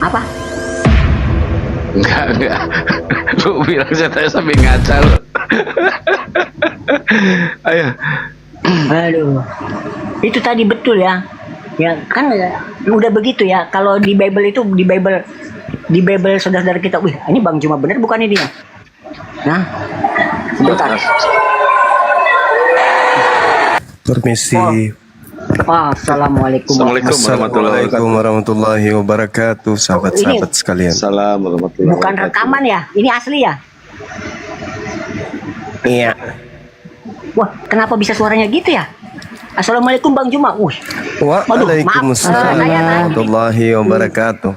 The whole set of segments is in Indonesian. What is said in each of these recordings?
Apa? Enggak. Lu bilang saya tanya sampai ngaca lu. Ayo. Aduh. Itu tadi betul ya. Ya kan udah begitu ya. Kalau di Bible itu di Bible saudara-saudara kita, wih, ini Bang Juma bener bukan ini dia? Nah, sebentar. Permisi. Assalamualaikum. Assalamualaikum warahmatullahi wabarakatuh. Sahabat-sahabat sekalian. Assalamualaikum warahmatullahi Bukan wabarakatuh. rekaman ya? Ini asli ya? Iya. Wah, kenapa bisa suaranya gitu ya? Assalamualaikum Bang Juma. Waalaikumsalam warahmatullahi wabarakatuh.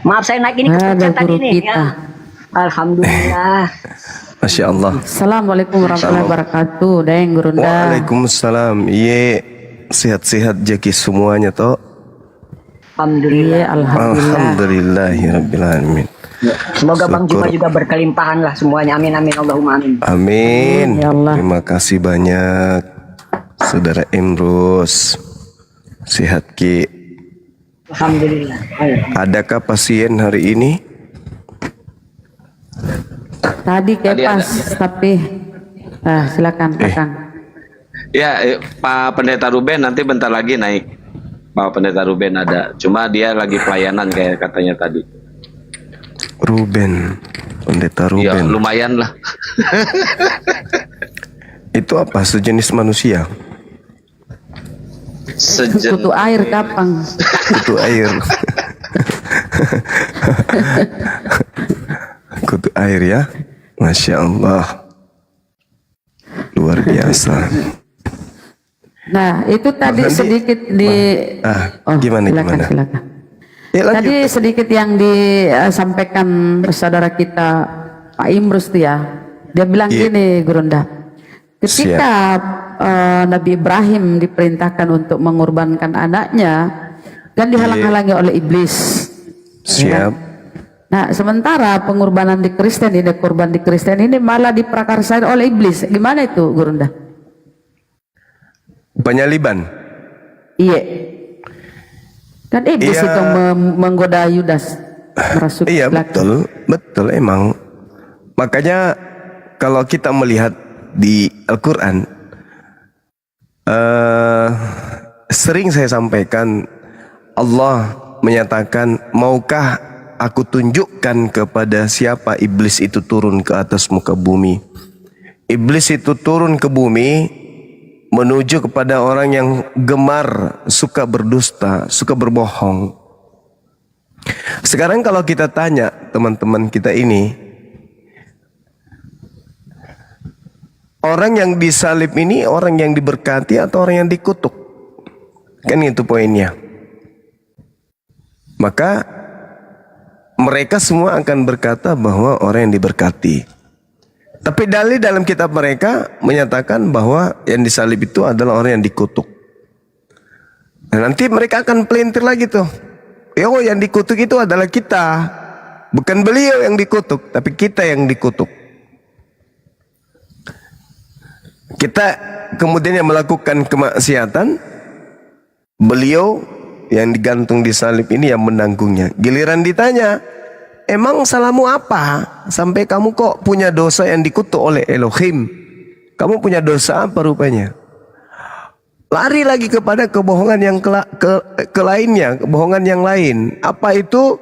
Maaf saya naik ini kepencet tadi ini ya. Alhamdulillah. Masya Allah. Assalamualaikum warahmatullahi wabarakatuh. Deng Gurunda. Waalaikumsalam. Iya, sehat-sehat jaki semuanya toh. Alhamdulillah. Iya, alhamdulillah. Alhamdulillahirabbil alamin. Semoga Bang Juma Syukur. juga berkelimpahan lah semuanya. Amin amin Allahumma amin. Amin. Ya Allah. Terima kasih banyak Saudara Emrus. Sehat Ki. Alhamdulillah. Ayo. Adakah pasien hari ini? Tadi Tadi kepas tapi silakan Kakang. Ya, Pak Pendeta Ruben nanti bentar lagi naik. Pak Pendeta Ruben ada. Cuma dia lagi pelayanan kayak katanya tadi. Ruben. Pendeta Ya, Ruben. lumayan lah. Itu apa? Sejenis manusia? Kutu air Kapang. Kutu air. Kutu air ya. Masya Allah. Luar biasa. Nah, itu tadi Nanti- sedikit di Gimana? silakan. Ya, lanjut. Tadi sedikit yang disampaikan saudara kita Pak Imrus tuh ya. Dia bilang Iya. gini, Gurunda. Ketika Nabi Ibrahim diperintahkan untuk mengorbankan anaknya dan dihalang-halangi oleh iblis. Ya kan? Siap. Nah, sementara pengorbanan di Kristen ini, korban di Kristen ini malah diprakarsai oleh iblis. Gimana itu, Gurunda? Penyaliban. Iya. Kan iblis Iya. itu menggoda Yudas merasuki Iya, belakang. betul emang. Makanya kalau kita melihat di Al-Quran, sering saya sampaikan, Allah menyatakan, maukah aku tunjukkan kepada siapa iblis itu turun ke atas muka bumi. Iblis itu turun ke bumi menuju kepada orang yang gemar, suka berdusta, suka berbohong. Sekarang kalau kita tanya teman-teman kita ini, orang yang disalib ini orang yang diberkati atau orang yang dikutuk? Kan itu poinnya. Maka mereka semua akan berkata bahwa orang yang diberkati. Tapi dalil dalam kitab mereka menyatakan bahwa yang disalib itu adalah orang yang dikutuk. Nah, nanti mereka akan pelintir lagi tuh. Oh, yang dikutuk itu adalah kita. Bukan beliau yang dikutuk, tapi kita yang dikutuk. Kita kemudian yang melakukan kemaksiatan, beliau yang digantung di salib ini yang menanggungnya. Giliran ditanya, emang salahmu apa? Sampai kamu kok punya dosa yang dikutuk oleh Elohim? Kamu punya dosa apa rupanya? Lari lagi kepada kebohongan yang lainnya, kebohongan yang lain. Apa itu?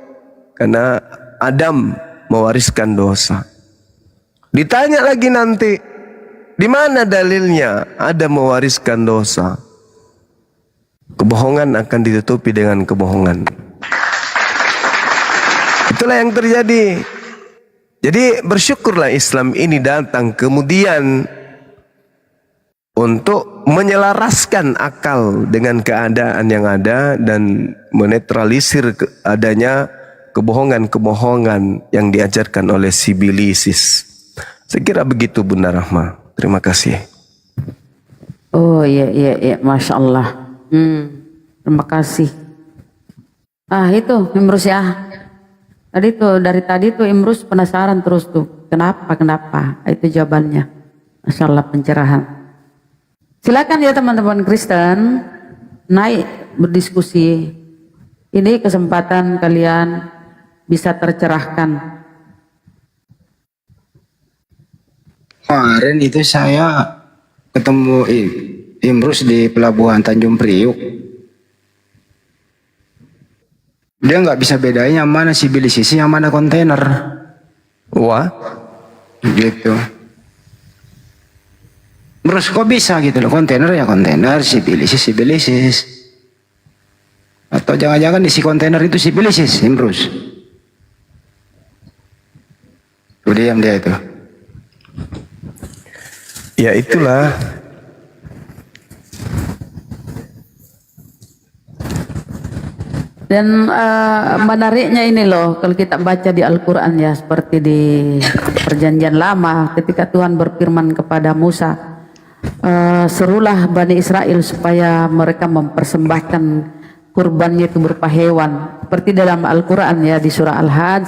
Karena Adam mewariskan dosa. Ditanya lagi nanti, di mana dalilnya Adam mewariskan dosa? Kebohongan akan ditutupi dengan kebohongan. Itulah yang terjadi. Jadi bersyukurlah Islam ini datang kemudian untuk menyelaraskan akal dengan keadaan yang ada dan menetralisir adanya kebohongan-kebohongan yang diajarkan oleh sibilisis. Saya kira begitu Bunda Rahma. Terima kasih. Oh iya, Masya Allah. Terima kasih. Itu Imrus ya. Tadi tuh dari tadi tuh Imrus penasaran terus tuh. Kenapa? Itu jawabannya. Masya Allah pencerahan. Silakan ya teman-teman Kristen naik berdiskusi. Ini kesempatan kalian bisa tercerahkan. Kemarin itu saya ketemu Imrus di pelabuhan Tanjung Priuk. Dia nggak bisa bedain yang mana sibilisasi, yang mana kontainer. Wah, Gitu. Terus kok bisa gitu loh, kontainer ya kontainer, sibilisis. Atau jangan-jangan isi kontainer itu sibilisis, Imrus. Tuh diam dia itu. ya itulah. Dan menariknya ini loh, kalau kita baca di Al-Quran ya, seperti di Perjanjian Lama, ketika Tuhan berfirman kepada Musa, serulah Bani Israel supaya mereka mempersembahkan kurbannya itu berupa hewan. Seperti dalam Al-Quran ya, di surah Al-Hajj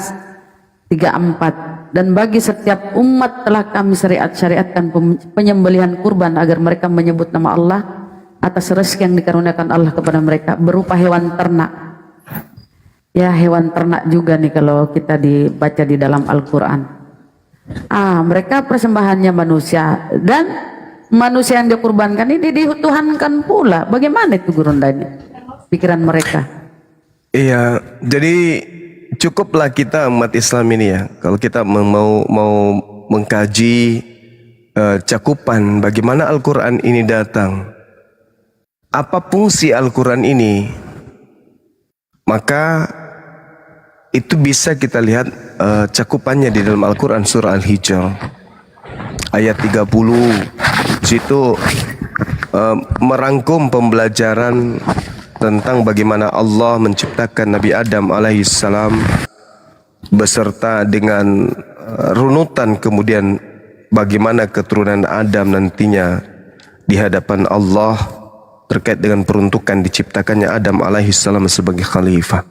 34. Dan bagi setiap umat telah kami syariatkan penyembelihan kurban agar mereka menyebut nama Allah atas rezeki yang dikaruniakan Allah kepada mereka berupa hewan ternak. Ya, hewan ternak juga nih kalau kita dibaca di dalam Al-Quran. Mereka persembahannya manusia, dan manusia yang dikurbankan ini dituhankan pula. Bagaimana itu Gurunda ini? Pikiran mereka. Iya, jadi cukuplah kita umat Islam ini ya, kalau kita mau mengkaji cakupan bagaimana Al-Quran ini datang, apa fungsi Al-Quran ini, maka itu bisa kita lihat cakupannya di dalam Al-Quran surah Al-Hijr ayat 30. Situ merangkum pembelajaran tentang bagaimana Allah menciptakan Nabi Adam alaihissalam beserta dengan runutan kemudian bagaimana keturunan Adam nantinya di hadapan Allah terkait dengan peruntukan diciptakannya Adam alaihissalam sebagai khalifah.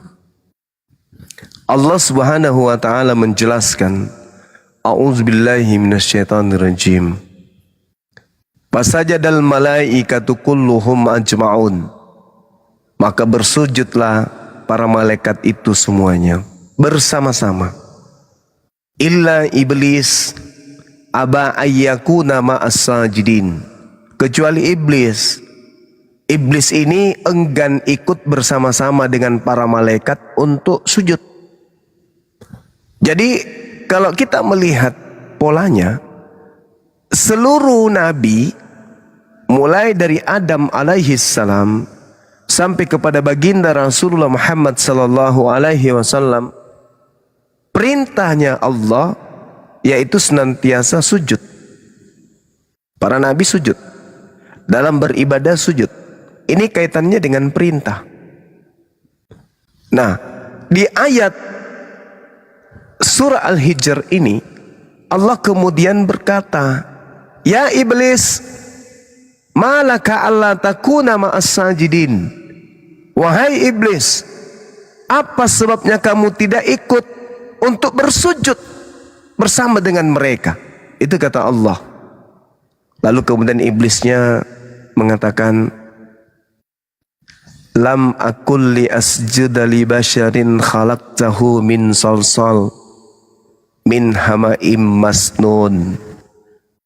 Allah Subhanahu wa taala menjelaskan, A'udzubillahi minasyaitonirrajim. Fasajadal malaikatu kulluhum ajma'un. Maka bersujudlah para malaikat itu semuanya bersama-sama. Illa iblis aba ayyakuna ma'as sajidin. Kecuali iblis. Iblis ini enggan ikut bersama-sama dengan para malaikat untuk sujud. Jadi kalau kita melihat polanya, seluruh nabi mulai dari Adam alaihissalam sampai kepada baginda Rasulullah Muhammad sallallahu alaihi wasallam, perintahnya Allah yaitu senantiasa sujud. Para nabi sujud, dalam beribadah sujud. Ini kaitannya dengan perintah. Nah, di ayat surah Al-Hijr ini Allah kemudian berkata, ya iblis, malaka alla takuna ma'as sajidin. Wahai iblis, apa sebabnya kamu tidak ikut untuk bersujud bersama dengan mereka? Itu kata Allah. Lalu kemudian iblisnya mengatakan, lam akul li asjuda li basyarin khalaqtahu min salsal min hama'im masnun.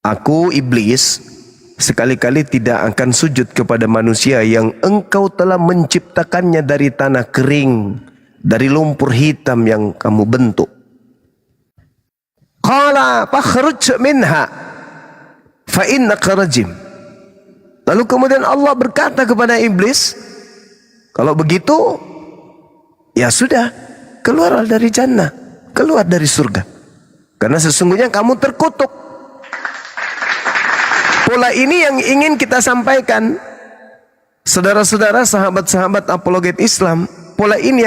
Aku iblis sekali-kali tidak akan sujud kepada manusia yang engkau telah menciptakannya dari tanah kering, dari lumpur hitam yang kamu bentuk. Qala fakhruj minha fa innaka rajim. Lalu kemudian Allah berkata kepada iblis, kalau begitu ya sudah, keluarlah dari jannah, keluar dari surga, karena sesungguhnya kamu terkutuk. Pola ini yang ingin kita sampaikan, saudara-saudara, sahabat-sahabat apologet Islam. Pola ini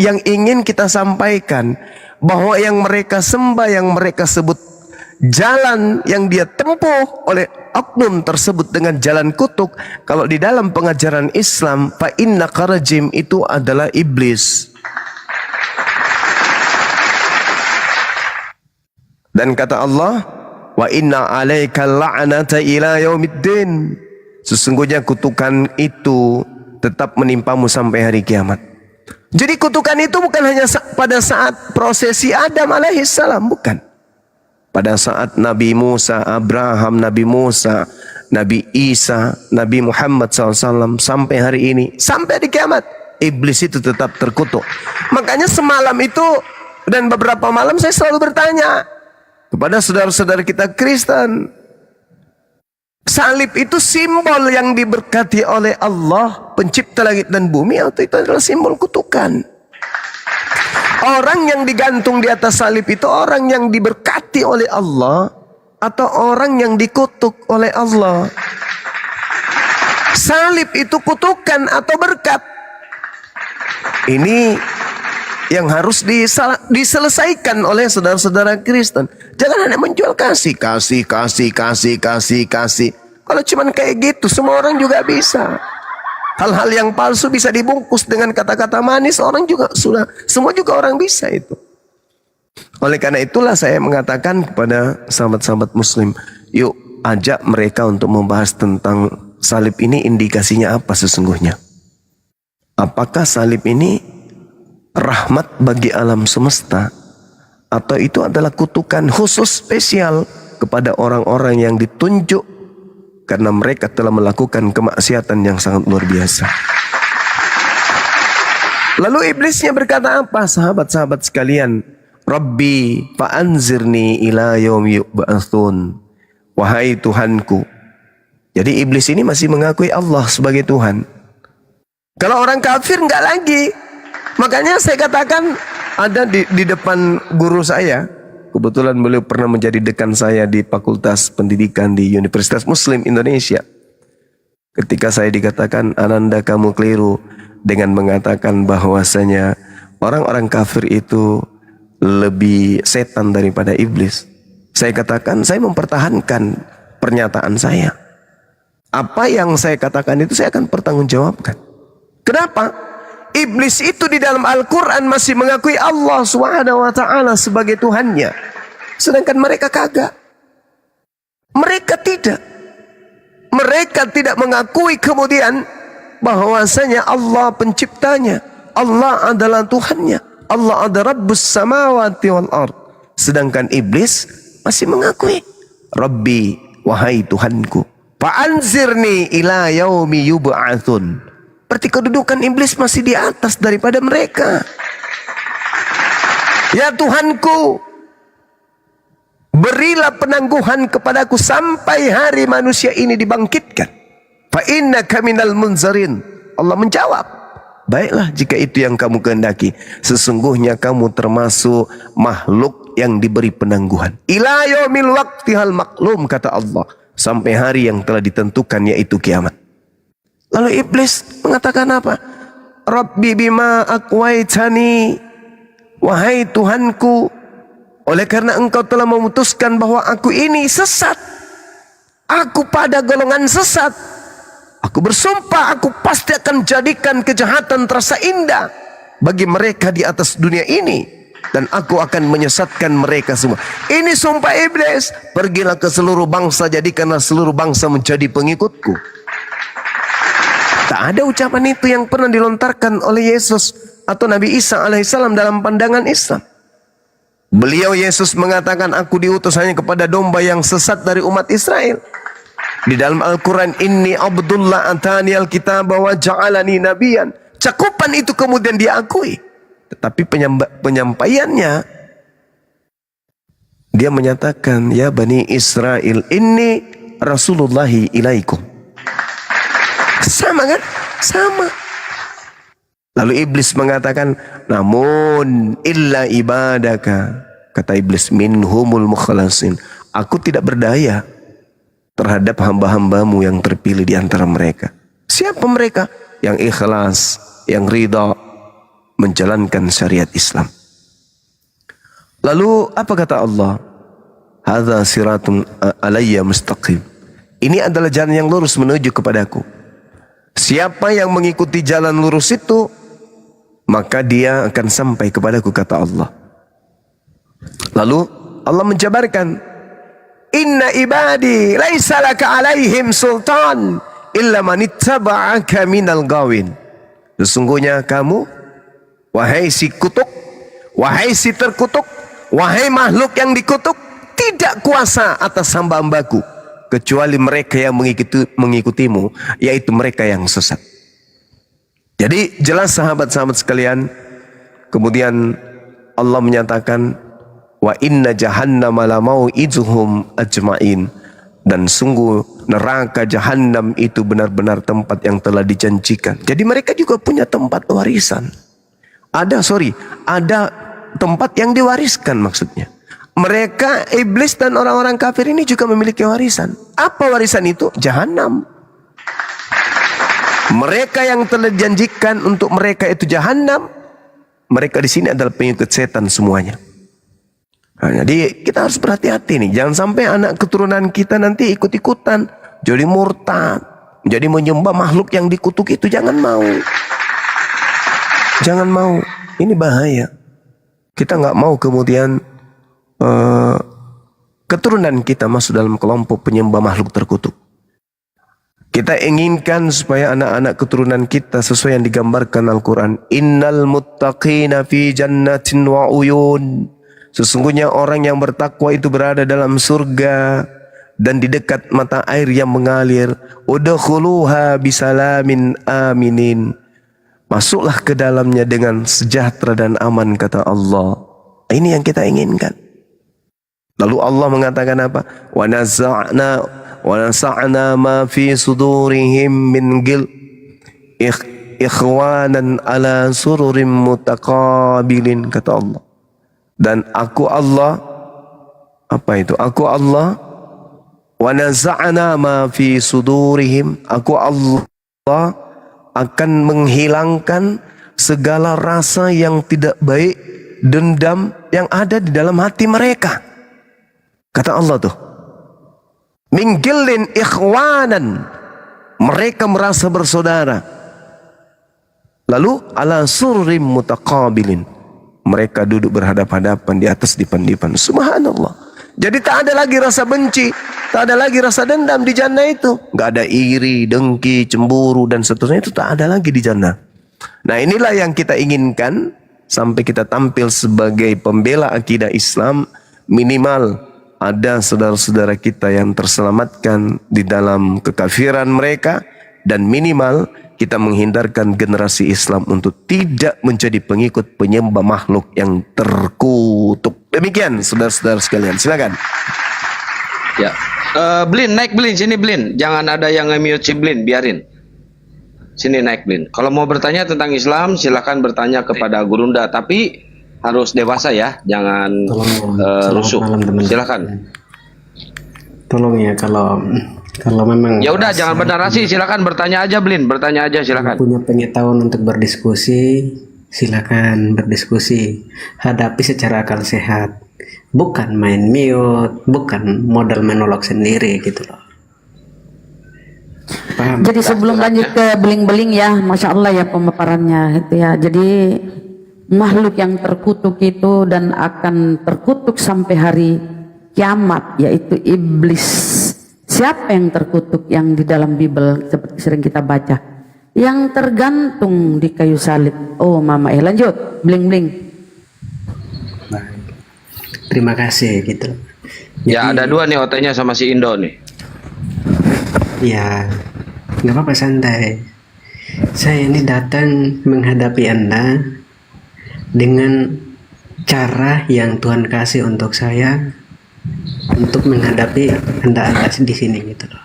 yang ingin kita sampaikan, bahwa yang mereka sembah, yang mereka sebut jalan yang dia tempuh oleh oknum tersebut dengan jalan kutuk, kalau di dalam pengajaran Islam, fa innaka rajim, itu adalah iblis. Dan kata Allah, wa inna alaika la'nata ila yaumiddin. Sesungguhnya kutukan itu tetap menimpamu sampai hari kiamat. Jadi kutukan itu bukan hanya pada saat prosesi Adam alaihissalam, bukan. Pada saat Nabi Musa, Abraham, Nabi Musa, Nabi Isa, Nabi Muhammad SAW, sampai hari ini, sampai di kiamat, iblis itu tetap terkutuk. Makanya semalam itu dan beberapa malam saya selalu bertanya kepada saudara-saudara kita Kristen, salib itu simbol yang diberkati oleh Allah, pencipta langit dan bumi, atau itu adalah simbol kutukan? Orang yang digantung di atas salib itu orang yang diberkati oleh Allah atau orang yang dikutuk oleh Allah? Salib itu kutukan atau berkat? Ini yang harus diselesaikan oleh saudara-saudara Kristen. Jangan hanya menjual kasih. Kalau cuman kayak gitu, semua orang juga bisa. Hal-hal yang palsu bisa dibungkus dengan kata-kata manis, orang juga sudah, semua juga orang bisa itu. Oleh karena itulah saya mengatakan kepada sahabat-sahabat muslim, yuk ajak mereka untuk membahas tentang salib ini, indikasinya apa sesungguhnya. Apakah salib ini rahmat bagi alam semesta, atau itu adalah kutukan khusus spesial kepada orang-orang yang ditunjuk karena mereka telah melakukan kemaksiatan yang sangat luar biasa. Lalu iblisnya berkata apa, sahabat-sahabat sekalian? Rabbi fa'anzirni ila yaumi yub'atsun. Wahai Tuhanku. Jadi iblis ini masih mengakui Allah sebagai Tuhan. Kalau orang kafir enggak lagi. Makanya saya katakan, ada di depan guru saya, kebetulan beliau pernah menjadi dekan saya di Fakultas Pendidikan di Universitas Muslim Indonesia. Ketika saya dikatakan, Ananda kamu keliru dengan mengatakan bahwasanya orang-orang kafir itu lebih setan daripada iblis. Saya katakan, saya mempertahankan pernyataan saya. Apa yang saya katakan itu saya akan pertanggungjawabkan. Kenapa? Iblis itu di dalam Al-Quran masih mengakui Allah SWT sebagai Tuhannya. Sedangkan mereka kagak. Mereka tidak. Mereka tidak mengakui kemudian bahwasanya Allah penciptanya. Allah adalah Tuhannya. Allah adalah Rabbus samawati wal ard. Sedangkan iblis masih mengakui, Rabbi, wahai Tuhanku, fa'anzirni ila yaumi yub'atsun. Berarti kedudukan iblis masih di atas daripada mereka. Ya Tuhanku, berilah penangguhan kepadaku sampai hari manusia ini dibangkitkan. Fa innaka minal munzarin. Allah menjawab, baiklah jika itu yang kamu kehendaki. Sesungguhnya kamu termasuk makhluk yang diberi penangguhan. Ila yaumil waqtihal maklum, kata Allah, sampai hari yang telah ditentukan, yaitu kiamat. Lalu iblis mengatakan apa? Rabbi bima aqwaitani. Wahai Tuhanku, oleh karena engkau telah memutuskan bahwa aku ini sesat, aku pada golongan sesat, aku bersumpah aku pasti akan jadikan kejahatan terasa indah bagi mereka di atas dunia ini, dan aku akan menyesatkan mereka semua. Ini sumpah iblis. Pergilah ke seluruh bangsa, jadikanlah seluruh bangsa menjadi pengikutku. Tak ada ucapan itu yang pernah dilontarkan oleh Yesus atau Nabi Isa alaihissalam dalam pandangan Islam. Beliau Yesus mengatakan, aku diutus hanya kepada domba yang sesat dari umat Israel. Di dalam Al-Quran, Inni Abdullah atani al-kitab wa ja'alani nabiyan. Cakupan itu kemudian diakui. Tetapi penyampaiannya, dia menyatakan, ya Bani Israel, inni Rasulullahi ilaikum. Sama kan? Sama. Lalu iblis mengatakan, namun illa ibadaka, kata iblis, minhumul mukhlasin. Aku tidak berdaya terhadap hamba-hambamu yang terpilih di antara mereka. Siapa mereka? Yang ikhlas, yang ridha menjalankan syariat Islam. Lalu apa kata Allah? Hadza siratun alayya mustaqim. Ini adalah jalan yang lurus menuju kepadaku. Siapa yang mengikuti jalan lurus itu, maka dia akan sampai kepadaku, kata Allah. Lalu Allah menjabarkan, inna ibadi laisa laka alaihim sultan illa man ittaba'aka minal gawin. Sesungguhnya kamu Wahai si kutuk, wahai si terkutuk, wahai makhluk yang dikutuk, tidak kuasa atas hamba-hambaku kecuali mereka yang mengikutimu, yaitu mereka yang sesat. Jadi jelas sahabat-sahabat sekalian, kemudian Allah menyatakan wa inna jahannama la mau'izuhum ajma'in, dan sungguh neraka jahanam itu benar-benar tempat yang telah dijanjikan. Jadi mereka juga punya tempat warisan. Ada tempat yang diwariskan maksudnya. Mereka, iblis dan orang-orang kafir ini juga memiliki warisan. Apa warisan itu? Jahanam. Mereka yang telah dijanjikan untuk mereka itu jahanam, mereka di sini adalah pengikut setan semuanya. Nah, jadi kita harus berhati-hati nih. Jangan sampai anak keturunan kita nanti ikut-ikutan jadi murtad, jadi menyembah makhluk yang dikutuk itu. Jangan mau. Jangan mau. Ini bahaya. Kita nggak mau kemudian keturunan kita masuk dalam kelompok penyembah makhluk terkutuk. Kita inginkan supaya anak-anak keturunan kita sesuai yang digambarkan Al-Quran. Innal muttaqina fi jannatin wa uyun. Sesungguhnya orang yang bertakwa itu berada dalam surga dan di dekat mata air yang mengalir. Udkhuluha bisalamin aminin. Masuklah ke dalamnya dengan sejahtera dan aman, kata Allah. Ini yang kita inginkan. Lalu Allah mengatakan apa? Wa nasa'na ma fi sudurihim min gil ikhwanan ala sururim mutaqabilin, kata Allah. Dan aku Allah, apa itu? Aku Allah, wa naza'na ma fi sudurihim, aku Allah akan menghilangkan segala rasa yang tidak baik, dendam yang ada di dalam hati mereka. Kata Allah tuh, min gillin ikhwanan, mereka merasa bersaudara. Lalu ala surrim mutaqabilin, mereka duduk berhadap-hadapan di atas dipan-dipan. Subhanallah. Jadi tak ada lagi rasa benci, tak ada lagi rasa dendam di jannah itu. Gak ada iri, dengki, cemburu dan seterusnya, itu tak ada lagi di jannah. Nah, inilah yang kita inginkan sampai kita tampil sebagai pembela akidah Islam. Minimal ada saudara-saudara kita yang terselamatkan di dalam kekafiran mereka, dan minimal kita menghindarkan generasi Islam untuk tidak menjadi pengikut penyembah makhluk yang terkutuk. Demikian saudara-saudara sekalian, silakan. Ya, Blin, naik Blin, sini Blin. Jangan ada yang nge-mute si Blin, biarin. Sini naik Blin. Kalau mau bertanya tentang Islam, silakan bertanya kepada Gurunda, tapi harus dewasa ya, jangan rusuh. Silakan. Tolong ya, kalau memang Ya udah, jangan bernarasi, silakan bertanya aja Blin, bertanya aja silakan. punya pengetahuan untuk berdiskusi, silakan berdiskusi. Hadapi secara akal sehat. Bukan main mute, bukan modal menolok sendiri gitu loh. Paham? Jadi sebelum lanjut ke beling-beling ya, Masya Allah ya pemaparannya itu ya. Jadi makhluk yang terkutuk itu dan akan terkutuk sampai hari kiamat, yaitu iblis. Siapa yang terkutuk yang di dalam Bible seperti sering kita baca? Yang tergantung di kayu salib. Oh mama, lanjut, beling-beling. Baik. Terima kasih gitu. Ya ada dua nih OT-nya sama si Indo nih. Ya, nggak apa-apa, santai. Saya ini datang menghadapi Anda dengan cara yang Tuhan kasih untuk saya untuk menghadapi Anda di sini gitu loh.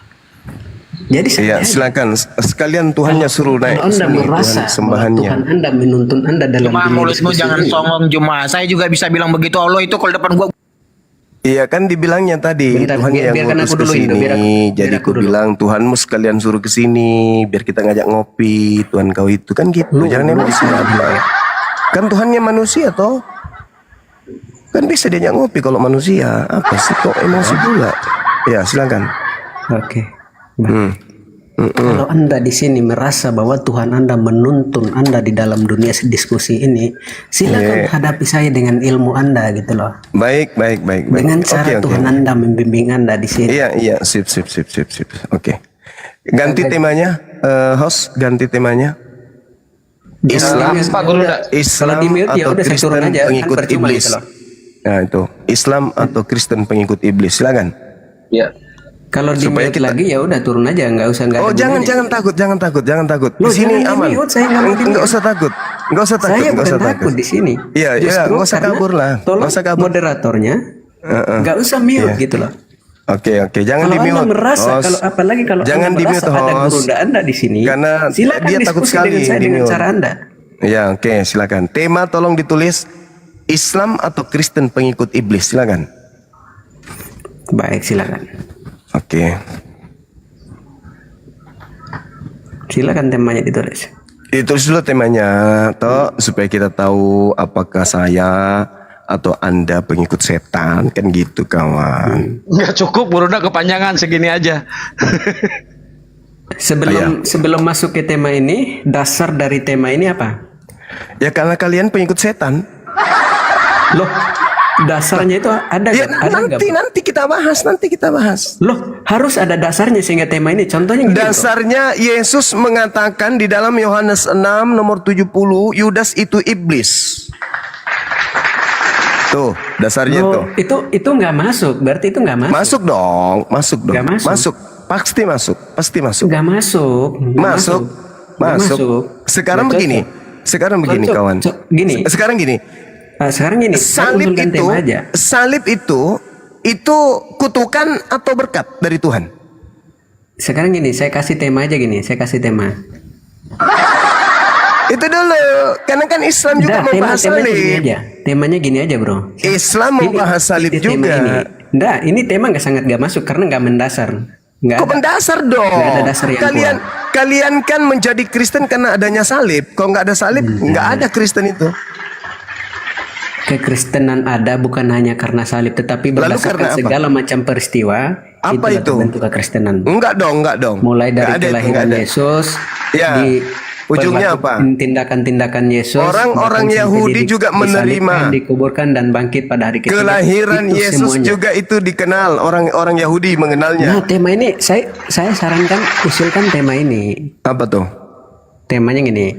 Jadi Ya, silakan. Sekalian Tuhannya suruh naik. kalau Anda sini, merasa Tuhan sembahannya. Tuhan Anda menuntun Anda dalam Cuma dunia mulutmu diskusi jangan ini. songong Juma. Saya juga bisa bilang begitu. Allah itu kalau depan gua. Iya kan dibilangnya tadi, Bentar, Tuhan yang biarkan ngutus aku ke dulu, Indo, sini. biar Jadi aku aku dulu. bilang Tuhanmu sekalian suruh ke sini biar kita ngajak ngopi. Tuhan kau itu kan gitu. Jangan emosi lah. Kan Tuhannya manusia toh. Kan bisa diajak ngopi kalau manusia. Apa sih kok emosi pula? Ya, silakan. Oke. Kalau Anda di sini merasa bahwa Tuhan Anda menuntun Anda di dalam dunia diskusi ini, silakan hadapi saya dengan ilmu Anda gitu loh. Baik. Dengan cara Oke. Tuhan Anda membimbing Anda di sini. Iya, sip. Oke. Ganti temanya, host, ganti temanya. Islam, Kalau Pak Guru dah. Islam di mute ya atau udah saya turun Kristen aja, kan pengikut percuma iblis. gitu loh. Nah itu Islam atau Kristen pengikut iblis, silakan. Ya. Kalau di Supaya mute kita- lagi ya udah turun aja, nggak usah nggak Oh ada jangan gunanya. jangan takut. Di Loh, sini jangan aman. di-mute, saya nggak mau di-mute. Nggak usah takut. Nggak usah takut. Saya nggak bukan usah takut di sini. Iya, Justru nggak usah karena kabur lah. Tolong Nggak usah kabur. moderatornya nggak usah mute Iya. gitu loh. Oke, jangan Kalau di Anda mute. merasa, kalau apalagi kalau jangan Anda di merasa mute, ada host. gurunda Anda di sini, Karena silakan dia takut diskusi sekali dengan saya di dengan mute. cara Anda. Ya, oke, silakan. Tema tolong ditulis Islam atau Kristen pengikut iblis, silakan. Baik, silakan. Oke. Silakan temanya ditulis. Ditulis dulu temanya, toh supaya kita tahu apakah saya atau Anda pengikut setan, kan gitu kawan. Nggak cukup Gurunda, kepanjangan segini aja. Sebelum masuk ke tema ini, dasar dari tema ini apa? Ya karena kalian pengikut setan. Loh, dasarnya itu ada Ya kan? Ada nggak? nanti kita bahas. Loh, harus ada dasarnya sehingga tema ini. Contohnya gini, bro. Dasarnya Yesus mengatakan di dalam Yohanes 6 nomor 70, Yudas itu iblis. Tuh, dasarnya tuh. Loh, itu nggak masuk. Berarti itu nggak masuk. Masuk dong. Nggak masuk. Pasti masuk. Nggak masuk. Nggak Masuk. Nggak masuk. Sekarang Nggak begini. cocok. Sekarang begini Cocok. kawan. Gini. Sekarang gini. Sekarang gini, saya Salib usulkan itu, tema aja. itu kutukan atau berkat dari Tuhan? Sekarang gini, saya kasih tema aja gini. Saya kasih tema. Itu dulu. Karena kan Islam juga Nggak, membahas temanya gini salib. aja. Temanya gini aja, bro. Islam membahas salib Ini tema juga. ini. Nggak, ini tema sangat nggak masuk karena nggak mendasar. Nggak Kok ada. mendasar dong? Nggak ada dasar yang Kalian kan menjadi Kristen karena adanya salib. Kalau nggak ada salib, nggak ada Kristen itu. Kekristenan ada bukan hanya karena salib, tetapi Lalu berdasarkan karena apa? segala macam peristiwa. Apa itulah itu? bentuk kekristenan. Enggak dong. Mulai Nggak dari ada itu, nggak kelahiran ada. Yesus, Ya. Ujungnya apa? Tindakan-tindakan Yesus. Orang-orang bahkan sampai Yahudi juga menerima. disalibkan, dikuburkan dan bangkit pada hari ketiga. Kelahiran Itu Yesus semuanya. juga itu dikenal. Orang Yahudi Nah, mengenalnya. tema ini saya sarankan usulkan tema ini. Apa tuh? Temanya gini.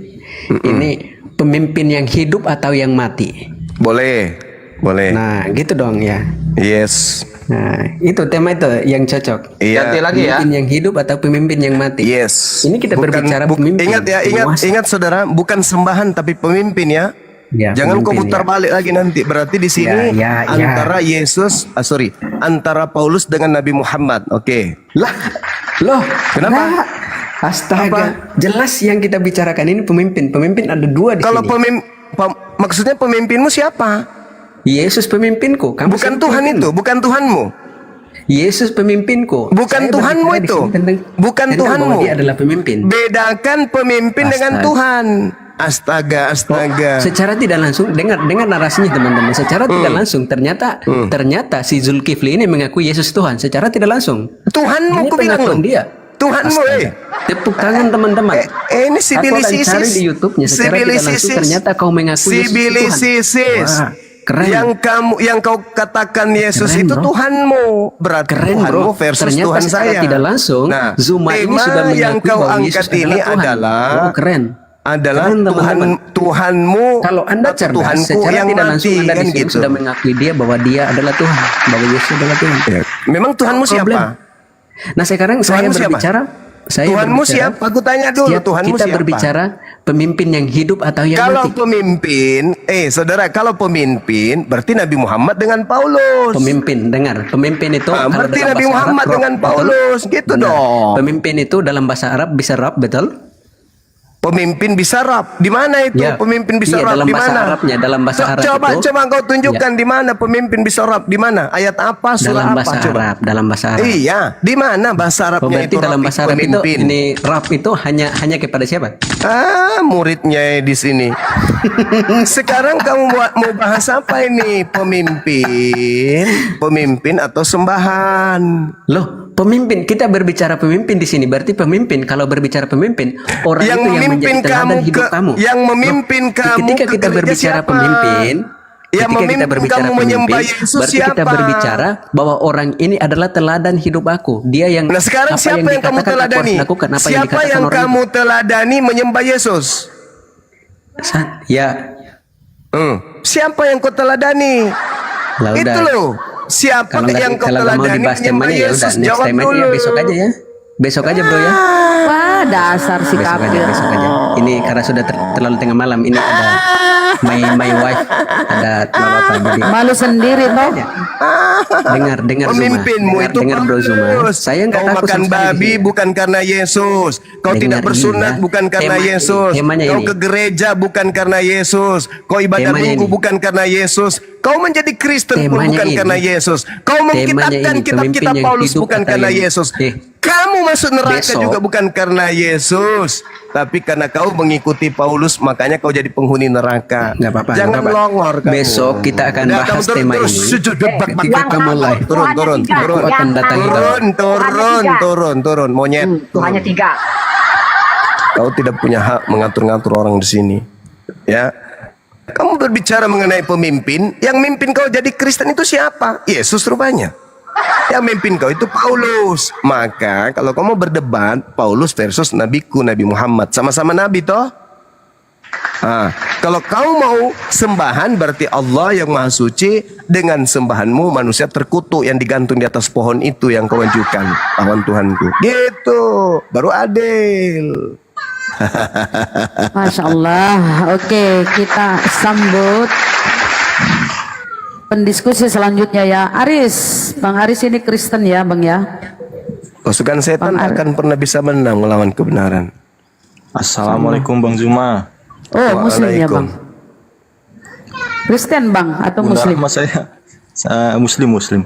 Ini pemimpin yang hidup atau yang mati. Boleh. Nah, gitu dong ya. Yes. Nah, itu tema itu yang cocok. Iya. Ganti lagi ya. Pemimpin yang hidup atau pemimpin yang mati. Yes. Ini kita berbicara pemimpin. Ingat ya, penguasa. ingat saudara, bukan sembahan tapi pemimpin ya. Ya, Jangan kau pemimpin, putar ya. balik lagi nanti. Berarti di sini Ya. antara antara Paulus dengan Nabi Muhammad. Oke. Loh, Kenapa? enggak. Astaga, Apa? jelas yang kita bicarakan ini pemimpin. Pemimpin ada dua di Kalau sini. maksudnya pemimpinmu siapa? Yesus pemimpinku. Kamu Bukan siapa Tuhan pemimpin? itu, bukan Tuhanmu. Yesus pemimpinku. Bukan Saya Tuhanmu berbicara di itu. sini Bukan tentang Tuhanmu. bahwa dia adalah pemimpin. Bedakan pemimpin dengan Astaga. Tuhan. Astaga. Secara tidak langsung dengar narasinya teman-teman. Secara tidak langsung ternyata si Zulkifli ini mengakui Yesus Tuhan secara tidak langsung. Tuhanmu Ini ku bilang pengakuan loh. dia. Tuhanmu Tepuk tangan teman-teman. ini Atau dan cari sibilisisis. di YouTube-nya secara tidak langsung ternyata kau mengakui Yesus itu Tuhan. Sibilisisis. Wah, keren. Yang kau katakan Yesus Keren, itu bro. Tuhanmu. Berarti Keren, Tuhanmu bro. versus Ternyata Tuhan secara saya. tidak langsung, Zuma ini tema sudah mengakui yang kau bahwa angkat Yesus ini Tuhan. adalah Oh, keren. adalah Keren, teman-teman. Tuhanmu. Kalau Anda atau cerdas, Tuhanku secara yang tidak langsung mati, Anda di kan sini gitu. sudah mengakui dia bahwa dia adalah Tuhan, bahwa Yesus adalah Tuhan. Ya. Memang Tuhanmu Problem. siapa? Nah, sekarang saya Tuhanmu siapa? berbicara. Tuhanmu siapa? Aku tanya dulu, Tuhanmu kita siapa? berbicara pemimpin yang hidup atau yang Kalau mati. pemimpin, saudara, kalau pemimpin berarti Nabi Muhammad dengan Paulus. Pemimpin, dengar. Pemimpin itu Ah, kalau berarti dalam Nabi bahasa Muhammad Arab, dengan betul? Paulus, gitu Benar. dong. Pemimpin itu dalam bahasa Arab bisa Rab, betul? Pemimpin bisa rap. Di mana itu? Ya. Pemimpin bisa Iya, rap dalam di bahasa mana? Arabnya, dalam bahasa Arab Coba itu- kau tunjukkan di mana pemimpin bisa rap di mana? Ayat apa? Surah Dalam apa? bahasa Coba. Arab, dalam bahasa Arab. Iya, di mana bahasa Oh, Arabnya berarti itu dalam rap bahasa Arab itu pemimpin? ini Rab itu hanya kepada siapa? Muridnya di sini. Sekarang kamu mau bahas apa ini? Pemimpin atau sembahan? Loh, pemimpin. Kita berbicara pemimpin di sini. Berarti pemimpin. Kalau berbicara pemimpin, orang Yang itu yang memimpin menjadi teladan kamu hidup ke- kamu. yang memimpin Loh, kamu ketika ke kita gereja berbicara siapa? pemimpin, Yang ketika kita memimpin berbicara kamu pemimpin, menyembah Yesus berarti kita siapa? berbicara bahwa orang ini adalah teladan hidup aku. Dia yang Nah sekarang apa siapa yang kamu dikatakan aku harus teladani? lakukan, apa yang Siapa dikatakan yang orang kamu teladani menyembah Yesus? Ya, Siapa yang kau teladani? lah udah. Itu loh. Siapa yang kau kalau nggak mau teladani? dibahas temanya ya udah, Yesus, next jawab time aja ya, dulu. besok aja ya. Besok aja bro ya. Wah, dasar si Besok aja, kafir. besok aja. Ini karena sudah terlalu tengah malam. Ini ada my wife, ada bapak jadi Malu sendiri toh. dengar Pemimpinmu Zuma, itu dengar bro Zuma. Paulus. Saya nggak Kau takut makan sama sekali di babi sini. bukan karena Yesus. Kau Dengar, tidak bersunat iya. bukan karena Yesus. Temanya Kau ini. ke gereja bukan karena Yesus. Kau ibadah Temanya minggu ini. bukan karena Yesus. Kau menjadi Kristen pun Temanya bukan ini. karena Yesus. Kau Temanya mengkitabkan ini, kitab-kitab pemimpin yang Paulus hidup bukan atau karena yang- Yesus. Eh. Kamu masuk neraka Besok. juga bukan karena Yesus. Tapi karena kau mengikuti Paulus, makanya kau jadi penghuni neraka. Nggak apa-apa, Jangan nggak apa-apa. longor kamu. Besok kita akan Udah, bahas kamu tema ini. sujud, Kita mulai. turun. Aku akan datangi kamu. Turun, monyet. Tuhannya 3. Kau tidak punya hak mengatur-ngatur orang di sini. Ya. Kamu berbicara mengenai pemimpin, yang mimpin kau jadi Kristen itu siapa? Yesus rupanya. Yang mimpin kau itu Paulus. Maka kalau kau mau berdebat, Paulus versus nabiku Nabi Muhammad, sama-sama nabi toh? Kalau kau mau sembahan berarti Allah yang maha suci, dengan sembahanmu manusia terkutuk yang digantung di atas pohon itu yang kau ajukan lawan Tuhanku. Gitu, baru adil. Masya Allah. Oke, kita sambut pendiskusi selanjutnya ya. Aris, Bang Aris ini Kristen ya Bang ya. Pasukan setan Bang Ar- akan pernah bisa menang melawan kebenaran. Assalamualaikum Bang Zuma. Oh Muslim ya Bang. Waalaikum. Kristen Bang atau Bunda Muslim? Ahmad saya Muslim.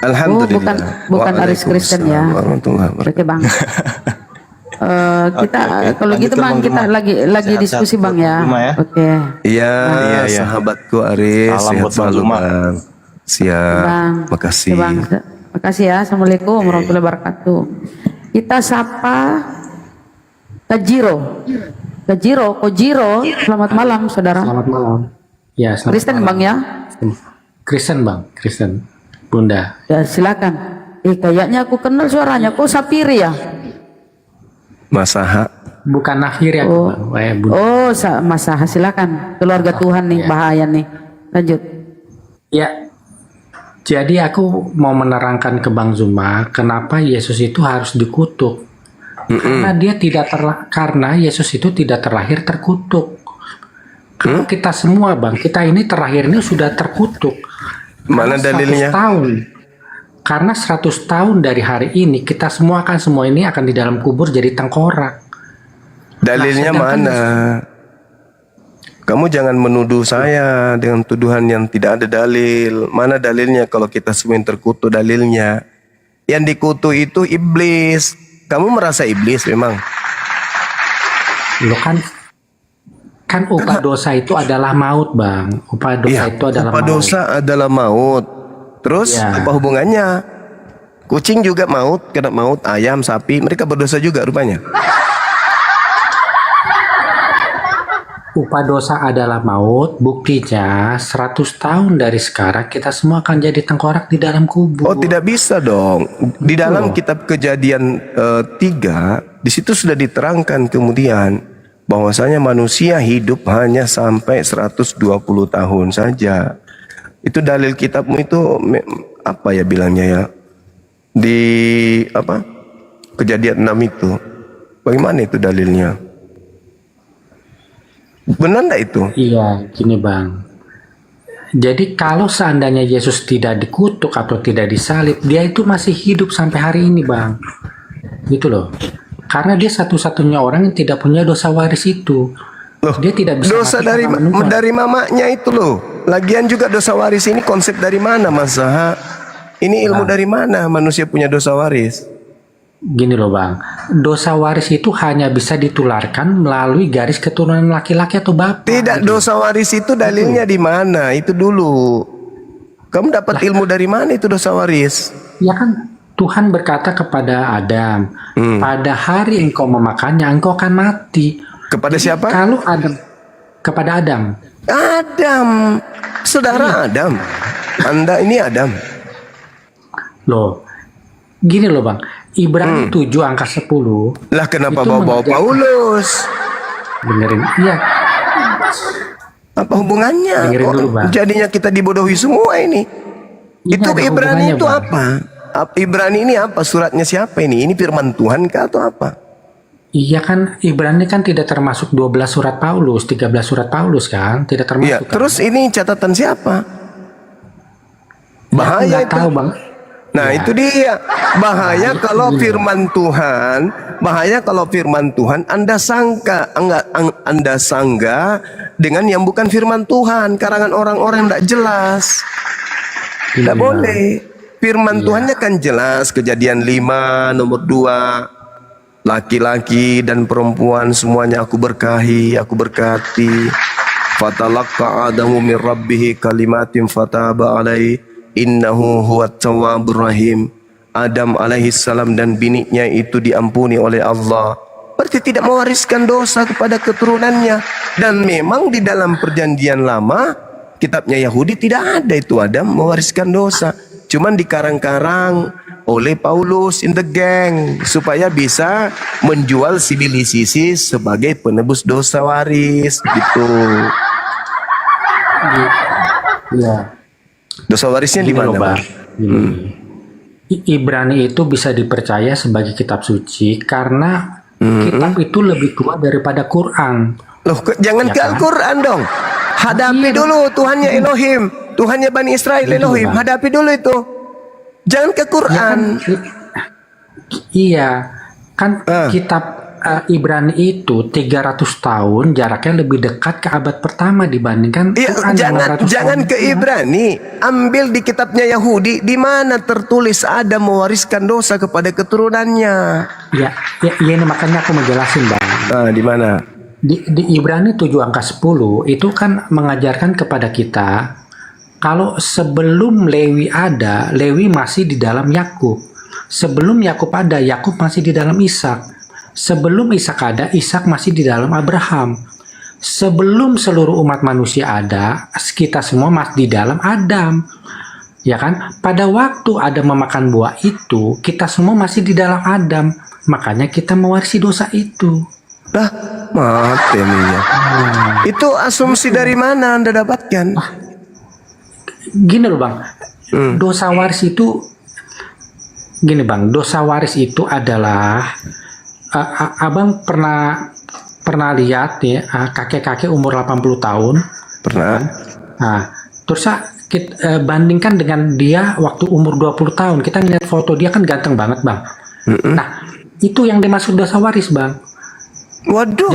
Alhamdulillah. bukan Aris Kristen ya. Waalaikumsalam warahmatullahi wabarakatuh. Oke Bang. Kita Oke. kalau gitu Lanjutkan, Bang, Bang kita Zuma. lagi Sehat-sehat diskusi Bang buat ya. Bang Zuma ya. Oke. Iya, Iya. sahabatku Aris, Salam sehat buat Bang selalu Zuma. Bang. Siap, Bang. makasih. Oke, Bang. Makasih ya. Assalamualaikum warahmatullahi wabarakatuh. Kita sapa Kojiro. Selamat malam, saudara. Selamat malam. Ya, selamat Kristen malam. Bang ya. Kristen Bang, Kristen. Bunda. Ya silakan. Kayaknya aku kenal suaranya. Kok Sapiri ya? Masaha. Bukan Nafir ya, Oh. Bang. Bunda. Oh, Mas Saha, silakan. Keluarga Tuhan nih, Ya. bahaya nih. Lanjut. Ya. Jadi aku mau menerangkan ke Bang Zuma kenapa Yesus itu harus dikutuk. Karena Yesus itu tidak terlahir terkutuk. Kalau kita semua Bang, kita ini terlahir ini sudah terkutuk. Mana Karena 100 dalilnya? tahun. Karena 100 tahun dari hari ini kita semua ini akan di dalam kubur jadi tengkorak. Dalilnya Nah, sedangkan- mana? Kamu jangan menuduh saya dengan tuduhan yang tidak ada dalil. Mana dalilnya kalau kita semua yang terkutuk dalilnya? Yang dikutuk itu iblis. Kamu merasa iblis memang? Lo kan upah dosa itu adalah maut Bang. Upah dosa Iya, itu adalah upah maut. dosa adalah maut. Terus Ya. apa hubungannya? Kucing juga maut, kena maut, ayam, sapi, mereka berdosa juga rupanya. Upah dosa adalah maut. Buktinya 100 tahun dari sekarang kita semua akan jadi tengkorak di dalam kubur. Oh, tidak bisa dong. Di dalam kitab Kejadian 3, di situ sudah diterangkan kemudian bahwasanya manusia hidup hanya sampai 120 tahun saja. Itu dalil kitabmu itu apa ya bilangnya ya? Di apa? Kejadian 6 itu. Bagaimana itu dalilnya? Benar enggak itu? Iya, gini Bang. Jadi kalau seandainya Yesus tidak dikutuk atau tidak disalib, dia itu masih hidup sampai hari ini Bang. Gitu loh. Karena dia satu-satunya orang yang tidak punya dosa waris itu. Loh, Dia tidak bisa dosa mati karena meninggal. dari mamanya itu loh. Lagian juga dosa waris ini konsep dari mana Mas Zaha? Ini ilmu dari mana manusia punya dosa waris? Gini loh Bang, dosa waris itu hanya bisa ditularkan melalui garis keturunan laki-laki atau bapak. Tidak, gitu. dosa waris itu dalilnya di mana? Itu dulu. Kamu dapat ilmu dari mana itu dosa waris? Ya kan Tuhan berkata kepada Adam, pada hari engkau memakannya engkau akan mati. Kepada siapa? Kalau Adam, kepada Adam. Adam. Saudara Adam. Anda ini Adam. Loh, gini loh Bang, Ibrani 7 angka 10. Lah kenapa Itu bawa-bawa mengajarkan- Paulus? Dengerin, iya. Apa hubungannya? Dengerin Kok dulu, Bang. jadinya kita dibodohi semua ini. Ini Itu ada Ibrani hubungannya, itu Bang. apa? Ibrani ini apa? Suratnya siapa ini? Ini firman Tuhan kah atau apa? Iya kan, Ibrani kan tidak termasuk 12 surat Paulus, 13 surat Paulus kan, tidak Iya. termasuk. Kan? Terus ini catatan siapa? Aku Bahaya nggak itu. tahu bang. Nah, Ya. itu dia. Bahaya kalau firman Tuhan, bahaya kalau firman Tuhan Anda Anda sangga dengan yang bukan firman Tuhan, karangan orang-orang yang tidak jelas. Tidak Iya. boleh. Firman Iya. Tuhannya kan jelas, Kejadian 5 nomor 2. Laki-laki dan perempuan semuanya aku berkahi, aku berkati. Fatalaqqa Adamu min rabbih kalimatin fataba alaihi innahu huwat tawwabur rahim. Adam alaihi salam dan biniknya itu diampuni oleh Allah. Berarti tidak mewariskan dosa kepada keturunannya. Dan memang di dalam perjanjian lama, kitabnya Yahudi tidak ada itu Adam mewariskan dosa. Cuman dikarang-karang oleh Paulus in the gang supaya bisa menjual si Bilisisis sebagai penebus dosa waris gitu. Iya. Dosa warisnya di Gini loh, mana, Bang. Bang? Gini. Ibrani itu bisa dipercaya sebagai kitab suci karena kitab itu lebih tua daripada Quran. Loh, jangan Ya ke kan? Al-Quran dong. Hadapi Iya, dulu Tuhannya Elohim, Tuhannya Bani Israel Gitu, Elohim. Bang. Hadapi dulu itu. Jangan ke Ya Quran. kan, iya, kan kitab Ibrani itu 300 tahun jaraknya lebih dekat ke abad pertama dibandingkan Iya, Quran yang 600 jangan tahun. ke Ibrani. Ambil di kitabnya Yahudi di mana tertulis Adam mewariskan dosa kepada keturunannya. Ya, ini makanya aku mau jelasin, Bang. Nah, di mana? Di Ibrani 7 angka 10 itu kan mengajarkan kepada kita kalau sebelum Lewi ada, Lewi masih di dalam Yakub. Sebelum Yakub ada, Yakub masih di dalam Ishak. Sebelum Ishak ada, Ishak masih di dalam Abraham. Sebelum seluruh umat manusia ada, kita semua masih di dalam Adam. Ya kan? Pada waktu Adam memakan buah itu, kita semua masih di dalam Adam. Makanya kita mewarisi dosa itu. Lah, mati nih ya. Itu asumsi dari mana Anda dapatkan? Gini loh Bang, dosa waris itu gini Bang, dosa waris itu adalah Abang pernah lihat ya kakek-kakek umur 80 tahun. Pernah. Nah, terus kita bandingkan dengan dia waktu umur 20 tahun. Kita lihat foto dia kan ganteng banget Bang. Nah, itu yang dimaksud dosa waris Bang. Waduh.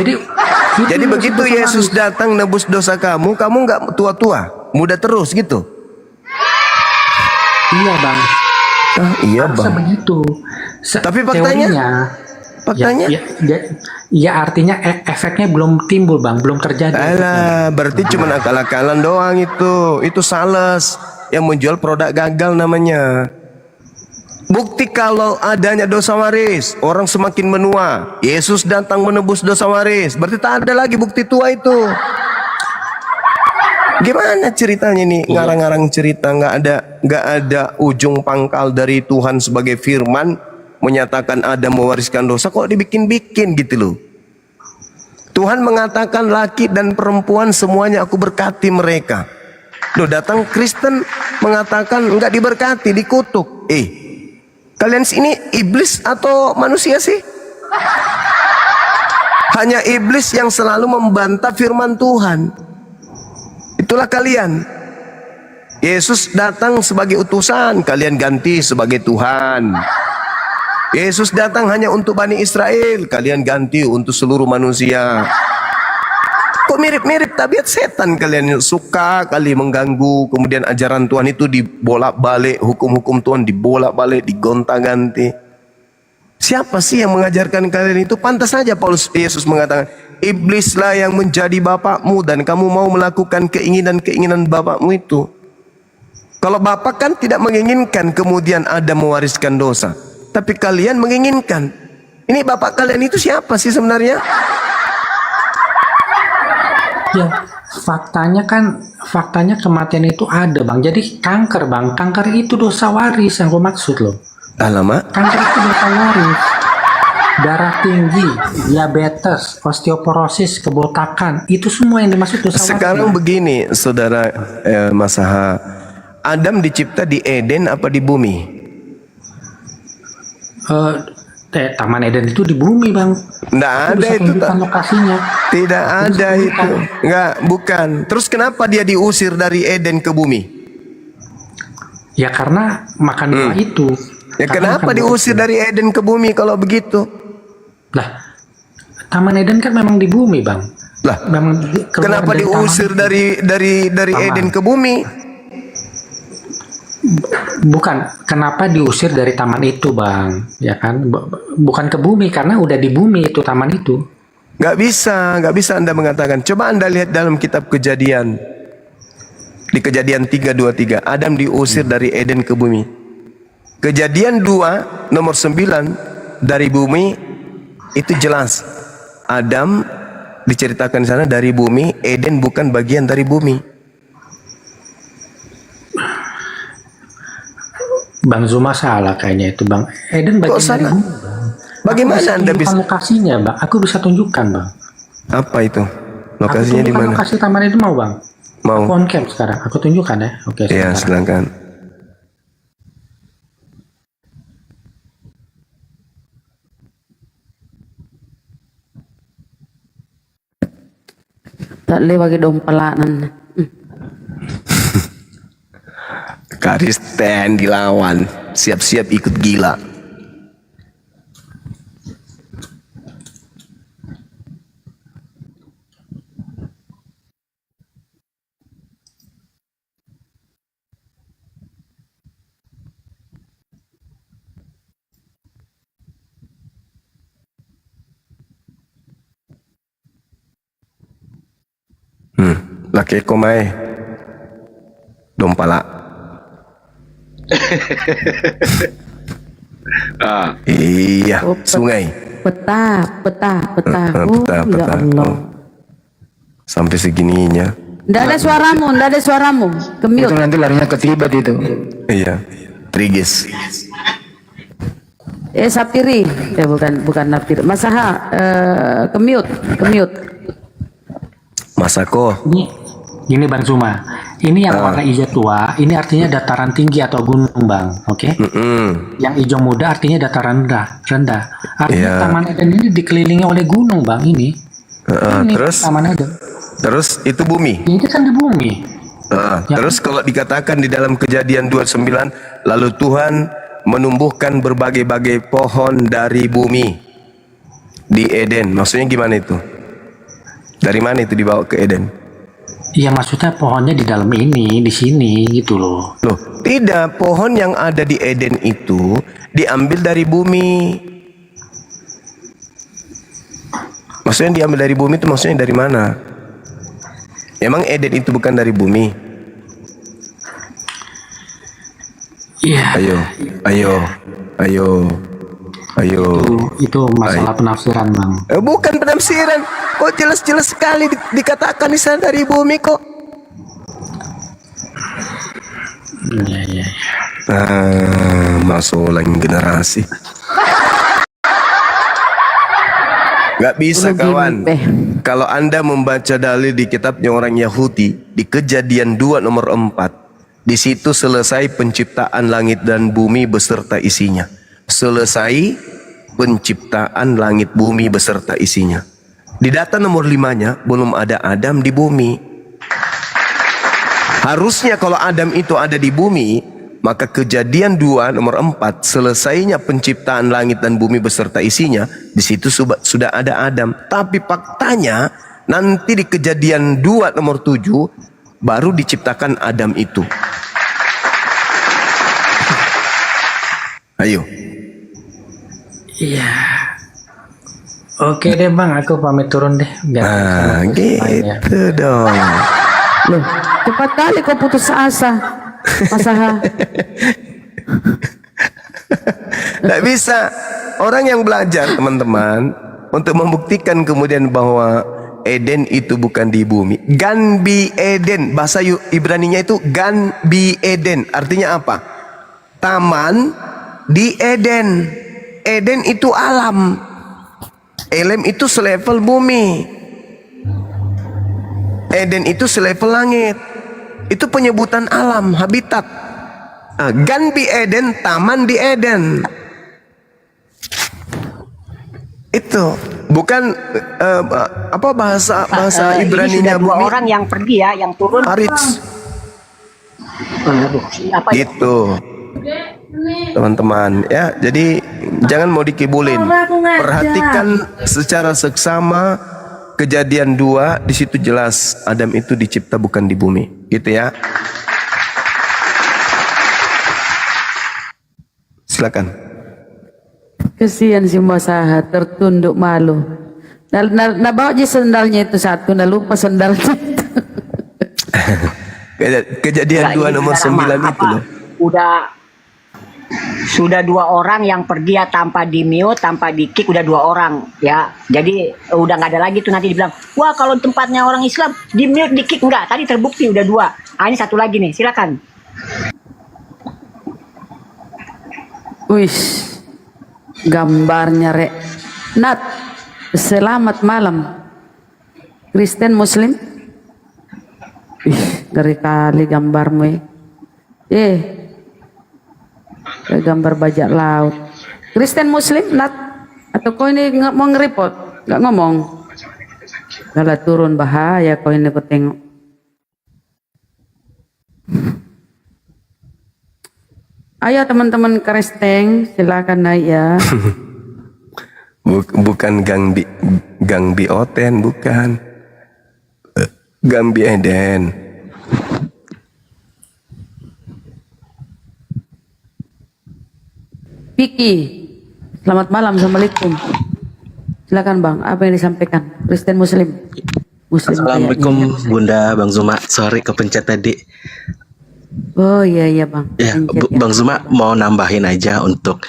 Jadi begitu Yesus datang nebus dosa kamu nggak tua-tua, muda terus gitu. Iya Bang. Iya Harusnya Bang. begitu. Tapi faktanya? Faktanya? Ya artinya efeknya belum timbul Bang, belum terjadi. Alah, berarti cuma akal-akalan doang itu. Itu sales yang menjual produk gagal namanya. Bukti kalau adanya dosa waris, orang semakin menua. Yesus datang menebus dosa waris, berarti tak ada lagi bukti tua itu. Gimana ceritanya nih? Ngarang-ngarang cerita, nggak ada ujung pangkal dari Tuhan sebagai firman menyatakan Adam mewariskan dosa, kok dibikin-bikin gitu loh. Tuhan mengatakan laki dan perempuan semuanya aku berkati mereka. Loh, datang Kristen mengatakan enggak diberkati, dikutuk. Kalian sini iblis atau manusia sih? Hanya iblis yang selalu membantah firman Tuhan. Itulah kalian. Yesus datang sebagai utusan, kalian ganti sebagai Tuhan. Yesus datang hanya untuk Bani Israel, kalian ganti untuk seluruh manusia. Kok mirip-mirip tabiat setan kalian, suka kali mengganggu, kemudian ajaran Tuhan itu dibolak-balik, hukum-hukum Tuhan dibolak-balik, digonta-ganti. Siapa sih yang mengajarkan kalian itu? Pantas saja Yesus mengatakan, iblislah yang menjadi bapakmu dan kamu mau melakukan keinginan-keinginan bapakmu itu. Kalau bapak kan tidak menginginkan kemudian ada mewariskan dosa, tapi kalian menginginkan. Ini bapak kalian itu siapa sih sebenarnya? Ya, faktanya kematian itu ada Bang. Jadi kanker Bang, kanker itu dosa waris yang gue maksud loh. Alamak. Kanker itu dosa waris. darah tinggi, diabetes, osteoporosis, kebotakan, itu semua yang dimaksud dosa wajar. Sekarang begini, saudara Masaha, Adam dicipta di Eden apa di bumi? Taman Eden itu di bumi, Bang. Nggak Aku ada bisa itu, tunjukkan lokasinya. tidak Aku bisa ada tunjukkan. itu. Nggak, bukan. Terus kenapa dia diusir dari Eden ke bumi? Ya karena makan buah itu. Ya Karena kenapa makan buah diusir itu. dari Eden ke bumi kalau begitu? Lah, Taman Eden kan memang di bumi, Bang. Lah, Memang keluar kenapa dari diusir taman. dari Taman. Eden ke bumi? Bukan, kenapa diusir dari taman itu, Bang? Ya kan? Bukan ke bumi, karena udah di bumi itu taman itu. Nggak bisa Anda mengatakan. Coba Anda lihat dalam kitab Kejadian. Di Kejadian 3:23, Adam diusir dari Eden ke bumi. Kejadian 2 nomor 9 dari bumi itu jelas. Adam diceritakan di sana dari bumi, Eden bukan bagian dari bumi. Bang Zuma salah kayaknya itu, Bang. Eden bagian Kok salah? dari bumi, Bang. Bagaimana Aku bisa Anda tunjukkan bisa? lokasinya, Bang? Aku bisa tunjukkan, Bang. Apa itu? Aku Lokasinya di tunjukkan mana? lokasi taman itu mau, Bang? Mau? Aku on cam sekarang. Aku tunjukkan ya. Oke, Ya, sebentar. silakan. Tak lewat dompalanan. Karisten dilawan, siap-siap ikut gila. Laki komai dompala. Iya, Oh, sungai. Peta. Peta, Oh, ya peta. Allah. Oh. Sampai segininya. Nggak ada suaramu. Itu Kemiut. nanti larinya ke Tibet itu. Iya, Trigis. Sapiri. Bukan Napiri. Masaha, kemiut. Masako. Ini Bang Zuma. Ini yang warna hijau tua, ini artinya dataran tinggi atau gunung, Bang. Oke? Yang hijau muda artinya dataran rendah. Artinya Iya. Taman Eden ini dikelilingi oleh gunung, Bang. Ini Terus Taman Eden. Terus itu bumi. Ini kan di bumi. Ya. Terus kalau dikatakan di dalam Kejadian 29, lalu Tuhan menumbuhkan berbagai-bagai pohon dari bumi di Eden. Maksudnya gimana itu? Dari mana itu dibawa ke Eden? Iya, maksudnya pohonnya di dalam ini, di sini gitu loh. Loh, tidak. Pohon yang ada di Eden itu diambil dari bumi. Maksudnya diambil dari bumi itu maksudnya dari mana? Emang Eden itu bukan dari bumi? Iya. Ayo. Itu masalah penafsiran, Bang. Bukan penafsiran. Kok jelas-jelas sekali dikatakan di sana dari bumi kok. Iya. Masuk lagi generasi. Gak bisa kawan. Kalau Anda membaca dalil di kitabnya orang Yahudi di Kejadian 2 nomor 4, di situ selesai penciptaan langit dan bumi beserta isinya. Selesai penciptaan langit bumi beserta isinya. Di data nomor 5-nya belum ada Adam di bumi. Harusnya kalau Adam itu ada di bumi, maka Kejadian 2 nomor 4 selesainya penciptaan langit dan bumi beserta isinya, di situ sudah ada Adam. Tapi faktanya nanti di Kejadian 2 nomor 7 baru diciptakan Adam itu. Ayo. Iya. Oke deh, Bang, aku pamit turun deh. Biar Gitu dong. Loh, cepat kali kau putus asa. Masaha. Tidak bisa. Orang yang belajar, teman-teman, untuk membuktikan kemudian bahwa Eden itu bukan di bumi. Gan bi Eden, bahasa Ibraninya itu Gan bi Eden. Artinya apa? Taman di Eden. Eden itu alam. Elem itu selevel bumi. Eden itu selevel langit. Itu penyebutan alam, habitat. Gan di Eden, taman di Eden. Itu bukan apa bahasa Ini Ibraninya sudah dua bumi. orang yang pergi ya, yang turun. Arits. Aduh, apa ya? Gitu. Teman-teman ya, jadi jangan mau dikibulin. Perhatikan secara seksama Kejadian 2, di situ jelas Adam itu dicipta bukan di bumi, gitu ya. Silakan. Kesian si Masaha tertunduk malu. Nah bawa aja sendalnya itu satu, nah lupa sendalnya itu. Kejadian 2 nomor 9 itu loh. Sudah 2 orang yang pergi ya, tanpa di mute, tanpa di kick, udah 2 orang ya. Jadi udah nggak ada lagi tuh nanti dibilang, wah kalau tempatnya orang Islam di mute, di kick, enggak. Tadi terbukti udah 2. Ini satu lagi nih, silakan. Wih, gambarnya Rek. Nat, selamat malam. Kristen Muslim? Ih, ngeri kali gambarmu ya. Kayak gambar bajak laut. Kristen Muslim, Nat? Atau kau ini nggak mau ngeripot? Nggak ngomong? Kalau turun bahaya kau ini aku tengok. Ayo teman-teman Kristen, silakan naik ya. Bukan gang Bioten, bukan. Gang Eden. Vicky, selamat malam, assalamualaikum. Silakan bang, apa yang disampaikan? Kristen Muslim. Assalamualaikum kayaknya. Bunda, Bang Zuma. Sorry kepencet tadi. Oh iya bang. Ya, Pencet, Bang Zuma mau nambahin aja untuk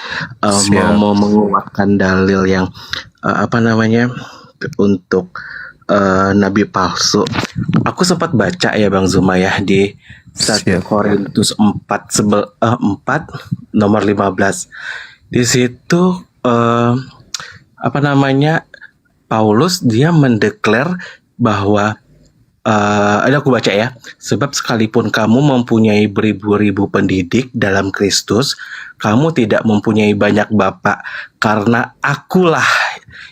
mau menguatkan dalil yang apa namanya untuk nabi palsu. Aku sempat baca ya Bang Zuma ya di 1 Korintus 4 nomor 15. Di situ apa namanya Paulus dia mendeklar bahwa ada aku baca ya, sebab sekalipun kamu mempunyai beribu-ribu pendidik dalam Kristus, kamu tidak mempunyai banyak bapak, karena akulah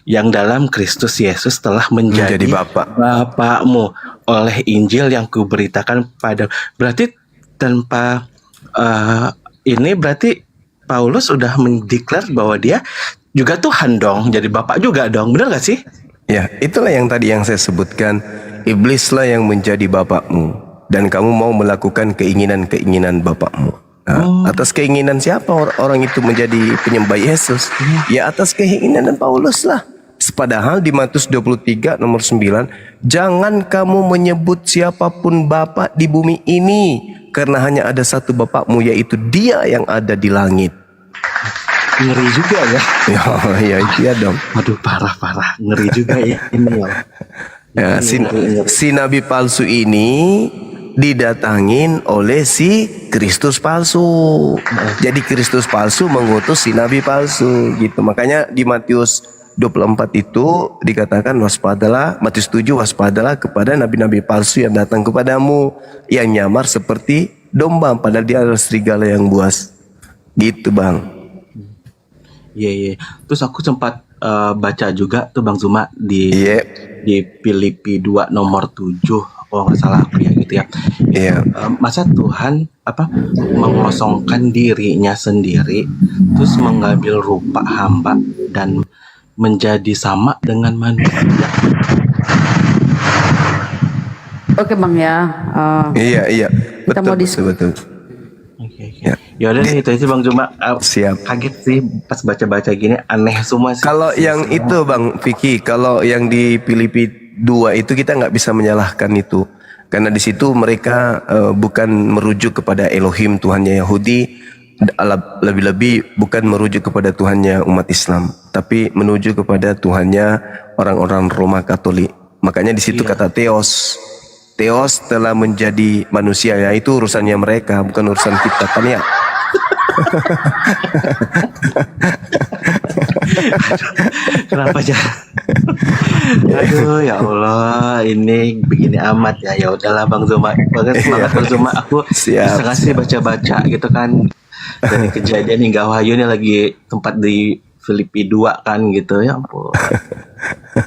yang dalam Kristus Yesus telah menjadi bapakmu oleh Injil yang kuberitakan pada. Berarti tanpa ini berarti Paulus sudah mendeklar bahwa dia juga Tuhan dong, jadi bapak juga dong, benar gak sih? Ya, itulah yang tadi yang saya sebutkan. Iblislah yang menjadi bapakmu, dan kamu mau melakukan keinginan-keinginan bapakmu. Nah, atas keinginan siapa orang itu menjadi penyembah Yesus? Ya atas keinginan Paulus lah. Padahal di Matius 23 nomor 9, jangan kamu menyebut siapapun bapak di bumi ini, karena hanya ada satu bapakmu, yaitu Dia yang ada di langit. Ngeri juga ya. Ya iya dong. Aduh parah, ngeri juga ya ini ya. Ya, si nabi palsu ini didatangin oleh si Kristus palsu. Jadi Kristus palsu mengutus si nabi palsu gitu. Makanya di Matius 24 itu dikatakan waspadalah, Matius 7 waspadalah kepada nabi-nabi palsu yang datang kepadamu, yang nyamar seperti domba padahal dia adalah serigala yang buas. Gitu, Bang. Iya. Terus aku sempat baca juga tuh Bang Zuma di Filipi 2 nomor 7 kalau nggak salah aku ya gitu ya. Masa Tuhan mengosongkan dirinya sendiri terus mengambil rupa hamba dan menjadi sama dengan manusia. Oke bang ya. Iya. Kita mau diskusi. Betul. Ya. Yaudah nih itu aja Bang Zuma. Siap. Kaget sih pas baca-baca gini, aneh semua sih. Kalau yang itu Bang Vicky, kalau yang di Filipi 2 itu kita nggak bisa menyalahkan itu, karena di situ mereka bukan merujuk kepada Elohim Tuhannya Yahudi, lebih-lebih bukan merujuk kepada Tuhannya umat Islam, tapi menuju kepada Tuhannya orang-orang Roma Katolik. Makanya di situ kata Theos. Theos telah menjadi manusia, ya itu urusannya mereka, bukan urusan kita kan ya. Kenapa aja? Aduh ya Allah, ini begini amat ya. Ya udahlah Bang Zuma, banget semangat Bang Zuma. Aku Siap, bisa kasih baca-baca gitu kan. Dari kejadian hingga Wahyu ini lagi tempat di Filipi 2 kan gitu ya ampun.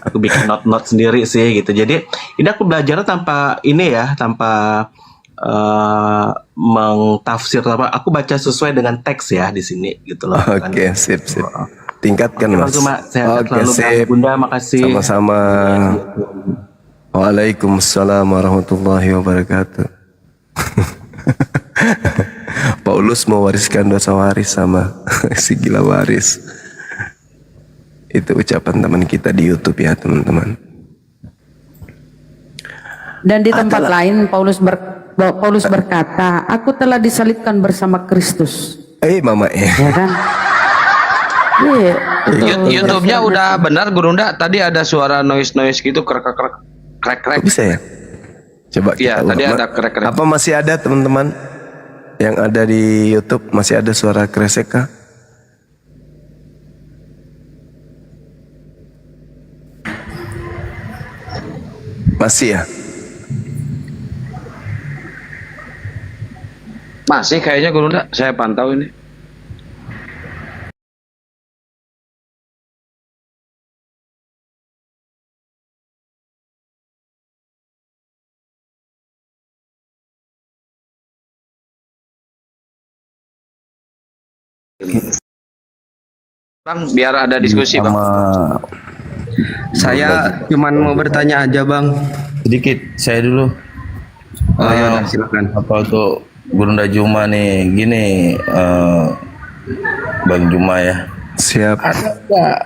Aku bikin not-not sendiri sih gitu. Jadi ini aku belajarnya tanpa ini ya, tanpa mengtafsir apa. Aku baca sesuai dengan teks ya di sini gitu loh. Oke, sip. Tingkatkan Oke, Bang Mas. Zuma, sehat Oke, selalu sip. Bunda, makasih. Sama-sama. Waalaikumsalam warahmatullahi wabarakatuh. Paulus mewariskan dosa waris sama si gila waris. Itu ucapan teman kita di YouTube ya teman-teman. Dan di tempat lain Paulus berkata, aku telah disalibkan bersama Kristus. Mama Ya kan? Iya. YouTube-nya udah benar Gurunda. Tadi ada suara noise gitu krek. Bisa ya? Coba Iya, kita tadi ulang. ada krek. Apa masih ada teman-teman yang ada di YouTube, masih ada suara kresek kah? Masih ya? Masih kayaknya Gurunda, saya pantau ini. Bang, biar ada diskusi Bang. Saya cuman mau bertanya aja Bang. Sedikit, saya dulu. Ya, silakan. Apa untuk Gurunda Juma nih, gini, Bang Juma ya. Siap. Ada nggak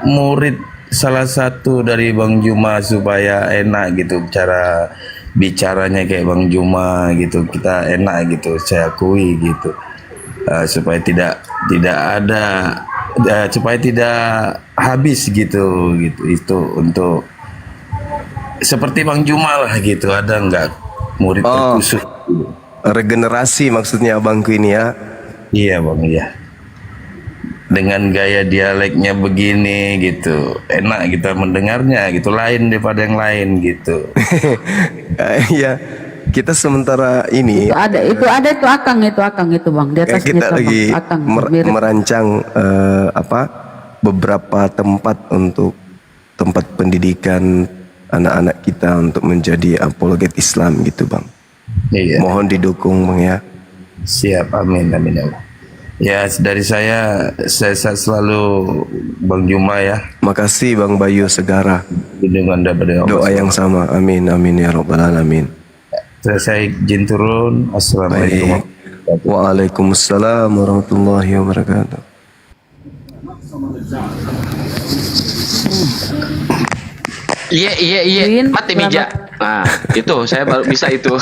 murid salah satu dari Bang Juma supaya enak gitu cara bicaranya kayak Bang Juma gitu, kita enak gitu, saya akui gitu. Supaya tidak ada supaya tidak habis gitu itu untuk seperti Bang Juma lah gitu, ada nggak murid terkhusus regenerasi maksudnya abangku ini ya? Iya Bang, iya, dengan gaya dialeknya begini gitu enak kita mendengarnya gitu, lain daripada yang lain gitu. Iya, kita sementara ini Itu akang itu Bang, di atasnya kita itu, lagi Bang. Akang mirip. merancang beberapa tempat untuk tempat pendidikan anak-anak kita untuk menjadi apologet Islam gitu Bang. Iya. Mohon didukung Bang ya. Siap, amin ya Allah. Ya, dari saya sehat selalu Bang Juma ya. Makasih Bang Bayu Segara. Dengan doa yang sama, amin ya rabbal alamin. Saya izin turun. Assalamualaikum. Waalaikumsalam warahmatullahi wabarakatuh. Iya, mati meja. Nah, itu saya baru bisa itu.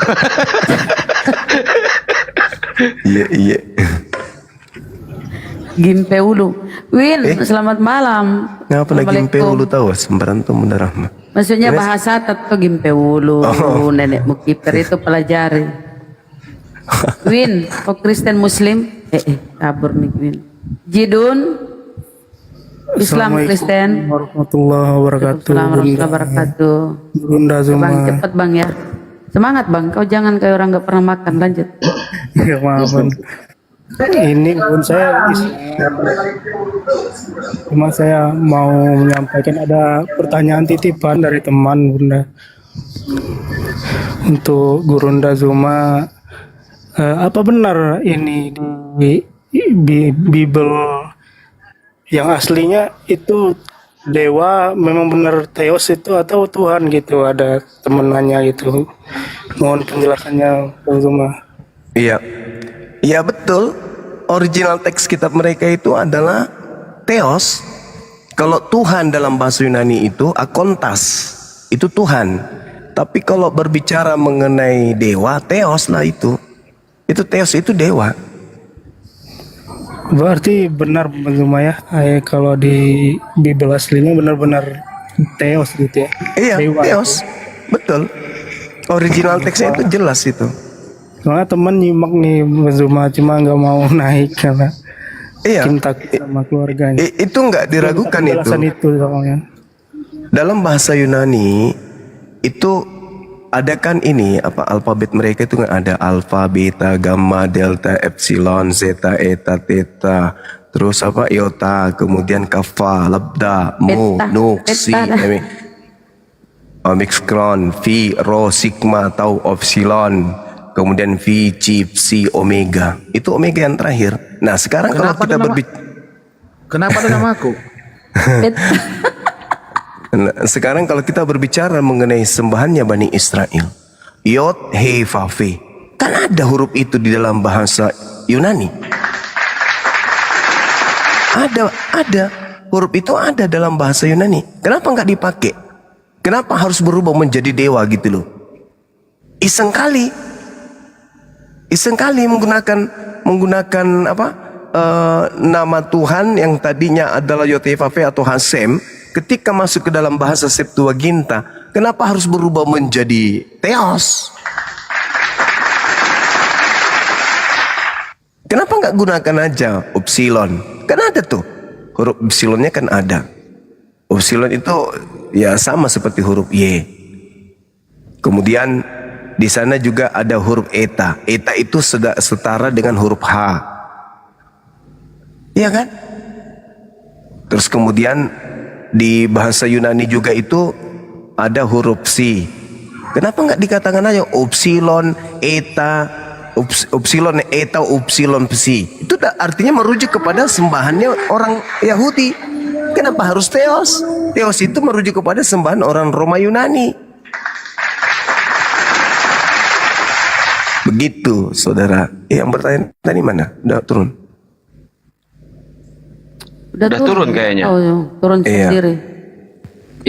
Iya. Gimpe Ulu. Win, selamat malam. Ngapa lagi Gimpe Ulu tahu? Sembaran tuh Bunda Rahma. Maksudnya bahasa atau Gimpe Ulu. Nenek Mukiper itu pelajari. Win, kok Kristen Muslim? Kabur nih Win. Jidun, Islam Kristen. Warahmatullahi wabarakatuh. Warahmatullahi wabarakatuh. Bunda Zuma. Bang, cepet Bang ya. Semangat Bang, kau jangan kayak orang nggak pernah makan. Lanjut. Ya maaf. Ini pun saya cuma saya mau menyampaikan ada pertanyaan titipan dari teman Bunda untuk Gurunda Zuma. Apa benar ini di Bible yang aslinya itu dewa memang benar Theos itu atau Tuhan gitu? Ada temenannya gitu. Mohon penjelasannya Bang Zuma. Iya betul. Original teks kitab mereka itu adalah Theos. Kalau Tuhan dalam bahasa Yunani itu akontas, itu Tuhan. Tapi kalau berbicara mengenai dewa, Theos lah itu. Itu Theos itu dewa. Berarti benar Bang Zuma ya, kalau di Bible aslinya benar-benar Theos gitu ya? Iya, dewa. Theos. Betul. Original teksnya itu jelas itu. Soalnya teman nyimak nih Bang Zuma, cuma nggak mau naik karena Iya. takut sama keluarganya. Itu nggak diragukan itu. Penjelasan itu soalnya. dalam bahasa Yunani itu ada kan ini apa alfabet mereka itu kan ada alfa, beta, gamma, delta, epsilon, zeta, eta, theta, terus apa iota, kemudian kappa, lambda, mu, nu, xi, omikron, phi, rho, sigma, tau, epsilon, kemudian phi, chi, psi, omega. Itu omega yang terakhir. Nah sekarang kalau kita berbicara, Kenapa ada nama aku? nah, sekarang kalau kita berbicara mengenai sembahannya Bani Israel, Yod, He, Fa, Fe, kan ada huruf itu di dalam bahasa Yunani. Ada huruf itu ada dalam bahasa Yunani. Kenapa nggak dipakai? Kenapa harus berubah menjadi dewa gitu loh? Iseng kali menggunakan apa nama Tuhan yang tadinya adalah Yod, He, Fa, Fe atau Hasem. Ketika masuk ke dalam bahasa Septuaginta, kenapa harus berubah menjadi Theos? Kenapa nggak gunakan aja Upsilon? Kan ada tuh, huruf Upsilonnya kan ada. Upsilon itu ya sama seperti huruf Y. Kemudian di sana juga ada huruf Eta. Eta itu setara dengan huruf H. Iya kan? Terus kemudian di bahasa Yunani juga itu ada huruf Psi. Kenapa nggak dikatakan aja Upsilon, Eta, Upsilon, Eta, Upsilon, Psi? Itu artinya merujuk kepada sembahannya orang Yahudi. Kenapa harus Theos? Theos itu merujuk kepada sembahan orang Roma Yunani. Begitu, saudara. Yang bertanya tadi mana? Udah turun? Udah turun kayaknya. Oh, turun sendiri.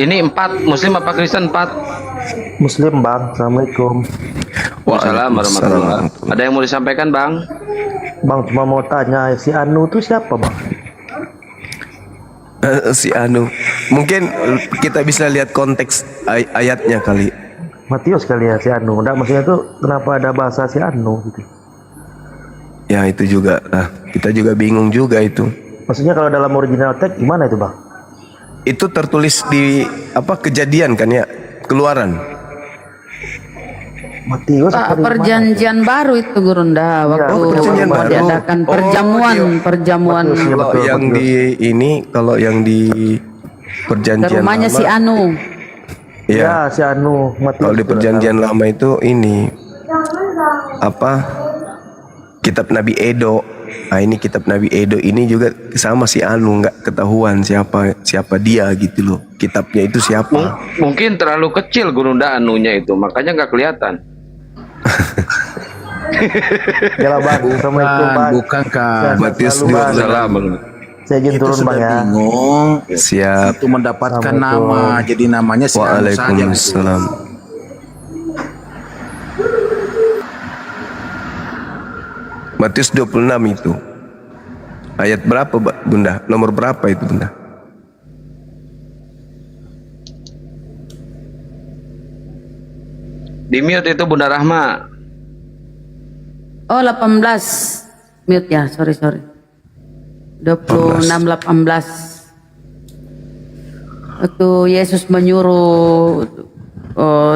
Ini 4 Muslim apa Kristen 4? Muslim bang. Assalamualaikum. Waalaikumsalam warahmatullahi wabarakatuh. Ada yang mau disampaikan bang? Bang cuma mau tanya si Anu itu siapa bang? Si Anu. Mungkin kita bisa lihat konteks ayatnya kali. Matius kali ya si Anu. Nggak, maksudnya tuh kenapa ada bahasa si Anu gitu? Ya itu juga. Nah, kita juga bingung juga itu. Maksudnya kalau dalam original teks gimana itu bang? Itu tertulis di apa Kejadian kan ya, Keluaran. Matius Perjanjian baru itu Gurunda waktu perjanjian baru. diadakan perjamuan Kalau yang di ini, kalau yang di ke perjanjian rumahnya lama, si Anu. ya si Anu. kalau di perjanjian lama itu ini apa kitab Nabi Edo. Nah ini kitab Nabi Edo ini juga sama si Anu, nggak ketahuan siapa dia gitu loh. Kitabnya itu siapa? Mungkin terlalu kecil Gurunda anunya itu, makanya nggak kelihatan. Ya bang, assalamualaikum bang. Bukan kan. Matius Salam bang. Saya izin turun bang ya. Bingung. Siap. Itu mendapatkan nama, jadi namanya si Anu saja. Waalaikumsalam. Matius 26 itu. Ayat berapa Bunda? Nomor berapa itu Bunda? Di mute itu Bunda Rahma. Oh 18 mute ya, sorry 26 18. Waktu Yesus menyuruh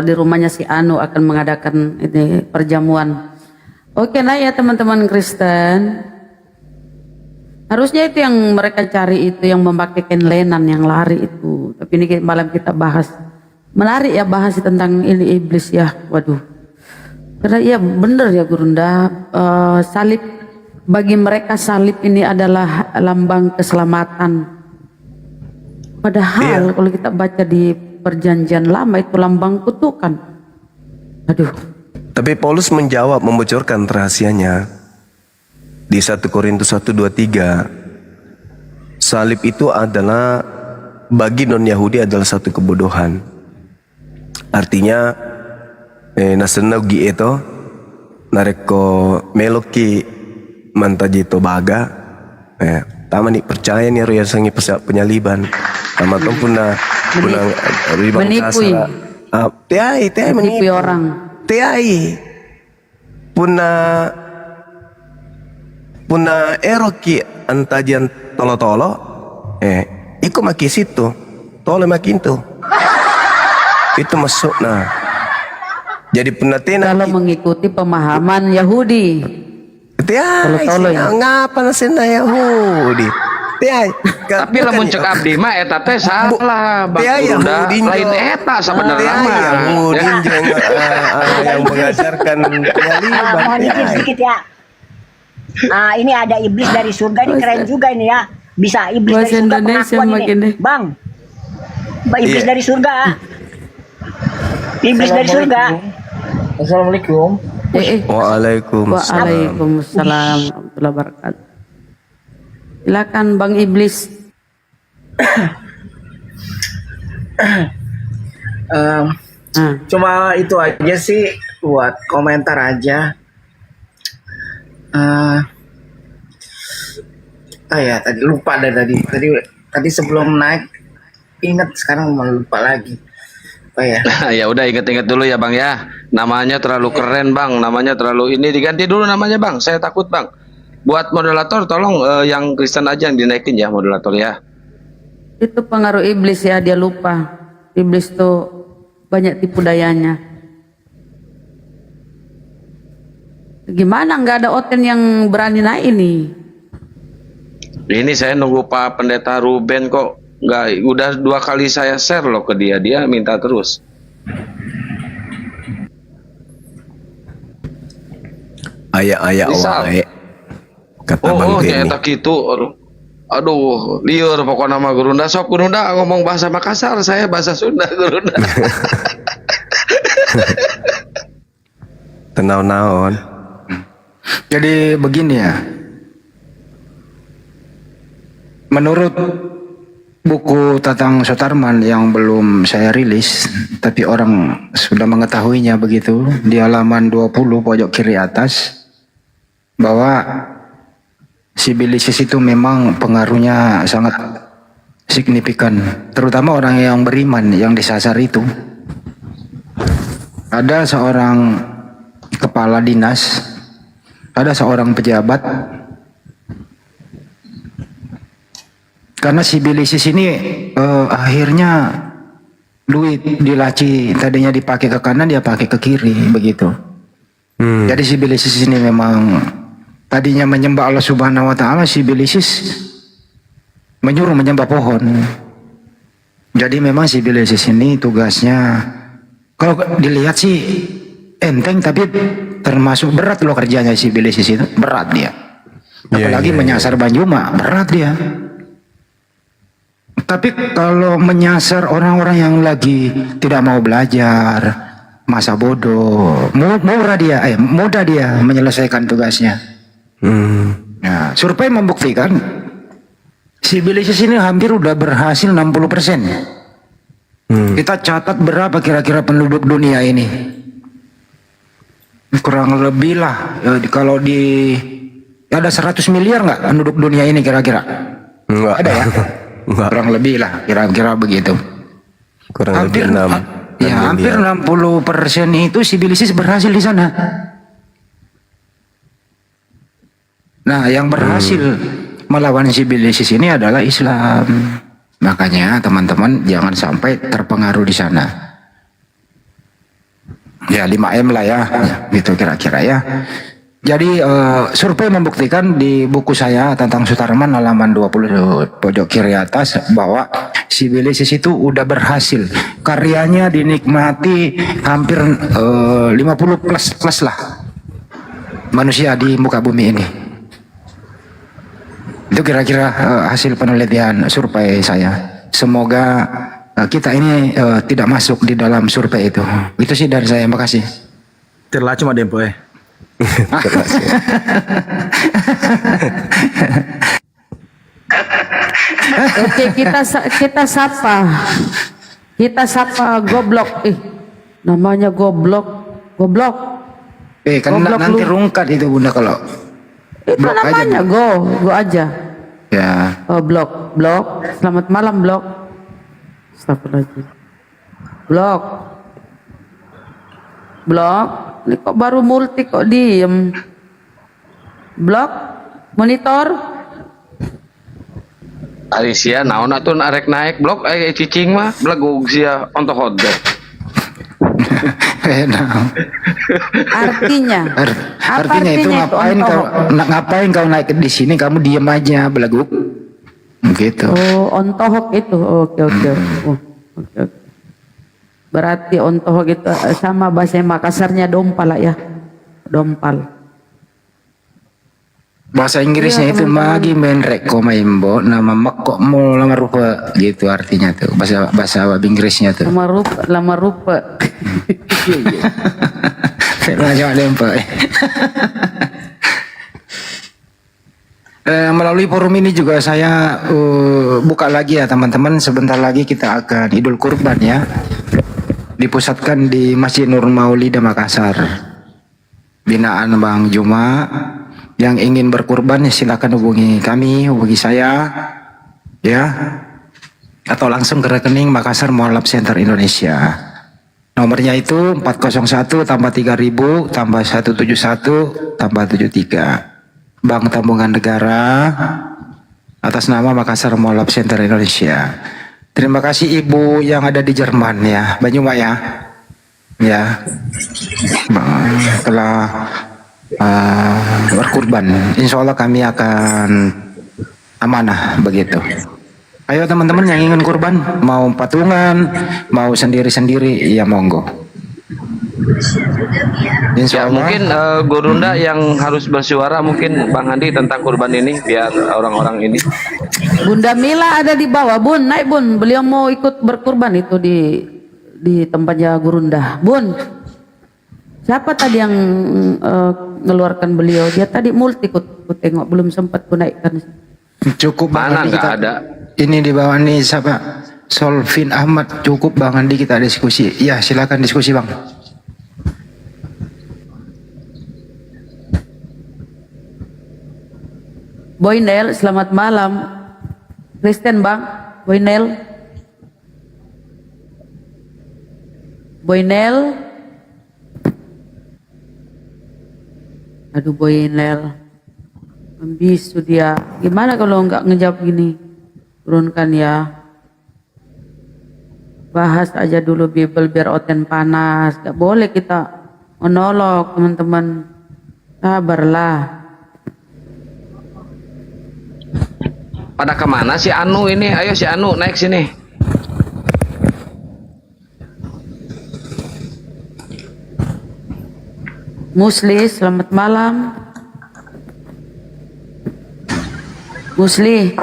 di rumahnya si Anu akan mengadakan ini perjamuan. Oke nah ya teman-teman Kristen, harusnya itu yang mereka cari itu yang memakai kain lenan yang lari itu. Tapi ini malam kita bahas, menarik ya bahas tentang ini iblis ya. Waduh, karena ya bener ya Gurunda, salib bagi mereka salib ini adalah lambang keselamatan. Padahal kalau kita baca di perjanjian lama itu lambang kutukan. Aduh. Tapi Paulus menjawab, membocorkan rahasianya di 1 Korintus 1:23. Salib itu adalah bagi non-Yahudi adalah satu kebodohan. Artinya nasenaugi itu nareko meloki mantajito baga tama ni percaya ni roya sangi penyaliban tama tom puna ribang menipui menipu orang Teai puna eroki antajian tolo-tolo iku maki situ tole makin tu itu masuk. Nah, jadi penatian Kalau mengikuti pemahaman Yahudi. Tolo-tolo ya. ngapa nasena Yahudi. Tapi lamun cek abdi mah eta teh salah Bang Gurunda, lain eta sebenarnya mah. Yahudi yang mengajarkan Mohon izin sedikit ya. Ini ada iblis dari surga, ini keren juga ini ya. Bisa iblis Bahasa dari surga Indonesia pengakuan makin ini. deh. Bang. Iblis dari surga. Iblis dari surga. Assalamualaikum. Waalaikumsalam. Waalaikumsalam warahmatullahi wabarakatuh. Silakan Bang Iblis. Cuma itu aja sih buat komentar aja. Ya tadi lupa tadi sebelum naik ingat, sekarang malah lupa lagi. Ya. Ya udah inget-inget dulu ya Bang ya. Namanya terlalu keren Bang, namanya terlalu ini, diganti dulu namanya Bang. Saya takut Bang. Buat moderator tolong yang Kristen aja yang dinaikin ya moderator ya. Itu pengaruh iblis ya, dia lupa. Iblis tuh banyak tipu dayanya. Gimana nggak ada Oten yang berani naik ini? Ini saya nunggu Pak Pendeta Ruben kok nggak, udah 2 kali saya share loh ke dia, dia minta terus. Ayah wae. Kata Bang Denny. Ternyata gitu. Aduh, liur pokoknya nama Gurunda. Sok Gurunda ngomong bahasa Makassar, saya bahasa Sunda Gurunda. Tenau-naon. Jadi begini ya. Menurut buku Tatang Sutarman yang belum saya rilis, tapi orang sudah mengetahuinya begitu, di halaman 20 pojok kiri atas, bahwa sibilisis itu memang pengaruhnya sangat signifikan, terutama orang yang beriman yang disasar itu. Ada seorang kepala dinas, ada seorang pejabat. Karena sibilisis ini akhirnya duit dilaci, tadinya dipakai ke kanan dia pakai ke kiri begitu. Jadi sibilisis ini memang tadinya menyembah Allah Subhanahu wa taala, sibilisis menyuruh menyembah pohon. Jadi memang sibilisis ini tugasnya kalau dilihat sih enteng, tapi termasuk berat loh kerjanya sibilisis itu, berat dia. Apalagi menyasar Banjuma, berat dia. Tapi kalau menyasar orang-orang yang lagi tidak mau belajar, masa bodoh, mudah dia menyelesaikan tugasnya. Nah, survei membuktikan sibilisis ini hampir udah berhasil 60%. Kita catat berapa kira-kira penduduk dunia ini? Kurang lebih lah, kalau ada 100 miliar nggak penduduk dunia ini kira-kira? Enggak. Ada ya? Kurang lebih lah, kira-kira begitu. Kurang hampir, lebih 6. hampir 60% itu sibilisis berhasil di sana. Nah, yang berhasil melawan sibilisis ini adalah Islam. Makanya teman-teman jangan sampai terpengaruh di sana. Ya 5M lah ya, gitu kira-kira ya. Jadi survei membuktikan di buku saya tentang Sutarman halaman 20 pojok kiri atas bahwa sibilisis itu udah berhasil. Karyanya dinikmati hampir 50 plus lah manusia di muka bumi ini. Itu kira-kira hasil penelitian survei saya. Semoga kita ini tidak masuk di dalam survei itu. Itu sih dari saya, makasih. Terlah cuma dempo Oke, kita sapa goblok. Namanya goblok. Kan Goblok nanti lu. rungkat itu Bunda kalau Itu blok aja, namanya go aja. ya. Oh, blok. Selamat malam, blok. Astagfirullahaladzim. Blok. Ini kok baru multi kok diem. Blok. Monitor. Alicia naon atun arek naik blok cicing mah belegug sia ontok hotdog. Nah, Artinya, apa artinya itu ngapain kau naik di sini, kamu diam aja belagu. Gitu. Oh, ontohok itu. Oke. Oke. Berarti ontohok itu sama bahasa Makassarnya dompal lah ya. Dompal. Bahasa Inggrisnya Iya, itu teman-teman. magi menrek ko maimbo nama makko mo lama rupa gitu artinya tuh bahasa Inggrisnya tuh. Lama rupa. Jangan lempak. Melalui forum ini juga saya buka lagi ya teman-teman, sebentar lagi kita akan Idul Kurban ya, dipusatkan di Masjid Nur Maulida Makassar, binaan Bang Juma. Yang ingin berkurban ya silakan hubungi kami, hubungi saya ya, atau langsung ke rekening Makassar Mualaf Center Indonesia. Nomornya itu 401 tambah 3000 tambah 171 tambah 73. Bank Tabungan Negara atas nama Makassar Mualaf Center Indonesia. Terima kasih Ibu yang ada di Jerman ya, Banyuma ya. Ya. Telah berkurban, insya Allah kami akan amanah begitu. Ayo teman-teman yang ingin kurban, mau patungan, mau sendiri-sendiri, ya monggo. Insya Allah. Mungkin Gurunda yang harus bersuara, mungkin Bang Andi tentang kurban ini biar orang-orang ini. Bunda Mila ada di bawah, Bun, naik Bun. Beliau mau ikut berkurban itu di tempatnya Gurunda. Bun, siapa tadi yang ngeluarkan beliau? Dia tadi multi ku tengok, belum sempat ku naikkan. Cukup Bang Mana Andi, nggak ada? Ini di bawah nih siapa? Solvin Ahmad. Cukup Bang Andi kita diskusi. Ya silakan diskusi Bang. Boynel, selamat malam. Kristen Bang, Boynel. Aduh Boynel, membisu dia. Gimana kalau nggak ngejawab gini? Turunkan ya. Bahas aja dulu Bible biar oten panas. Gak boleh kita monolog teman-teman. Sabarlah. Pada kemana si Anu ini? Ayo si Anu naik sini. Musli, selamat malam. Musli.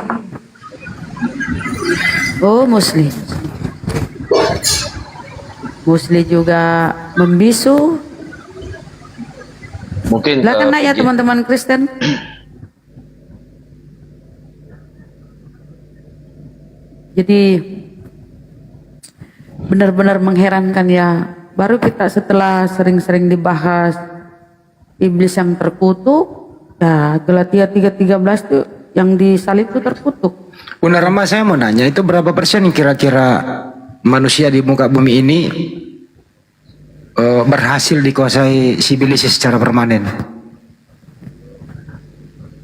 Oh, Musli. Musli juga membisu. Mungkin Silakan naik ya teman-teman Kristen. Jadi benar-benar mengherankan ya. Baru kita setelah sering-sering dibahas iblis yang terkutuk, ya Galatia 3:13 tuh yang disalib itu terkutuk. Bunda Rama, saya mau nanya, itu berapa persen kira-kira manusia di muka bumi ini berhasil dikuasai si iblis secara permanen?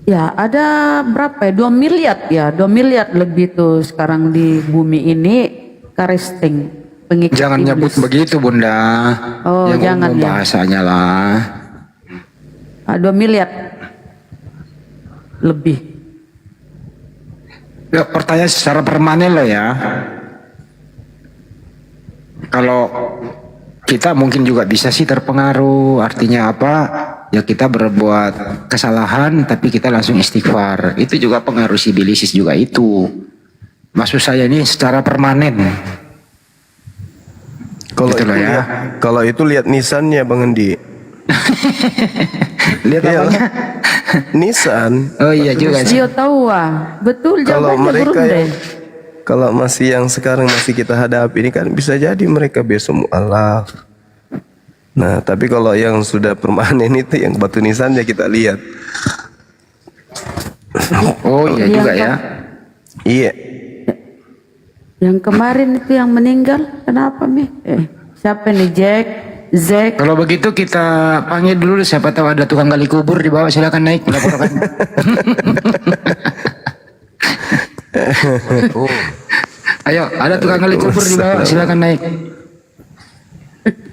Ya ada berapa ya? 2 miliar ya, 2 miliar lebih tuh sekarang di bumi ini karesting pengikut Jangan iblis. nyebut begitu Bunda. Oh, yang jangan umum ya. bahasanya lah. 2 miliar lebih. Ya, pertanyaan secara permanen loh ya. Kalau kita mungkin juga bisa sih terpengaruh. Artinya apa? Ya kita berbuat kesalahan tapi kita langsung istighfar. Itu juga pengaruh si iblis juga itu. Maksud saya ini secara permanen. Kalau Gitu itu loh ya. Kalau itu lihat nisannya Bang Andi. Lihat Iya. apanya? Nisan. Oh iya juga sih. Dia tahu betul Kalau jawabannya mereka Burung yang deh. kalau masih yang sekarang masih kita hadapi ini kan bisa jadi mereka besok mualaf. Nah, tapi kalau yang sudah permanen itu yang batu nisannya kita lihat. Oh iya Yang juga ya. Iya. Yang kemarin itu yang meninggal kenapa Mi? Siapa nih Zack? Kalau begitu kita panggil dulu, siapa tahu ada tukang gali kubur di bawah, silakan naik laporkan. Ayo, ada tukang gali kubur di bawah, silakan naik.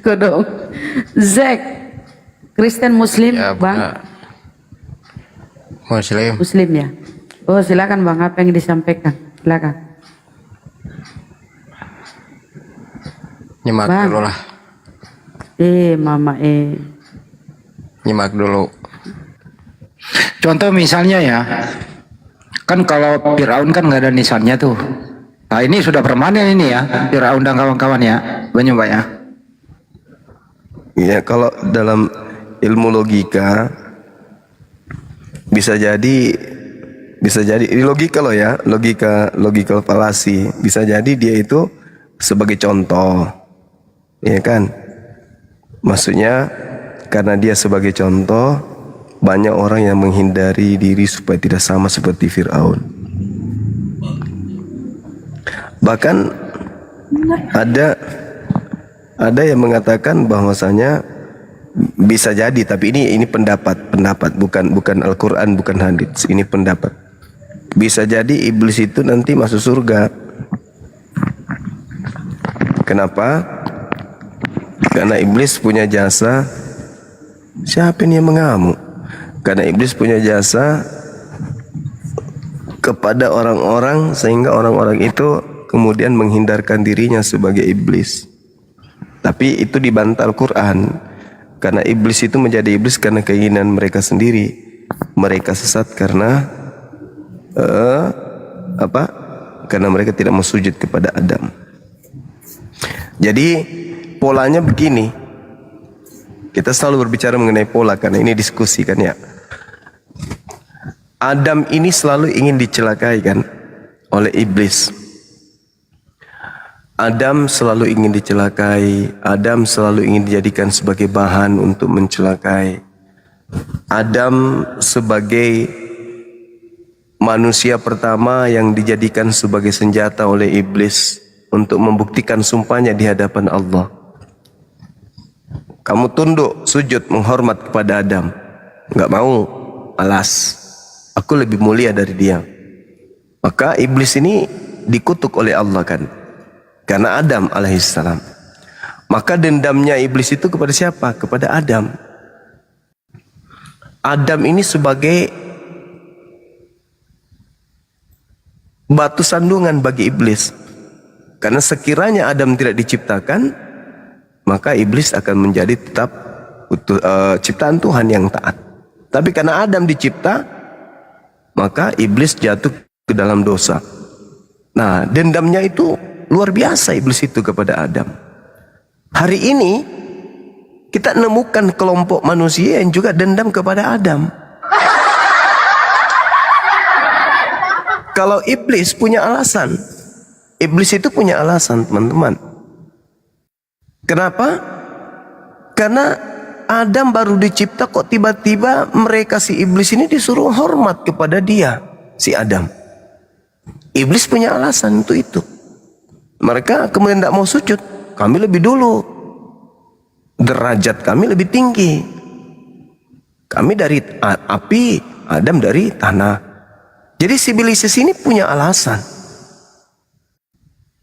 Iko dong. Zack, Kristen Muslim, Ya, Bang? Muslim. Muslim ya. Oh, silakan Bang, apa yang disampaikan? Silakan. Nyimak Bang. dulu lah. Mama Nyimak dulu. Contoh misalnya ya, kan kalau Firaun kan nggak ada nisannya tuh. Nah ini sudah permanen ini ya, Firaun dan kawan-kawan ya, banyak Pak ya. Ya, kalau dalam ilmu logika bisa jadi ini logika loh ya, logika falasi. Bisa jadi dia itu sebagai contoh. Ya kan? Maksudnya karena dia sebagai contoh, banyak orang yang menghindari diri supaya tidak sama seperti Firaun. Bahkan ada yang mengatakan bahwasanya bisa jadi, tapi ini pendapat bukan Al-Qur'an, bukan hadits. Ini pendapat. Bisa jadi iblis itu nanti masuk surga. Kenapa? Karena iblis punya jasa. Siapa ini yang mengamuk? Karena iblis punya jasa kepada orang-orang sehingga orang-orang itu kemudian menghindarkan dirinya sebagai iblis. Tapi itu dibantah Al-Quran. Karena iblis itu menjadi iblis karena keinginan mereka sendiri. Mereka sesat karena karena mereka tidak mau sujud kepada Adam. Jadi polanya begini. Kita selalu berbicara mengenai pola karena ini diskusi kan ya. Adam ini selalu ingin dicelakai kan oleh iblis. Adam selalu ingin dicelakai, Adam selalu ingin dijadikan sebagai bahan untuk mencelakai. Adam sebagai manusia pertama yang dijadikan sebagai senjata oleh iblis untuk membuktikan sumpahnya di hadapan Allah. Kamu tunduk, sujud, menghormat kepada Adam. Enggak mau, alas. Aku lebih mulia dari dia. Maka iblis ini dikutuk oleh Allah kan. Karena Adam alaihissalam. Maka dendamnya iblis itu kepada siapa? Kepada Adam. Adam ini sebagai batu sandungan bagi iblis. Karena sekiranya Adam tidak diciptakan, maka iblis akan menjadi tetap ciptaan Tuhan yang taat. Tapi karena Adam dicipta, maka iblis jatuh ke dalam dosa. Nah, dendamnya itu luar biasa iblis itu kepada Adam. Hari ini kita menemukan kelompok manusia yang juga dendam kepada Adam. Kalau iblis punya alasan, iblis itu punya alasan teman-teman. Kenapa? Karena Adam baru dicipta kok tiba-tiba mereka si iblis ini disuruh hormat kepada dia, si Adam. Iblis punya alasan untuk itu. Mereka kemudian tidak mau sujud. Kami lebih dulu. Derajat kami lebih tinggi. Kami dari api, Adam dari tanah. Jadi si iblis ini punya alasan.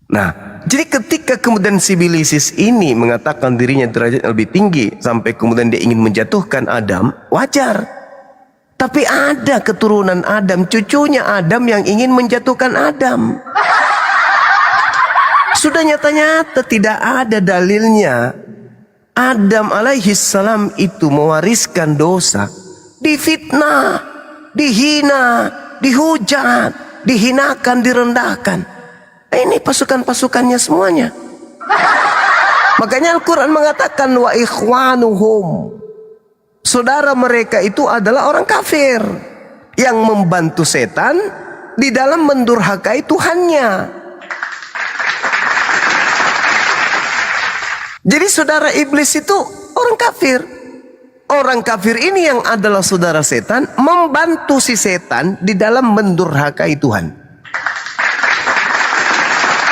Nah, jadi ketika kemudian si iblis ini mengatakan dirinya derajat lebih tinggi sampai kemudian dia ingin menjatuhkan Adam, wajar. Tapi ada keturunan Adam, cucunya Adam yang ingin menjatuhkan Adam. Sudah nyata-nyata tidak ada dalilnya Adam alaihissalam itu mewariskan dosa, difitnah, dihina, dihujat, dihinakan, direndahkan. Ini pasukan-pasukannya semuanya. Makanya Al-Quran mengatakan wa ikhwanuhum, saudara mereka itu adalah orang kafir yang membantu setan di dalam mendurhakai Tuhannya. Jadi saudara iblis itu orang kafir. Orang kafir ini yang adalah saudara setan membantu si setan di dalam mendurhakai Tuhan.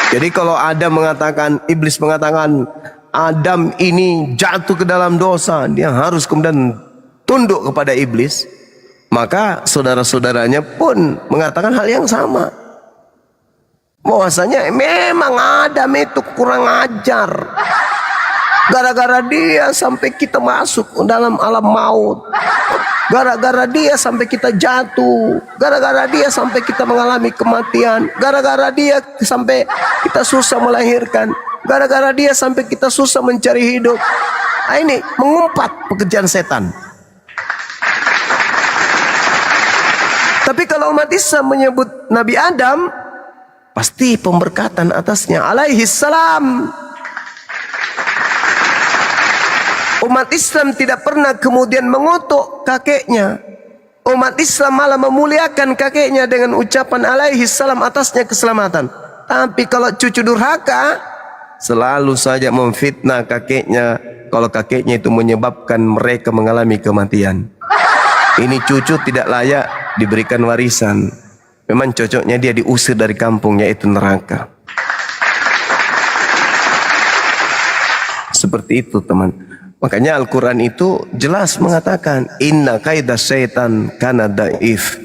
Jadi kalau Adam mengatakan, iblis mengatakan Adam ini jatuh ke dalam dosa, dia harus kemudian tunduk kepada iblis. Maka saudara-saudaranya pun mengatakan hal yang sama. Bahwasanya memang Adam itu kurang ajar. Gara-gara dia sampai kita masuk dalam alam maut. Gara-gara dia sampai kita jatuh. Gara-gara dia sampai kita mengalami kematian. Gara-gara dia sampai kita susah melahirkan. Gara-gara dia sampai kita susah mencari hidup. Nah, ini mengumpat pekerjaan setan. Tapi kalau umat Islam menyebut Nabi Adam, pasti pemberkatan atasnya alaihi salam. Umat Islam tidak pernah kemudian mengutuk kakeknya. Umat Islam malah memuliakan kakeknya dengan ucapan alaihi salam atasnya keselamatan. Tapi kalau cucu durhaka, selalu saja memfitnah kakeknya kalau kakeknya itu menyebabkan mereka mengalami kematian. Ini cucu tidak layak diberikan warisan. Memang cocoknya dia diusir dari kampung, yaitu neraka. Seperti itu teman. Makanya Al-Quran itu jelas mengatakan inna kaidah syaitan kana daif.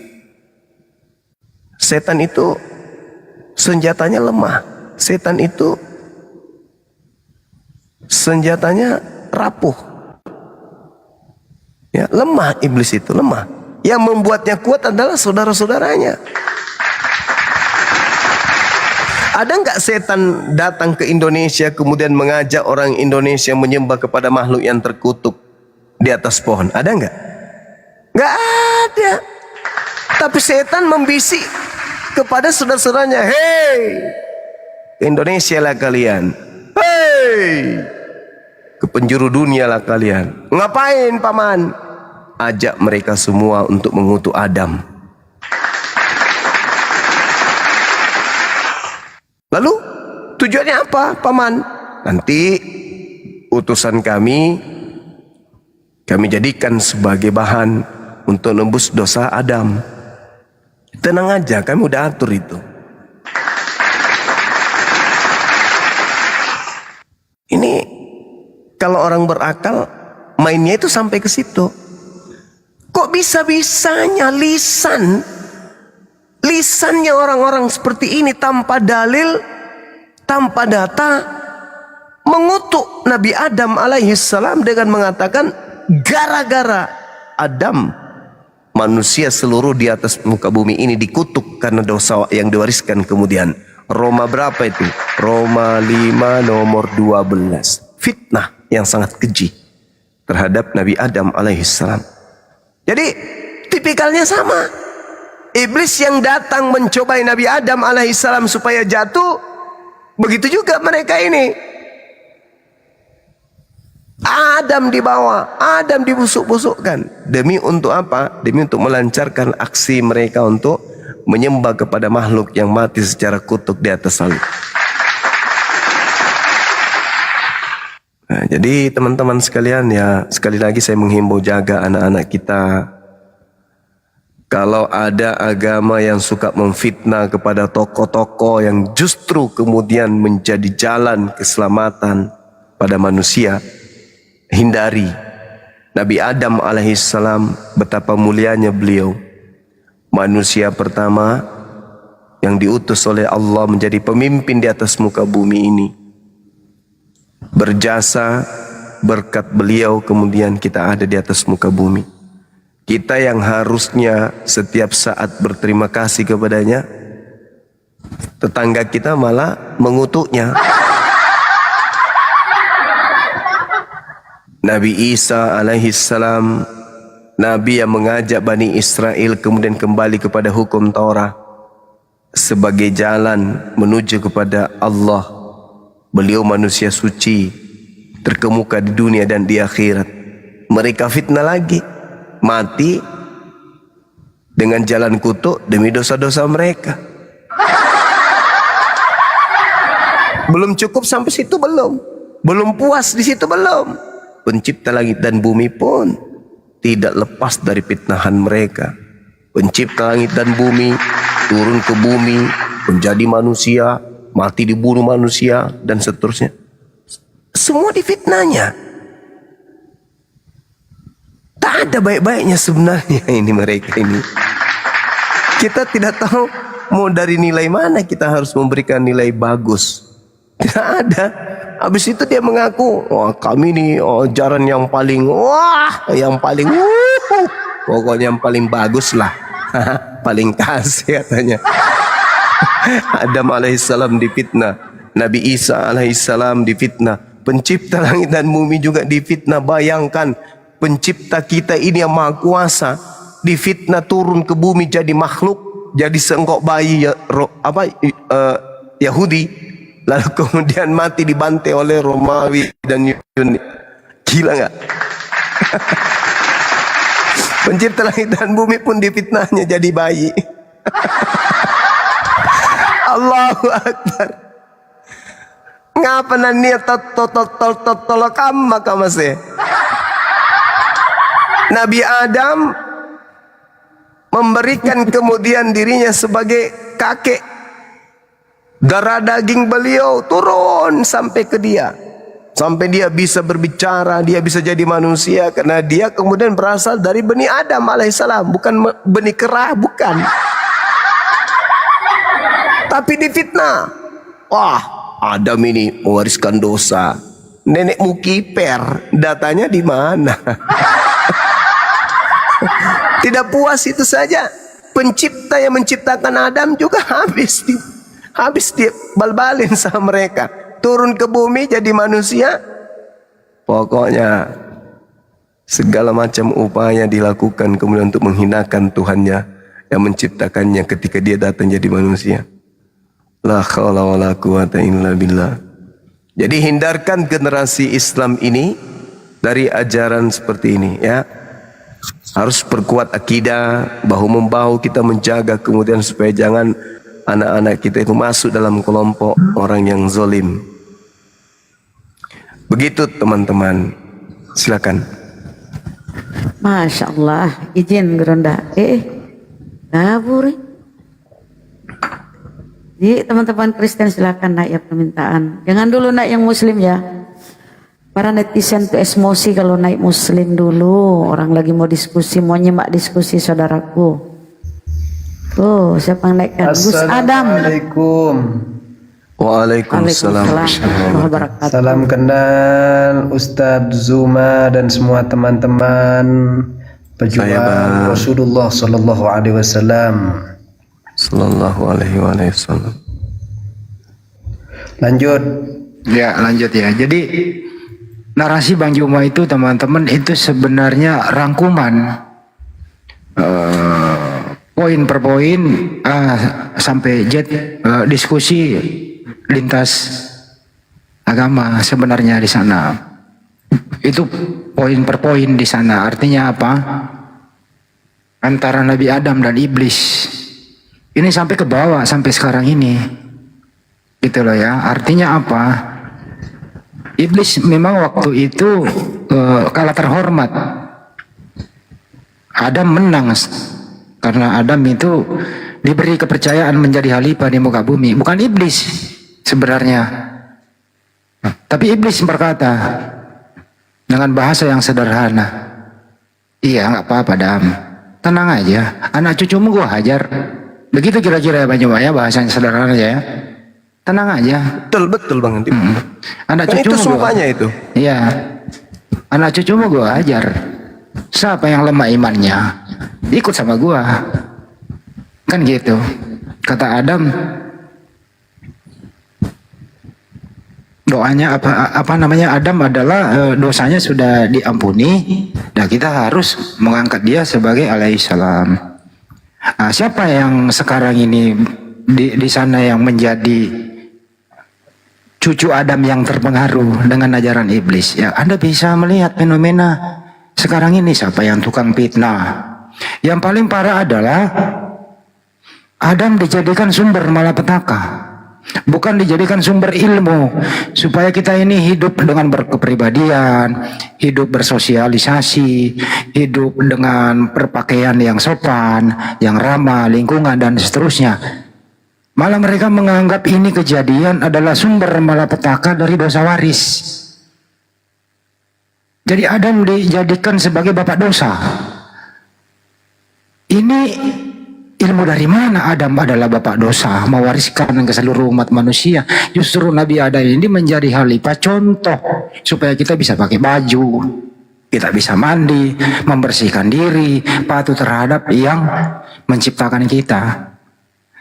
Setan itu senjatanya lemah. Setan itu senjatanya rapuh. Ya, lemah iblis itu, lemah. Yang membuatnya kuat adalah saudara-saudaranya. Ada nggak setan datang ke Indonesia kemudian mengajak orang Indonesia menyembah kepada makhluk yang terkutuk di atas pohon? Ada nggak? Nggak ada. Tapi setan membisik kepada saudara-saudaranya, hei, ke Indonesia lah kalian, hei, ke penjuru dunia lah kalian. Ngapain paman? Ajak mereka semua untuk mengutuk Adam. Lalu tujuannya apa paman? Nanti utusan kami jadikan sebagai bahan untuk nembus dosa Adam. Tenang aja, kami udah atur itu. Ini kalau orang berakal mainnya itu sampai ke situ. Kok bisa-bisanya lisannya orang-orang seperti ini tanpa dalil, tanpa data, mengutuk Nabi Adam alaihissalam dengan mengatakan gara-gara Adam manusia seluruh di atas muka bumi ini dikutuk karena dosa yang diwariskan kemudian. Roma berapa itu? Roma 5 nomor 12. Fitnah yang sangat keji terhadap Nabi Adam alaihissalam. Jadi tipikalnya sama. Iblis yang datang mencobai Nabi Adam alaihissalam supaya jatuh, begitu juga mereka ini. Adam dibawa, Adam dibusuk-busukkan. Demi untuk apa? Demi untuk melancarkan aksi mereka untuk menyembah kepada makhluk yang mati secara kutuk di atas salib. Nah, jadi teman-teman sekalian, ya sekali lagi saya menghimbau jaga anak-anak kita. Kalau ada agama yang suka memfitnah kepada tokoh-tokoh yang justru kemudian menjadi jalan keselamatan pada manusia, hindari. Nabi Adam alaihissalam, betapa mulianya beliau, manusia pertama yang diutus oleh Allah menjadi pemimpin di atas muka bumi ini. Berjasa berkat beliau kemudian kita ada di atas muka bumi. Kita yang harusnya setiap saat berterima kasih kepadanya, tetangga kita malah mengutuknya. Nabi Isa alaihissalam, Nabi yang mengajak Bani Israel kemudian kembali kepada hukum Taurat sebagai jalan menuju kepada Allah. Beliau manusia suci, terkemuka di dunia dan di akhirat. Mereka fitnah lagi, mati dengan jalan kutuk demi dosa-dosa mereka. Belum cukup sampai situ, belum puas di situ, belum. Pencipta langit dan bumi pun tidak lepas dari fitnahan mereka. Pencipta langit dan bumi turun ke bumi, menjadi manusia, mati dibunuh manusia, dan seterusnya. Semua difitnahnya. Tak ada baik-baiknya sebenarnya ini mereka ini. Kita tidak tahu mau dari nilai mana kita harus memberikan nilai bagus. Tidak ada. Habis itu dia mengaku, wah kami nih ajaran yang paling, pokoknya yang paling bagus lah. Paling kasih katanya. Adam alaihissalam difitnah, Nabi Isa alaihissalam difitnah, pencipta langit dan bumi juga difitnah. Bayangkan, pencipta kita ini yang maha kuasa difitnah turun ke bumi jadi makhluk, jadi seengkok bayi Yahudi, lalu kemudian mati dibantai oleh Romawi dan Yunani. Gila nggak? Pencipta langit dan bumi pun difitnahnya jadi bayi. Allahu Akbar. Ngapa nania tolakam maka masih Nabi Adam memberikan kemudian dirinya sebagai kakek. Darah daging beliau turun sampai ke dia, sampai dia bisa berbicara, dia bisa jadi manusia, karena dia kemudian berasal dari Bani Adam alaihissalam, bukan Bani Kerah, bukan. Tapi difitnah. Wah, Adam ini mewariskan dosa, nenekmu kiper, datanya di mana? Tidak puas itu saja, pencipta yang menciptakan Adam juga habis dia bal-balin sama mereka. Turun ke bumi jadi manusia. Pokoknya segala macam upaya dilakukan kemudian untuk menghinakan Tuhannya yang menciptakannya ketika dia datang jadi manusia. La haula wala quwata illa billah. Jadi hindarkan generasi Islam ini dari ajaran seperti ini ya. Harus perkuat akidah, bahu-membahu kita menjaga kemudian supaya jangan anak-anak kita itu masuk dalam kelompok orang yang zalim. Begitu teman-teman. Silakan. Masya Allah, izin Gurunda. Kabur. Jadi teman-teman Kristen silakan nak ya permintaan. Jangan dulu nak yang Muslim ya. Para netizen tuh emosi kalau naik Muslim dulu. Orang lagi mau diskusi, mau nyimak diskusi saudaraku. Oh, siapa yang naikkan? Gus Adam. Assalamualaikum. Waalaikumsalam. Salam kenal Ustadz Zuma dan semua teman-teman pejuang Rasulullah Sallallahu Alaihi Wasallam. Sallallahu Alaihi Wasallam. Lanjut ya. Jadi narasi Bang Juma itu teman-teman itu sebenarnya rangkuman poin per poin sampai diskusi lintas agama sebenarnya di sana. Itu poin per poin di sana. Artinya apa? Antara Nabi Adam dan iblis. Ini sampai ke bawah sampai sekarang ini. Gitu loh ya. Artinya apa? Iblis memang waktu itu kalah terhormat. Adam menang. Karena Adam itu diberi kepercayaan menjadi khalifah di muka bumi. Bukan iblis sebenarnya. Tapi iblis berkata dengan bahasa yang sederhana. Iya nggak apa-apa Adam. Tenang aja. Anak cucumu gua hajar. Begitu kira-kira ya Bang Juma ya bahasanya sederhana aja ya. Tenang aja. Betul Bang. Anak kan cucumu itu sumpahnya itu. Iya. Anak cucumu gua hajar. Siapa yang lemah imannya? Ikut sama gua. Kan gitu. Kata Adam, doanya apa namanya Adam adalah dosanya sudah diampuni. Nah kita harus mengangkat dia sebagai alaihissalam. Nah, siapa yang sekarang ini di sana yang menjadi cucu Adam yang terpengaruh dengan ajaran iblis? Ya Anda bisa melihat fenomena sekarang ini siapa yang tukang fitnah. Yang paling parah adalah Adam dijadikan sumber malapetaka, bukan dijadikan sumber ilmu supaya kita ini hidup dengan berkepribadian, hidup bersosialisasi, hidup dengan berpakaian yang sopan, yang ramah lingkungan dan seterusnya. Malah mereka menganggap ini kejadian adalah sumber malapetaka dari dosa waris. Jadi Adam dijadikan sebagai bapak dosa. Ini ilmu dari mana Adam adalah bapak dosa, mewariskan ke seluruh umat manusia. Justru Nabi Adam ini menjadi khalifah contoh supaya kita bisa pakai baju, kita bisa mandi, membersihkan diri, patuh terhadap yang menciptakan kita.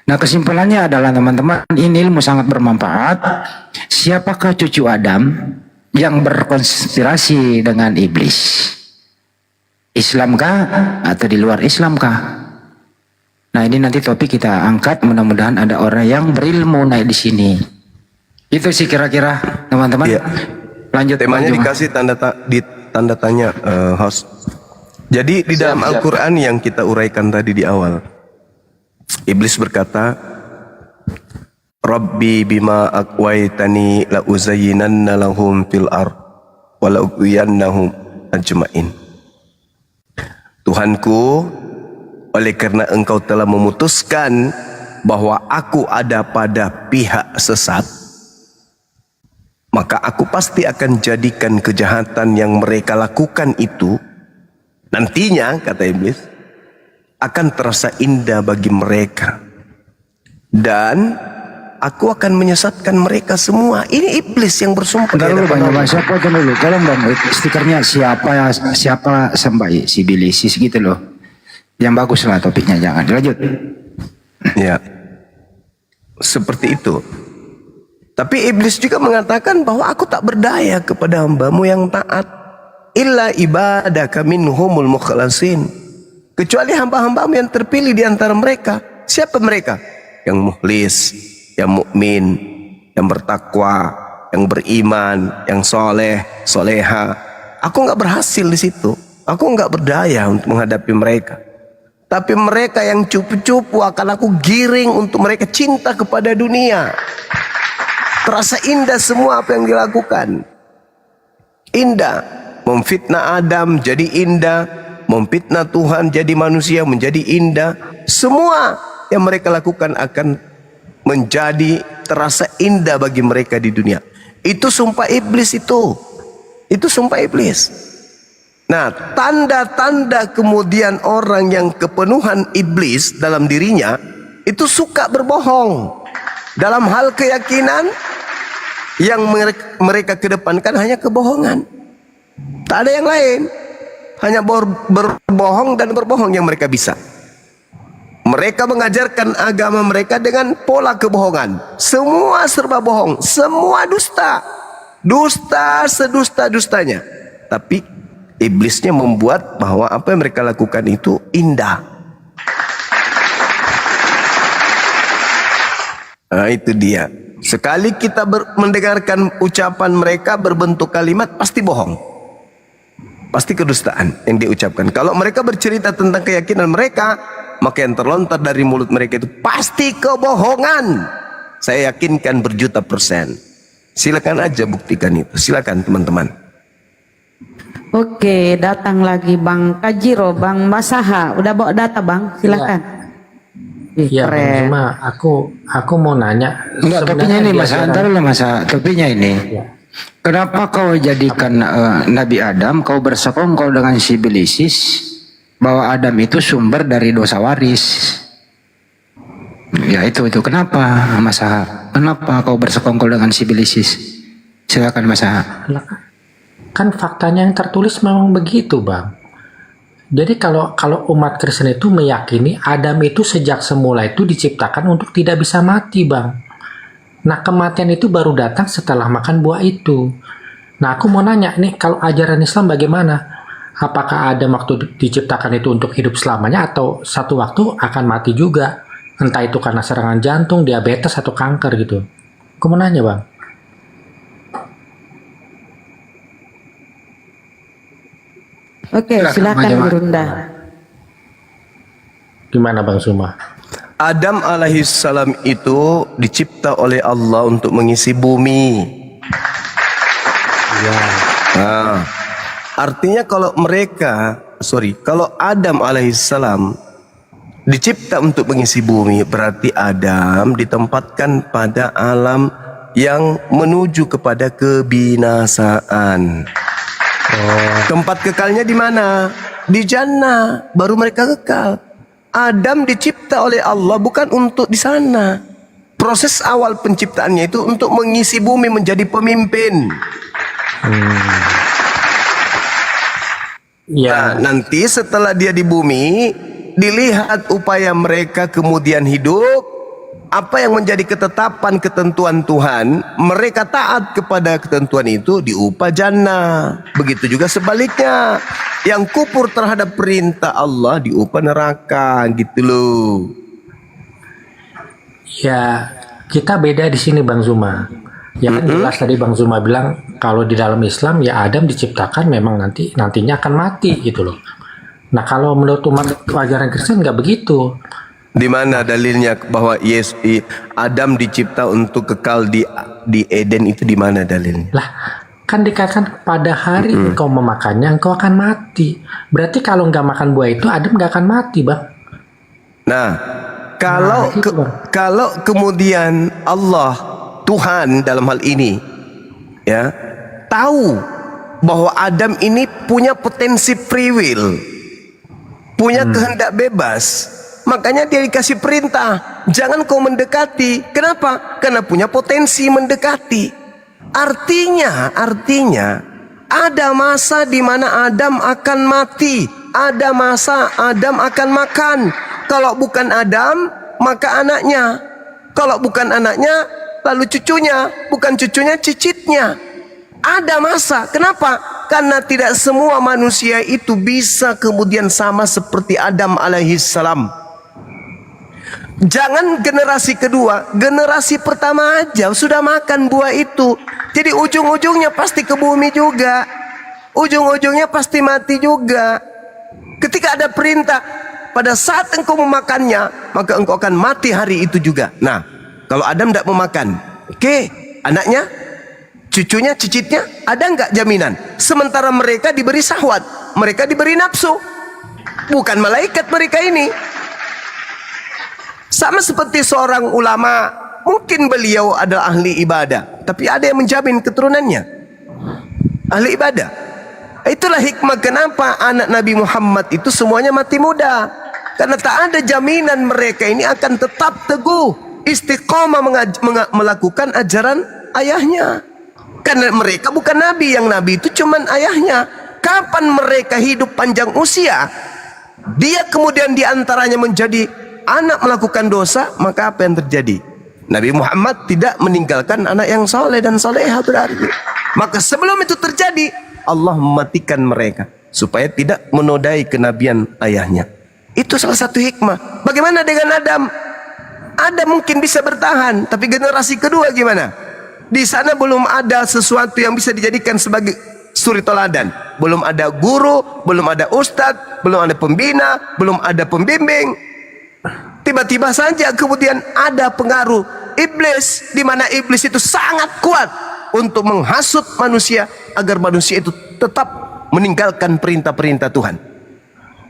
Nah, kesimpulannya adalah teman-teman, ini ilmu sangat bermanfaat. Siapakah cucu Adam yang berkonspirasi dengan iblis? Islamkah atau di luar Islamkah? Nah, ini nanti topik kita angkat, mudah-mudahan ada orang yang berilmu naik di sini. Itu sih kira-kira teman-teman. Iya. Lanjut. Temanya dikasih tanda tanya, host. Jadi di dalam Al-Quran yang kita uraikan tadi di awal, iblis berkata, Rabbi bima aqwaitani la uzayyinanna lahum fil ard wa la ughwiyannahum ajmain. Tuhanku, oleh karena engkau telah memutuskan bahwa aku ada pada pihak sesat, maka aku pasti akan jadikan kejahatan yang mereka lakukan itu nantinya, kata iblis, akan terasa indah bagi mereka, dan aku akan menyesatkan mereka semua. Ini iblis yang bersumpah. Dulu Bang, siapa itu dulu? Tolong Bang, stikernya siapa sampai si Bilisis gitu loh. Yang bagus lah topiknya, jangan lanjut. Ya, seperti itu. Tapi iblis juga mengatakan bahwa aku tak berdaya kepada hambamu yang taat, illa ibadaka minhumul mukhlasin, kecuali hamba-hambamu yang terpilih di antara mereka. Siapa mereka? Yang mukhlis, yang mukmin, yang bertakwa, yang beriman, yang soleh, soleha. Aku nggak berhasil di situ. Aku nggak berdaya untuk menghadapi mereka. Tapi mereka yang cupu-cupu akan aku giring untuk mereka cinta kepada dunia. Terasa indah semua apa yang dilakukan. Indah. Memfitnah Adam jadi indah. Memfitnah Tuhan jadi manusia menjadi indah. Semua yang mereka lakukan akan menjadi terasa indah bagi mereka di dunia. Itu sumpah iblis itu. Itu sumpah iblis. Nah, tanda-tanda kemudian orang yang kepenuhan iblis dalam dirinya itu suka berbohong dalam hal keyakinan. Yang mereka kedepankan hanya kebohongan, tak ada yang lain, hanya berbohong dan berbohong yang mereka bisa. Mereka mengajarkan agama mereka dengan pola kebohongan. Semua serba bohong, semua dusta, dusta sedusta-dustanya. Tapi iblisnya membuat bahwa apa yang mereka lakukan itu indah. Nah, itu dia. Sekali kita mendengarkan ucapan mereka berbentuk kalimat, pasti bohong, pasti kedustaan yang diucapkan. Kalau mereka bercerita tentang keyakinan mereka, maka yang terlontar dari mulut mereka itu pasti kebohongan. Saya yakinkan berjuta %. Silakan aja buktikan itu. Silakan teman-teman. Oke, datang lagi Bang Kajiro, Bang Masaha. Udah bawa data Bang, silakan. Iya, Bang, cuma aku mau nanya. Enggak, topinya ini Mas, antarlah Mas, topinya ini. Ya. Kenapa kau jadikan Nabi Adam, kau bersekongkol dengan si Bilisis, bahwa Adam itu sumber dari dosa waris? Ya itu kenapa Mas? Kenapa kau bersekongkol dengan si Bilisis? Silakan Mas. Kan faktanya yang tertulis memang begitu, Bang. Jadi kalau umat Kristen itu meyakini Adam itu sejak semula itu diciptakan untuk tidak bisa mati, Bang. Nah, kematian itu baru datang setelah makan buah itu. Nah, aku mau nanya nih, kalau ajaran Islam bagaimana? Apakah Adam waktu diciptakan itu untuk hidup selamanya atau satu waktu akan mati juga? Entah itu karena serangan jantung, diabetes atau kanker gitu. Aku mau nanya, Bang. Oke, silakan Gurunda. Gimana Bang Suma? Adam alaihissalam itu dicipta oleh Allah untuk mengisi bumi. Ya. Nah, artinya kalau kalau Adam alaihissalam dicipta untuk mengisi bumi, berarti Adam ditempatkan pada alam yang menuju kepada kebinasaan. Tempat kekalnya di mana? Di jannah, baru mereka kekal. Adam dicipta oleh Allah bukan untuk di sana. Proses awal penciptaannya itu untuk mengisi bumi menjadi pemimpin. Nah, nanti setelah dia di bumi, dilihat upaya mereka kemudian hidup, apa yang menjadi ketetapan ketentuan Tuhan, mereka taat kepada ketentuan itu, diupah jannah. Begitu juga sebaliknya, yang kufur terhadap perintah Allah diupah neraka, gitu loh. Ya, kita beda di sini Bang Zuma. Ya kan jelas tadi Bang Zuma bilang kalau di dalam Islam ya Adam diciptakan memang nantinya akan mati gitu loh. Nah kalau menurut umat ajaran Kristen nggak begitu. Di mana dalilnya bahwa Adam dicipta untuk kekal di Eden, itu di mana dalilnya? Lah kan dikatakan pada hari engkau memakannya engkau akan mati. Berarti kalau nggak makan buah itu Adam nggak akan mati Bang. Nah kalau kemudian Allah Tuhan dalam hal ini ya tahu bahwa Adam ini punya potensi free will, punya kehendak bebas, makanya dia dikasih perintah jangan kau mendekati. Kenapa? Karena punya potensi mendekati. Artinya ada masa di mana Adam akan mati, ada masa Adam akan makan. Kalau bukan Adam, maka anaknya. Kalau bukan anaknya, lalu cucunya. Bukan cucunya, cicitnya. Ada masa. Kenapa? Karena tidak semua manusia itu bisa kemudian sama seperti Adam alaihissalam. Jangan generasi kedua, generasi pertama aja sudah makan buah itu. Jadi ujung-ujungnya pasti ke bumi juga. Ujung-ujungnya pasti mati juga. Ketika ada perintah, pada saat engkau memakannya, maka engkau akan mati hari itu juga. Nah, kalau Adam tidak memakan, oke, anaknya, cucunya, cicitnya, ada nggak jaminan? Sementara mereka diberi syahwat, mereka diberi nafsu. Bukan malaikat mereka ini. Sama seperti seorang ulama, mungkin beliau adalah ahli ibadah, tapi ada yang menjamin keturunannya. Ahli ibadah. Itulah hikmah kenapa anak Nabi Muhammad itu semuanya mati muda. Karena tak ada jaminan mereka ini akan tetap teguh, istiqomah melakukan ajaran ayahnya. Karena mereka bukan Nabi, yang Nabi itu cuman ayahnya. Kapan mereka hidup panjang usia, dia kemudian diantaranya menjadi anak melakukan dosa, maka apa yang terjadi? Nabi Muhammad tidak meninggalkan anak yang soleh dan soleha berarti. Maka sebelum itu terjadi, Allah mematikan mereka supaya tidak menodai kenabian ayahnya. Itu salah satu hikmah. Bagaimana dengan Adam? Adam mungkin bisa bertahan, tapi generasi kedua gimana? Di sana belum ada sesuatu yang bisa dijadikan sebagai suri toladan. Belum ada guru, belum ada ustadz, belum ada pembina, belum ada pembimbing. Tiba-tiba saja kemudian ada pengaruh iblis, di mana iblis itu sangat kuat untuk menghasut manusia agar manusia itu tetap meninggalkan perintah-perintah Tuhan.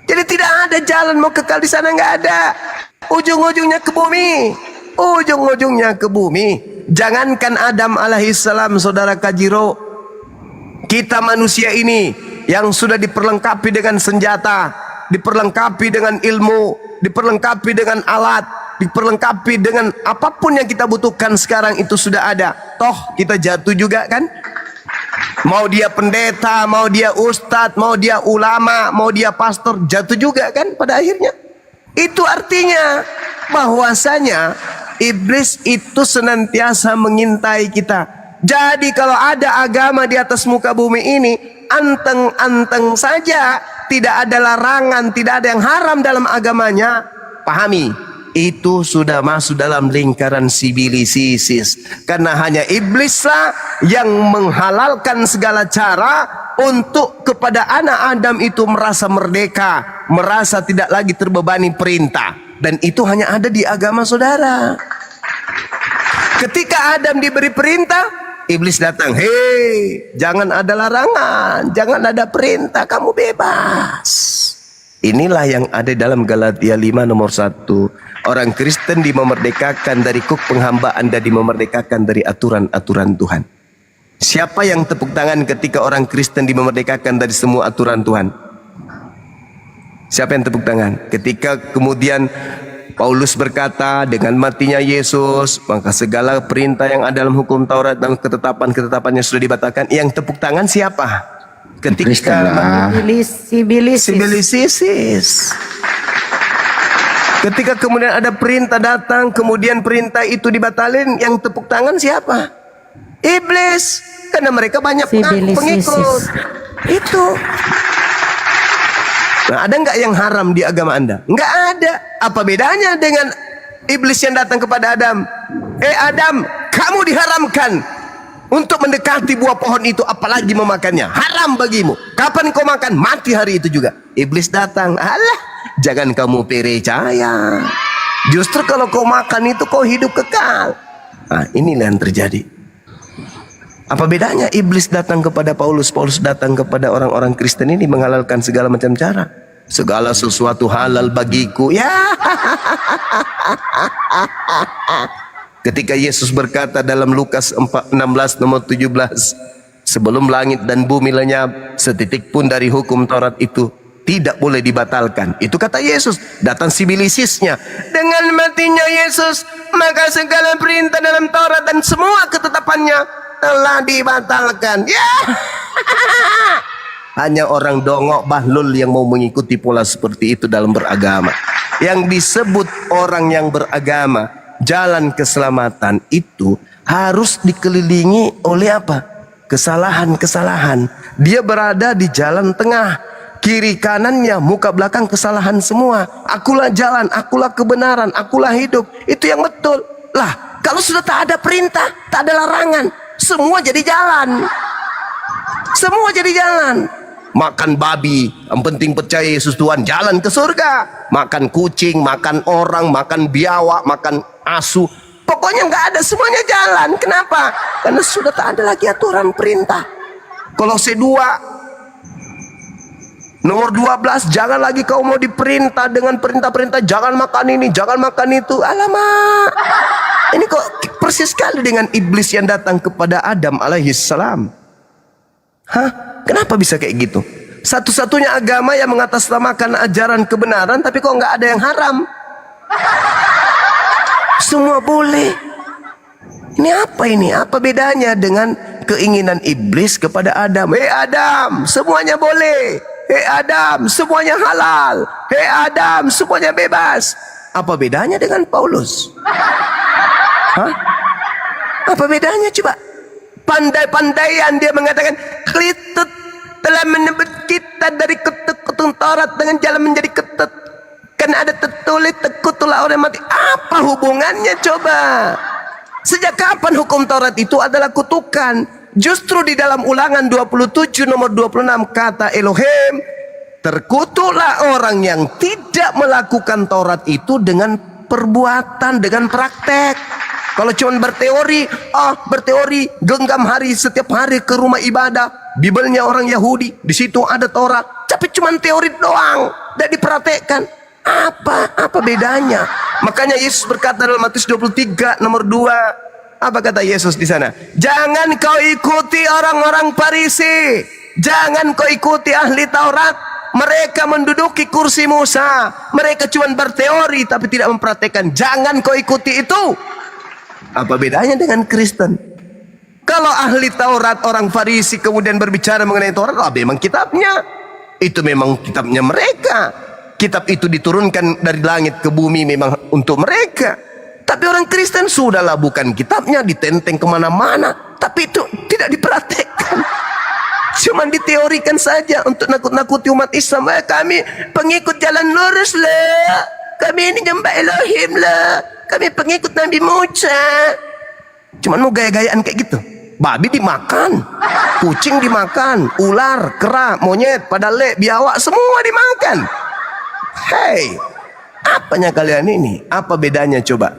Jadi tidak ada jalan mau kekal di sana, nggak ada. Ujung-ujungnya ke bumi. Ujung-ujungnya ke bumi. Jangankan Adam alaihissalam, saudara Kajiro, kita manusia ini yang sudah diperlengkapi dengan senjata, diperlengkapi dengan ilmu, diperlengkapi dengan alat, diperlengkapi dengan apapun yang kita butuhkan sekarang itu sudah ada. Toh kita jatuh juga kan? Mau dia pendeta, mau dia ustadz, mau dia ulama, mau dia pastor, jatuh juga kan pada akhirnya. Itu artinya bahwasanya iblis itu senantiasa mengintai kita. Jadi kalau ada agama di atas muka bumi ini, anteng-anteng saja, tidak ada larangan, tidak ada yang haram dalam agamanya, pahami, itu sudah masuk dalam lingkaran sibilisisis. Karena hanya iblislah yang menghalalkan segala cara untuk kepada anak Adam itu merasa merdeka, merasa tidak lagi terbebani perintah. Dan itu hanya ada di agama saudara. Ketika Adam diberi perintah, iblis datang, hei, jangan ada larangan, jangan ada perintah, kamu bebas. Inilah yang ada dalam Galatia 5 nomor 1. Orang Kristen dimerdekakan dari kuk penghambaan dan dimerdekakan dari aturan-aturan Tuhan. Siapa yang tepuk tangan ketika orang Kristen dimerdekakan dari semua aturan Tuhan? Siapa yang tepuk tangan? Ketika kemudian Paulus berkata, dengan matinya Yesus, maka segala perintah yang ada dalam hukum Taurat dan ketetapan-ketetapannya sudah dibatalkan. Yang tepuk tangan siapa? Ketika Sibilisis. Ketika kemudian ada perintah datang, kemudian perintah itu dibatalin, yang tepuk tangan siapa? Iblis. Karena mereka banyak pengikut. Itu. Nah, ada nggak yang haram di agama Anda? Nggak ada. Apa bedanya dengan iblis yang datang kepada Adam? Adam, kamu diharamkan untuk mendekati buah pohon itu, apalagi memakannya. Haram bagimu. Kapan kau makan? Mati hari itu juga. Iblis datang. Alah, jangan kamu percaya. Justru kalau kau makan itu kau hidup kekal. Nah, inilah yang terjadi. Apa bedanya iblis datang kepada Paulus, Paulus datang kepada orang-orang Kristen ini menghalalkan segala macam cara. Segala sesuatu halal bagiku. Ya. Ketika Yesus berkata dalam Lukas 16 nomor 17, sebelum langit dan bumi lenyap, setitik pun dari hukum Taurat itu tidak boleh dibatalkan. Itu kata Yesus. Datang sibilisisnya. Dengan matinya Yesus, maka segala perintah dalam Taurat dan semua ketetapannya telah dibatalkan. Ya. Hanya orang dongok bahlul yang mau mengikuti pola seperti itu dalam beragama. Yang disebut orang yang beragama, jalan keselamatan itu harus dikelilingi oleh apa? Kesalahan-kesalahan. Dia berada di jalan tengah. Kiri kanannya, muka belakang kesalahan semua. Akulah jalan, akulah kebenaran, akulah hidup. Itu yang betul. Lah, kalau sudah tak ada perintah, tak ada larangan, semua jadi jalan. Semua jadi jalan. Makan babi, yang penting percaya Yesus Tuhan, jalan ke surga. Makan kucing, makan orang, makan biawak, makan asu, pokoknya nggak ada, semuanya jalan. Kenapa? Karena sudah tak ada lagi aturan perintah. Kolose 2 nomor 12, jangan lagi kau mau diperintah dengan perintah-perintah, jangan makan ini, jangan makan itu. Alamak, ini kok persis sekali dengan iblis yang datang kepada Adam alaihissalam. Hah? Kenapa bisa kayak gitu? Satu-satunya agama yang mengatasnamakan ajaran kebenaran, tapi kok nggak ada yang haram. Semua boleh. Ini apa ini? Apa bedanya dengan keinginan iblis kepada Adam? Hei Adam, semuanya boleh. Hei Adam, semuanya halal. Hei Adam, semuanya bebas. Apa bedanya dengan Paulus? Hah? Apa bedanya coba? Pandai-pandaian dia mengatakan, kita telah menyebut kita dari ketuk Taurat dengan jalan menjadi ketut. Karena ada tertulis terkutuklah orang mati. Apa hubungannya coba? Sejak kapan hukum Taurat itu adalah kutukan? Justru di dalam Ulangan 27 nomor 26 kata Elohim, terkutuklah orang yang tidak melakukan Taurat itu dengan perbuatan, dengan praktek. Kalau cuma berteori, genggam hari setiap hari ke rumah ibadah, Bibelnya orang Yahudi, di situ ada Taurat, tapi cuma teori doang, tidak dipraktekkan. Apa bedanya? Makanya Yesus berkata dalam Matius 23 nomor 2, apa kata Yesus di sana? Jangan kau ikuti orang-orang Farisi, jangan kau ikuti ahli Taurat. Mereka menduduki kursi Musa, mereka cuma berteori tapi tidak mempraktekkan. Jangan kau ikuti itu. Apa bedanya dengan Kristen? Kalau ahli Taurat, orang Farisi kemudian berbicara mengenai Taurat, memang kitabnya. Itu memang kitabnya mereka. Kitab itu diturunkan dari langit ke bumi memang untuk mereka. Tapi orang Kristen sudahlah, bukan kitabnya, ditenteng kemana-mana. Tapi itu tidak dipraktekkan. Cuma diteorikan saja untuk nakut-nakuti umat Islam. Kami pengikut jalan lurus lah. Kami ini nyembah Elohim lah. Kami pengikut Nabi Musa. Cuman mau gaya-gayaan kayak gitu. Babi dimakan, kucing dimakan, ular, kera, monyet, padale, biawak, semua dimakan. Hei, apanya kalian ini? Apa bedanya coba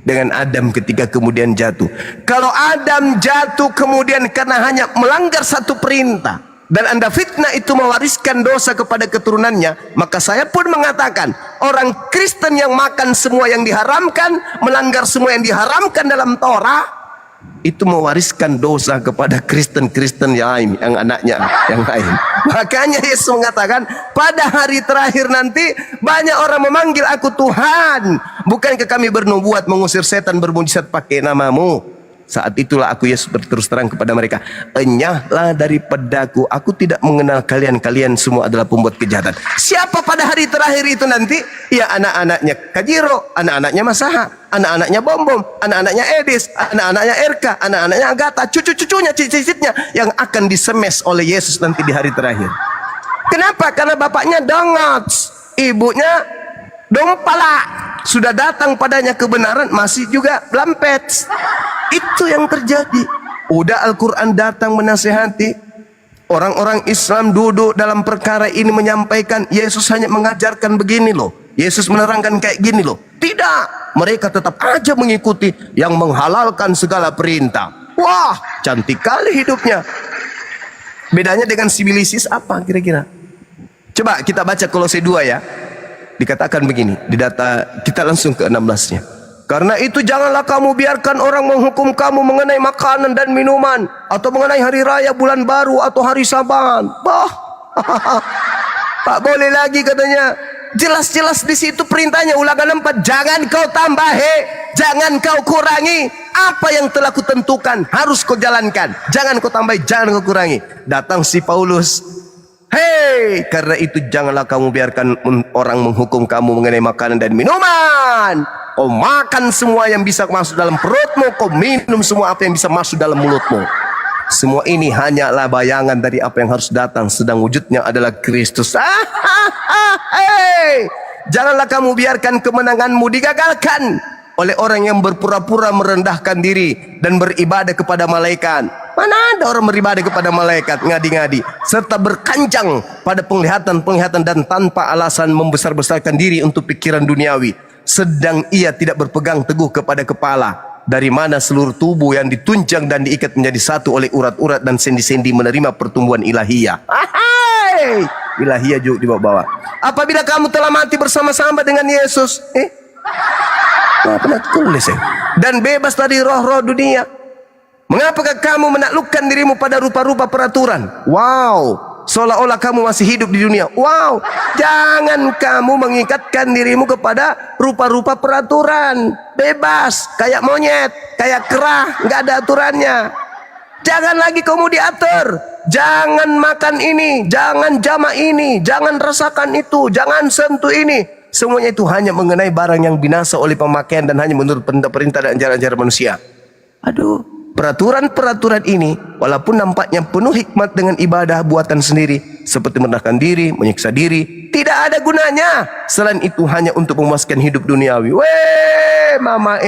dengan Adam ketika kemudian jatuh? Kalau Adam jatuh kemudian karena hanya melanggar satu perintah, dan Anda fitnah itu mewariskan dosa kepada keturunannya, maka saya pun mengatakan orang Kristen yang makan semua yang diharamkan, melanggar semua yang diharamkan dalam Torah, itu mewariskan dosa kepada Kristen-Kristen yang lain, yang anaknya yang lain. Makanya Yesus mengatakan, pada hari terakhir nanti banyak orang memanggil aku Tuhan. Bukankah kami bernubuat mengusir setan bermujizat pakai namamu? Saat itulah aku Yesus berterus terang kepada mereka, enyahlah daripadaku, aku tidak mengenal kalian, kalian semua adalah pembuat kejahatan. Siapa pada hari terakhir itu nanti? Ya anak-anaknya Kajiro, anak-anaknya Masaha, anak-anaknya Bom-Bom, anak-anaknya Edis, anak-anaknya Erka, anak-anaknya Agatha, cucu-cucunya, cicit-cicitnya yang akan disemes oleh Yesus nanti di hari terakhir. Kenapa? Karena bapaknya dongots, ibunya dompala. Sudah datang padanya kebenaran, masih juga lampet. Itu yang terjadi. Udah Al-Quran datang menasihati, orang-orang Islam duduk dalam perkara ini menyampaikan, Yesus hanya mengajarkan begini loh, Yesus menerangkan kayak gini loh. Tidak, mereka tetap aja mengikuti yang menghalalkan segala perintah. Wah, cantik kali hidupnya. Bedanya dengan sibilisis apa kira-kira? Coba kita baca Kolose 2 ya. Dikatakan begini, di data kita langsung ke 16-nya. Karena itu janganlah kamu biarkan orang menghukum kamu mengenai makanan dan minuman, atau mengenai hari raya, bulan baru, atau hari Saban. Bah, tak boleh lagi katanya. Jelas-jelas di situ perintahnya, Ulangan 4, jangan kau tambahi, jangan kau kurangi. Apa yang telah kutentukan harus kau jalankan. Jangan kau tambahi, jangan kau kurangi. Datang si Paulus, hei, karena itu janganlah kamu biarkan orang menghukum kamu mengenai makanan dan minuman. Kau makan semua yang bisa masuk dalam perutmu, kau minum semua apa yang bisa masuk dalam mulutmu. Semua ini hanyalah bayangan dari apa yang harus datang, sedang wujudnya adalah Kristus. Hei, janganlah kamu biarkan kemenanganmu digagalkan oleh orang yang berpura-pura merendahkan diri dan beribadah kepada malaikat. Mana ada orang beribadah kepada malaikat, ngadi-ngadi, serta berkanjang pada penglihatan-penglihatan dan tanpa alasan membesar-besarkan diri untuk pikiran duniawi, sedang ia tidak berpegang teguh kepada kepala, dari mana seluruh tubuh yang ditunjang dan diikat menjadi satu oleh urat-urat dan sendi-sendi menerima pertumbuhan ilahiyah. Hai, ilahiyah juga dibawa-bawa. Apabila kamu telah mati bersama-sama dengan Yesus, pernah tulis dan bebas dari roh-roh dunia, mengapakah kamu menaklukkan dirimu pada rupa-rupa peraturan? Wow, seolah-olah kamu masih hidup di dunia. Wow, jangan kamu mengikatkan dirimu kepada rupa-rupa peraturan. Bebas, kayak monyet, kayak kera, nggak ada aturannya. Jangan lagi kamu diatur. Jangan makan ini, jangan jamak ini, jangan rasakan itu, jangan sentuh ini. Semuanya itu hanya mengenai barang yang binasa oleh pemakaian dan hanya menurut perintah dan ajaran-ajaran manusia. Aduh, peraturan-peraturan ini walaupun nampaknya penuh hikmat dengan ibadah buatan sendiri, seperti merendahkan diri, menyiksa diri, tidak ada gunanya. Selain itu hanya untuk memuaskan hidup duniawi. Weh, mama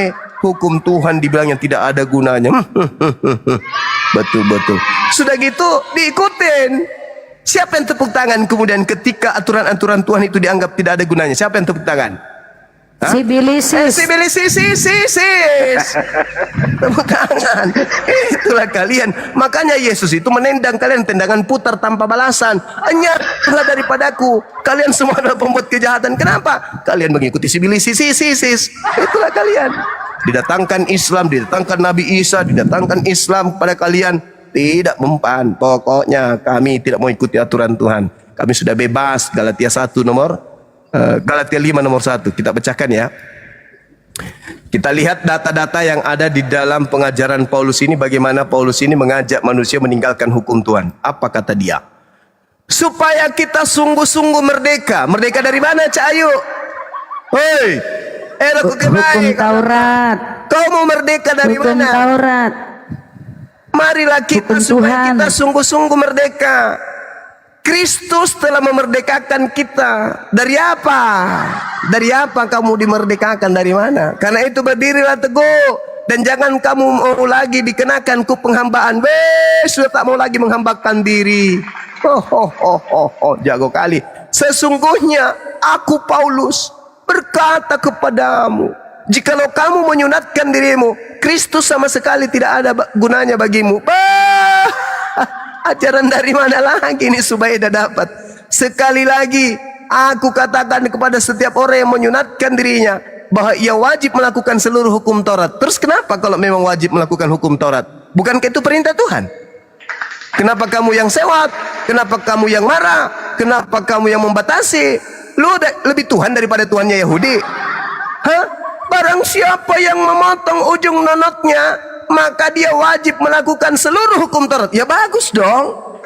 hukum Tuhan dibilangnya tidak ada gunanya. Betul-betul. Sudah gitu diikutin. Siapa yang tepuk tangan kemudian ketika aturan-aturan Tuhan itu dianggap tidak ada gunanya? Siapa yang tepuk tangan? Sibilisis. Sibilisis. Tepuk tangan. Itulah kalian. Makanya Yesus itu menendang kalian tendangan putar tanpa balasan. Enyahlah daripadaku, kalian semua adalah pembuat kejahatan. Kenapa? Kalian mengikuti sibilisis. Itulah kalian. Didatangkan Islam, didatangkan Nabi Isa, didatangkan Islam kepada kalian. Tidak mempan. Pokoknya kami tidak mau ikuti aturan Tuhan. Kami sudah bebas. Galatia 5 nomor 1. Kita bacakan ya. Kita lihat data-data yang ada di dalam pengajaran Paulus ini. Bagaimana Paulus ini mengajak manusia meninggalkan hukum Tuhan. Apa kata dia? Supaya kita sungguh-sungguh merdeka. Merdeka dari mana, Cak Ayu? Hei, hukum Taurat. Kau mau merdeka dari hukum mana? Taurat. Marilah kita supaya kita sungguh-sungguh merdeka. Kristus telah memerdekakan kita. Dari apa? Dari apa kamu dimerdekakan? Dari mana? Karena itu berdirilah teguh. Dan jangan kamu mau lagi dikenakan ku penghambaan. Sudah tak mau lagi menghambakan diri. Jago kali. Sesungguhnya aku Paulus berkata kepadamu, jikalau kamu menyunatkan dirimu, Kristus sama sekali tidak ada gunanya bagimu. Ajaran dari mana lagi ini Subaidah dapat? Sekali lagi aku katakan kepada setiap orang yang menyunatkan dirinya bahwa ia wajib melakukan seluruh hukum Taurat. Terus kenapa kalau memang wajib melakukan hukum Taurat? Bukankah itu perintah Tuhan? Kenapa kamu yang sewat? Kenapa kamu yang marah? Kenapa kamu yang membatasi? Lu lebih Tuhan daripada Tuhannya Yahudi? Hah? Barang siapa yang memotong ujung nonotnya, maka dia wajib melakukan seluruh hukum Taurat. Ya bagus dong.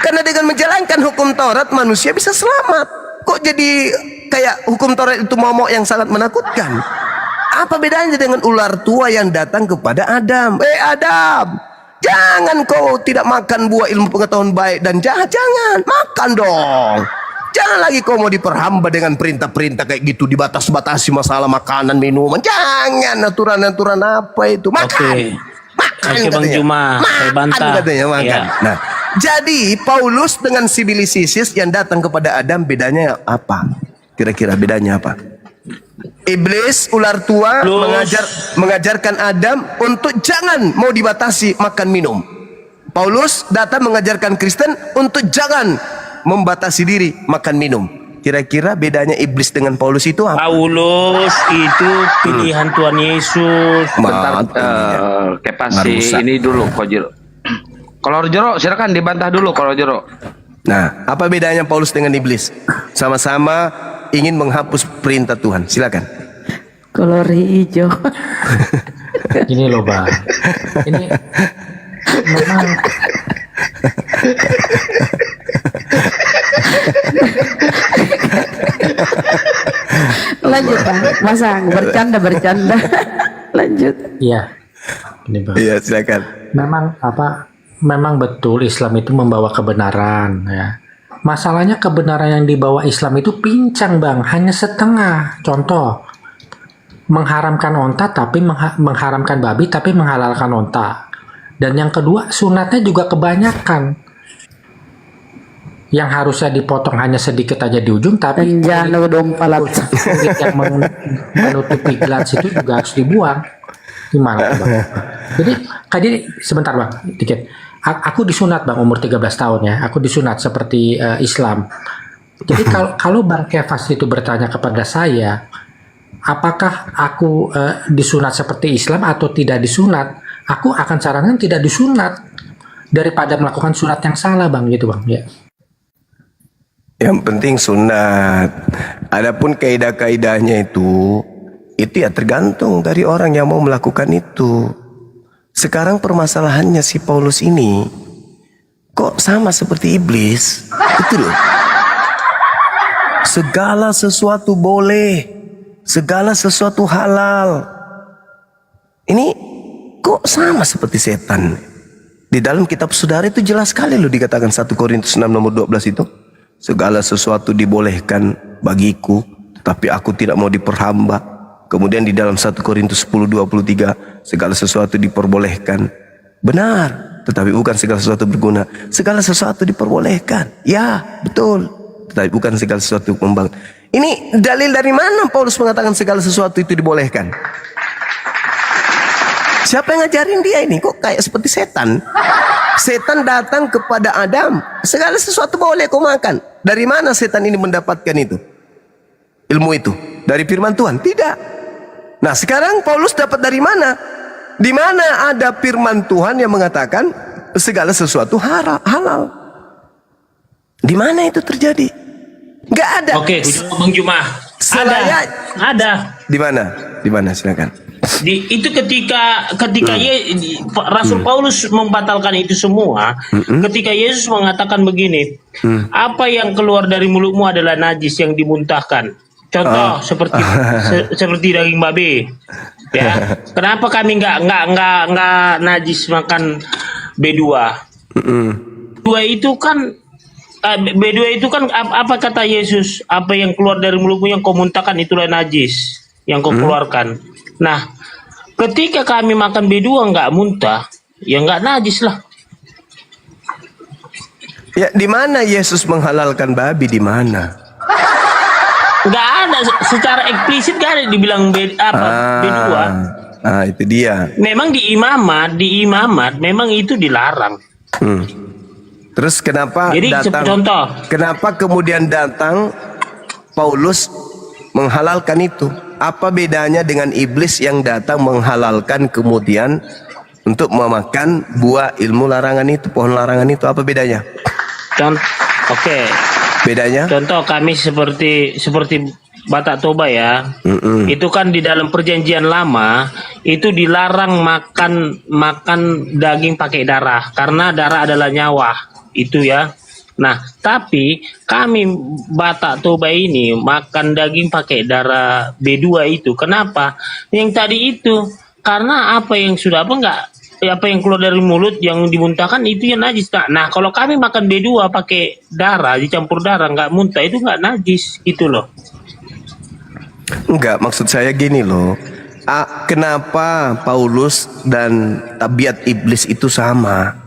Karena dengan menjalankan hukum Taurat manusia bisa selamat. Kok jadi kayak hukum Taurat itu momok yang sangat menakutkan? Apa bedanya dengan ular tua yang datang kepada Adam? Adam, jangan kau tidak makan buah ilmu pengetahuan baik dan jahat. Jangan, makan dong. Jangan lagi kau mau diperhamba dengan perintah-perintah kayak gitu, dibatas-batasi masalah makanan, minuman. Jangan, aturan-aturan apa itu. Makan. Makan Bang katanya. Juma, saya bantah. Makan katanya, makan. Iya. Nah, jadi Paulus dengan Sibilisis yang datang kepada Adam, bedanya apa? Kira-kira bedanya apa? Iblis, ular tua, mengajarkan Adam untuk jangan mau dibatasi makan minum. Paulus datang mengajarkan Kristen untuk jangan membatasi diri makan minum. Kira-kira bedanya iblis dengan Paulus itu apa? Paulus itu pilihan Tuhan Yesus. Bentar, Kepasi ini dulu Kojiro. Kalau Jero silakan dibantah dulu kalau Jero. Nah, apa bedanya Paulus dengan iblis? Sama-sama ingin menghapus perintah Tuhan. Silakan. Kolori hijau. Ini loh Bang. Ini memang Lanjut Bang, Masang bercanda. Lanjut. Iya. Ini Bang. Iya, silakan. Memang betul Islam itu membawa kebenaran ya. Masalahnya kebenaran yang dibawa Islam itu pincang Bang, hanya setengah. Contoh, mengharamkan onta tapi mengharamkan babi tapi menghalalkan onta. Dan yang kedua, sunatnya juga kebanyakan. Yang harusnya dipotong hanya sedikit aja di ujung, tapi kulit yang menutupi gelas itu juga harus dibuang. Gimana Bang? Jadi sebentar Bang, dikit. Aku disunat Bang umur 13 tahun ya. Aku disunat seperti Islam. Jadi kalau Bang Kefas itu bertanya kepada saya, apakah aku disunat seperti Islam atau tidak disunat? Aku akan sarankan tidak disunat daripada melakukan sunat yang salah Bang, gitu Bang ya. Yang penting sunat. Adapun kaidah-kaidahnya itu ya tergantung dari orang yang mau melakukan itu. Sekarang permasalahannya si Paulus ini kok sama seperti iblis. Itu loh. Segala sesuatu boleh, segala sesuatu halal. Ini kok sama seperti setan. Di dalam kitab saudara itu jelas sekali loh dikatakan 1 Korintus 6 nomor 12 itu. Segala sesuatu dibolehkan bagiku, tetapi aku tidak mau diperhamba. Kemudian di dalam 1 Korintus 10:23, segala sesuatu diperbolehkan. Benar, tetapi bukan segala sesuatu berguna. Segala sesuatu diperbolehkan. Ya, betul. Tetapi bukan segala sesuatu membangun. Ini dalil dari mana Paulus mengatakan segala sesuatu itu dibolehkan? Siapa yang ngajarin dia ini? Kok kayak seperti setan? Setan datang kepada Adam, segala sesuatu boleh kau makan. Dari mana setan ini mendapatkan itu? Ilmu itu? Dari firman Tuhan? Tidak. Nah sekarang Paulus dapat dari mana? Di mana ada firman Tuhan yang mengatakan segala sesuatu halal? Di mana itu terjadi? Nggak ada. Oke, Bang Juma. Ada. Di mana? Di mana? Silakan. Itu ketika Rasul Paulus membatalkan itu semua, ketika Yesus mengatakan begini, apa yang keluar dari mulutmu adalah najis yang dimuntahkan. Contoh seperti daging babi. Ya. Kenapa kami nggak najis makan B2? B2 itu kan apa kata Yesus? Apa yang keluar dari mulutmu yang kau muntahkan itulah najis yang kau keluarkan. Nah, ketika kami makan B2 nggak muntah, ya nggak najis lah. Ya, di mana Yesus menghalalkan babi? Di mana? Nggak ada secara eksplisit, nggak ada dibilang B2. Itu dia. Memang di imamat memang itu dilarang. Terus kenapa Contoh. Kenapa kemudian datang Paulus menghalalkan itu? apa bedanya dengan iblis yang datang menghalalkan kemudian untuk memakan buah ilmu larangan itu, pohon larangan itu, apa bedanya? Oke. Bedanya? Contoh kami seperti Batak Toba ya. Itu kan di dalam perjanjian lama itu dilarang makan daging pakai darah karena darah adalah nyawa. Itu ya. Nah, tapi kami Batak Toba ini makan daging pakai darah B2 itu. Kenapa? Yang tadi itu karena apa yang sudah apa yang keluar dari mulut yang dimuntahkan itu yang najis. Nah, kalau kami makan B2 pakai darah, dicampur darah, nggak muntah, itu nggak najis, gitu loh. Enggak, maksud saya gini loh. Kenapa Paulus dan tabiat iblis itu sama?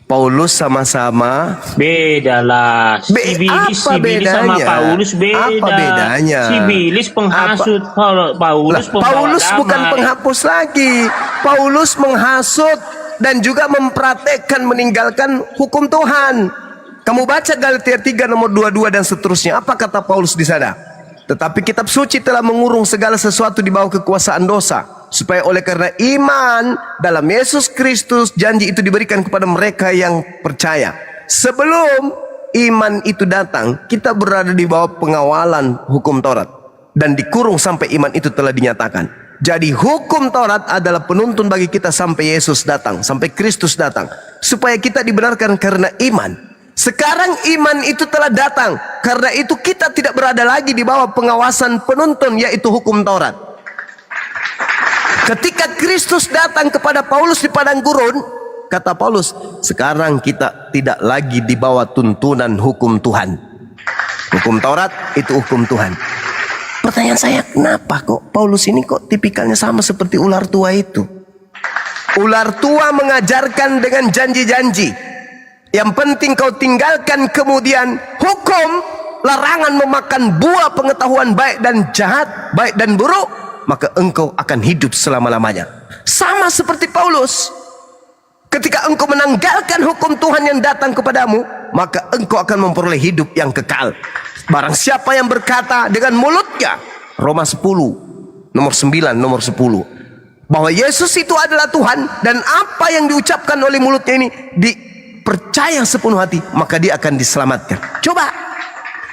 Paulus sama-sama beda lah. Si Bilis sama Paulus beda. Apa bedanya? Si Bilis penghasut, Paulus bukan penghapus lagi. Paulus menghasut dan juga mempraktekkan meninggalkan hukum Tuhan. Kamu baca Galatia 3 nomor 22 dan seterusnya. Apa kata Paulus di sana? Tetapi kitab suci telah mengurung segala sesuatu di bawah kekuasaan dosa, supaya oleh karena iman dalam Yesus Kristus janji itu diberikan kepada mereka yang percaya. Sebelum iman itu datang, kita berada di bawah pengawalan hukum Taurat dan dikurung sampai iman itu telah dinyatakan. Jadi hukum Taurat adalah penuntun bagi kita sampai Yesus datang, sampai Kristus datang, supaya kita dibenarkan karena iman. Sekarang iman itu telah datang, karena itu kita tidak berada lagi di bawah pengawasan penuntun, yaitu hukum Taurat. Ketika Kristus datang kepada Paulus di padang gurun, kata Paulus, sekarang kita tidak lagi di bawah tuntunan hukum Tuhan. Hukum Taurat itu hukum Tuhan. Pertanyaan saya, kenapa kok Paulus ini kok tipikalnya sama seperti ular tua itu? Ular tua mengajarkan dengan janji-janji. Yang penting kau tinggalkan kemudian hukum larangan memakan buah pengetahuan baik dan jahat, baik dan buruk, maka engkau akan hidup selama-lamanya. Sama seperti Paulus. Ketika engkau menanggalkan hukum Tuhan yang datang kepadamu, maka engkau akan memperoleh hidup yang kekal. Barang siapa yang berkata dengan mulutnya, Roma 10 nomor 9 nomor 10, bahwa Yesus itu adalah Tuhan, dan apa yang diucapkan oleh mulutnya ini dipercaya sepenuh hati, maka dia akan diselamatkan. Coba,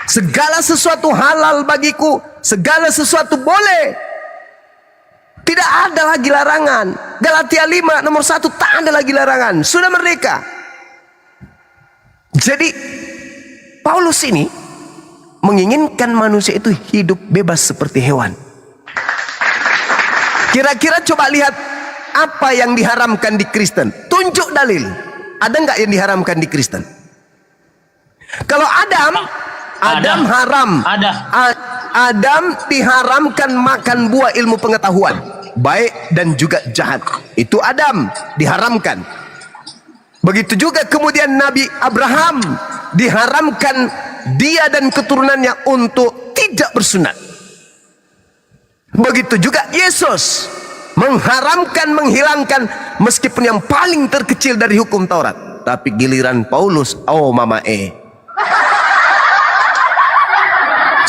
segala sesuatu halal bagiku, segala sesuatu boleh, tidak ada lagi larangan. Galatia 5 nomor 1, tak ada lagi larangan, sudah merdeka. Jadi Paulus ini menginginkan manusia itu hidup bebas seperti hewan. Kira-kira coba lihat apa yang diharamkan di Kristen. Tunjuk dalil. Ada nggak yang diharamkan di Kristen? Kalau Adam haram. Adam diharamkan makan buah ilmu pengetahuan, baik dan juga jahat. Itu Adam diharamkan. Begitu juga kemudian Nabi Abraham diharamkan dia dan keturunannya untuk tidak bersunat. Begitu juga Yesus mengharamkan, menghilangkan meskipun yang paling terkecil dari hukum Taurat. Tapi giliran Paulus, oh mama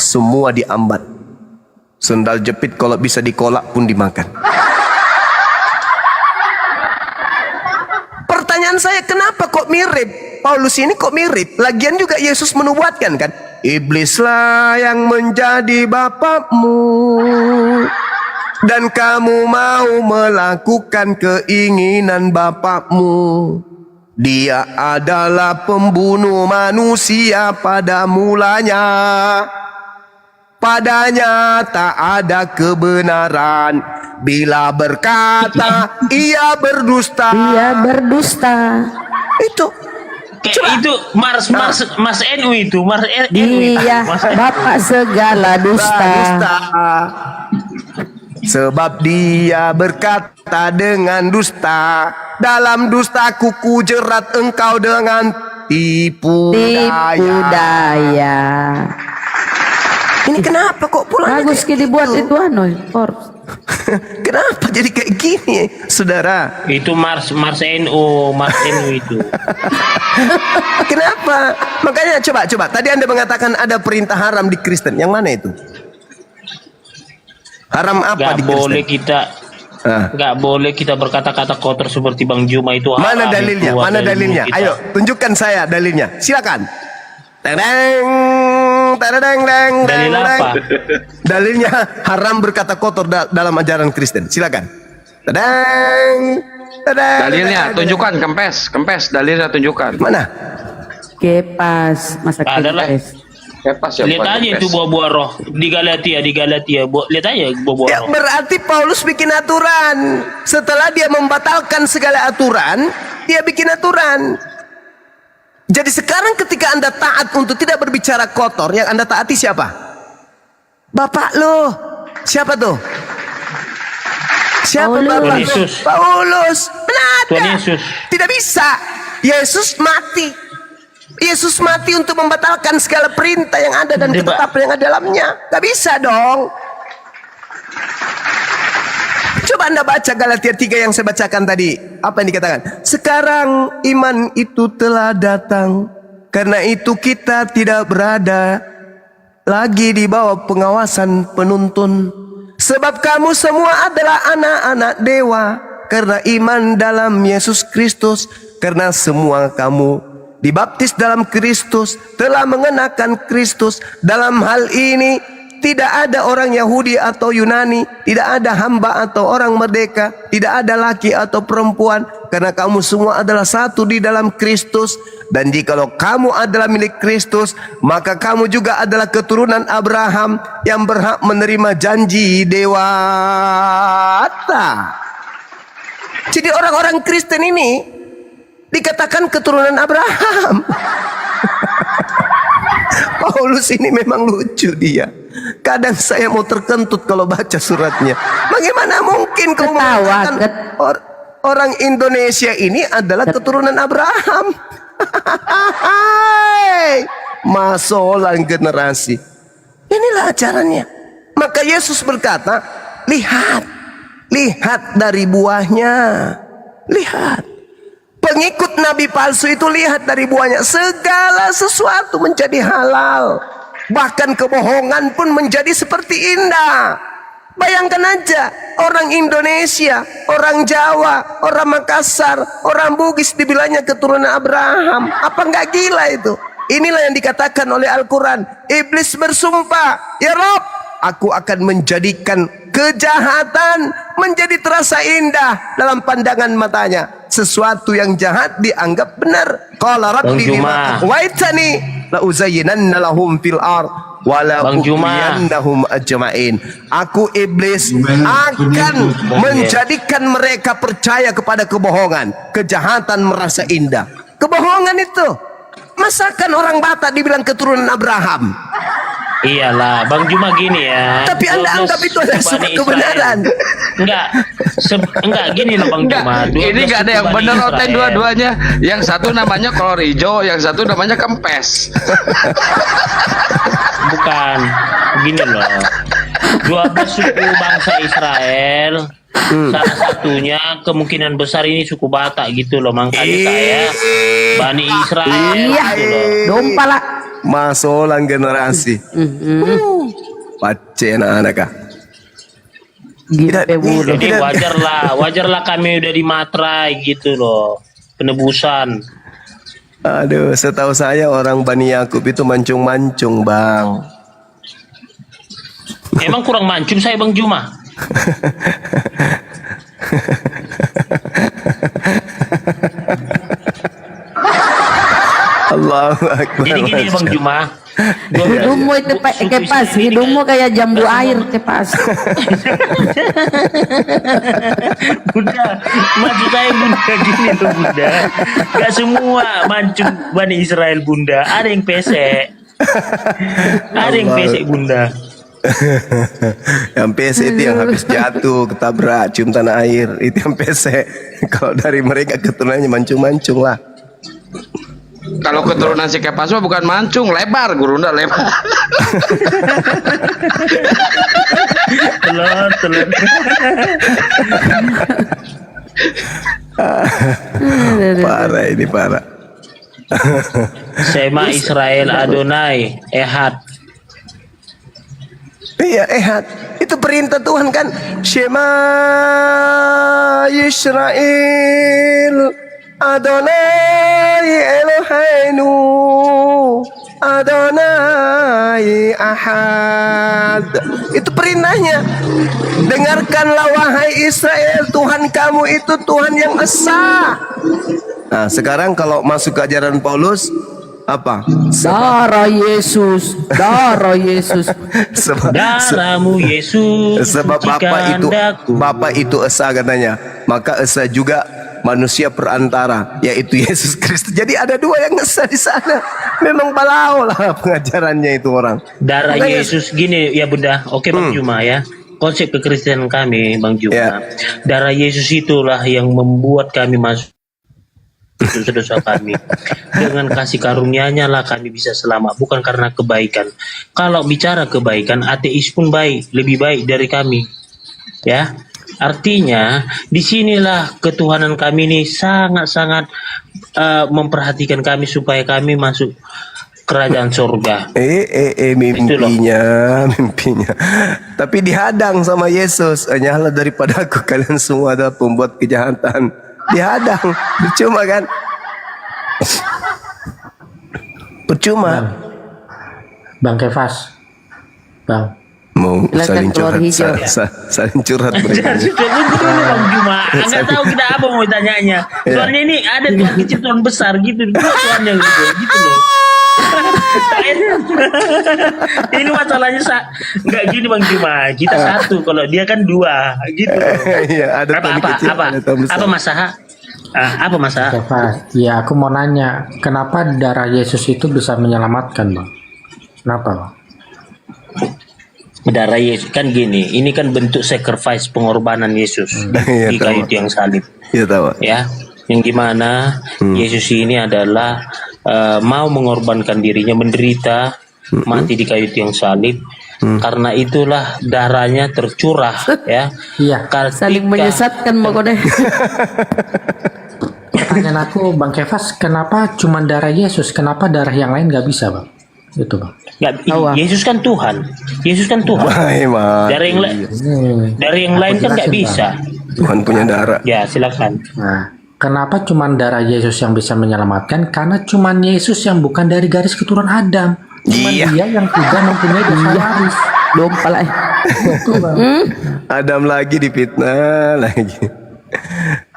semua diambat. Sendal jepit kalau bisa dikolak pun dimakan. Pertanyaan saya, kenapa kok mirip? Paulus ini kok mirip? Lagian juga Yesus menubuatkan kan, iblislah yang menjadi bapakmu dan kamu mau melakukan keinginan bapakmu. Dia adalah pembunuh manusia pada mulanya. Padanya tak ada kebenaran. Bila berkata ia berdusta. Ia berdusta. Itu. Itu Mas NU itu, Dia bapak segala dusta. Sebab dia berkata dengan dusta. Dalam dusta kuku jerat engkau dengan tipu daya. Ini kenapa kok pulangnya bagus kayak dibuat gitu? Itu korps. Kenapa jadi kayak gini, saudara? Itu Mars NU itu. Kenapa? Makanya coba. Tadi Anda mengatakan ada perintah haram di Kristen. Yang mana itu? Haram apa Gak di Kristen? boleh kita nggak boleh kita berkata-kata kotor seperti Bang Juma itu. Mana haram dalilnya? itu, Mana ada ilmu dalilnya? kita. Ayo, tunjukkan saya dalilnya. Silakan. Tadang, tadang, dang, Dalil dang, apa? dang. Dalilnya haram berkata kotor dalam ajaran Kristen. Silakan. Tadang, tadang. Dalilnya tadang, tunjukkan, kempes dalilnya tunjukkan. Mana? Kepas, masa Adalah. kempes. Kepas ya. Lihat bukan aja kempes. itu buah-buah roh di Galatia. Lihat aja buah-buah Ya, roh. berarti Paulus bikin aturan. Setelah dia membatalkan segala aturan, dia bikin aturan. Jadi sekarang ketika Anda taat untuk tidak berbicara kotor, yang Anda taati siapa? Bapak lo. Siapa tuh? Siapa Paulus. Bapak? Tuhan Yesus. Paulus. Benar. Tuhan Yesus. Tidak bisa. Yesus mati. Yesus mati untuk membatalkan segala perintah yang ada dan ketetapan yang ada dalamnya. Gak bisa dong. Coba Anda baca Galatia 3 yang saya bacakan tadi. Apa yang dikatakan? Sekarang iman itu telah datang. Karena itu kita tidak berada lagi di bawah pengawasan penuntun. Sebab kamu semua adalah anak-anak dewa. Karena iman dalam Yesus Kristus. Karena semua kamu dibaptis dalam Kristus, telah mengenakan Kristus. Dalam hal ini tidak ada orang Yahudi atau Yunani, tidak ada hamba atau orang merdeka, tidak ada laki atau perempuan, karena kamu semua adalah satu di dalam Kristus. Dan jikalau kamu adalah milik Kristus, maka kamu juga adalah keturunan Abraham yang berhak menerima janji dewata. Jadi orang-orang Kristen ini dikatakan keturunan Abraham. Paulus ini memang lucu dia. Kadang saya mau terkentut kalau baca suratnya. Bagaimana mungkin kau mengatakan orang Indonesia ini adalah keturunan Abraham? Masolan generasi. Inilah ajarannya. Maka Yesus berkata, lihat dari buahnya. Lihat. Pengikut nabi palsu itu lihat dari buahnya. Segala sesuatu menjadi halal. Bahkan kebohongan pun menjadi seperti indah. Bayangkan aja, orang Indonesia, orang Jawa, orang Makassar, orang Bugis dibilangnya keturunan Abraham. Apa nggak gila itu? Inilah yang dikatakan oleh Al-Quran. Iblis bersumpah, ya Rob, aku akan menjadikan kejahatan menjadi terasa indah dalam pandangan matanya. Sesuatu yang jahat dianggap benar. Qala rabbi bima aghwaytani la uzayyinanna lahum fil ard wa la ughwiyannahum ajma'in. Aku iblis akan menjadikan mereka percaya kepada kebohongan. Kejahatan merasa indah. Kebohongan itu. Masakan orang Batak dibilang keturunan Abraham? Iyalah, Bang Juma gini ya. Tapi Anda anggap itu adalah sebuah kebenaran. Enggak gini loh Bang Juma. Ini enggak ada yang benar oten dua-duanya. Yang satu namanya kolor hijau, yang satu namanya kempes. Bukan. Gini loh. 12 suku bangsa Israel. Salah satunya kemungkinan besar ini suku Batak gitu loh. Makanya saya Bani Israel. Iya, dompa lah. Masolan generasi. Pace anak-anak kah? Jadi wajarlah kami udah dimatrai gitu loh. Penebusan. Aduh, setahu saya orang Bani Yakub itu mancung-mancung, Bang. Emang kurang mancung saya Bang Juma. Allahu Akbar. Jadi gini Bang Juma. Hidungmu itu kepas, hidungmu kayak jambu air kepas. Bunda, maksud saya Bunda gini loh Bunda. Gak semua mancung Bani Israel Bunda. Ada yang pesek. Ada yang pesek Bunda. Yang pesek itu yang habis jatuh, ketabrak, cium tanah air. Itu yang pesek. Kalau dari mereka keturunannya mancung-mancung lah. Kalau keturunan si Kepas mah bukan mancung, lebar, Gurunda lebar. Telur. Parah ini parah. Sema Israel Adonai Ehad. Iya, Ehad. Itu Itu perintah Tuhan kan. Shema Yisrael Adonai Eloheinu Adonai Ahad. Itu perintahnya. Dengarkanlah wahai Israel, Tuhan kamu itu Tuhan yang esa. Nah, sekarang kalau masuk ke ajaran Paulus apa? Darah Yesus, darah Yesus. Darahmu Yesus. Sebab Bapa itu esa katanya. Maka esa juga manusia perantara, yaitu Yesus Kristus. Jadi ada dua yang esa di sana. Memang balau lah pengajarannya itu orang. Darah Makanya, Yesus gini ya Bunda. Oke Bang Juma ya. Konsep kekristenan kami Bang Juma. Darah Yesus itulah yang membuat kami masuk dosa kami. Dengan kasih karunia-Nya lah kami bisa selamat, bukan karena kebaikan. Kalau bicara kebaikan, ateis pun baik, lebih baik dari kami. Ya. Artinya, disinilah ketuhanan kami ini sangat-sangat memperhatikan kami supaya kami masuk kerajaan surga. mimpinya. Tapi dihadang sama Yesus. Hanyalah daripada aku kalian semua adalah pembuat kejahatan. Dihadang, percuma kan? Percuma. Bang Kefas, Bang. Mau saling curhat, hijau. saling curhat Jangan sudah dulu Bang Juma. Enggak tahu kita apa mau tanyanya. Soalnya ini ada Tuhan kecil Tuhan besar gitu. Tuhannya gitu loh. Ini masalahnya enggak gini Bang Juma. Kita satu, kalau dia kan dua gitu. Iya, ada Tuhan kecil, ada Tuhan besar. Apa masalah? Apa masalah? Kefas, ya aku mau nanya, kenapa darah Yesus itu bisa menyelamatkan, Bang? Kenapa, Bang? Darah Yesus kan gini, ini kan bentuk sacrifice, pengorbanan Yesus di kayu tiang salib. Iya tahu. Ya, yang gimana Yesus ini adalah mau mengorbankan dirinya, menderita, mati di kayu tiang salib. Karena itulah darahnya tercurah, ya. Iya. Saling menyesatkan pokoknya. Pertanyaan aku, Bang Kefas, kenapa cuma darah Yesus? Kenapa darah yang lain nggak bisa, Bang? Itu, Bang. Yesus kan Tuhan. Yesus kan Tuhan. Dari yang lain kan nggak bisa. Tuhan punya darah. Ya, silakan. Nah, kenapa cuma darah Yesus yang bisa menyelamatkan? Karena cuma Yesus yang bukan dari garis keturunan Adam. Cuma dia yang tidak mempunyai dosa waris. Dompal Adam lagi difitnah lagi.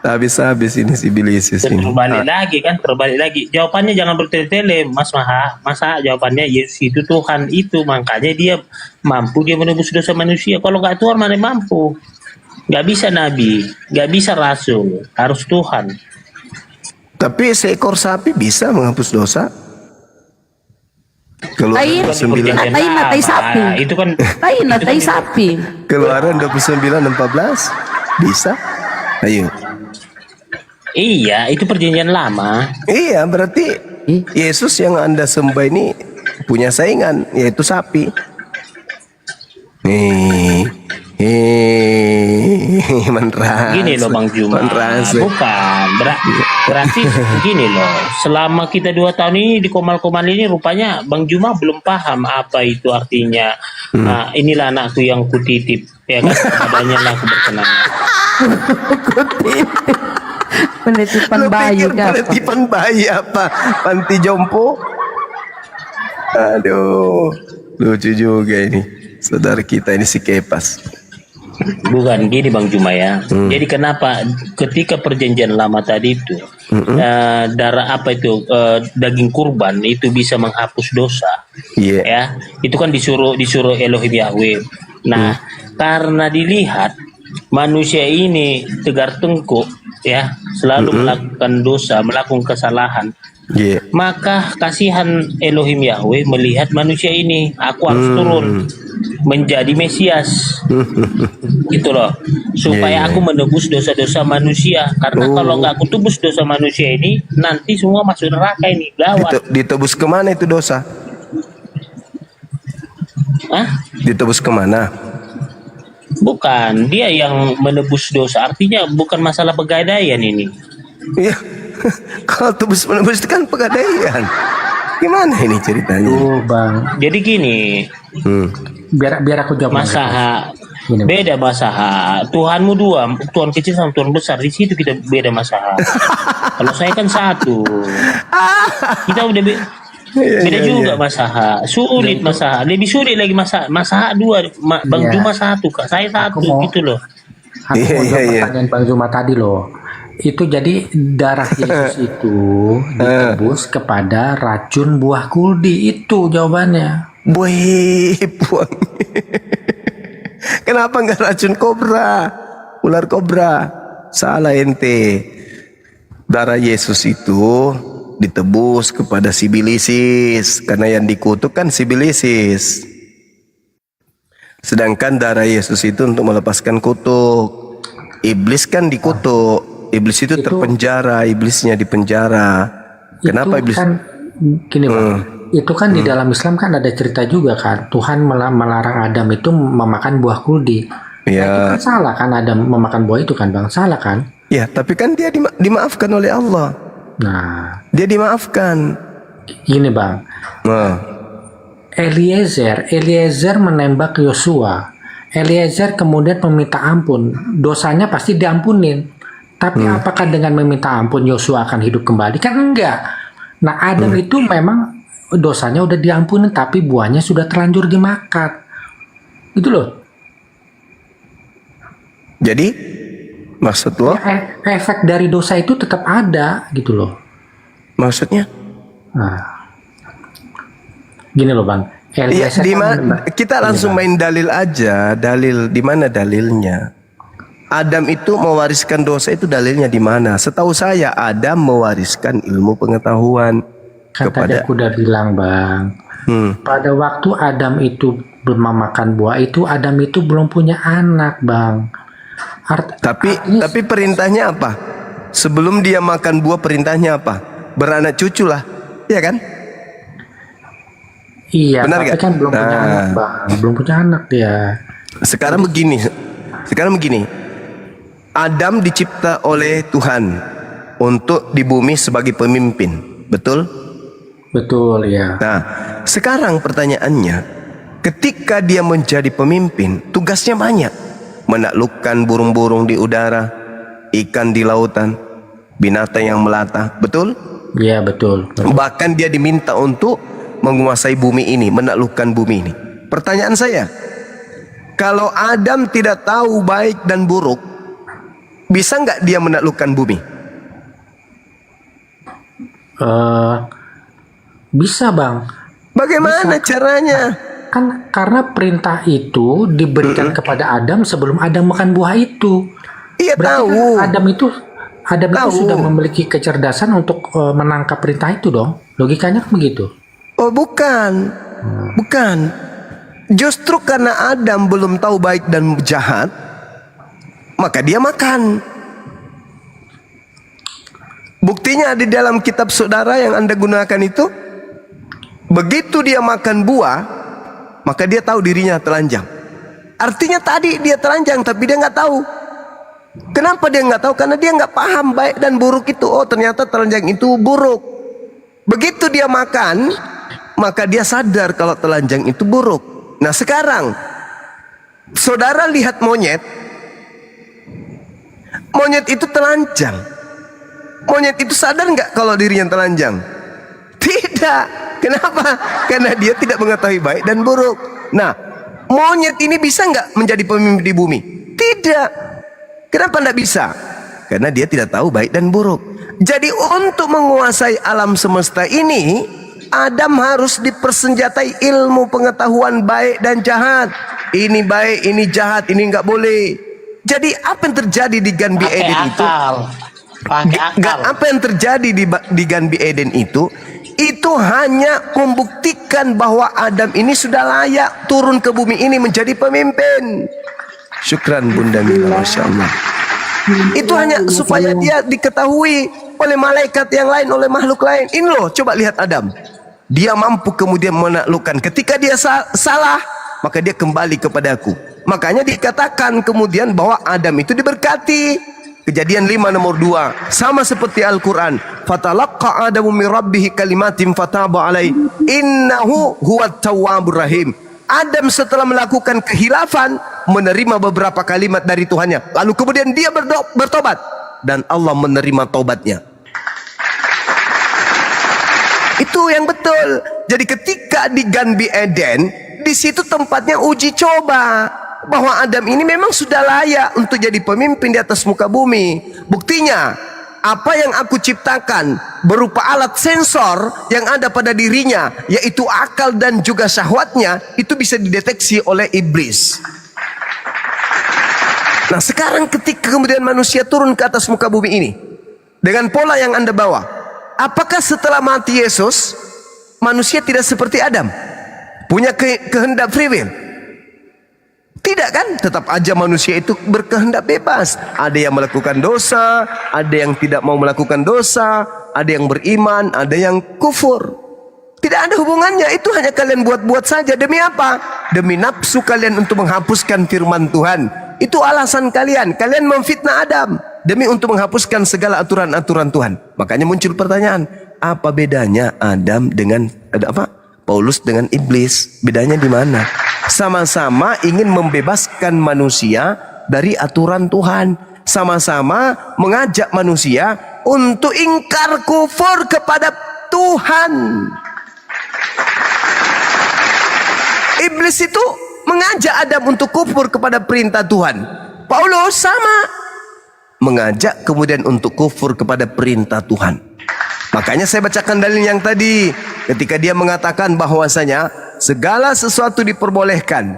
Habis ini si Bilisis ini. Terbalik lagi. Jawabannya jangan bertele-tele, Mas Maha. Masa jawabannya Yesus itu Tuhan itu, makanya dia mampu, dia menebus dosa manusia. Kalau nggak Tuhan mana mampu? Nggak bisa nabi, nggak bisa rasul, harus Tuhan. Tapi seekor sapi bisa menghapus dosa. Keluaran 29. Tai sapi. Itu kan tai sapi. Keluaran 29:14 bisa. Ayo. Iya, itu perjanjian lama. Iya, berarti Yesus yang Anda sembah ini punya saingan, yaitu sapi. Gini loh Bang Juma. Bukan. Berarti gini loh. Selama kita 2 tahun ini di Komal-Komal ini rupanya Bang Juma belum paham apa itu artinya. Nah, inilah anakku yang kutitip. Ya kan? Adanya lah aku berkenan. Penitipan bayi apa? Penitipan bayi apa? Panti jompo? Aduh, lucu juga ini. Saudara kita ini si Kepas. Bukan gini Bang Juma ya. Jadi kenapa ketika perjanjian lama tadi itu darah apa itu daging kurban itu bisa menghapus dosa. Ya, itu kan disuruh Elohim Yahweh. Nah, karena dilihat manusia ini tegar tengkuk ya, selalu melakukan dosa, melakukan kesalahan. Maka kasihan Elohim Yahweh melihat manusia ini, aku harus turun menjadi Mesias. Gitu loh. Supaya aku menebus dosa-dosa manusia. Karena kalau nggak aku tebus dosa manusia ini, nanti semua masuk neraka ini. Gawat. Ditebus kemana itu dosa? Ditebus kemana? Bukan, dia yang menebus dosa. Artinya bukan masalah pegadaian ini. Iya. Kalau tebus menebus itu kan pegadaian. Gimana ini ceritanya? Bang. Jadi gini. Biar aku jawab. Beda masaha. Tuhanmu dua, Tuhan kecil sama Tuhan besar. Di situ kita beda masaha. Kalau saya kan satu. Kita udah beda juga masaha. Sulit masaha. Lebih sulit lagi masaha. Masaha dua, Bang Juma satu, Kak. Saya satu gitu loh. Aku mau jawab pertanyaan Bang Juma tadi loh. Itu jadi darah Yesus itu ditebus kepada racun buah kuldi. Itu jawabannya. Buang. Kenapa nggak racun kobra? Ular kobra. Salah ente. Darah Yesus itu ditebus kepada si Bilisis. Karena yang dikutuk kan si Bilisis. Sedangkan darah Yesus itu untuk melepaskan kutuk. Iblis kan dikutuk. Iblis itu terpenjara. Iblisnya dipenjara. Kenapa iblis? Kan, gini Bang. Itu kan di dalam Islam kan ada cerita juga kan, Tuhan melarang Adam itu memakan buah kuldi. Ya. Nah, itu kan salah kan Adam memakan buah itu kan Bang, salah kan? Ya, tapi kan dia dimaafkan oleh Allah. Nah, dia dimaafkan. Gini Bang, Eliezer menembak Yosua. Eliezer kemudian meminta ampun, dosanya pasti diampunin. Tapi apakah dengan meminta ampun Yosua akan hidup kembali? Kan enggak. Nah Adam itu memang dosanya udah diampuni tapi buahnya sudah terlanjur dimakan. Itu loh. Jadi maksud lo? Efek dari dosa itu tetap ada gitu loh. Maksudnya? Nah, gini loh Bang. Ya, kita langsung main dalil aja. Dalil di mana dalilnya? Adam itu mewariskan dosa itu dalilnya di mana? Setahu saya Adam mewariskan ilmu pengetahuan. Kan tadi aku udah bilang Bang, pada waktu Adam itu memakan buah itu, Adam itu belum punya anak Bang. Tapi perintahnya apa? Sebelum dia makan buah perintahnya apa? Beranak cucu lah, ya kan? Iya, benar tapi gak? Kan belum punya anak Bang, belum punya anak dia. Sekarang begini, Adam dicipta oleh Tuhan untuk di bumi sebagai pemimpin, betul? Betul ya. Nah, sekarang pertanyaannya, ketika dia menjadi pemimpin, tugasnya banyak. Menaklukkan burung-burung di udara, ikan di lautan, binatang yang melata, betul? Iya, betul. Bahkan dia diminta untuk menguasai bumi ini, menaklukkan bumi ini. Pertanyaan saya, kalau Adam tidak tahu baik dan buruk, bisa nggak dia menaklukkan bumi? Bisa Bang. Bagaimana caranya? Kan karena perintah itu diberikan kepada Adam sebelum Adam makan buah itu. Iya, berarti tahu. Kan Adam itu sudah memiliki kecerdasan untuk menangkap perintah itu dong. Logikanya kan begitu. Oh bukan. Bukan. Justru karena Adam belum tahu baik dan jahat, maka dia makan. Buktinya di dalam kitab saudara yang Anda gunakan itu, begitu dia makan buah, maka dia tahu dirinya telanjang. Artinya tadi dia telanjang tapi dia nggak tahu. Kenapa dia nggak tahu? Karena dia nggak paham baik dan buruk itu. Oh ternyata telanjang itu buruk. Begitu dia makan, maka dia sadar kalau telanjang itu buruk. Nah sekarang, saudara lihat monyet. Monyet itu telanjang. Monyet itu sadar nggak kalau dirinya telanjang? Tidak. Kenapa? Karena dia tidak mengetahui baik dan buruk. Nah, monyet ini bisa nggak menjadi pemimpin di bumi? Tidak. Kenapa nggak bisa? Karena dia tidak tahu baik dan buruk. Jadi untuk menguasai alam semesta ini, Adam harus dipersenjatai ilmu pengetahuan baik dan jahat. Ini baik, ini jahat, ini nggak boleh. Jadi apa yang terjadi di Ganbi Eden itu? Apa yang terjadi di Ganbi Eden itu hanya membuktikan bahwa Adam ini sudah layak turun ke bumi ini menjadi pemimpin. Syukran Bunda Mila, Masya Allah. Itu hanya supaya dia diketahui oleh malaikat yang lain, oleh makhluk lain. Ini loh, coba lihat Adam. Dia mampu kemudian menaklukkan. Ketika dia salah, maka dia kembali kepada aku. Makanya dikatakan kemudian bahwa Adam itu diberkati. Kejadian 5 nomor 2 sama seperti Al-Quran. Fatalaqqa Adamu min rabbih kalimatin fataba alaihi innahu huwat tawwabur rahim. Adam setelah melakukan kehilafan, menerima beberapa kalimat dari Tuhannya, lalu kemudian dia bertobat dan Allah menerima tobatnya. Itu yang betul. Jadi ketika di Ganbi Eden, di situ tempatnya uji coba bahwa Adam ini memang sudah layak untuk jadi pemimpin di atas muka bumi. Buktinya, apa yang aku ciptakan berupa alat sensor yang ada pada dirinya, yaitu akal dan juga syahwatnya, itu bisa dideteksi oleh iblis. Nah, sekarang ketika kemudian manusia turun ke atas muka bumi ini dengan pola yang Anda bawa, apakah setelah mati Yesus manusia tidak seperti Adam, punya kehendak free will? Tidak kan? Tetap aja manusia itu berkehendak bebas. Ada yang melakukan dosa, ada yang tidak mau melakukan dosa, ada yang beriman, ada yang kufur. Tidak ada hubungannya. Itu hanya kalian buat-buat saja. Demi apa? Demi nafsu kalian untuk menghapuskan firman Tuhan. Itu alasan kalian. Kalian memfitnah Adam demi untuk menghapuskan segala aturan-aturan Tuhan. Makanya muncul pertanyaan, apa bedanya Adam dengan Paulus dengan iblis? Bedanya di mana? Sama-sama ingin membebaskan manusia dari aturan Tuhan. Sama-sama mengajak manusia untuk ingkar kufur kepada Tuhan. Iblis itu mengajak Adam untuk kufur kepada perintah Tuhan. Paulus sama, mengajak kemudian untuk kufur kepada perintah Tuhan. Makanya saya bacakan dalil yang tadi, ketika dia mengatakan bahwasanya segala sesuatu diperbolehkan,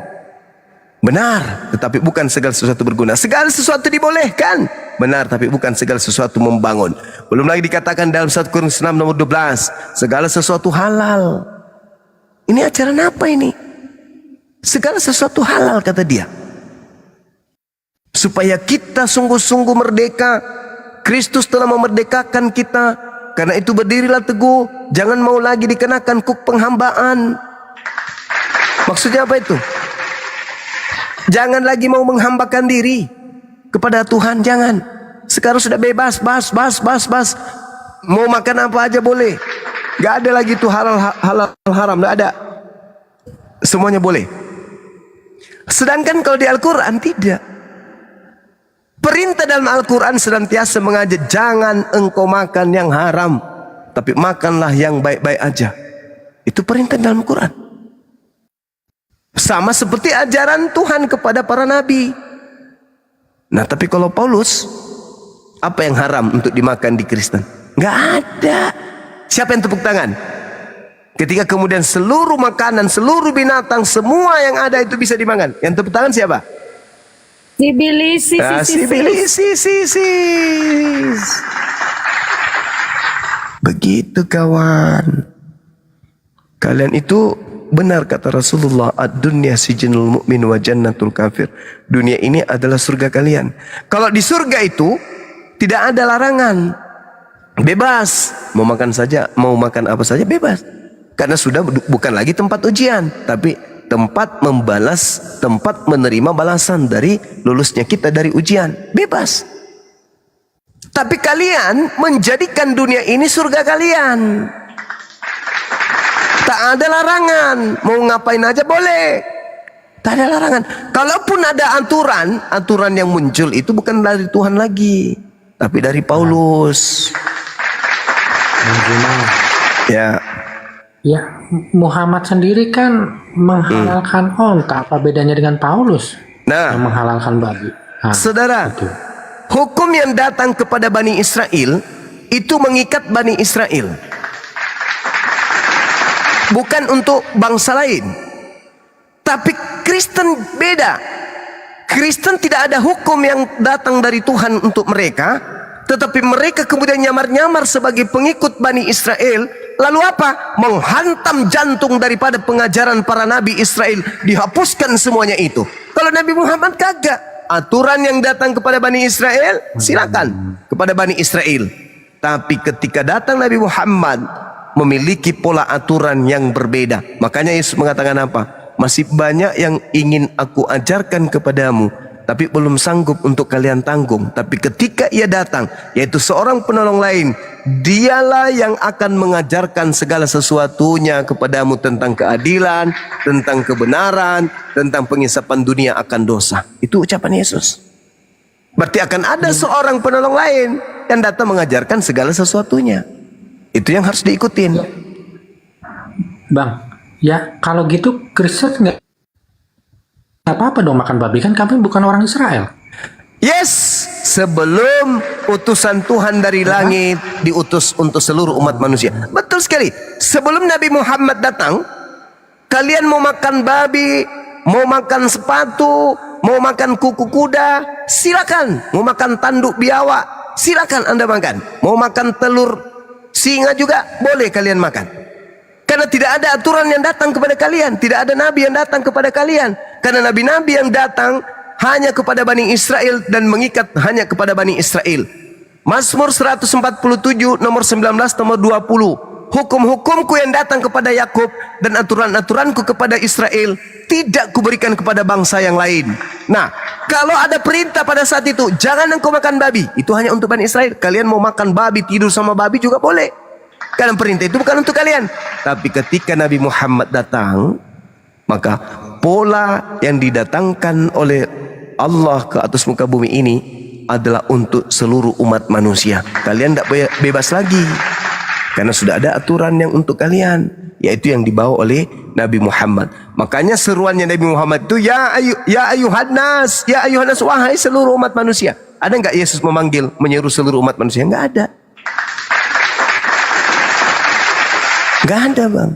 benar, tetapi bukan segala sesuatu berguna. Segala sesuatu dibolehkan, benar, tapi bukan segala sesuatu membangun. Belum lagi dikatakan dalam 1 Korintus 6 nomor 12, segala sesuatu halal. Ini ajaran apa ini? Segala sesuatu halal, kata dia. Supaya kita sungguh-sungguh merdeka. Kristus telah memerdekakan kita. Karena itu berdirilah teguh, jangan mau lagi dikenakan kuk penghambaan. Maksudnya apa itu? Jangan lagi mau menghambakan diri kepada Tuhan, jangan. Sekarang sudah bebas, bas. Mau makan apa aja boleh. Gak ada lagi tuh halal haram, gak ada. Semuanya boleh. Sedangkan kalau di Al-Quran tidak. Perintah dalam Al-Quran senantiasa mengajak, jangan engkau makan yang haram, tapi makanlah yang baik-baik aja. Itu perintah dalam Quran. Sama seperti ajaran Tuhan kepada para nabi. Nah, tapi kalau Paulus, apa yang haram untuk dimakan di Kristen? Nggak ada. Siapa yang tepuk tangan? Ketika kemudian seluruh makanan, seluruh binatang, semua yang ada itu bisa dimakan. Yang tepuk tangan siapa? Sibilisi. Begitu kawan. Kalian itu benar kata Rasulullah, ad-dunya sijnul mu'min wa jannatul kafir. Dunia ini adalah surga kalian. Kalau di surga itu tidak ada larangan. Bebas. Mau makan saja, mau makan apa saja bebas. Karena sudah bukan lagi tempat ujian, tapi tempat membalas, tempat menerima balasan dari lulusnya kita dari ujian. Bebas. Tapi kalian menjadikan dunia ini surga kalian. Tak ada larangan. Mau ngapain aja boleh. Tak ada larangan. Kalaupun ada aturan yang muncul itu bukan dari Tuhan lagi, tapi dari Paulus. Ya. Ya, Muhammad sendiri kan menghalalkan onta. Apa bedanya dengan Paulus? Nah, yang menghalalkan babi. Nah, saudara, itu. Hukum yang datang kepada Bani Israel itu mengikat Bani Israel, bukan untuk bangsa lain. Tapi Kristen beda. Kristen tidak ada hukum yang datang dari Tuhan untuk mereka, tetapi mereka kemudian nyamar-nyamar sebagai pengikut Bani Israel. Lalu apa? Menghantam jantung daripada pengajaran para nabi Israel. Dihapuskan semuanya itu. Kalau Nabi Muhammad kagak. Aturan yang datang kepada Bani Israel, silakan kepada Bani Israel. Tapi ketika datang Nabi Muhammad, memiliki pola aturan yang berbeda. Makanya Yesus mengatakan apa? Masih banyak yang ingin aku ajarkan kepadamu, tapi belum sanggup untuk kalian tanggung. Tapi ketika ia datang, yaitu seorang penolong lain, dialah yang akan mengajarkan segala sesuatunya kepadamu tentang keadilan, tentang kebenaran, tentang pengisapan dunia akan dosa. Itu ucapan Yesus. Berarti akan ada seorang penolong lain yang datang mengajarkan segala sesuatunya. Itu yang harus diikutin. Bang, ya kalau gitu Kristen nggak apa-apa dong makan babi, kan kami bukan orang Israel. Yes, sebelum utusan Tuhan dari langit diutus untuk seluruh umat manusia. Betul sekali. Sebelum Nabi Muhammad datang, kalian mau makan babi, mau makan sepatu, mau makan kuku kuda, silakan. Mau makan tanduk biawak, silakan Anda makan. Mau makan telur singa juga boleh kalian makan. Karena tidak ada aturan yang datang kepada kalian, tidak ada nabi yang datang kepada kalian. Karena nabi-nabi yang datang hanya kepada Bani Israel dan mengikat hanya kepada Bani Israel. Mazmur 147 nomor 19 nomor 20. Hukum-hukumku yang datang kepada Yakub dan aturan-aturanku kepada Israel tidak kuberikan kepada bangsa yang lain. Nah, kalau ada perintah pada saat itu, jangan engkau makan babi, itu hanya untuk Bani Israel. Kalian mau makan babi, tidur sama babi juga boleh. Karena perintah itu bukan untuk kalian. Tapi ketika Nabi Muhammad datang, maka pola yang didatangkan oleh Allah ke atas muka bumi ini adalah untuk seluruh umat manusia. Kalian tidak bebas lagi, karena sudah ada aturan yang untuk kalian, yaitu yang dibawa oleh Nabi Muhammad. Makanya seruannya Nabi Muhammad itu ya ayuhan nas, wahai seluruh umat manusia. Ada nggak Yesus menyeru seluruh umat manusia? Nggak ada. Nggak ada, Bang.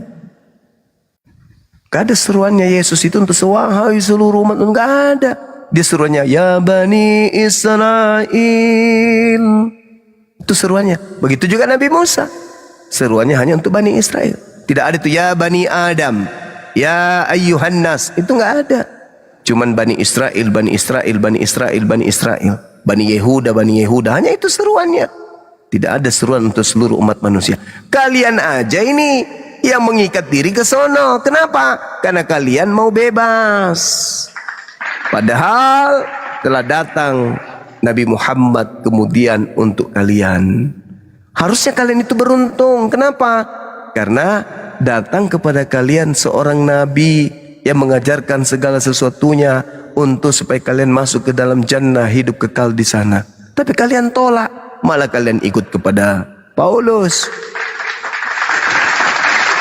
Nggak ada seruannya Yesus itu untuk wahai seluruh umat. Nggak ada. Dia seruannya ya Bani Israel. Itu seruannya. Begitu juga Nabi Musa. Seruannya hanya untuk Bani Israel. Tidak ada itu ya Bani Adam, ya ayyuhan nas. Itu nggak ada. Cuman Bani Israel, Bani Israel, Bani Israel, Bani Israel, Bani Yehuda, Bani Yehuda. Hanya itu seruannya. Tidak ada seruan untuk seluruh umat manusia. Kalian aja ini yang mengikat diri ke sono. Kenapa? Karena kalian mau bebas. Padahal telah datang Nabi Muhammad kemudian untuk kalian. Harusnya kalian itu beruntung. Kenapa? Karena datang kepada kalian seorang nabi yang mengajarkan segala sesuatunya untuk supaya kalian masuk ke dalam jannah, hidup kekal di sana. Tapi kalian tolak. Malah kalian ikut kepada Paulus.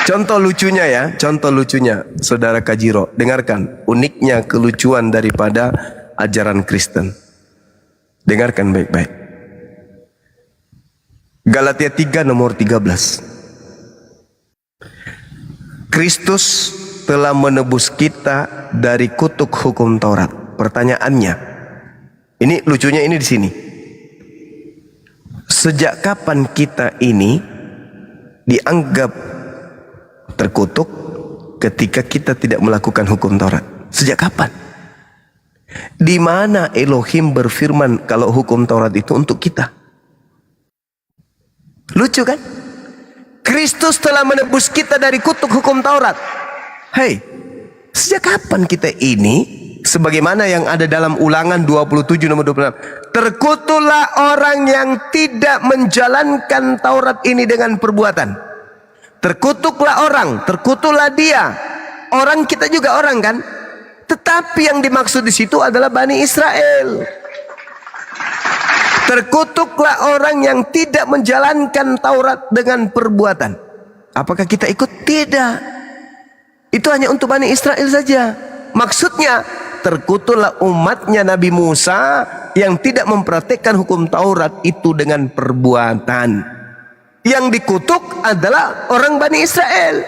Contoh lucunya, Saudara Kajiro, dengarkan uniknya kelucuan daripada ajaran Kristen. Dengarkan baik-baik. Galatia 3 nomor 13. Kristus telah menebus kita dari kutuk hukum Taurat. Pertanyaannya, ini lucunya ini di sini. Sejak kapan kita ini dianggap terkutuk ketika kita tidak melakukan hukum Taurat? Sejak kapan? Di mana Elohim berfirman kalau hukum Taurat itu untuk kita? Lucu kan? Kristus telah menebus kita dari kutuk hukum Taurat. Hei, sejak kapan kita ini, sebagaimana yang ada dalam Ulangan 27 nomor 26, terkutuklah orang yang tidak menjalankan Taurat ini dengan perbuatan. Terkutuklah orang, terkutuklah dia. Orang, kita juga orang kan? Tetapi yang dimaksud di situ adalah Bani Israel. Terkutuklah orang yang tidak menjalankan Taurat dengan perbuatan. Apakah kita ikut? Tidak. Itu hanya untuk Bani Israel saja. Maksudnya, terkutuklah umatnya Nabi Musa yang tidak mempraktikkan hukum Taurat itu dengan perbuatan. Yang dikutuk adalah orang Bani Israel.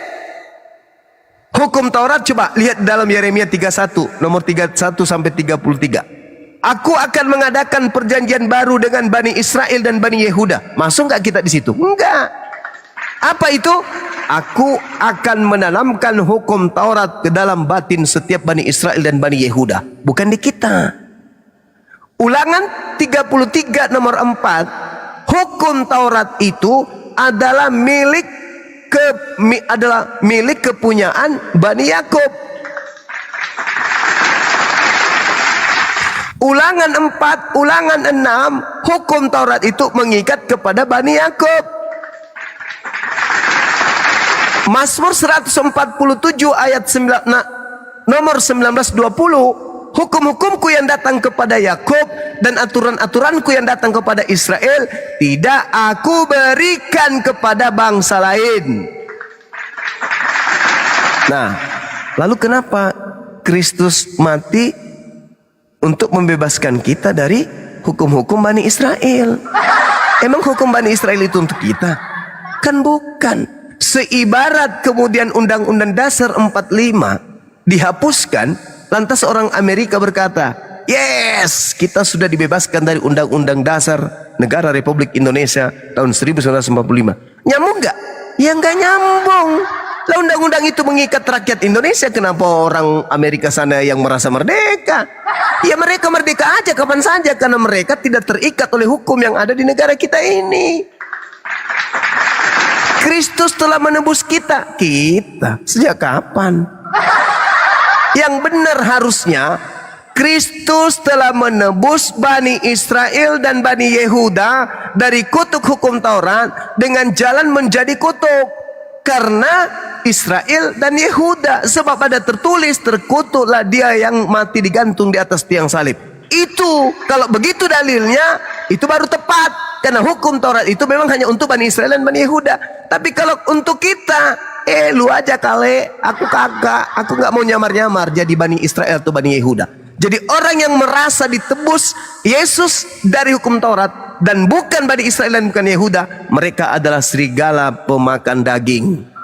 Hukum Taurat, coba lihat dalam Yeremia 31 nomor 31 sampai 33. Aku akan mengadakan perjanjian baru dengan Bani Israel dan Bani Yehuda. Masuk nggak kita di situ? Enggak. Apa itu? Aku akan menanamkan hukum Taurat ke dalam batin setiap Bani Israel dan Bani Yehuda. Bukan di kita. Ulangan 33 nomor 4. Hukum Taurat itu adalah milik kepunyaan Bani Yakub. Ulangan 4, Ulangan 6, hukum Taurat itu mengikat kepada Bani Yakub. Mazmur 147 ayat 9, nomor 19-20, hukum-hukumku yang datang kepada Yakub dan aturan-aturanku yang datang kepada Israel tidak aku berikan kepada bangsa lain. Nah, lalu kenapa Kristus mati untuk membebaskan kita dari hukum-hukum Bani Israel? Emang hukum Bani Israel itu untuk kita? Kan bukan. Seibarat kemudian Undang-Undang Dasar 45 dihapuskan, lantas orang Amerika berkata, yes, kita sudah dibebaskan dari Undang-Undang Dasar Negara Republik Indonesia tahun 1945. Nyambung nggak? Ya nggak nyambung. Lah undang-undang itu mengikat rakyat Indonesia, kenapa orang Amerika sana yang merasa merdeka? Ya mereka merdeka aja kapan saja, karena mereka tidak terikat oleh hukum yang ada di negara kita ini. Kristus telah menebus kita. Kita sejak kapan? Yang benar harusnya Kristus telah menebus Bani Israel dan Bani Yehuda dari kutuk hukum Taurat dengan jalan menjadi kutuk. Karena Israel dan Yehuda, sebab ada tertulis, terkutuklah dia yang mati digantung di atas tiang salib. Itu kalau begitu dalilnya, itu baru tepat, karena hukum Taurat itu memang hanya untuk Bani Israel dan Bani Yehuda. Tapi kalau untuk kita, lu aja kale, aku kagak, aku nggak mau nyamar-nyamar jadi Bani Israel atau Bani Yehuda. Jadi orang yang merasa ditebus Yesus dari hukum Taurat dan bukan Bani Israel dan bukan Yehuda, mereka adalah serigala pemakan daging.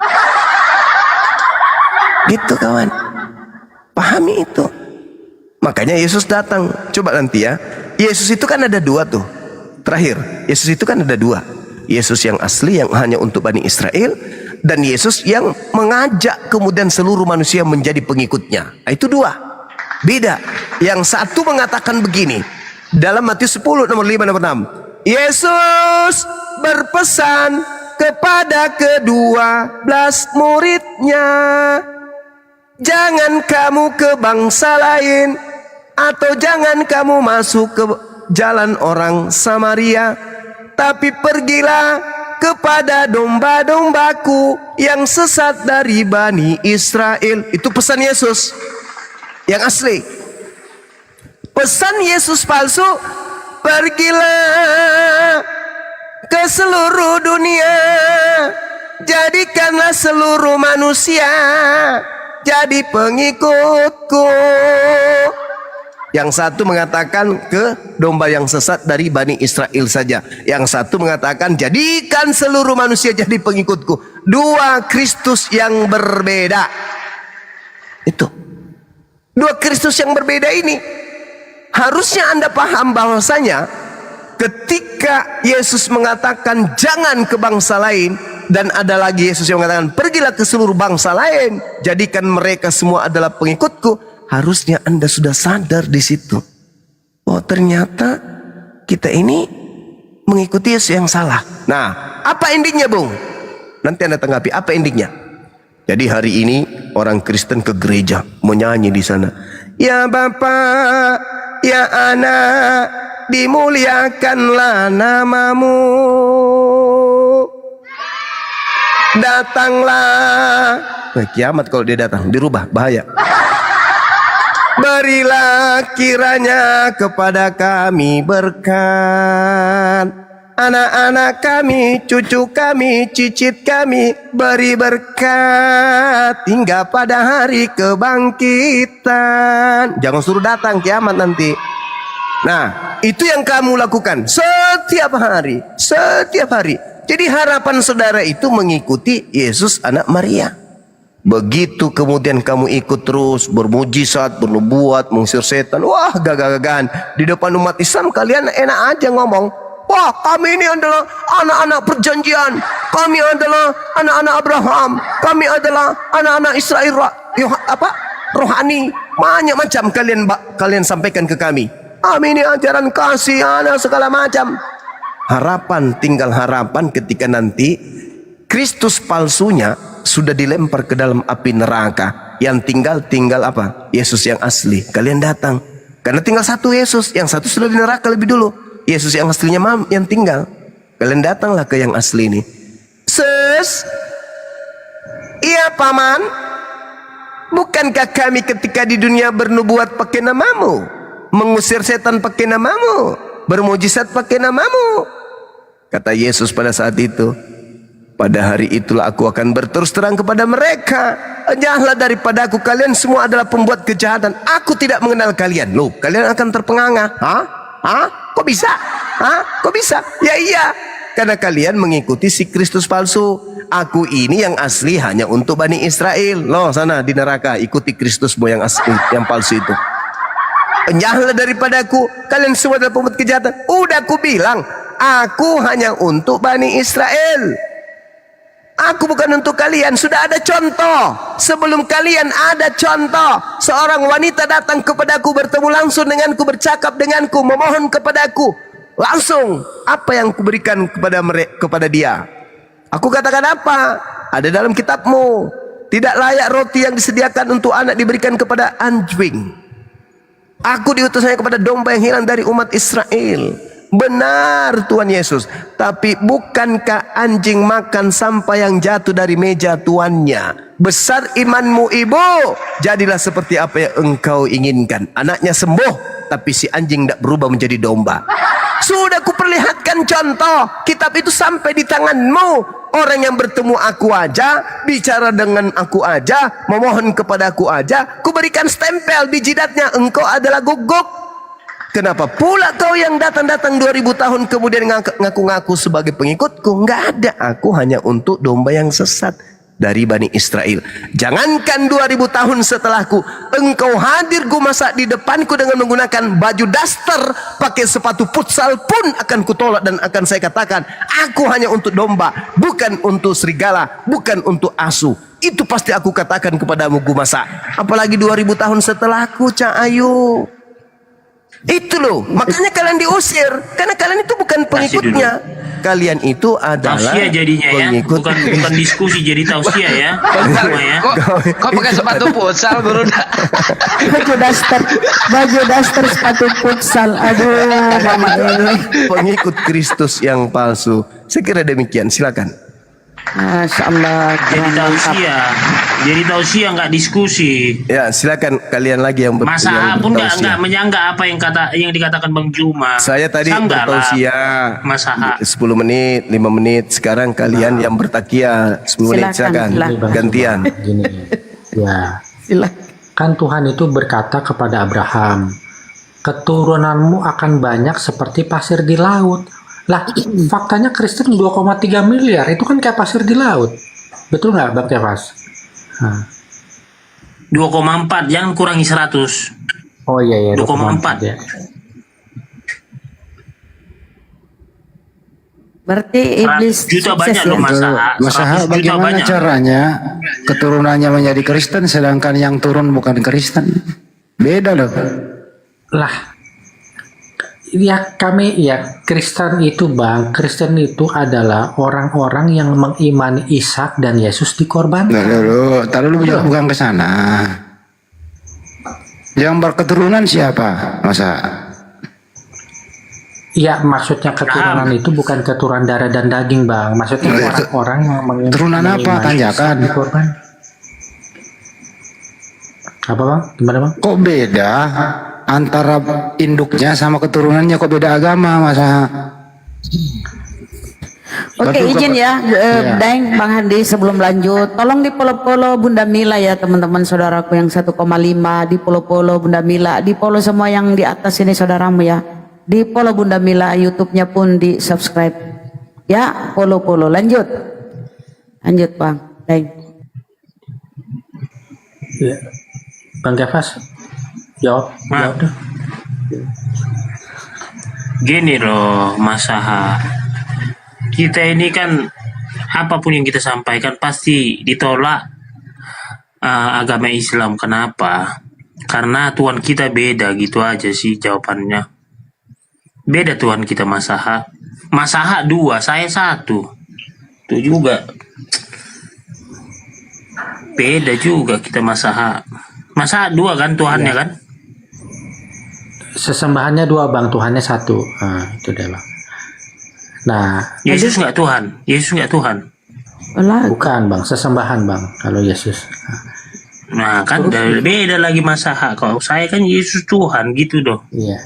Gitu kawan, pahami itu. Makanya Yesus datang. Coba nanti ya, Yesus itu kan ada dua tuh. Terakhir, Yesus itu kan ada dua. Yesus yang asli yang hanya untuk Bani Israel, dan Yesus yang mengajak kemudian seluruh manusia menjadi pengikutnya. Nah, itu dua, beda. Yang satu mengatakan begini dalam Matius 10 nomor 5 nomor 6, Yesus berpesan kepada ke-12 muridnya, jangan kamu ke bangsa lain, atau jangan kamu masuk ke jalan orang Samaria, tapi pergilah kepada domba-dombaku yang sesat dari Bani Israel. Itu pesan Yesus yang asli. Pesan Yesus palsu, pergilah ke seluruh dunia, jadikanlah seluruh manusia jadi pengikutku. Yang satu mengatakan ke domba yang sesat dari Bani Israel saja. Yang satu mengatakan jadikan seluruh manusia jadi pengikutku. Dua Kristus yang berbeda. Itu dua Kristus yang berbeda ini. Harusnya Anda paham bahwasanya ketika Yesus mengatakan jangan ke bangsa lain, dan ada lagi Yesus yang mengatakan pergilah ke seluruh bangsa lain, jadikan mereka semua adalah pengikutku. Harusnya Anda sudah sadar di situ. Oh, ternyata kita ini mengikuti Yesus yang salah. Nah, apa endingnya, Bung? Nanti Anda tanggapi apa endingnya. Jadi hari ini orang Kristen ke gereja menyanyi di sana. Ya Bapa, ya Anak, dimuliakanlah namamu. Datanglah. Kiamat kalau dia datang, dirubah, bahaya. Berilah kiranya kepada kami berkat, anak-anak kami, cucu kami, cicit kami, beri berkat hingga pada hari kebangkitan. Jangan suruh datang kiamat nanti. Nah, itu yang kamu lakukan setiap hari, setiap hari. Jadi harapan saudara itu mengikuti Yesus anak Maria. Begitu kemudian kamu ikut terus bermujizat, bernubuat, mengusir setan, wah gagah-gagahan di depan umat Islam kalian enak aja ngomong, wah kami ini adalah anak-anak perjanjian, kami adalah anak-anak Abraham, kami adalah anak-anak Israel rohani, banyak macam kalian sampaikan ke kami. Ini ajaran kasih, segala macam. Harapan, tinggal harapan ketika nanti Kristus palsunya sudah dilempar ke dalam api neraka. Yang tinggal apa? Yesus yang asli. Kalian datang. Karena tinggal satu Yesus, yang satu sudah di neraka lebih dulu. Yesus yang aslinya yang tinggal. Kalian datanglah ke yang asli ini. Sus, iya paman, bukankah kami ketika di dunia bernubuat pakai namamu, mengusir setan pakai namamu, bermujizat pakai namamu? Kata Yesus pada saat itu, pada hari itulah aku akan berterus terang kepada mereka, janganlah daripada aku, kalian semua adalah pembuat kejahatan. Aku tidak mengenal kalian. Loh, kalian akan terpenganga. Kok bisa? Kok bisa? Ya iya, karena kalian mengikuti si Kristus palsu. Aku ini yang asli hanya untuk Bani Israel. Loh, sana di neraka ikuti Kristusmu yang asli, yang palsu itu. Janganlah daripada aku, kalian semua adalah pembuat kejahatan. Udah aku bilang, aku hanya untuk Bani Israel. Aku bukan untuk kalian. Sudah ada contoh. Sebelum kalian ada contoh. Seorang wanita datang kepadaku, bertemu langsung denganku, bercakap denganku, memohon kepadaku. Langsung, apa yang kuberikan kepada dia? Aku katakan apa? Ada dalam kitabmu. Tidak layak roti yang disediakan untuk anak diberikan kepada anjing. Aku diutus hanya kepada domba yang hilang dari umat Israel. Benar Tuhan Yesus. Tapi bukankah anjing makan sampah yang jatuh dari meja tuannya? Besar imanmu ibu, jadilah seperti apa yang engkau inginkan. Anaknya sembuh, tapi si anjing tidak berubah menjadi domba. Sudah kuperlihatkan contoh. Kitab itu sampai di tanganmu. Orang yang bertemu aku aja, bicara dengan aku aja, memohon kepada aku aja, kuberikan stempel di jidatnya, engkau adalah guguk. Kenapa pula kau yang datang-datang 2000 tahun kemudian ngaku-ngaku sebagai pengikutku? Enggak ada, aku hanya untuk domba yang sesat dari Bani Israel. Jangankan 2000 tahun setelahku, engkau hadir ku masa di depanku dengan menggunakan baju daster, pakai sepatu futsal pun akan kutolak dan akan saya katakan, aku hanya untuk domba, bukan untuk serigala, bukan untuk asu. Itu pasti aku katakan kepadamu Gumasa. Apalagi 2000 tahun setelahku, Cak Ayu. Itu loh, makanya kalian diusir, karena kalian itu bukan pengikutnya. Kalian itu adalah tausiah jadinya pengikut. ya, bukan diskusi, jadi tausiah ya. Kok pakai sepatu futsal Guru? baju daster sepatu futsal. Aduh, mama ini. Pengikut Kristus yang palsu. Saya kira demikian, silakan. Masya Allah. Jadi tausiah nggak diskusi. Ya, silakan kalian lagi yang Masa pun nggak menyanggah apa yang dikatakan Bang Juma. Saya tadi bertausiah Masaha 10 menit, 5 menit. Sekarang kalian yang bertakia 10 menit, silakan. Gantian. Gini, ya. Kan Tuhan itu berkata kepada Abraham, keturunanmu akan banyak seperti pasir di laut. Lah, faktanya Kristen 2,3 miliar itu kan kayak pasir di laut. Betul nggak, Bang Kefas? 2,4, jangan kurangi 100. Oh iya, 2,4 ya. Berarti iblis juta sukses banyak ya? loh Masaha bagaimana caranya keturunannya menjadi Kristen sedangkan yang turun bukan Kristen? Beda loh. Lah, ya Kristen itu Bang, Kristen itu adalah orang-orang yang mengimani Ishak dan Yesus dikorbankan. Taruh lu bukan ke sana. Yang berketurunan siapa? Masa? Ya, maksudnya keturunan itu bukan keturunan darah dan daging, Bang. Maksudnya orang-orang yang mengimani Turunan apa? Tanyakan. Dikorban. Apa Bang? Gimana Bang? Kok beda? Antara induknya sama keturunannya kok beda agama, masa? Oke, izin ya, Daeng, Bang Handi, sebelum lanjut, tolong di follow Bunda Mila ya teman-teman saudaraku yang 1,5, di follow Bunda Mila, di follow semua yang di atas ini saudaramu ya, di follow Bunda Mila, YouTube-nya pun di subscribe ya, follow, lanjut Bang Daeng. Ya. Bang Kefas, jawab deh. Gini loh, Masaha. Kita ini kan apapun yang kita sampaikan pasti ditolak agama Islam. Kenapa? Karena Tuhan kita beda, gitu aja sih jawabannya. Beda Tuhan kita, Masaha. Masaha 2, saya 1. Itu juga. Beda juga kita Masaha. Masaha 2 kan Tuhannya kan? sesembahannya dua bang, Tuhannya satu. Nah, itu dia bang. Nah, Yesus nggak Tuhan. Yesus nggak Tuhan. Bukan bang, sesembahan bang. Kalau Yesus. Nah kan beda lagi masalah. Kalau saya kan Yesus Tuhan gitu dong. Iya.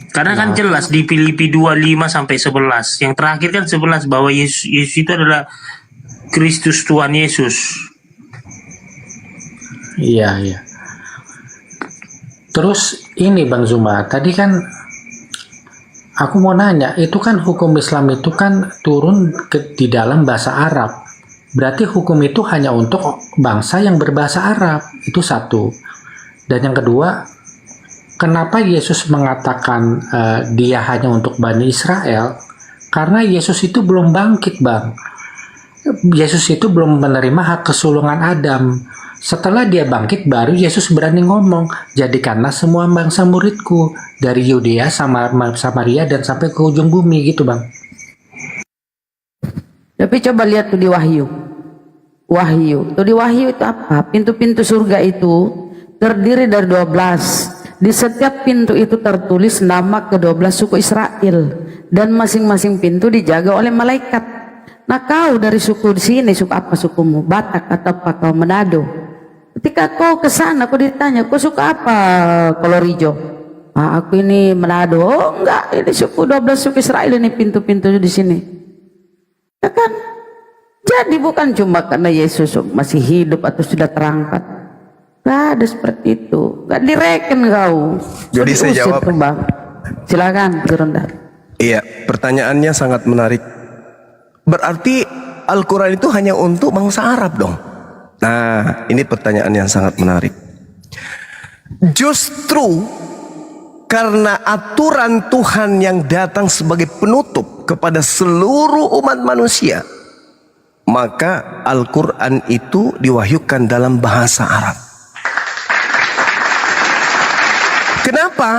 Karena kan jelas di Filipi 25 sampai 11. Yang terakhir kan 11 bahwa Yesus itu adalah Kristus Tuhan Yesus. Iya, iya. Terus ini Bang Zuma, tadi kan aku mau nanya, itu kan hukum Islam itu kan turun di dalam bahasa Arab. Berarti hukum itu hanya untuk bangsa yang berbahasa Arab. Itu satu. Dan yang kedua, kenapa Yesus mengatakan dia hanya untuk Bani Israel? Karena Yesus itu belum bangkit, Bang. Yesus itu belum menerima hak kesulungan Adam. Setelah dia bangkit, baru Yesus berani ngomong, jadikanlah semua bangsa muridku, dari Yudea, Samaria, dan sampai ke ujung bumi, gitu Bang. Tapi coba lihat tuh di Wahyu. Wahyu. Tuh di Wahyu itu apa? Pintu-pintu surga itu terdiri dari 12. Di setiap pintu itu tertulis nama ke-12 suku Israel. Dan masing-masing pintu dijaga oleh malaikat. Nah kau dari suku di sini, suku apa sukumu? Batak atau apa kau Manado? Ketika kau ke sana, kau ditanya, kau suka apa Kolorijo? Ah, aku ini Manado. Oh enggak, ini suku 12 suku Israel, ini pintu-pintu di sini. Ya kan? Jadi bukan cuma karena Yesus masih hidup atau sudah terangkat. Gak ada seperti itu. Gak direken kau. Jadi saya jawab. Bang. Silakan, Gurunda. Iya, pertanyaannya sangat menarik. Berarti Al-Quran itu hanya untuk bangsa Arab dong? Nah, ini pertanyaan yang sangat menarik. Justru karena aturan Tuhan yang datang sebagai penutup kepada seluruh umat manusia, maka Al-Quran itu diwahyukan dalam bahasa Arab. Kenapa?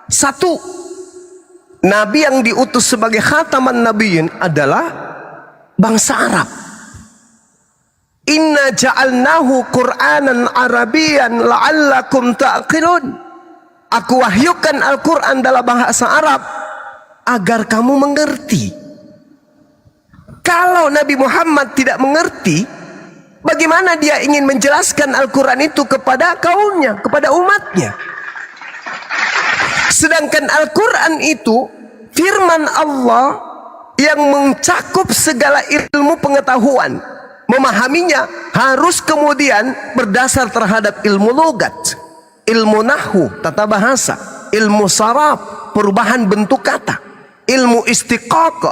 Satu, Nabi yang diutus sebagai khataman nabiyyin adalah bangsa Arab. Inna ja'alnahu Qur'anan Arabiyan la'allakum ta'qilun. Aku wahyukan Al-Quran dalam bahasa Arab agar kamu mengerti. Kalau Nabi Muhammad tidak mengerti, bagaimana dia ingin menjelaskan Al-Quran itu kepada kaumnya, kepada umatnya? Sedangkan Al-Quran itu firman Allah yang mencakup segala ilmu pengetahuan. Memahaminya harus kemudian berdasar terhadap ilmu logat, ilmu nahwu, tata bahasa, ilmu saraf, perubahan bentuk kata, ilmu istiqaq,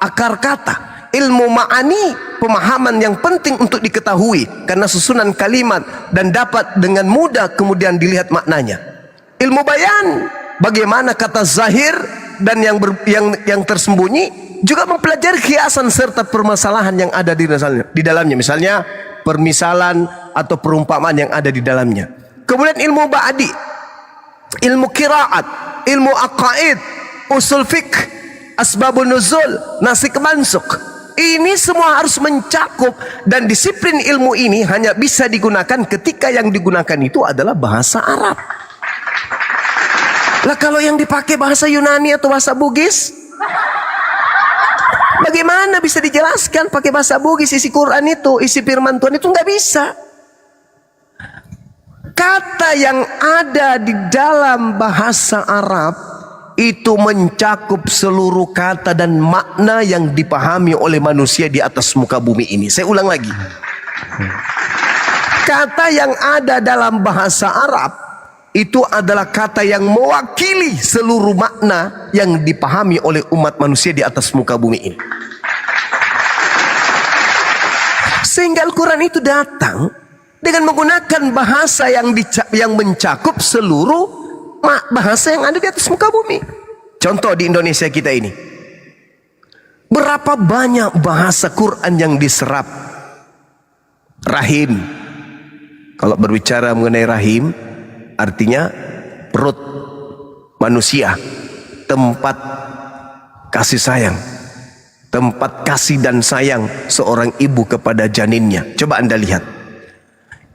akar kata, ilmu ma'ani, pemahaman yang penting untuk diketahui karena susunan kalimat dan dapat dengan mudah kemudian dilihat maknanya. Ilmu bayan, bagaimana kata zahir dan yang tersembunyi, juga mempelajari kiasan serta permasalahan yang ada di dalamnya, misalnya permisalan atau perumpamaan yang ada di dalamnya. Kemudian ilmu ba'di, ilmu qiraat, ilmu aqaid, usul fiqh, asbabun nuzul, nasik mansuk. Ini semua harus mencakup, dan disiplin ilmu ini hanya bisa digunakan ketika yang digunakan itu adalah bahasa Arab. Lah kalau yang dipakai bahasa Yunani atau bahasa Bugis, bagaimana bisa dijelaskan pakai bahasa Bugis isi Quran itu, isi firman Tuhan itu? Nggak bisa. Kata yang ada di dalam bahasa Arab itu mencakup seluruh kata dan makna yang dipahami oleh manusia di atas muka bumi ini. Saya ulang lagi. Kata yang ada dalam bahasa Arab itu adalah kata yang mewakili seluruh makna yang dipahami oleh umat manusia di atas muka bumi ini. Sehingga Al-Quran itu datang dengan menggunakan bahasa yang mencakup seluruh bahasa yang ada di atas muka bumi. Contoh di Indonesia kita ini, berapa banyak bahasa Quran yang diserap. Rahim, kalau berbicara mengenai rahim, artinya perut manusia, tempat kasih sayang, tempat kasih dan sayang seorang ibu kepada janinnya. Coba Anda lihat,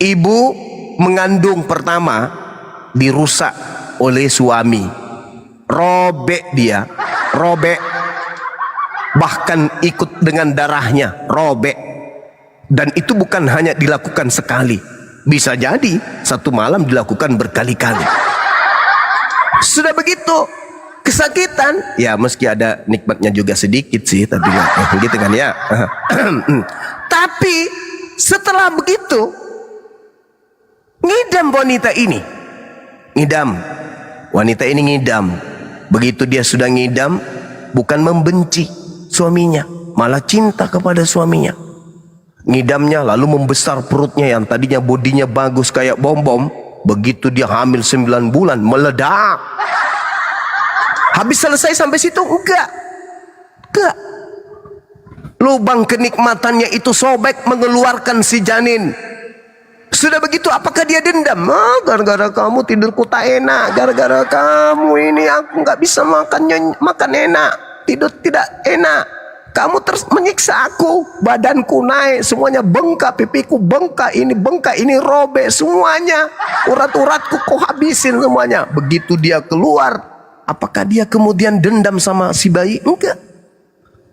ibu mengandung pertama dirusak oleh suami. Robek dia, robek. Bahkan ikut dengan darahnya, robek. Dan itu bukan hanya dilakukan sekali. Bisa jadi satu malam dilakukan berkali-kali. Sudah begitu kesakitan, ya meski ada nikmatnya juga sedikit sih, tapi nggak gitu kan ya. Tapi setelah begitu ngidam wanita ini, ngidam. Wanita ini ngidam. Begitu dia sudah ngidam, bukan membenci suaminya, malah cinta kepada suaminya. Ngidamnya lalu membesar perutnya yang tadinya bodinya bagus kayak bom-bom. Begitu dia hamil 9 bulan, meledak. Habis selesai sampai situ? Enggak. Lubang kenikmatannya itu sobek mengeluarkan si janin. Sudah begitu, apakah dia dendam? Gara-gara kamu tidurku tak enak, gara-gara kamu ini aku nggak bisa makan enak, tidur tidak enak. Kamu terus menyiksa aku, badanku naik, semuanya bengkak, pipiku bengkak, ini robek semuanya, urat-uratku kau habisin semuanya. Begitu dia keluar, apakah dia kemudian dendam sama si bayi? Enggak.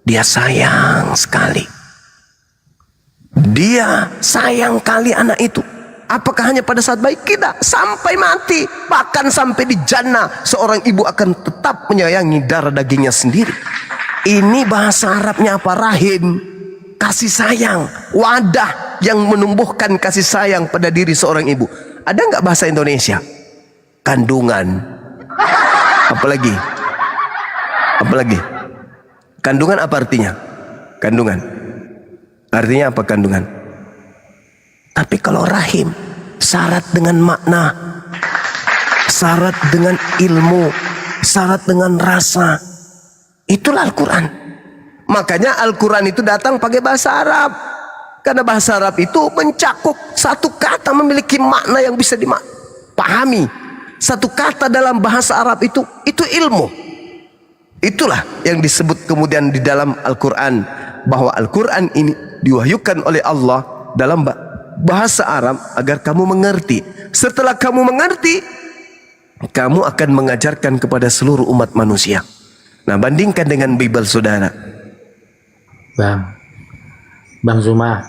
Dia sayang sekali. Dia sayang kali anak itu. Apakah hanya pada saat baik? Tidak, sampai mati, bahkan sampai di jannah seorang ibu akan tetap menyayangi darah dagingnya sendiri. Ini bahasa Arabnya apa? Rahim, kasih sayang, wadah yang menumbuhkan kasih sayang pada diri seorang ibu. Ada nggak bahasa Indonesia? Kandungan. Apalagi? Kandungan apa artinya? Kandungan. Artinya apa kandungan? Tapi kalau rahim, syarat dengan makna, syarat dengan ilmu, syarat dengan rasa. Itulah Al-Quran. Makanya Al-Quran itu datang pakai bahasa Arab. Karena bahasa Arab itu mencakup satu kata memiliki makna yang bisa dipahami. Satu kata dalam bahasa Arab itu ilmu. Itulah yang disebut kemudian di dalam Al-Quran. Bahwa Al-Quran ini diwahyukan oleh Allah dalam bahasa Arab agar kamu mengerti. Setelah kamu mengerti, kamu akan mengajarkan kepada seluruh umat manusia. Nah, bandingkan dengan Bible saudara. Bang Zuma,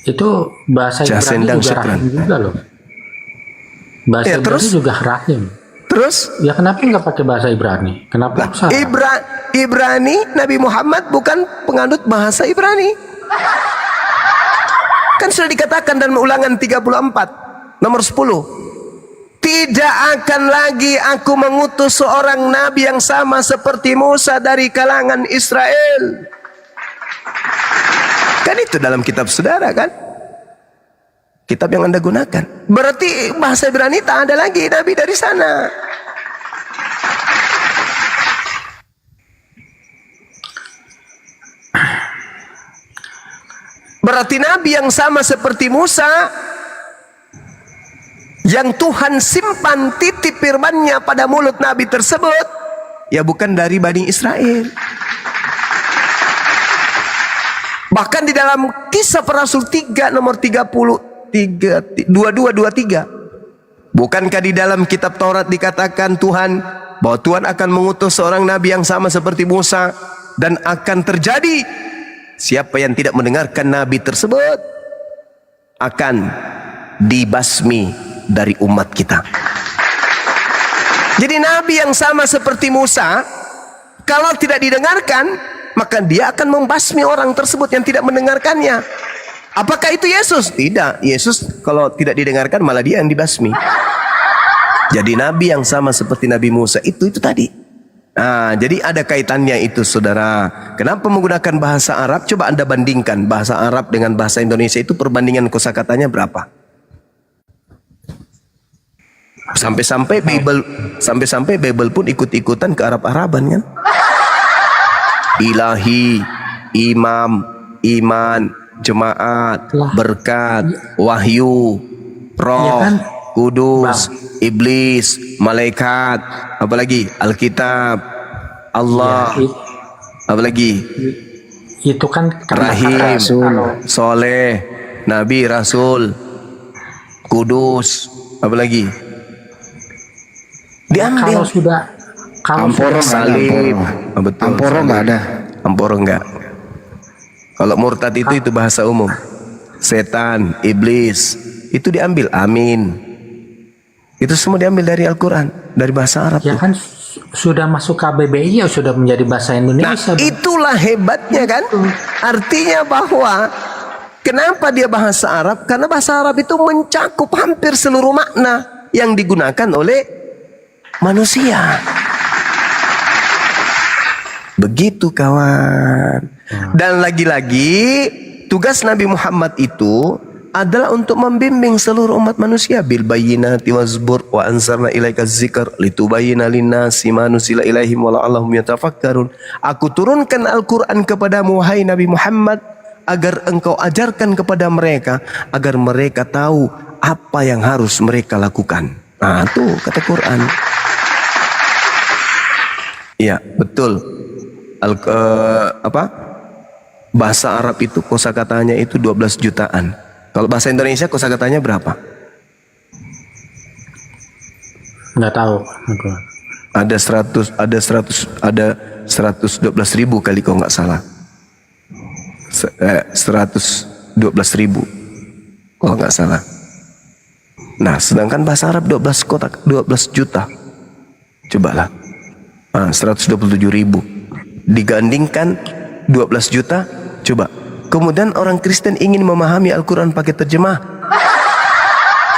itu bahasa Ibrani juga rahim juga loh. Bahasa Ibrani juga rahim. Terus? Ya kenapa nggak pakai bahasa Ibrani? Kenapa? Ibrani, Nabi Muhammad bukan penganut bahasa Ibrani. Kan sudah dikatakan dalam Ulangan 34 nomor 10. Tidak akan lagi aku mengutus seorang nabi yang sama seperti Musa dari kalangan Israel. Kan itu dalam kitab saudara kan? Kitab yang Anda gunakan. Berarti bahasa Ibrani tak ada lagi nabi dari sana. Berarti nabi yang sama seperti Musa, yang Tuhan simpan titip firman-Nya pada mulut nabi tersebut, ya bukan dari Bani Israel. Bahkan di dalam Kisah Para Rasul 3 nomor 22-23, bukankah di dalam kitab Taurat dikatakan Tuhan bahwa Tuhan akan mengutus seorang nabi yang sama seperti Musa, dan akan terjadi siapa yang tidak mendengarkan nabi tersebut akan dibasmi dari umat kita. Jadi nabi yang sama seperti Musa, kalau tidak didengarkan, maka dia akan membasmi orang tersebut yang tidak mendengarkannya. Apakah itu Yesus? Tidak. Yesus kalau tidak didengarkan malah dia yang dibasmi. Jadi nabi yang sama seperti Nabi Musa itu tadi. Nah, jadi ada kaitannya itu saudara. Kenapa menggunakan bahasa Arab? Coba Anda bandingkan bahasa Arab dengan bahasa Indonesia, itu perbandingan kosakatanya berapa? Sampai-sampai Bible pun ikut-ikutan ke Arab-Araban kan? Ilahi, imam, iman, jemaat, berkat, wahyu, roh, kudus, iblis, malaikat, apalagi Alkitab, Allah, apalagi itu kan rahim, soleh, nabi, rasul, kudus, apalagi Kalau sudah Amporo nggak ada. salib. Amporo. Betul. Amporo nggak ada. Amporo enggak. Kalau murtad itu bahasa umum. Setan, iblis, itu diambil. Amin. Itu semua diambil dari Al-Quran, dari bahasa Arab. Ya kan sudah masuk KBBI ya sudah menjadi bahasa Indonesia. Nah, itulah hebatnya kan. Artinya bahwa kenapa dia bahasa Arab? Karena bahasa Arab itu mencakup hampir seluruh makna yang digunakan oleh manusia. Begitu kawan. Dan lagi-lagi tugas Nabi Muhammad itu adalah untuk membimbing seluruh umat manusia bil bayyinati wazbur wa anzalna ilaika dzikr litubayyana linnasi ma nuzila ilaihim wa la'allahum yatafakkarun. Aku turunkan Al-Qur'an kepadamu wahai Nabi Muhammad agar engkau ajarkan kepada mereka agar mereka tahu apa yang harus mereka lakukan. Nah, tuh kata Quran. Iya, betul. Bahasa Arab itu kosakatanya itu 12 jutaan. Kalau bahasa Indonesia kosakatanya berapa? Nggak tahu. Ada 112.000 kali kalau nggak salah. 112.000 kalau nggak salah. Nah, sedangkan bahasa Arab 12 kotak, 12 juta. Cobalah. 127.000 digandingkan 12 juta. Coba. Kemudian orang Kristen ingin memahami Al-Quran pakai terjemah.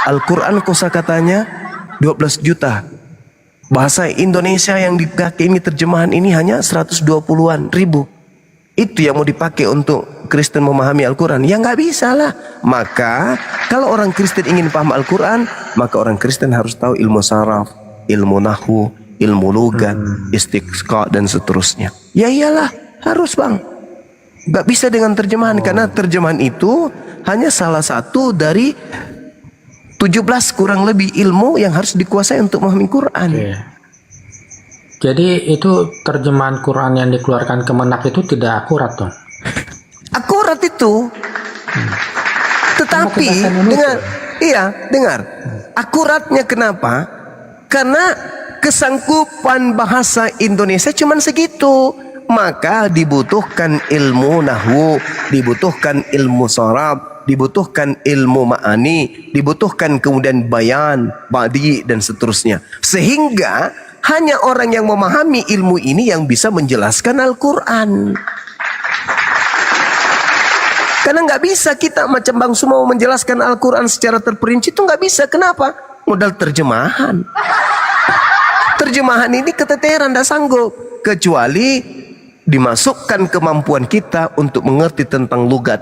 Al-Quran kosakatanya 12 juta. Bahasa Indonesia yang dipakai ini terjemahan ini hanya 120-an ribu. Itu yang mau dipakai untuk Kristen memahami Al-Quran. Ya nggak bisa lah. Maka kalau orang Kristen ingin paham Al-Quran, maka orang Kristen harus tahu ilmu saraf, ilmu nahwu, ilmu lugat, istiqqa dan seterusnya. Ya iyalah, harus bang. Gak bisa dengan terjemahan karena terjemahan itu hanya salah satu dari 17 kurang lebih ilmu yang harus dikuasai untuk memahami Quran. Jadi itu terjemahan Quran yang dikeluarkan Kemenak itu tidak akurat tuh. Akurat itu. Tetapi dengar. Akuratnya kenapa? Karena kesanggupan bahasa Indonesia cuman segitu. Maka dibutuhkan ilmu nahwu, dibutuhkan ilmu saraf, dibutuhkan ilmu ma'ani, dibutuhkan kemudian bayan, badi dan seterusnya. Sehingga hanya orang yang memahami ilmu ini yang bisa menjelaskan Al-Quran. Karena nggak bisa kita macam Bang Suma menjelaskan Al-Quran secara terperinci, itu nggak bisa. Kenapa? Modal terjemahan. Terjemahan ini keteteran, tidak sanggup. Kecuali dimasukkan kemampuan kita untuk mengerti tentang lugat.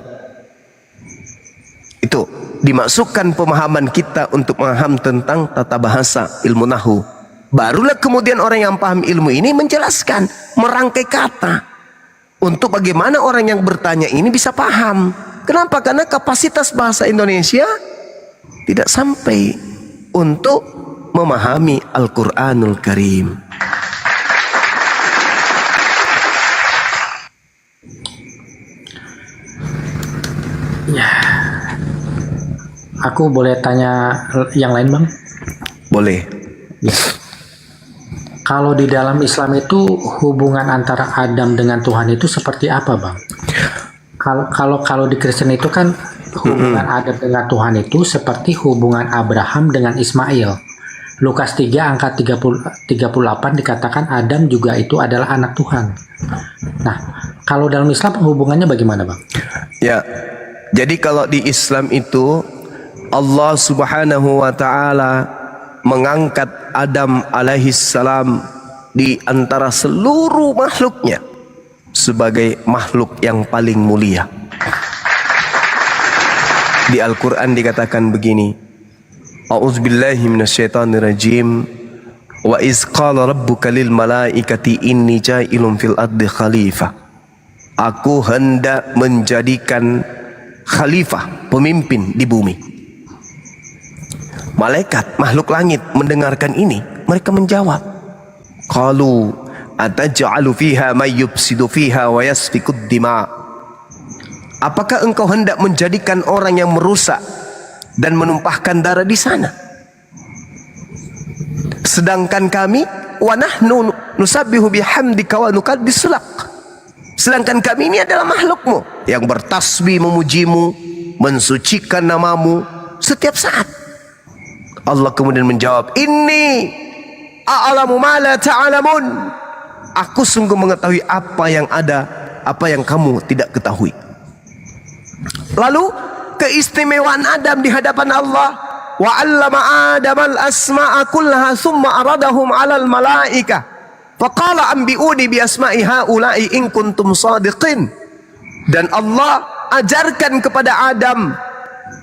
Itu dimasukkan pemahaman kita untuk memaham tentang tata bahasa, ilmu nahwu. Barulah kemudian orang yang paham ilmu ini menjelaskan, merangkai kata untuk bagaimana orang yang bertanya ini bisa paham. Kenapa? Karena kapasitas bahasa Indonesia tidak sampai untuk memahami Al-Quranul Karim. Ya, aku boleh tanya yang lain bang? Boleh. Ya. Kalau di dalam Islam itu hubungan antara Adam dengan Tuhan itu seperti apa bang? Kalau di Kristen itu kan hubungan Adam dengan Tuhan itu seperti hubungan Abraham dengan Ismail. Lukas 3 angka 38 dikatakan Adam juga itu adalah anak Tuhan. Nah, kalau dalam Islam hubungannya bagaimana bang? Ya. Jadi kalau di Islam itu Allah Subhanahu wa taala mengangkat Adam alaihi salam di antara seluruh makhluknya sebagai makhluk yang paling mulia. Di Al-Qur'an dikatakan begini. A'udzubillahi minasyaitonirrajim. Wa iz qala rabbuka lil malaikati inni ja'ilun fil ardi khalifah. Aku hendak menjadikan khalifah, pemimpin di bumi. Malaikat, makhluk langit mendengarkan ini, mereka menjawab, qalu ataj'alu fiha may yufsidu fiha wa yasfikud dima. Apakah engkau hendak menjadikan orang yang merusak dan menumpahkan darah di sana? Sedangkan kami wa nahnu nusabbihu bihamdika wa nuqaddis lak. Sedangkan kami ini adalah makhlukmu yang bertasbih memujimu, mensucikan namamu setiap saat. Allah kemudian menjawab, inni a'lamu ma la ta'lamun. Aku sungguh mengetahui apa yang ada, apa yang kamu tidak ketahui. Lalu keistimewaan Adam di hadapan Allah, wa 'allama Adamal asma'a kullaha thumma aradahum 'alal malaikah faqala anbi'uni bi asma'i haula'i in kuntum shadiqin. Dan Allah ajarkan kepada Adam,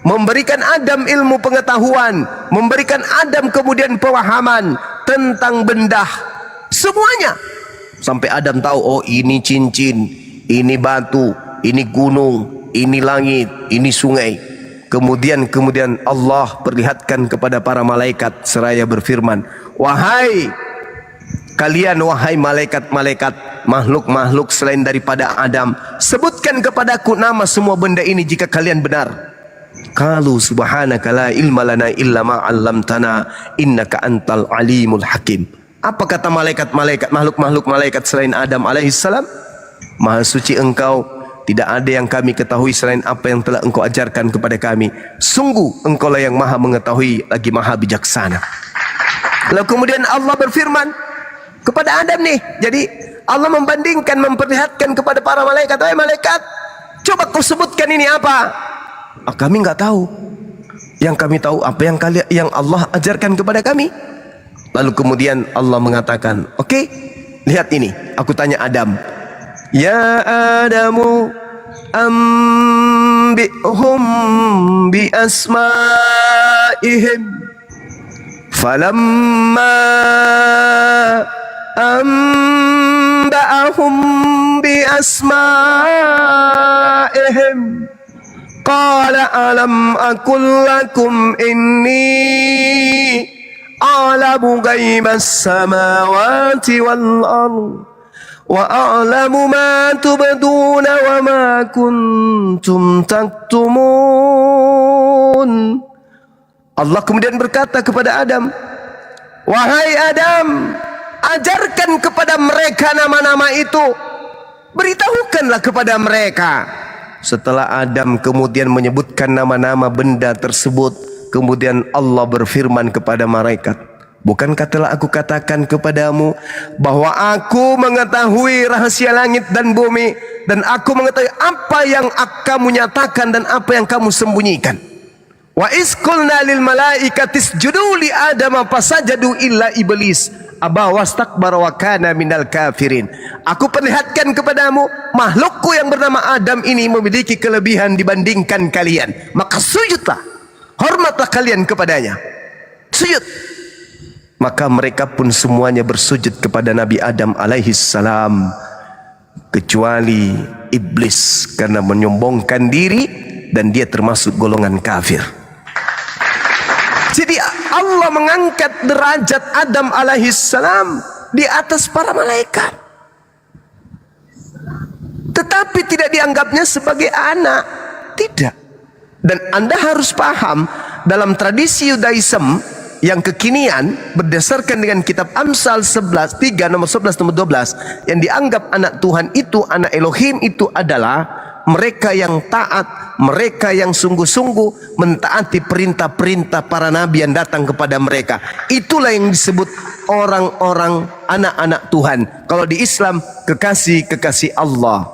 memberikan Adam ilmu pengetahuan, memberikan Adam kemudian pemahaman tentang benda semuanya, sampai Adam tahu, oh ini cincin, ini batu, ini gunung, ini langit, ini sungai. Kemudian Allah perlihatkan kepada para malaikat seraya berfirman, wahai kalian, wahai malaikat-malaikat, makhluk-makhluk selain daripada Adam, sebutkan kepadaku nama semua benda ini jika kalian benar. Qalu subhanaka la ilma lana illa ma 'allamtana innaka antal alimul hakim. Apa kata malaikat-malaikat, makhluk-makhluk malaikat selain Adam alaihissalam? Maha suci engkau, tidak ada yang kami ketahui selain apa yang telah engkau ajarkan kepada kami. Sungguh engkau lah yang maha mengetahui lagi maha bijaksana. Lalu kemudian Allah berfirman kepada Adam nih. Jadi Allah membandingkan, memperlihatkan kepada para malaikat, wahai malaikat, coba kau sebutkan ini apa? Kami nggak tahu. Yang kami tahu apa yang Allah ajarkan kepada kami. Lalu kemudian Allah mengatakan, oke, lihat ini. Aku tanya Adam, ya Adamu ambi'hum bi asma'ihim. Falamma amba'ahum bi asma'ihim qala alam aqul lakum inni a'lamu ghaibas samawati wal ardh wa a'lamu ma tubduna wa ma kuntum taktumun. Allah kemudian berkata kepada Adam, wahai Adam, ajarkan kepada mereka nama-nama itu, beritahukanlah kepada mereka. Setelah Adam kemudian menyebutkan nama-nama benda tersebut, kemudian Allah berfirman kepada malaikat, bukankah telah aku katakan kepadamu bahwa aku mengetahui rahasia langit dan bumi, dan aku mengetahui apa yang kamu nyatakan dan apa yang kamu sembunyikan. Wa iz qulna lil malaikati isjudu li adama fasajadu illa iblis aba wastakbara wa kana minal kafirin. Aku perlihatkan kepadamu makhlukku yang bernama Adam ini memiliki kelebihan dibandingkan kalian, maka sujudlah, hormatlah kalian kepadanya, sujud. Maka mereka pun semuanya bersujud kepada Nabi Adam alaihissalam, kecuali iblis karena menyombongkan diri dan dia termasuk golongan kafir. Jadi Allah mengangkat derajat Adam alaihissalam di atas para malaikat, tetapi tidak dianggapnya sebagai anak, tidak. Dan Anda harus paham, dalam tradisi Yudaism yang kekinian berdasarkan dengan kitab Amsal 11:3 nomor 11 nomor 12, yang dianggap anak Tuhan itu, anak Elohim itu adalah mereka yang taat, mereka yang sungguh-sungguh mentaati perintah-perintah para nabi yang datang kepada mereka. Itulah yang disebut orang-orang anak-anak Tuhan. Kalau di Islam, kekasih-kekasih Allah,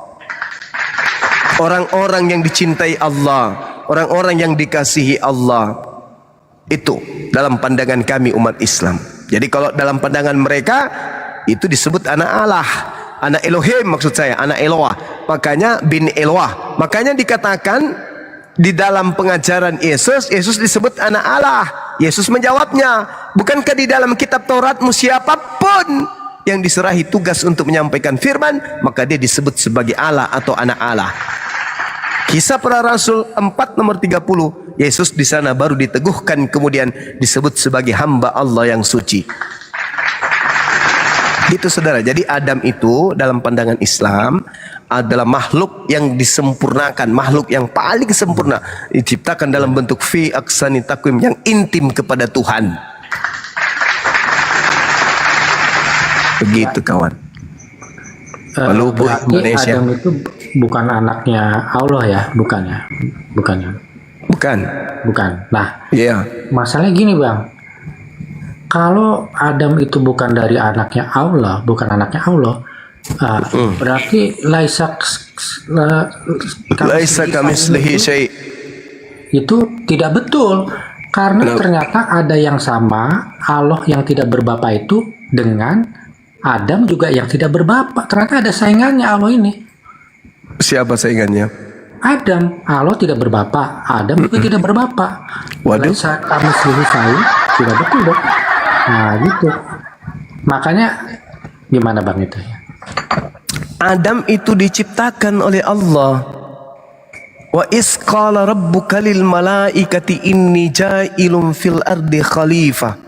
orang-orang yang dicintai Allah, orang-orang yang dikasihi Allah. Itu dalam pandangan kami umat Islam. Jadi kalau dalam pandangan mereka itu disebut anak Allah, anak Elohim, maksud saya anak Eloah, makanya bin Eloah. Makanya dikatakan di dalam pengajaran Yesus disebut anak Allah. Yesus menjawabnya, bukankah di dalam kitab Tauratmu siapapun yang diserahi tugas untuk menyampaikan firman, maka dia disebut sebagai Allah atau anak Allah. Kisah Para Rasul 4 nomor 30, Yesus di sana baru diteguhkan, kemudian disebut sebagai hamba Allah yang suci. Itu saudara. Jadi Adam itu dalam pandangan Islam adalah makhluk yang disempurnakan, makhluk yang paling sempurna, diciptakan dalam bentuk fi aksani takwim, yang intim kepada Tuhan. Begitu kawan. Walaupun Berarti Indonesia. Adam itu bukan anaknya Allah ya, bukan ya, bukan ya. Bukan. Nah, masalahnya gini bang, kalau Adam itu bukan dari anaknya Allah, berarti laisa kamislihi syai'. Itu tidak betul, karena ternyata ada yang sama Allah yang tidak berbapa itu dengan Adam juga yang tidak berbapa. Ternyata ada saingannya Allah ini. Siapa saingannya? Adam. Allah tidak berbapa, Adam juga tidak berbapa. Waduh. Laisa kamislihi syai', tidak betul dong. Nah gitu. Makanya gimana bang itu ya? Adam itu diciptakan oleh Allah. Wa is qala rabbuka lil malaikati inni ja'ilun fil ardi khalifah.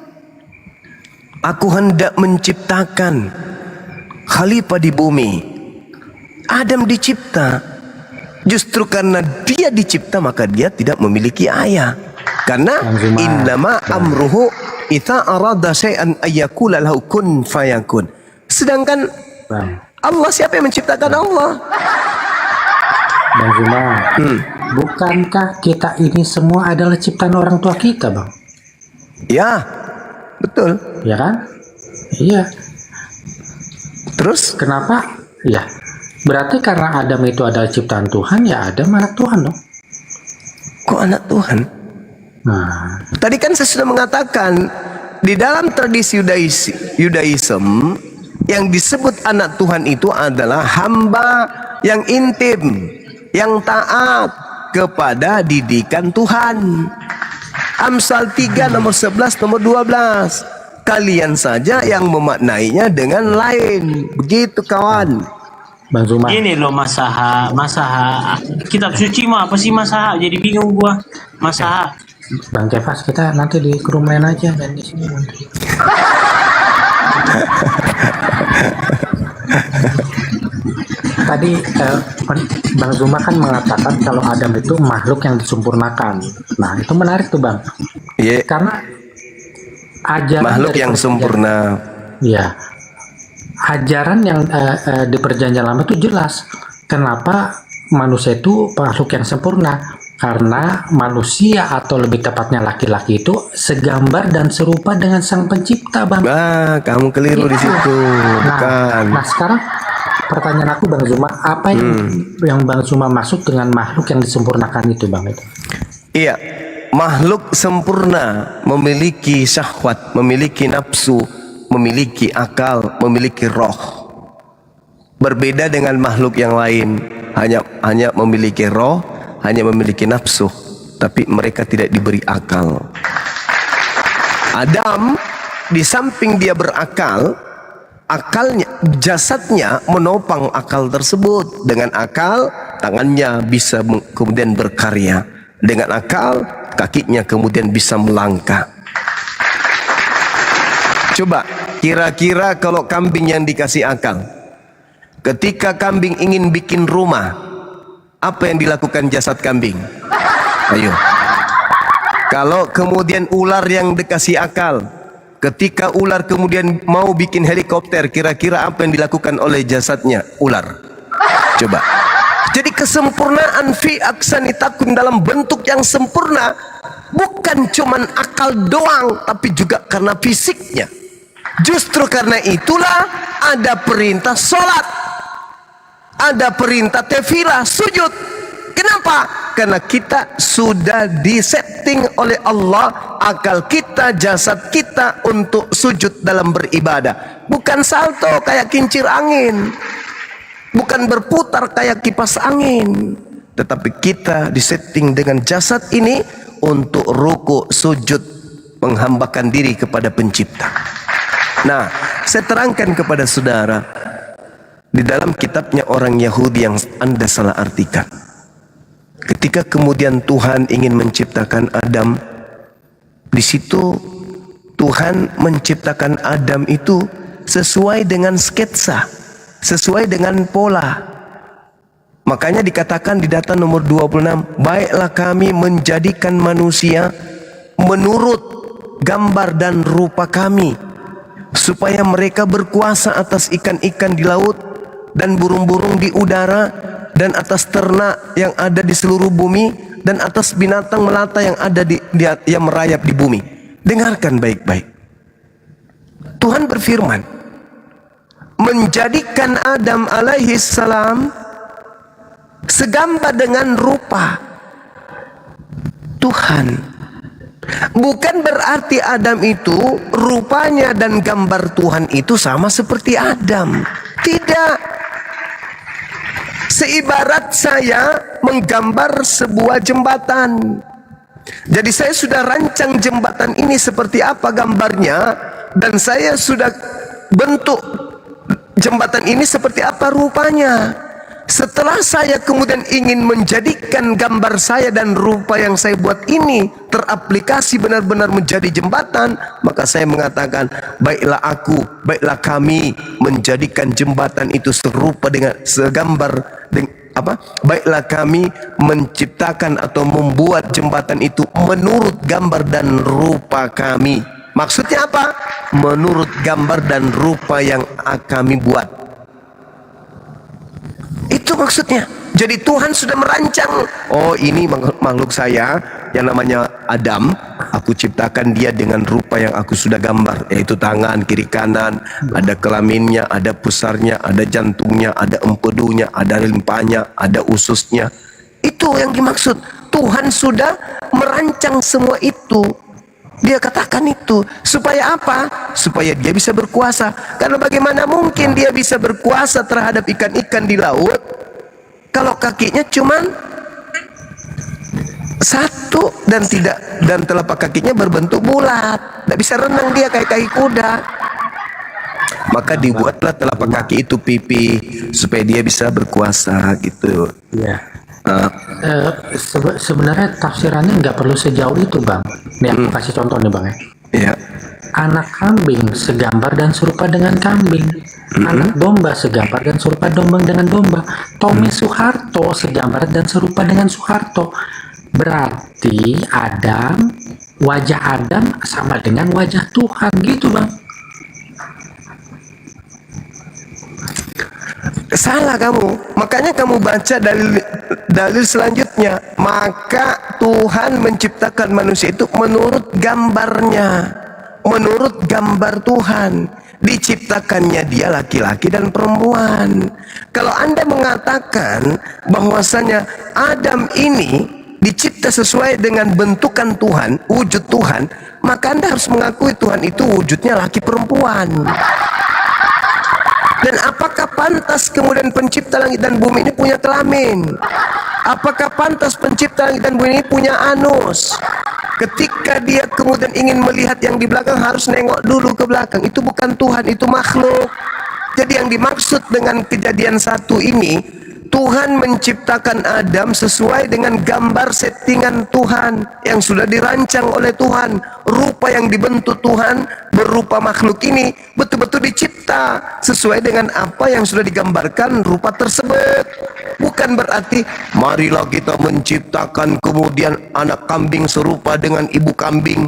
Aku hendak menciptakan khalifah di bumi. Adam dicipta. Justru karena dia dicipta maka dia tidak memiliki ayah. Karena innama amruhu idza arada syai'an ayyakula lahu kun fayakun. Sedangkan Allah, siapa yang menciptakan Allah? Bang Zuma, bukankah kita ini semua adalah ciptaan orang tua kita, bang? Ya, betul. Ya kan? Iya. Terus? Kenapa? Ya, berarti karena Adam itu adalah ciptaan Tuhan, ya Adam anak Tuhan dong. Kok anak Tuhan? Nah, tadi kan saya sudah mengatakan di dalam tradisi Yudaism yang disebut anak Tuhan itu adalah hamba yang intim, yang taat kepada didikan Tuhan. Amsal 3 nomor 11 nomor 12. Kalian saja yang memaknainya dengan lain. Begitu kawan. Bang Zuma. Ini loh Masaha, kitab suci mah apa sih Masaha? Jadi bingung gua. Masaha. Bang Kefas, kita nanti di room lain aja dan di sini nanti. Tadi Bang Zuma kan mengatakan kalau Adam itu makhluk yang disempurnakan. Nah itu menarik tuh Bang. Iya. Karena ajaran makhluk yang sempurna. Iya. Ajaran yang di Perjanjian Lama itu jelas. Kenapa manusia itu makhluk yang sempurna? Karena manusia atau lebih tepatnya laki-laki itu segambar dan serupa dengan Sang Pencipta, Bang. Nah, kamu keliru di situ. Nah, sekarang pertanyaan aku Bang Zuma, apa yang Bang Zuma maksud dengan makhluk yang disempurnakan itu, Bang? Itu? Iya, makhluk sempurna memiliki syahwat, memiliki nafsu, memiliki akal, memiliki roh. Berbeda dengan makhluk yang lain, hanya memiliki roh, hanya memiliki nafsu, tapi mereka tidak diberi akal. Adam di samping dia berakal, akalnya, jasadnya menopang akal tersebut. Dengan akal, tangannya bisa kemudian berkarya. Dengan akal, kakinya kemudian bisa melangkah. Coba, kira-kira kalau kambing yang dikasih akal, ketika kambing ingin bikin rumah, apa yang dilakukan jasad kambing? Ayo. Kalau kemudian ular yang dikasih akal, ketika ular kemudian mau bikin helikopter, kira-kira apa yang dilakukan oleh jasadnya ular? Coba. Jadi kesempurnaan fi aksani takun dalam bentuk yang sempurna bukan cuman akal doang, tapi juga karena fisiknya. Justru karena itulah ada perintah sholat, ada perintah tefilah, sujud. Kenapa? Karena kita sudah disetting oleh Allah akal kita, jasad kita untuk sujud dalam beribadah. Bukan salto kayak kincir angin, bukan berputar kayak kipas angin, tetapi kita disetting dengan jasad ini untuk ruku, sujud, menghambakan diri kepada pencipta. Nah, saya terangkan kepada saudara, di dalam kitabnya orang Yahudi yang Anda salah artikan, ketika kemudian Tuhan ingin menciptakan Adam, di situ Tuhan menciptakan Adam itu sesuai dengan sketsa, sesuai dengan pola. Makanya dikatakan di data nomor 26, baiklah kami menjadikan manusia menurut gambar dan rupa kami, supaya mereka berkuasa atas ikan-ikan di laut dan burung-burung di udara dan atas ternak yang ada di seluruh bumi dan atas binatang melata yang ada yang merayap di bumi. Dengarkan baik-baik. Tuhan berfirman, menjadikan Adam alaihi salam segambar dengan rupa Tuhan. Bukan berarti Adam itu rupanya dan gambar Tuhan itu sama seperti Adam. Tidak. Seibarat saya menggambar sebuah jembatan. Jadi saya sudah rancang jembatan ini seperti apa gambarnya, dan saya sudah bentuk jembatan ini seperti apa rupanya. Setelah saya kemudian ingin menjadikan gambar saya dan rupa yang saya buat ini teraplikasi benar-benar menjadi jembatan, maka saya mengatakan, baiklah baiklah kami menjadikan jembatan itu serupa dengan segambar baiklah kami menciptakan atau membuat jembatan itu menurut gambar dan rupa kami. Maksudnya apa? Menurut gambar dan rupa yang kami buat. Itu maksudnya. Jadi Tuhan sudah merancang, oh ini makhluk saya yang namanya Adam, aku ciptakan dia dengan rupa yang aku sudah gambar, yaitu tangan kiri kanan, ada kelaminnya, ada pusarnya, ada jantungnya, ada empedunya, ada limpahnya, ada ususnya. Itu yang dimaksud. Tuhan sudah merancang semua itu. Dia katakan itu supaya apa? Supaya dia bisa berkuasa. Karena bagaimana mungkin dia bisa berkuasa terhadap ikan-ikan di laut kalau kakinya cuman satu dan telapak kakinya berbentuk bulat, tidak bisa renang dia kayak kaki kuda. Maka dibuatlah telapak kaki itu pipi supaya dia bisa berkuasa gitu. Ya. Sebenarnya tafsirannya nggak perlu sejauh itu, Bang. Nih aku kasih contoh nih, Bang ya. Iya. Anak kambing segambar dan serupa dengan kambing. Anak domba segambar dan serupa domba dengan domba. Tommy Soeharto segambar dan serupa dengan Soeharto. Berarti wajah Adam sama dengan wajah Tuhan gitu, Bang. Salah kamu. Makanya kamu baca dalil selanjutnya. Maka Tuhan menciptakan manusia itu menurut gambarnya, menurut gambar Tuhan. Diciptakannya dia laki-laki dan perempuan. Kalau Anda mengatakan bahwasanya Adam ini dicipta sesuai dengan bentukan Tuhan, wujud Tuhan, maka Anda harus mengakui Tuhan itu wujudnya laki perempuan. Dan apakah pantas kemudian pencipta langit dan bumi ini punya kelamin? Apakah pantas pencipta langit dan bumi ini punya anus? Ketika dia kemudian ingin melihat yang di belakang harus nengok dulu ke belakang. Itu bukan Tuhan, itu makhluk. Jadi yang dimaksud dengan kejadian 1 ini, Tuhan menciptakan Adam sesuai dengan gambar settingan Tuhan yang sudah dirancang oleh Tuhan. Rupa yang dibentuk Tuhan berupa makhluk ini betul-betul dicipta sesuai dengan apa yang sudah digambarkan rupa tersebut. Bukan berarti marilah kita menciptakan kemudian anak kambing serupa dengan ibu kambing.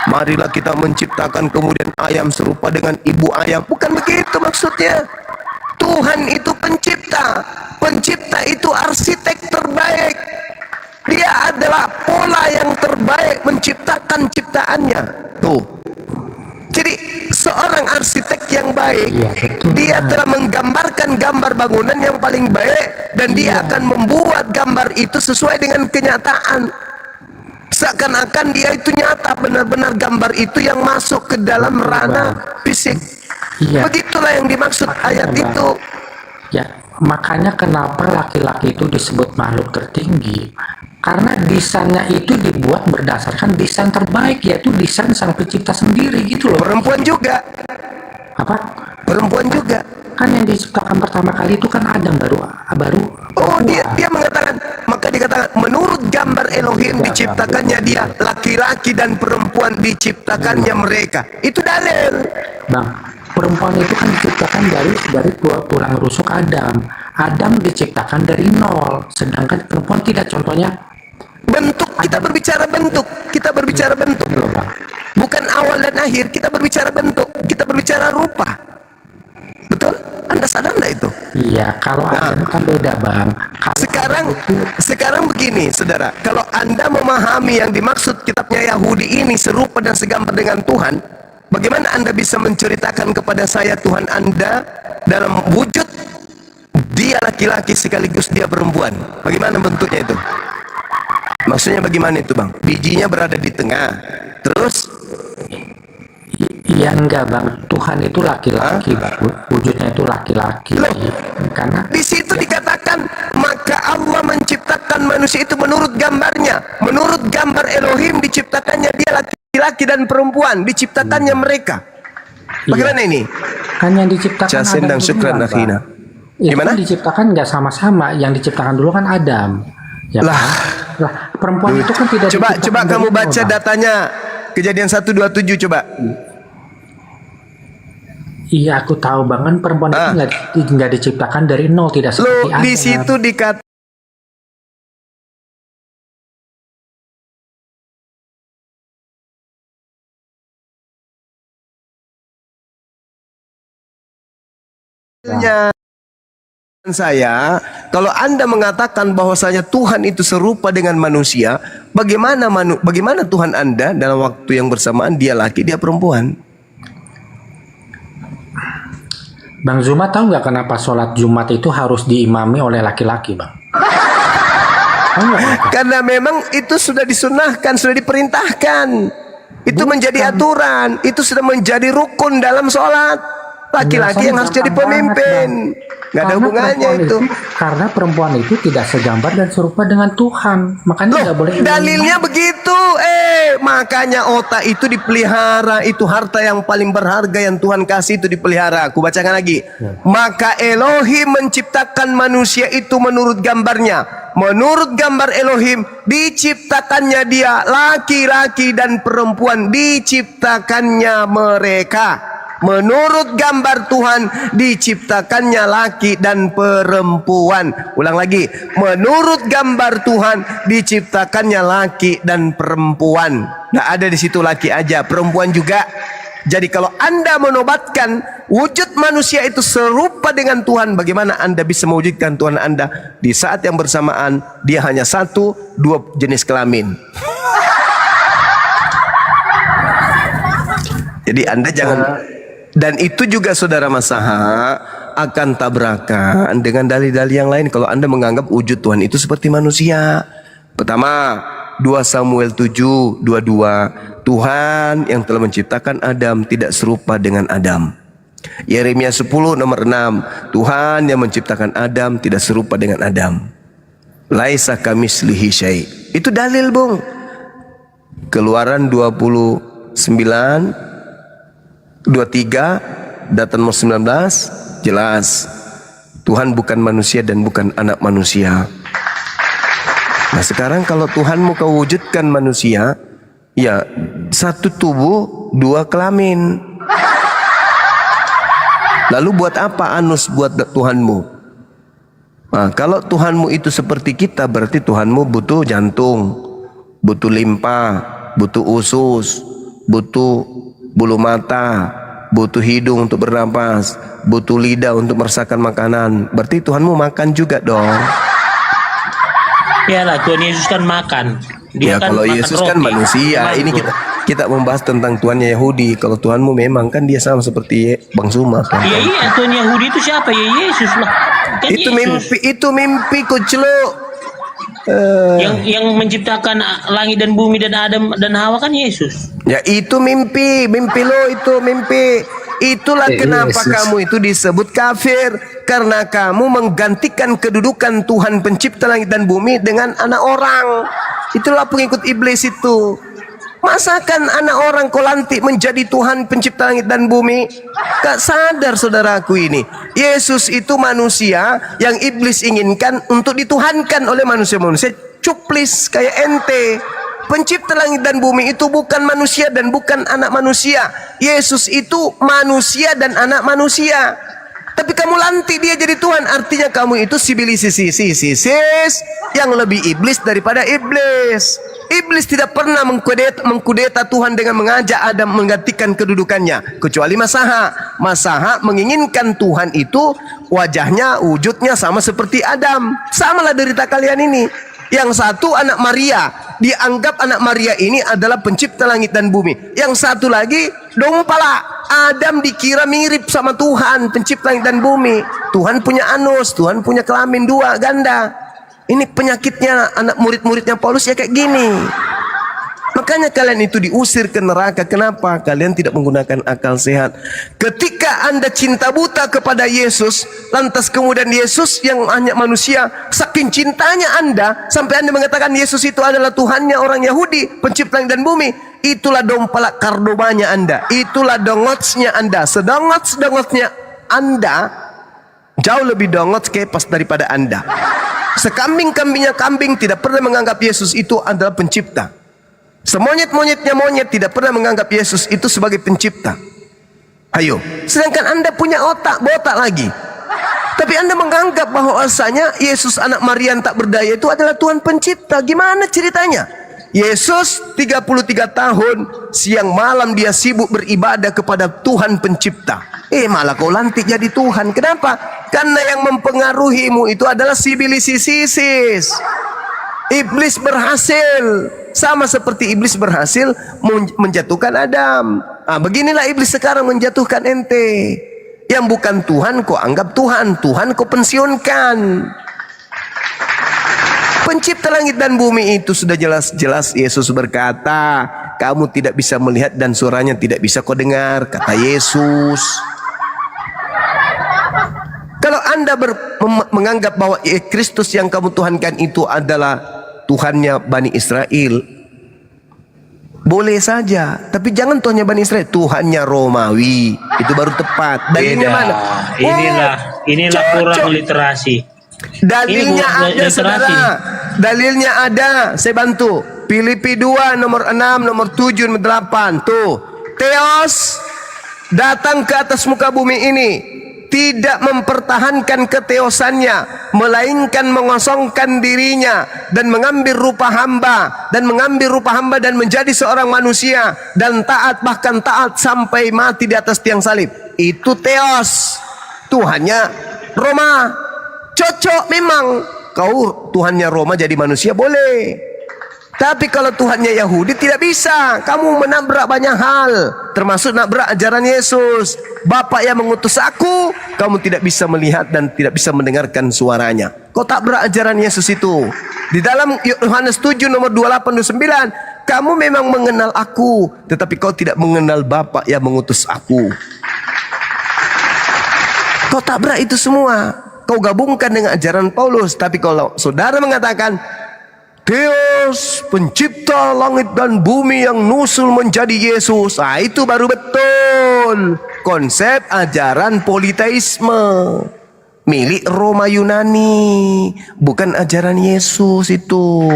Marilah kita menciptakan kemudian ayam serupa dengan ibu ayam. Bukan begitu maksudnya. Tuhan itu pencipta. Pencipta itu arsitek terbaik. Dia adalah pola yang terbaik menciptakan ciptaannya. Tuh. Jadi seorang arsitek yang baik, dia telah menggambarkan gambar bangunan yang paling baik, dan dia akan membuat gambar itu sesuai dengan kenyataan. Seakan-akan dia itu nyata, benar-benar gambar itu yang masuk ke dalam ranah fisik. Begitulah yang dimaksud ayat itu. Ya, makanya kenapa laki-laki itu disebut makhluk tertinggi, karena desainnya itu dibuat berdasarkan desain terbaik, yaitu desain sang pencipta sendiri gitu loh. Perempuan juga. Apa? Perempuan juga. Kan yang diciptakan pertama kali itu kan Adam baru. Oh, dia mengatakan, maka dikatakan menurut gambar Elohim diciptakannya dia, laki-laki dan perempuan diciptakannya mereka. Itu dalil. Bang, perempuan itu kan diciptakan dari tulang rusuk Adam. Adam diciptakan dari nol, sedangkan perempuan tidak. Contohnya bentuk, kita berbicara bentuk, Loh, Bang. Bukan awal dan akhir, kita berbicara bentuk, kita berbicara rupa. Betul? Anda sadar nggak itu? Iya, kalau Adam kan beda, Bang. Sekarang begini, saudara. Kalau Anda memahami yang dimaksud kitabnya Yahudi ini serupa dan segambar dengan Tuhan, bagaimana Anda bisa menceritakan kepada saya Tuhan Anda dalam wujud dia laki-laki sekaligus dia perempuan? Bagaimana bentuknya itu? Maksudnya bagaimana itu, Bang? Bijinya berada di tengah. Terus? Iya enggak, Bang. Tuhan itu laki-laki, Bang. Wujudnya itu laki-laki. Karena di situ dikatakan maka Allah menciptakan manusia itu menurut gambarnya. Menurut gambar Elohim diciptakannya dia laki-laki dan perempuan, diciptakannya mereka. Bagaimana ini? Kan yang diciptakan Jasin dan syukran akhina. Gimana? Kan diciptakan nggak sama-sama. Yang diciptakan dulu kan Adam. Ya lah, kan? Lah, perempuan itu kan tidak coba kamu baca datanya Kejadian 1:27 coba. Iya, aku tahu banget perempuan itu nggak diciptakan dari nol, tidak seperti Adam. Di situ dikatakan saya, kalau Anda mengatakan bahwasanya Tuhan itu serupa dengan manusia, bagaimana Tuhan Anda dalam waktu yang bersamaan dia laki, dia perempuan? Bang Zuma tahu nggak kenapa sholat Jumat itu harus diimami oleh laki-laki, Bang? Karena memang itu sudah disunahkan, sudah diperintahkan. Itu menjadi aturan, itu sudah menjadi rukun dalam sholat. Laki-laki yang harus jadi pemimpin. Nggak ada hubungannya itu. Karena perempuan itu tidak segambar dan serupa dengan Tuhan. Makanya nggak boleh. Dalilnya begitu. Makanya otak itu dipelihara. Itu harta yang paling berharga yang Tuhan kasih itu dipelihara. Aku bacakan lagi. Maka Elohim menciptakan manusia itu menurut gambarnya. Menurut gambar Elohim diciptakannya dia laki-laki dan perempuan, diciptakannya mereka. Menurut gambar Tuhan diciptakannya laki dan perempuan. Ulang lagi. Menurut gambar Tuhan diciptakannya laki dan perempuan. Nah, ada di situ laki aja, perempuan juga. Jadi kalau Anda menobatkan wujud manusia itu serupa dengan Tuhan, bagaimana Anda bisa mewujudkan Tuhan Anda di saat yang bersamaan dia hanya satu, dua jenis kelamin? Jadi Anda jangan. Dan itu juga saudara Masaha akan tabrakan dengan dalil-dalil yang lain kalau Anda menganggap wujud Tuhan itu seperti manusia. Pertama, 2 Samuel 7:22, Tuhan yang telah menciptakan Adam tidak serupa dengan Adam. Yeremia 10:6, Tuhan yang menciptakan Adam tidak serupa dengan Adam. Laisa kamislihi syai'. Itu dalil, Bung. Keluaran 29:23, Datan 19 jelas Tuhan bukan manusia dan bukan anak manusia. Nah sekarang kalau Tuhan mau kau wujudkan manusia, ya satu tubuh dua kelamin. Lalu buat apa anus buat Tuhanmu? Nah, kalau Tuhanmu itu seperti kita, berarti Tuhanmu butuh jantung, butuh limpa, butuh usus, butuh bulu mata, butuh hidung untuk bernapas, butuh lidah untuk merasakan makanan. Berarti Tuhanmu makan juga dong. Ya lah, Tuhan Yesus kan makan. Ya kan kalau makan Yesus roti, kan manusia. Ini kita membahas tentang Tuhannya Yahudi. Kalau Tuhanmu memang kan dia sama seperti Bang Zuma kan. Iya, Tuhan Yahudi itu siapa? Ya Yesus lah. Kan itu Yesus. mimpi kucluk. Yang menciptakan langit dan bumi dan Adam dan Hawa kan Yesus. Ya itu mimpi lo itu mimpi. Itulah kenapa kamu itu disebut kafir, karena kamu menggantikan kedudukan Tuhan pencipta langit dan bumi dengan anak orang. Itulah pengikut iblis itu. Masakan anak orang kau lantik menjadi Tuhan pencipta langit dan bumi? Gak sadar saudaraku ini. Yesus itu manusia yang iblis inginkan untuk dituhankan oleh manusia-manusia cuplis kayak ente. Pencipta langit dan bumi itu bukan manusia dan bukan anak manusia. Yesus itu manusia dan anak manusia. Tapi kamu lantik dia jadi Tuhan, artinya kamu itu sibilisis yang lebih iblis daripada iblis. Iblis tidak pernah mengkudeta Tuhan dengan mengajak Adam menggantikan kedudukannya, kecuali Masaha. Masaha menginginkan Tuhan itu wajahnya, wujudnya sama seperti Adam. Samalah derita kalian ini. Yang satu anak Maria, dianggap anak Maria ini adalah pencipta langit dan bumi. Yang satu lagi dompala. Adam dikira mirip sama Tuhan, pencipta langit dan bumi. Tuhan punya anus, Tuhan punya kelamin dua, ganda. Ini penyakitnya anak murid-muridnya Paulus ya kayak gini. Makanya kalian itu diusir ke neraka. Kenapa? Kalian tidak menggunakan akal sehat. Ketika Anda cinta buta kepada Yesus, lantas kemudian Yesus yang hanya manusia, saking cintanya Anda sampai Anda mengatakan Yesus itu adalah Tuhannya orang Yahudi, pencipta langit dan bumi. Itulah dompala kardobanya Anda. Itulah dongotsnya Anda. Sedongots-dongotnya Anda jauh lebih dongots kepas daripada Anda. Sekambing-kambingnya kambing tidak pernah menganggap Yesus itu adalah pencipta. Semonyet-monyetnya monyet tidak pernah menganggap Yesus itu sebagai pencipta. Ayo, sedangkan Anda punya otak botak lagi. Tapi Anda menganggap bahwasanya Yesus anak Maria yang tak berdaya itu adalah Tuhan pencipta. Gimana ceritanya? Yesus 33 tahun siang malam dia sibuk beribadah kepada Tuhan pencipta. Malah kau lantik jadi Tuhan. Kenapa? Karena yang mempengaruhimu itu adalah sibilisisis. Iblis berhasil. Sama seperti iblis berhasil menjatuhkan Adam. Beginilah iblis sekarang menjatuhkan ente. Yang bukan Tuhan kau anggap Tuhan. Tuhan kau pensiunkan. Pencipta langit dan bumi itu sudah jelas-jelas Yesus berkata, kamu tidak bisa melihat dan suaranya tidak bisa kau dengar, kata Yesus. Kalau Anda menganggap bahwa Kristus yang kamu tuhankan itu adalah Tuhannya Bani Israel, boleh saja, tapi jangan Tuhannya Bani Israel, Tuhannya Romawi, itu baru tepat. Dalilnya mana? Inilah kurang literasi. Dalilnya ada, saudara. Dalilnya ada. Saya bantu. Filipi 2 nomor 6, nomor 7, nomor 8. Tuh. Theos datang ke atas muka bumi ini, tidak mempertahankan keteosannya, melainkan mengosongkan dirinya dan mengambil rupa hamba dan menjadi seorang manusia dan taat, bahkan taat sampai mati di atas tiang salib. Itu Theos, Tuhannya Roma. Cocok memang. Kau Tuhannya Roma jadi manusia boleh. Tapi kalau Tuhannya Yahudi tidak bisa. Kamu menabrak banyak hal, termasuk nabrak ajaran Yesus. Bapa yang mengutus aku, kamu tidak bisa melihat dan tidak bisa mendengarkan suaranya. Kau tabrak ajaran Yesus itu. Di dalam Yohanes 7 nomor 28-29, kamu memang mengenal aku, tetapi kau tidak mengenal Bapa yang mengutus aku. Kau tabrak itu semua. Kau gabungkan dengan ajaran Paulus. Tapi kalau saudara mengatakan Theos, pencipta langit dan bumi yang nusul menjadi Yesus, itu baru betul konsep ajaran politeisme milik Roma Yunani, bukan ajaran Yesus itu.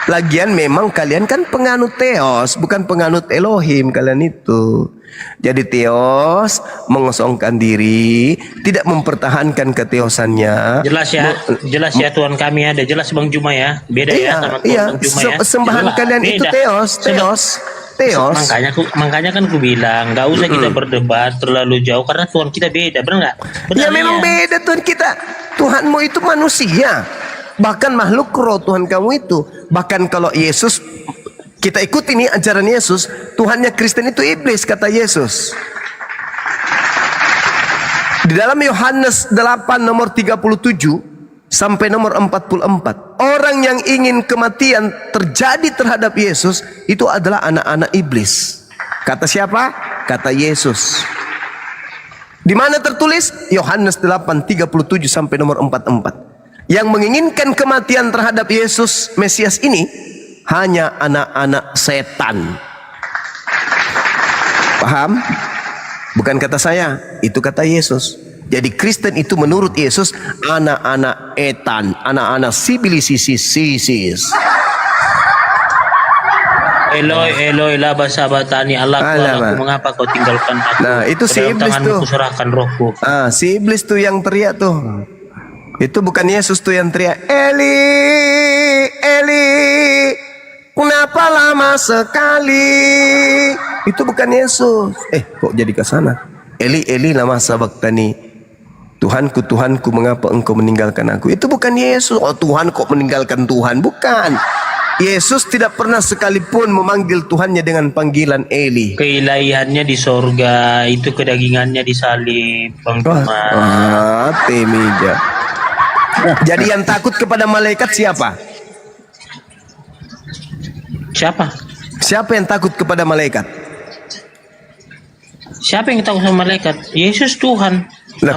Lagian memang kalian kan penganut Theos, bukan penganut Elohim kalian itu. Jadi Theos mengosongkan diri, tidak mempertahankan keteosannya. Jelas ya Tuhan kami ada, jelas Bang Juma ya. Beda ya sama Tuhan Bang Juma ya. Sembahan kalian itu Theos. Makanya kan ku bilang, nggak usah kita berdebat terlalu jauh karena Tuhan kita beda, benar nggak? Ya memang beda Tuhan kita. Tuhanmu itu manusia, bahkan makhluk roh Tuhan kamu itu. Bahkan kalau Yesus, kita ikuti nih ajaran Yesus, Tuhannya Kristen itu iblis, kata Yesus. Di dalam Yohanes 8 nomor 37 sampai nomor 44, orang yang ingin kematian terjadi terhadap Yesus itu adalah anak-anak iblis. Kata siapa? Kata Yesus. Di mana tertulis? Yohanes 8 37 sampai nomor 44. Yang menginginkan kematian terhadap Yesus Mesias ini hanya anak-anak setan. Paham? Bukan kata saya, itu kata Yesus. Jadi Kristen itu menurut Yesus anak-anak etan, anak-anak sibilisisis. Eloi, Eloi, laba sabatani Allah, mengapa kau tinggalkan aku? Nah, itu si iblis tuh. Kuserahkan rohku. Si iblis tuh yang teriak tuh. Itu bukan Yesus tuh yang teriak, Eli, Eli, Kenapa lama sekali? Itu bukan Yesus. Kok jadi ke sana? Eli Eli lama sabaktani. Tuhanku, Tuhanku, mengapa engkau meninggalkan aku? Itu bukan Yesus. Oh, Tuhan kok meninggalkan Tuhan? Bukan. Yesus tidak pernah sekalipun memanggil Tuhannya dengan panggilan Eli. Keilahiannya di sorga, itu kedagingannya disalib, Bang Juma. Temija. Jadi yang takut kepada malaikat siapa? Siapa yang takut kepada malaikat? Siapa yang takut sama malaikat? Yesus Tuhan. Lah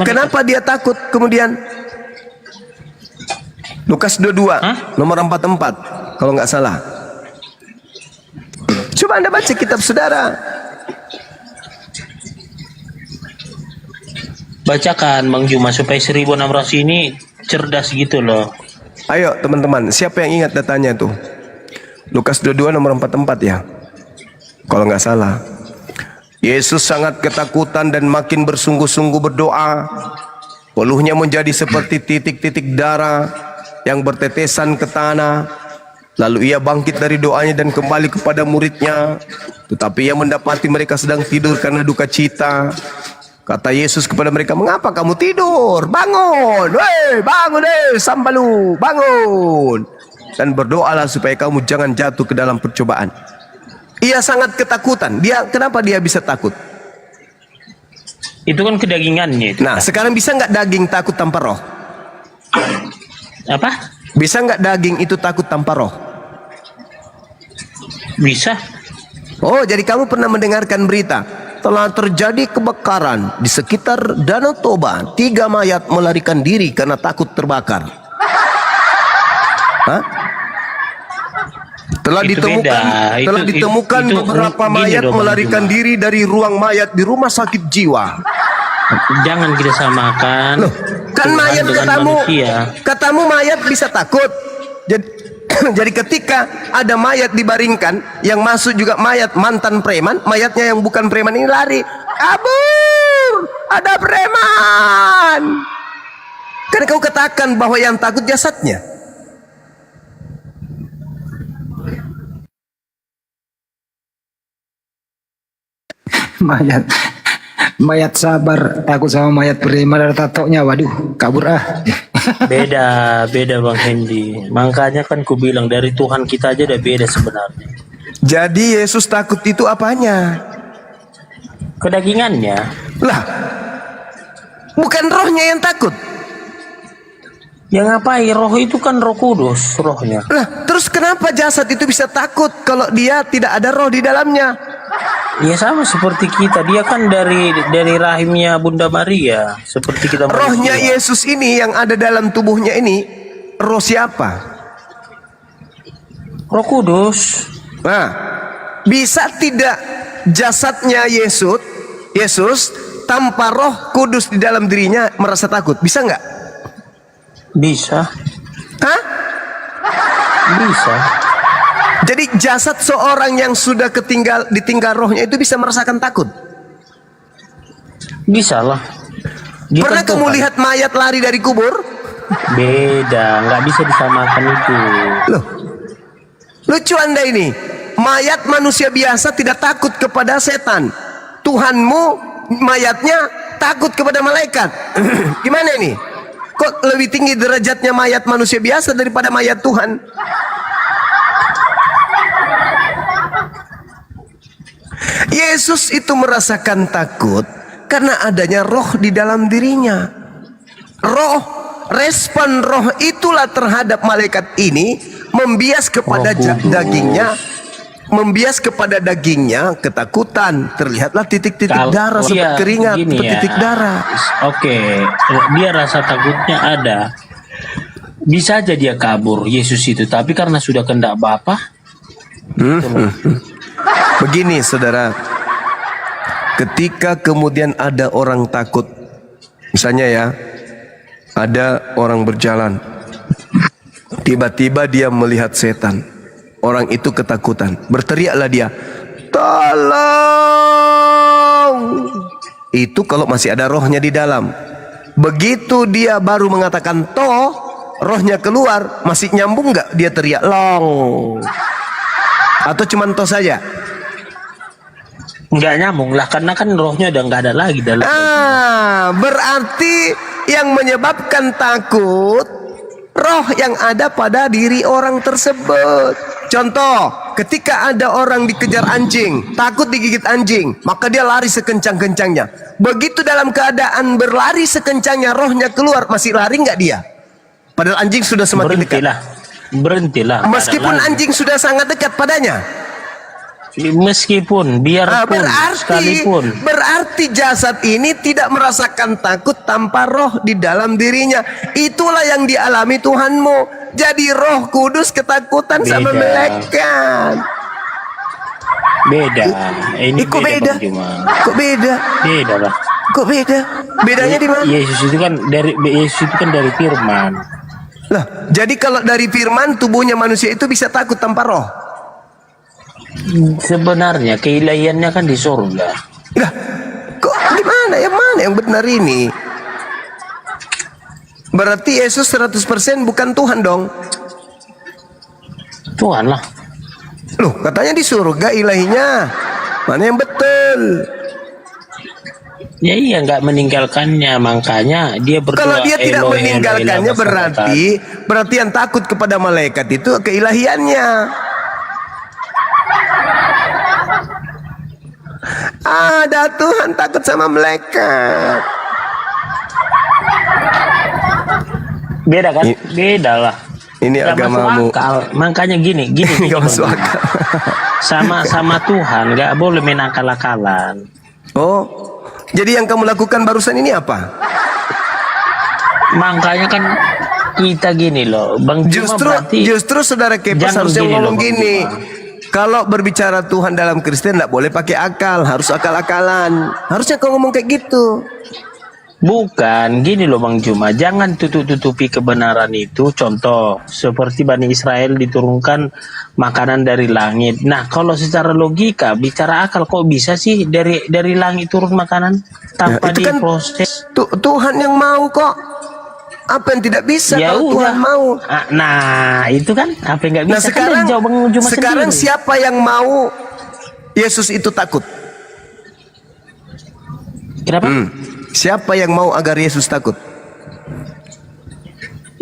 kenapa dia takut kemudian? Lukas 22 nomor 44 kalau nggak salah. Coba Anda baca kitab saudara. Bacakan Bang Juma supaya 1600 ini cerdas gitu loh. Ayo teman-teman, siapa yang ingat datanya tuh? Lukas 22 nomor 44 ya. Kalau nggak salah. Yesus sangat ketakutan dan makin bersungguh-sungguh berdoa. Puluhnya menjadi seperti titik-titik darah yang bertetesan ke tanah. Lalu ia bangkit dari doanya dan kembali kepada muridnya. Tetapi ia mendapati mereka sedang tidur karena duka cita. Kata Yesus kepada mereka, mengapa kamu tidur? Bangun, weh, bangun sambalu, bangun. Dan berdoalah supaya kamu jangan jatuh ke dalam percobaan. Ia sangat ketakutan. Kenapa dia bisa takut? Itu kan kedagingannya. Nah, sekarang bisa nggak daging takut tanpa roh? Apa? Bisa nggak daging itu takut tanpa roh? Bisa. Oh, jadi kamu pernah mendengarkan berita telah terjadi kebakaran di sekitar Danau Toba. 3 mayat melarikan diri karena takut terbakar. Hah? Telah ditemukan beberapa mayat melarikan diri dari ruang mayat di rumah sakit jiwa. Jangan kita samakan. Loh, kan mayat katamu mayat bisa takut. Jadi ketika ada mayat dibaringkan, yang masuk juga mayat mantan preman, mayatnya yang bukan preman ini lari, kabur, ada preman. Kan kau katakan bahwa yang takut jasadnya. Mayat sabar, takut sama mayat preman ada tatonya, waduh, kabur ah. Beda Bang Hendy. Makanya kan ku bilang dari Tuhan kita aja udah beda sebenarnya. Jadi Yesus takut itu apanya? Kedagingannya. Lah, bukan rohnya yang takut. Ya ngapain? Roh itu kan Roh Kudus, rohnya. Lah, terus kenapa jasad itu bisa takut kalau dia tidak ada roh di dalamnya? Ya sama seperti kita, dia kan dari rahimnya Bunda Maria, seperti kita. Rohnya Yesus ini yang ada dalam tubuhnya ini, roh siapa? Roh Kudus. Nah, bisa tidak jasadnya Yesus tanpa Roh Kudus di dalam dirinya merasa takut? Bisa nggak? Bisa. Hah? Bisa. Jadi jasad seorang yang sudah ditinggal rohnya itu bisa merasakan takut? Bisa lah. Pernah kamu lihat mayat lari dari kubur? Beda, nggak bisa disamakan itu. Loh, lucu Anda ini. Mayat manusia biasa tidak takut kepada setan. Tuhanmu mayatnya takut kepada malaikat. Gimana ini? Kok lebih tinggi derajatnya mayat manusia biasa daripada mayat Tuhan? Yesus itu merasakan takut karena adanya roh di dalam dirinya. Respon roh itulah terhadap malaikat ini membias kepada dagingnya ketakutan. Terlihatlah titik-titik darah seperti keringat, seperti titik darah. Oke, dia rasa takutnya ada. Bisa aja dia kabur Yesus itu, tapi karena sudah kehendak Bapa. Begini saudara, ketika kemudian ada orang takut, misalnya ya, ada orang berjalan, tiba-tiba dia melihat setan, orang itu ketakutan, berteriaklah dia, tolong. Itu kalau masih ada rohnya di dalam. Begitu dia baru mengatakan rohnya keluar, masih nyambung nggak dia teriak long? Atau cuman tos saja? Nggak nyambung lah, karena kan rohnya udah nggak ada lagi dalam. Berarti yang menyebabkan takut roh yang ada pada diri orang tersebut. Contoh, ketika ada orang dikejar anjing, takut digigit anjing, maka dia lari sekencang-kencangnya. Begitu dalam keadaan berlari sekencangnya, rohnya keluar, masih lari nggak dia? Padahal anjing sudah semakin dekat. Berhentilah. Meskipun anjing sudah sangat dekat padanya. Meskipun, biarpun, sekalipun. Berarti jasad ini tidak merasakan takut tanpa roh di dalam dirinya. Itulah yang dialami Tuhanmu. Jadi Roh Kudus ketakutan sama malaikat. Beda. Ini kok beda? Kok beda? Beda lah. Kok beda? Bedanya di mana? Yesus itu kan dari firman. Lah, jadi kalau dari firman tubuhnya manusia itu bisa takut tanpa roh. Sebenarnya keilahiannya kan di surga. Lah, kok gimana? Yang mana yang benar ini? Berarti Yesus 100% bukan Tuhan dong? Tuhan lah. Loh, katanya di surga ilahinya. Mana yang betul? Ya iya, nggak meninggalkannya, makanya dia berdoa. Kalau dia tidak Elohim, meninggalkannya Elohim, berarti yang takut kepada malaikat itu keilahiannya. Ada Tuhan takut sama malaikat. Beda kan? Beda lah. Ini Gak agamamu. masuk akal. Makanya gini Gak masuk akal. sama Tuhan nggak boleh menakal-akalan. Oh, jadi yang kamu lakukan barusan ini apa? Makanya kan kita gini loh, Bang Juma, Justru saudara Kepas harusnya ngomong gini. Kalau berbicara Tuhan dalam Kristen tidak boleh pakai akal, harus akal-akalan. Harusnya kau ngomong kayak gitu. Bukan, gini loh Bang Juma, jangan tutup-tutupi kebenaran itu. Contoh, seperti Bani Israel diturunkan makanan dari langit. Nah, kalau secara logika, bicara akal, kok bisa sih dari langit turun makanan tanpa itu kan diproses? Tuhan yang mau kok. Apa yang tidak bisa Ya kalau udah. Tuhan mau? Nah, itu kan apa yang nggak bisa. Nah, sekarang, kan jawab Bang Juma sekarang sendiri. siapa yang mau Yesus itu takut? Kenapa? Siapa yang mau agar Yesus takut?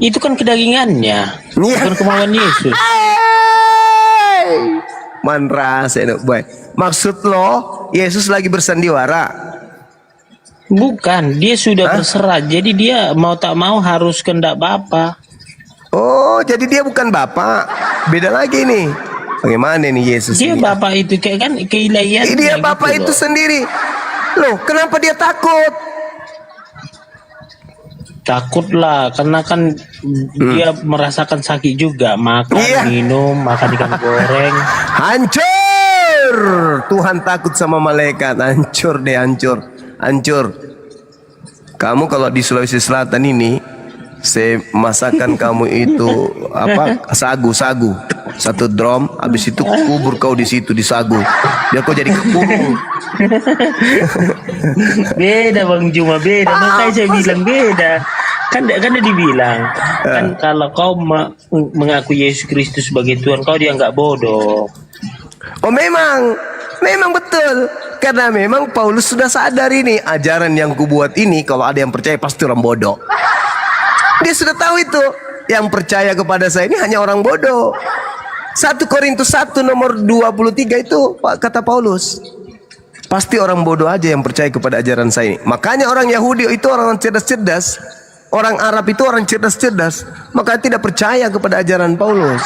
Itu kan kedagingannya, bukan kemauan Yesus. Manras enak boy. Maksud lo Yesus lagi bersandiwara? Bukan, dia sudah berserah. Jadi dia mau tak mau harus kehendak Bapa. Oh, jadi dia bukan Bapak. Beda lagi nih. Bagaimana nih Yesus? Dia ini? Bapa itu kayak kan keilahiannya. Dia Bapak gitu itu loh. sendiri. Loh, kenapa dia takut? Takutlah, karena kan dia merasakan sakit juga, makan, minum, makan ikan goreng. Hancur! Tuhan takut sama malaikat. Hancur deh, hancur. Hancur. Kamu kalau di Sulawesi Selatan ini, saya masakan kamu itu apa? Sagu. Satu drum, habis itu kubur kau di situ di sagu. Biar kau jadi kebun. Beda Bang Juma, beda. Makanya saya bilang beda. Kan udah dibilang kan kalau kau mengaku Yesus Kristus sebagai Tuhan, kau dianggap bodoh. Oh memang betul. Karena memang Paulus sudah sadar ini ajaran yang kubuat ini, kalau ada yang percaya pasti orang bodoh. Dia sudah tahu itu. Yang percaya kepada saya ini hanya orang bodoh. 1 Korintus 1 nomor 23 itu kata Paulus. Pasti orang bodoh aja yang percaya kepada ajaran saya ini. Makanya orang Yahudi itu orang cerdas-cerdas. Orang Arab itu orang cerdas-cerdas. Makanya tidak percaya kepada ajaran Paulus.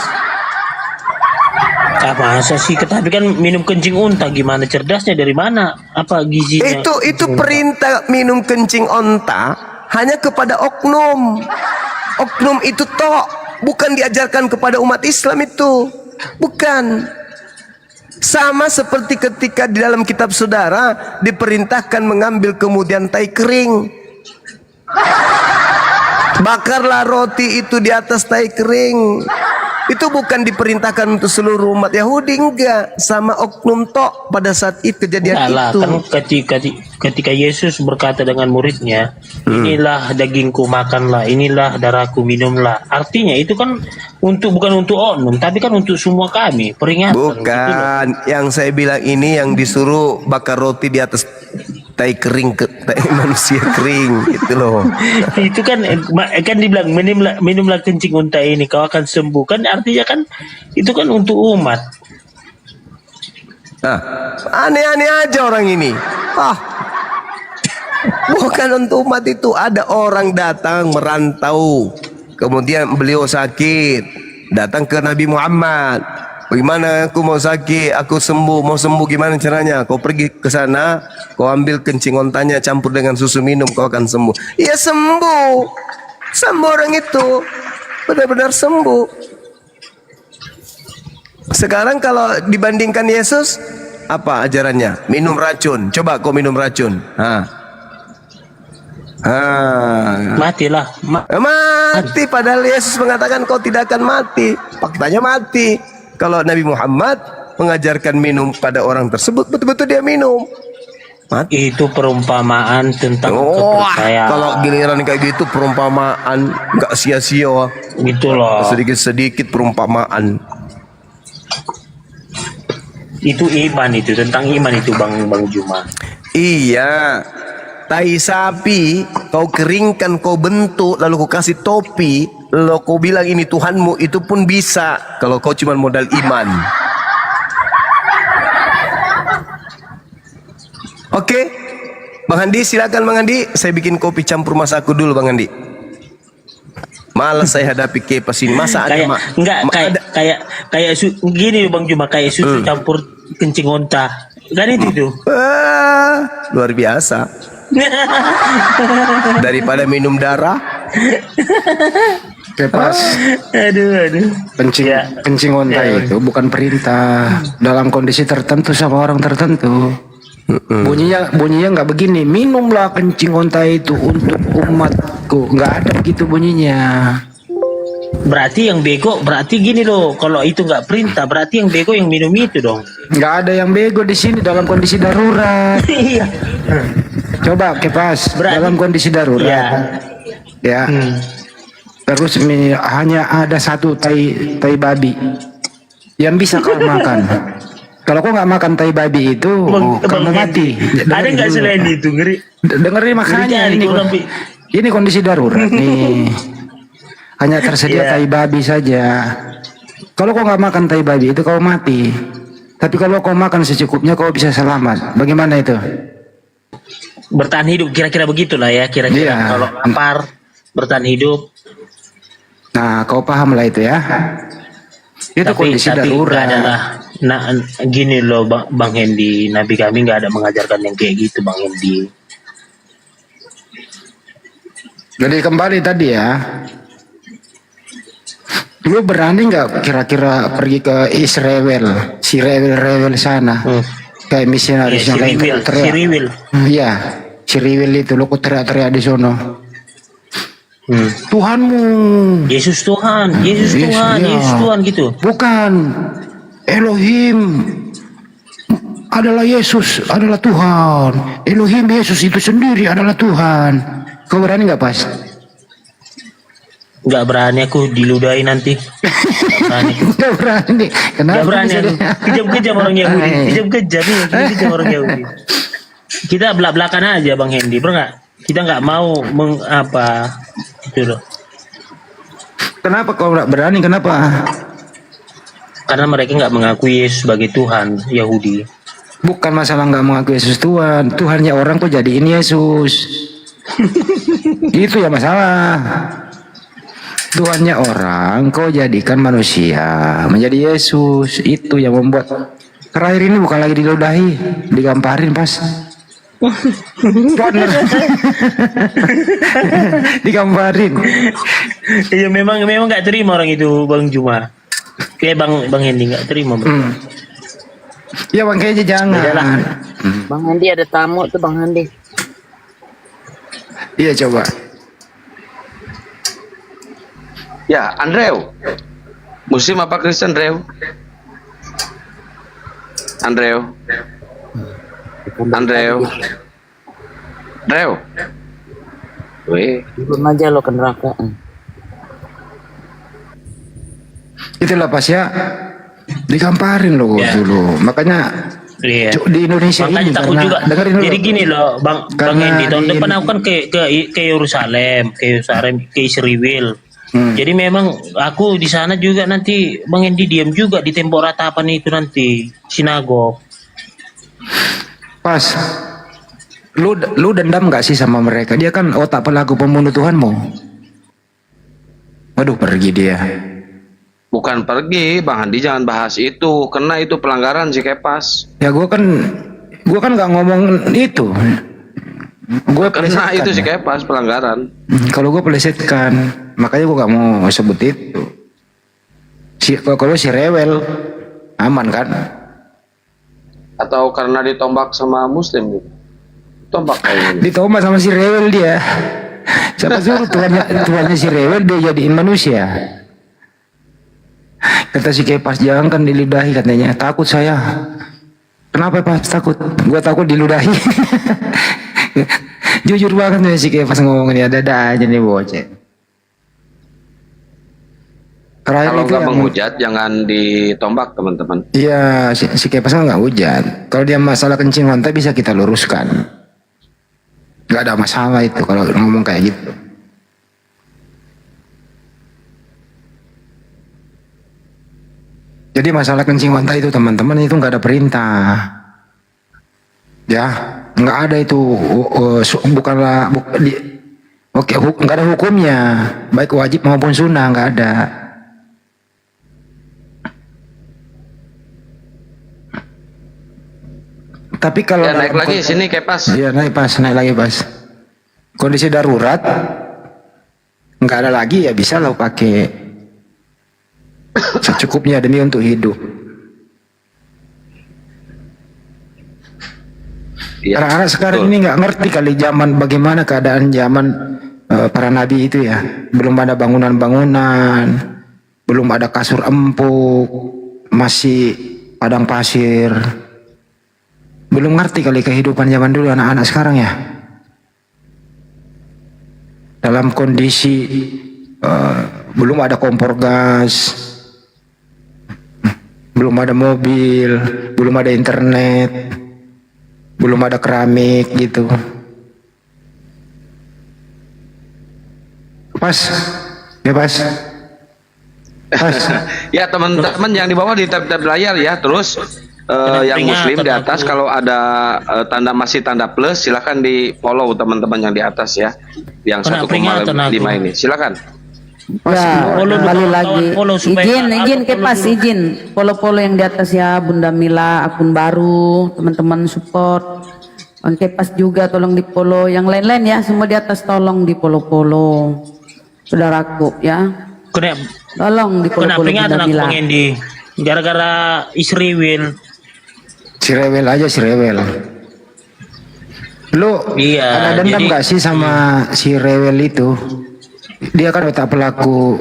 Masa sih? Tapi kan minum kencing unta, gimana cerdasnya, dari mana? Apa gizinya? Itu perintah minum kencing onta hanya kepada oknum. Oknum itu tok, bukan diajarkan kepada umat Islam itu. Bukan. Sama seperti ketika di dalam kitab saudara diperintahkan mengambil kemudian tai kering. Bakarlah roti itu di atas tai kering. Itu bukan diperintahkan untuk seluruh umat Yahudi, enggak, sama oknum tok pada saat itu kejadian Enggak lah, itu. kan ketika Yesus berkata dengan muridnya, inilah dagingku makanlah, inilah darahku minumlah. Artinya itu kan bukan untuk oknum, tapi kan untuk semua kami, peringatan. Bukan, yang saya bilang ini yang disuruh bakar roti di atas tai kering, tai manusia kering itu loh. Itu kan dibilang minumlah kencing unta ini kau akan sembuh, kan artinya kan itu kan untuk umat. Nah, aneh-aneh aja orang ini. Bukan untuk umat itu. Ada orang datang merantau, kemudian beliau sakit, datang ke Nabi Muhammad. Bagaimana aku mau sakit, aku mau sembuh gimana caranya? Kau pergi ke sana, kau ambil kencing ontanya campur dengan susu minum, kau akan sembuh. Iya sembuh. Sembuh orang itu. Benar-benar sembuh. Sekarang kalau dibandingkan Yesus, apa ajarannya? Minum racun. Coba kau minum racun. Matilah. Mati. Padahal Yesus mengatakan kau tidak akan mati. Faktanya mati. Kalau Nabi Muhammad mengajarkan minum pada orang tersebut, betul-betul dia minum. Mati. Itu perumpamaan tentang kepercayaan. Kalau giliran kayak gitu perumpamaan, nggak sia-sia. Gitu loh. Sedikit-sedikit perumpamaan. Itu iman, itu tentang iman itu Bang Juma. Iya. Tai sapi kau keringkan, kau bentuk, lalu kau kasih topi, lalu kau bilang ini Tuhanmu, itu pun bisa kalau kau cuma modal iman. Oke, Bang Andi silakan Bang Andi, saya bikin kopi campur masaku dulu Bang Andi. Malas saya hadapi kepas ini. Masa ada kayak gini Bang Juma, kayak susu campur kencing onta. Kan itu. Luar biasa. Daripada minum darah. Kepas. Aduh. Kencing onta itu bukan perintah dalam kondisi tertentu sama orang tertentu. Bunyinya nggak begini, minumlah kencing onta itu untuk umatku, nggak ada begitu bunyinya. Berarti yang bego, berarti gini loh, kalau itu nggak perintah, berarti yang bego yang minum itu dong. Nggak ada yang bego di sini dalam kondisi darurat. Iya. Coba Kepas, dalam kondisi darurat. Ya. Terus hanya ada satu tai babi yang bisa kau makan. Kalau kau nggak makan tai babi itu, kamu mati. Ada nggak selain itu, ngeri? Dengerin makanya ini kondisi darurat nih. Hanya tersedia tai babi saja. Kalau kau nggak makan tai babi itu kau mati. Tapi kalau kau makan secukupnya kau bisa selamat. Bagaimana itu? Bertahan hidup, kira-kira begitulah ya. Kira-kira kalau lapar, bertahan hidup. Nah, kau paham lah itu ya. Itu kondisi darurat. Nah, gini loh Bang Hendy, Nabi kami nggak ada mengajarkan yang kayak gitu Bang Hendy. Jadi kembali tadi ya, lu berani nggak kira-kira pergi ke Israel, si rewel sana, kayak misionaris yang lain teriak. Iya, si Riwil itu lu teriak-teriak di sono. Tuhanmu, Yesus Tuhan, Yesus Tuhan gitu. Bukan, Elohim adalah Yesus, adalah Tuhan. Elohim Yesus itu sendiri adalah Tuhan. Kau berani nggak Pas? Nggak berani aku, diludahi nanti. Nggak berani. Kenapa? Nggak berani aku. Kejam-kejam orang Yahudi. Kejam orang Yahudi. Kita belak-belakan aja Bang Hendy, bro nggak? Kita nggak mau itu loh. Kenapa kau nggak berani? Kenapa? Karena mereka nggak mengakui Yesus sebagai Tuhan Yahudi. Bukan masalah nggak mengakui Yesus Tuhan. Tuhannya orang kok jadiin Yesus. Itu ya masalah. Tuhannya orang kok jadikan manusia menjadi Yesus. Itu yang membuat terakhir ini bukan lagi diludahi, digamparin Pas. Digambarin. Iya memang nggak terima orang itu Bang Juma. Kayak Bang Hendy nggak terima. Ya Bang kayaknya jangan. Bang Hendy ada tamu tuh Bang Hendy. Iya coba. Ya Andrew. Muslim apa Kristen, Andrew? Andrew. Weh. Belum aja lo ke neraka. Itulah pas ya digamparin loh dulu. Makanya Iya. di Indonesia Makanya ini takut karena juga. dengerin dulu. Jadi gini loh, Bang Hendy, tahun depan aku kan ke Yerusalem, ke Israel. Jadi memang aku di sana juga nanti Bang Hendy diam juga di tembok ratapan itu nanti sinagog. Pas lu dendam gak sih sama mereka? Dia kan otak pelaku pembunuh Tuhanmu. Waduh, pergi dia. Bukan pergi, Bang Handi, jangan bahas itu, karena itu pelanggaran si Kepas. Ya gua kan nggak ngomong itu. Gue Karena itu si Kepas pelanggaran. Kalau gue plesetkan, makanya gue gak mau sebut itu. Kalau si rewel aman kan? Atau karena ditombak sama Muslim gitu. Tombak kayaknya. Ditombak sama si rewel dia. Siapa suruh tuannya si rewel dia jadiin manusia. Kata si Kepas, jangan kan diludahi katanya. Takut saya. Kenapa Pas takut? Gue takut diludahi. Jujur banget nih si Kepas ngomongnya, ada aja nih bocah. Kalau nggak menghujat jangan ditombak teman-teman. Iya, si Kepas kan nggak hujat. Kalau dia masalah kencing lantai bisa kita luruskan. Nggak ada masalah itu kalau ngomong kayak gitu. Jadi masalah kencing lantai itu teman-teman itu nggak ada perintah. Ya, nggak ada itu. Bukanlah nggak ada hukumnya, baik wajib maupun sunnah, nggak ada. Tapi kalau ya, naik lagi sini Kepas. Iya naik lagi Pas. Kondisi darurat nggak ada lagi ya bisa lo pakai secukupnya demi untuk hidup. Ya, anak-anak sekarang ini nggak ngerti kali zaman bagaimana keadaan zaman para nabi itu ya. Belum ada bangunan-bangunan, belum ada kasur empuk, masih padang pasir. Belum ngerti kali kehidupan zaman dulu anak-anak sekarang ya. Dalam kondisi belum ada kompor gas, belum ada mobil, belum ada internet, belum ada keramik gitu. Pas. Ya teman-teman yang di bawah di tab-tab layar ya. Terus yang Muslim di atas kalau ada masih tanda plus silahkan di follow teman-teman yang di atas ya. Yang 1,5 ini silakan. Ya, kembali lagi. Izin Kepas, izin. Polo-polo yang di atas ya, Bunda Mila, akun baru, teman-teman support. Bang Kepas juga tolong di follow. Yang lain-lain ya, semua di atas tolong di follow-follow. Saudaraku ya. Tolong di follow-follow Bunda Mila. Gara-gara Israel. Si rewel aja si rewel. Lu ada dendam gak sih sama si rewel itu? Dia kan otak pelaku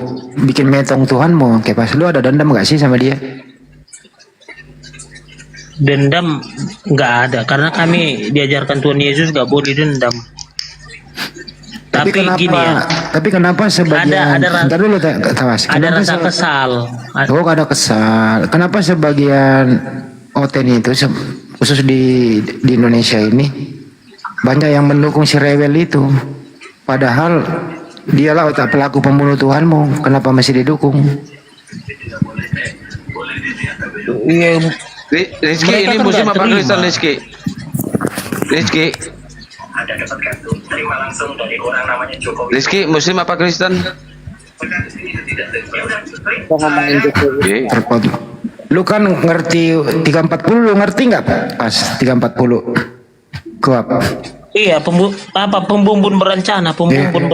bikin metong Tuhanmu, Kepas. Lu ada dendam gak sih sama dia? Dendam nggak ada, karena kami diajarkan Tuhan Yesus nggak boleh dendam. Tapi kenapa, gini ya. Tapi kenapa sebagian? Ada rasa kesal. Oh, ada kesal. Kenapa sebagian Oten itu khusus di Indonesia ini banyak yang mendukung si rewel itu, padahal dialah otak pelaku pembunuh Tuhanmu. Kenapa masih didukung? Iya. Rizky, ini Muslim apa Kristen Rizky? Ada dapat kartu, terima langsung dari orang namanya Jokowi. Rizky, Muslim apa Kristen? Ngomongin Jokowi. Lu kan ngerti 340, lu ngerti nggak Pas 340? Kuap. Iya, pembumbun berencana,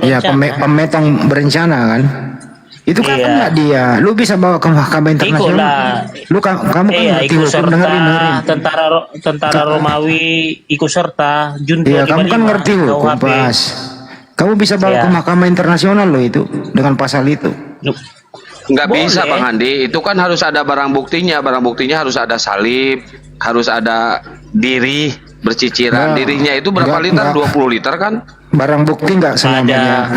Iya, pemetong berencana kan. Itu kan enggak dia. Lu bisa bawa ke mahkamah internasional. Lu kamu kan ngerti hukum, dengerin. Tentara Romawi ikut serta junta. Iya, kamu kan ngerti hukum Pas. Kamu bisa bawa ke mahkamah internasional lo itu dengan pasal itu. Nggak bisa Boleh. Bang Andi, itu kan harus ada barang buktinya. Barang buktinya harus ada salib, harus ada diri berciciran. Nggak, Dirinya itu berapa nggak, liter? nggak. 20 liter kan? Barang bukti nggak selamanya.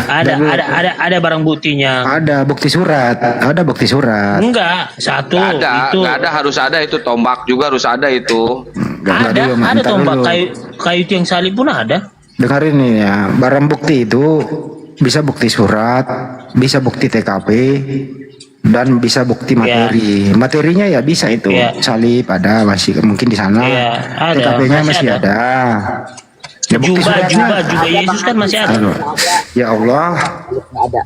Ada barang buktinya. Ada bukti surat. Ada bukti surat. Enggak, satu Nggak ada, harus ada itu. Tombak juga harus ada itu. ada tombak kayu itu yang salib pun ada. Dengarin nih ya, barang bukti itu bisa bukti surat, bisa bukti TKP, dan bisa bukti materi. Materinya ya bisa itu, salib ada masih mungkin di sana, Ada, TKP-nya masih ada. Ya, bukti suratnya juga Yesus kan masih ada. Ya Allah, Ada.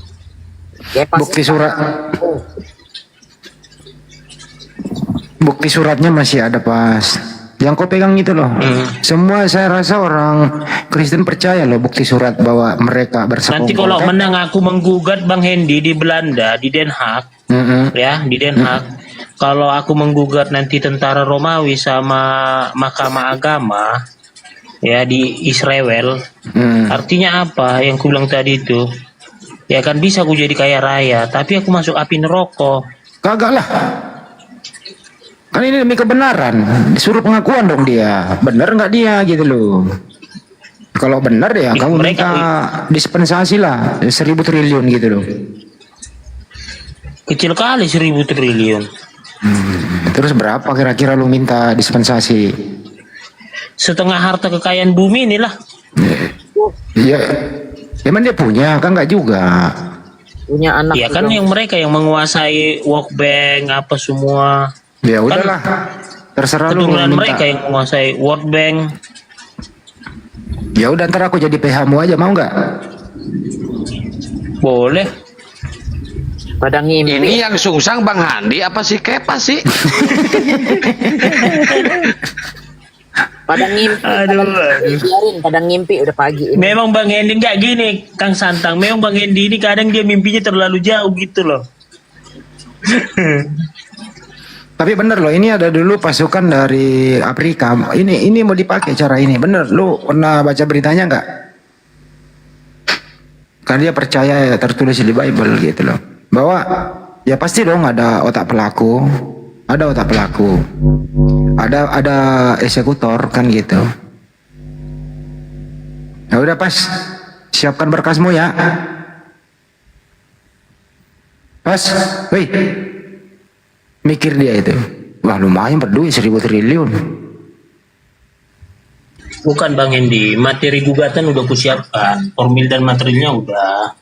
bukti suratnya masih ada pas. Yang kau pegang itu loh. Semua saya rasa orang Kristen percaya loh bukti surat bahwa mereka bersekongkol. Nanti kalau menang aku menggugat Bang Hendy di Belanda, di Den Haag, ya di Den Haag. Kalau aku menggugat nanti tentara Romawi sama Mahkamah Agama, ya di Israel, artinya apa? Yang ku bilang tadi itu, ya kan bisa aku jadi kaya raya, tapi aku masuk api neraka. Kagak lah. Kan ini demi kebenaran, disuruh pengakuan dong dia, benar nggak dia gitu loh. Kalau benar ya kamu minta dispensasi lah 1.000 triliun gitu loh. Kecil kali 1.000 triliun. Terus berapa kira-kira lu minta dispensasi? Setengah harta kekayaan bumi inilah. Iya, emang dia punya kan nggak juga. Punya anak. Ya kan yang mereka yang menguasai World Bank apa semua. Ya udahlah, terserah lu keturunan minta. mereka yang menguasai World Bank. Ya udah ntar aku jadi PH-mu aja mau nggak? Boleh. Pada ngimpi. Ini yang sungsang Bang Handi apa sih Kepa sih? Pada ngimpi. Biarin pada ngimpi udah pagi ini. Memang Bang Hendy nggak gini, Kang Santang. Memang Bang Hendy ini kadang dia mimpinya terlalu jauh gitu loh. Tapi bener loh, ini ada dulu pasukan dari Afrika. Ini mau dipakai cara ini. Bener, lu pernah baca beritanya nggak? Karena dia percaya ya, tertulis di Bible gitu loh. Bahwa ya pasti dong ada otak pelaku, ada otak pelaku, ada eksekutor kan gitu. Ya udah pas, siapkan berkasmu ya. Pas, wih. Mikir dia itu, wah lumayan berduit 1.000 triliun. Bukan Bang Hendy, materi gugatan udah kusiapkan, formil dan materinya udah.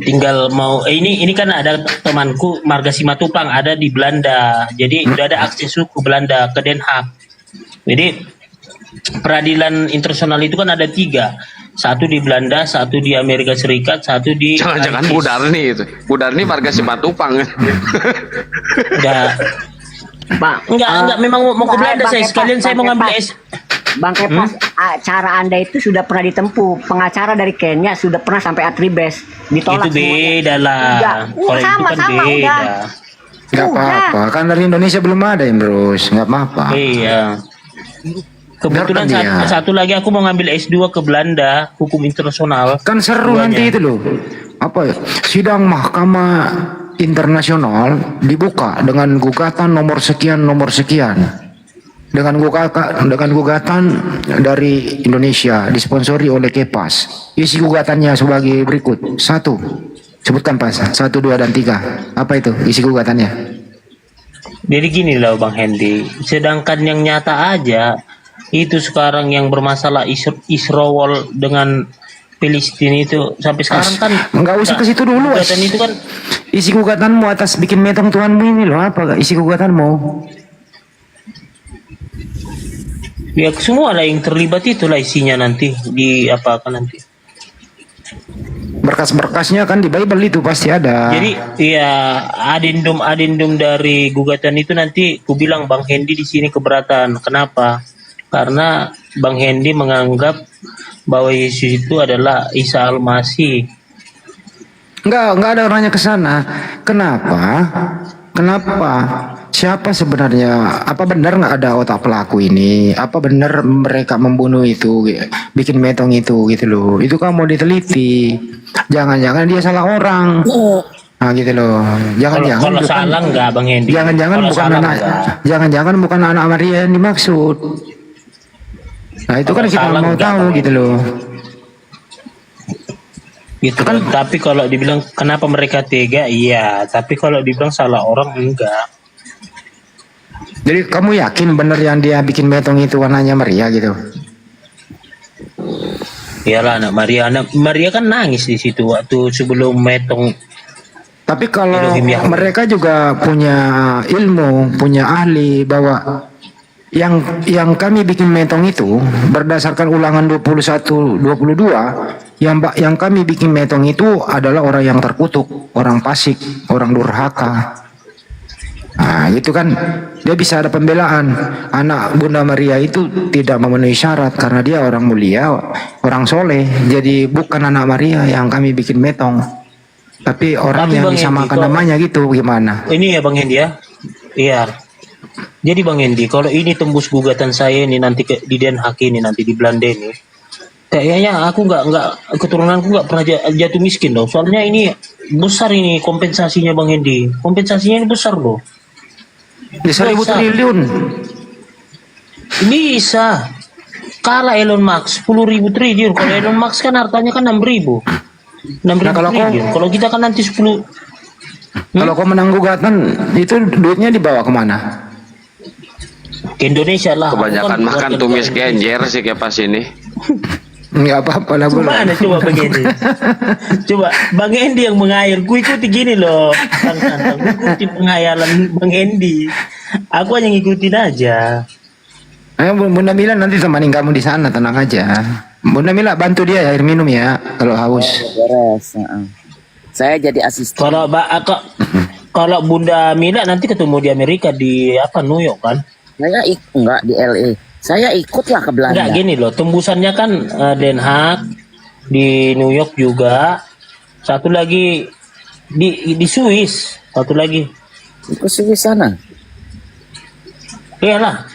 Tinggal mau ini kan ada temanku Marga Simatupang ada di Belanda, jadi udah ada akses ke Belanda ke Den Haag. Jadi peradilan internasional itu kan ada 3. Satu di Belanda, satu di Amerika Serikat, satu di Jangan-jangan Budarni itu. Budarni Marga Simatupang. Enggak, memang mau ke Belanda saya sekalian saya mau ngambil Bang Kepas, cara Anda itu sudah pernah ditempuh. Pengacara dari Kenya sudah pernah sampai Atribes ditolak. Itu beda lah. Kalau itu kan beda. Gak apa-apa, kan dari Indonesia belum ada yang terus, nggak apa-apa. Iya. Kebetulan satu lagi aku mau ngambil S2 ke Belanda, hukum internasional. Kan seru nanti itu loh. Apa ya? Sidang Mahkamah Internasional dibuka dengan gugatan nomor sekian. Dengan gugatan dari Indonesia disponsori oleh Kepas. Isi gugatannya sebagai berikut. 1. Sebutkan Pas. 1, 2 dan 3. Apa itu isi gugatannya? Jadi gini loh Bang Hendy, sedangkan yang nyata aja itu sekarang yang bermasalah Israel dengan Palestina itu sampai sekarang kan nggak usah ke situ dulu. Gugatan itu kan isi gugatanmu atas bikin metong Tuhanmu ini loh, apa isi gugatanmu? Ya semua lah yang terlibat itulah isinya nanti di apa kan nanti. Berkas-berkasnya kan di Bible itu pasti ada. Jadi ya adendum dari gugatan itu nanti ku bilang Bang Hendy di sini keberatan. Kenapa? Karena Bang Hendy menganggap bahwa Yesus itu adalah Isa Al-Masih. Enggak ada orangnya ke sana. Kenapa? Siapa sebenarnya? Apa benar nggak ada otak pelaku ini? Apa benar mereka membunuh itu, bikin metong itu gitu loh? Itu kan mau diteliti. Jangan-jangan dia salah orang. Nah gitu loh. Jangan-jangan Kalau bukan- salah enggak Bang Hendy? Jangan-jangan Kalau bukan salah anak, enggak? jangan-jangan bukan anak Maria yang dimaksud. Nah itu kan Kalau kita salah mau enggak, tahu Bang gitu loh. Gitu kan. Tapi kalau dibilang kenapa mereka tega, iya. Tapi kalau dibilang salah orang, enggak. Jadi kamu yakin bener yang dia bikin metong itu warnanya Maria gitu? Iyalah anak Maria kan nangis di situ waktu sebelum metong. Tapi kalau Elohim Yahweh. mereka juga punya ilmu, punya ahli bahwa yang kami bikin metong itu berdasarkan ulangan 21-22 yang kami bikin metong itu adalah orang yang terkutuk, orang fasik, orang durhaka. Nah, itu kan dia bisa ada pembelaan. Anak Bunda Maria itu tidak memenuhi syarat karena dia orang mulia, orang soleh. Jadi bukan anak Maria yang kami bikin metong, tapi orang Tapi yang Bang Hendy, disamakan kok- namanya gitu. Gimana? Ini ya Bang Hendy ya. Iya. Jadi Bang Hendy, kalau ini tembus gugatan saya ini nanti di Den Haag ini nanti di Belanda ini, kayaknya aku nggak keturunanku nggak pernah jatuh miskin loh. Soalnya ini besar ini kompensasinya Bang Hendy. Kompensasinya ini besar loh. Bisa 1.000 triliun. Bisa. Kalah Elon Musk 10.000 triliun. Kalau Elon Musk kan hartanya kan 6.000. 6.000 Nah, kalau triliun. Kalau kita kan nanti 10. Kalau kau menang gugatan itu duitnya dibawa kemana? Ke Indonesia lah. Kebanyakan makan tumis genjer sih kayak pas ini. Nggak apa-apa lah. Gimana coba Bang Hendy? Coba Bang Hendy yang mengalir. Gue ikuti gini loh. Bang Santang. Gue ikuti penghayalan Bang Hendy. Aku hanya ngikutin aja. Bunda Mila nanti temanin kamu di sana, tenang aja. Bunda Mila bantu dia air minum ya kalau haus. Beres. Saya jadi asisten. Kalau Bunda Mila nanti ketemu di Amerika di apa New York kan? Saya enggak di LA. Saya ikutlah ke Belanda. Enggak gini loh, tembusannya kan Den Haag, di New York juga. Satu lagi di Swiss, satu lagi. Ke Swiss sana. Iyalah.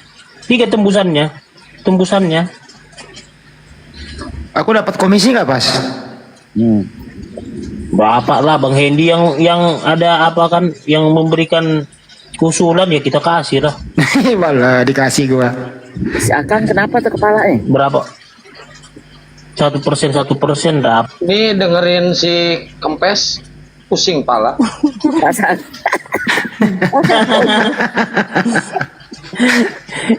3 tembusannya. Aku dapat komisi nggak pas? Berapa lah Bang Hendy yang ada apa kan yang memberikan usulan ya kita kasih lah. Malah dikasih gua. Si Akang kenapa tuh kepalanya? Berapa? 1% dapat. Ini dengerin si Kempes pusing pala.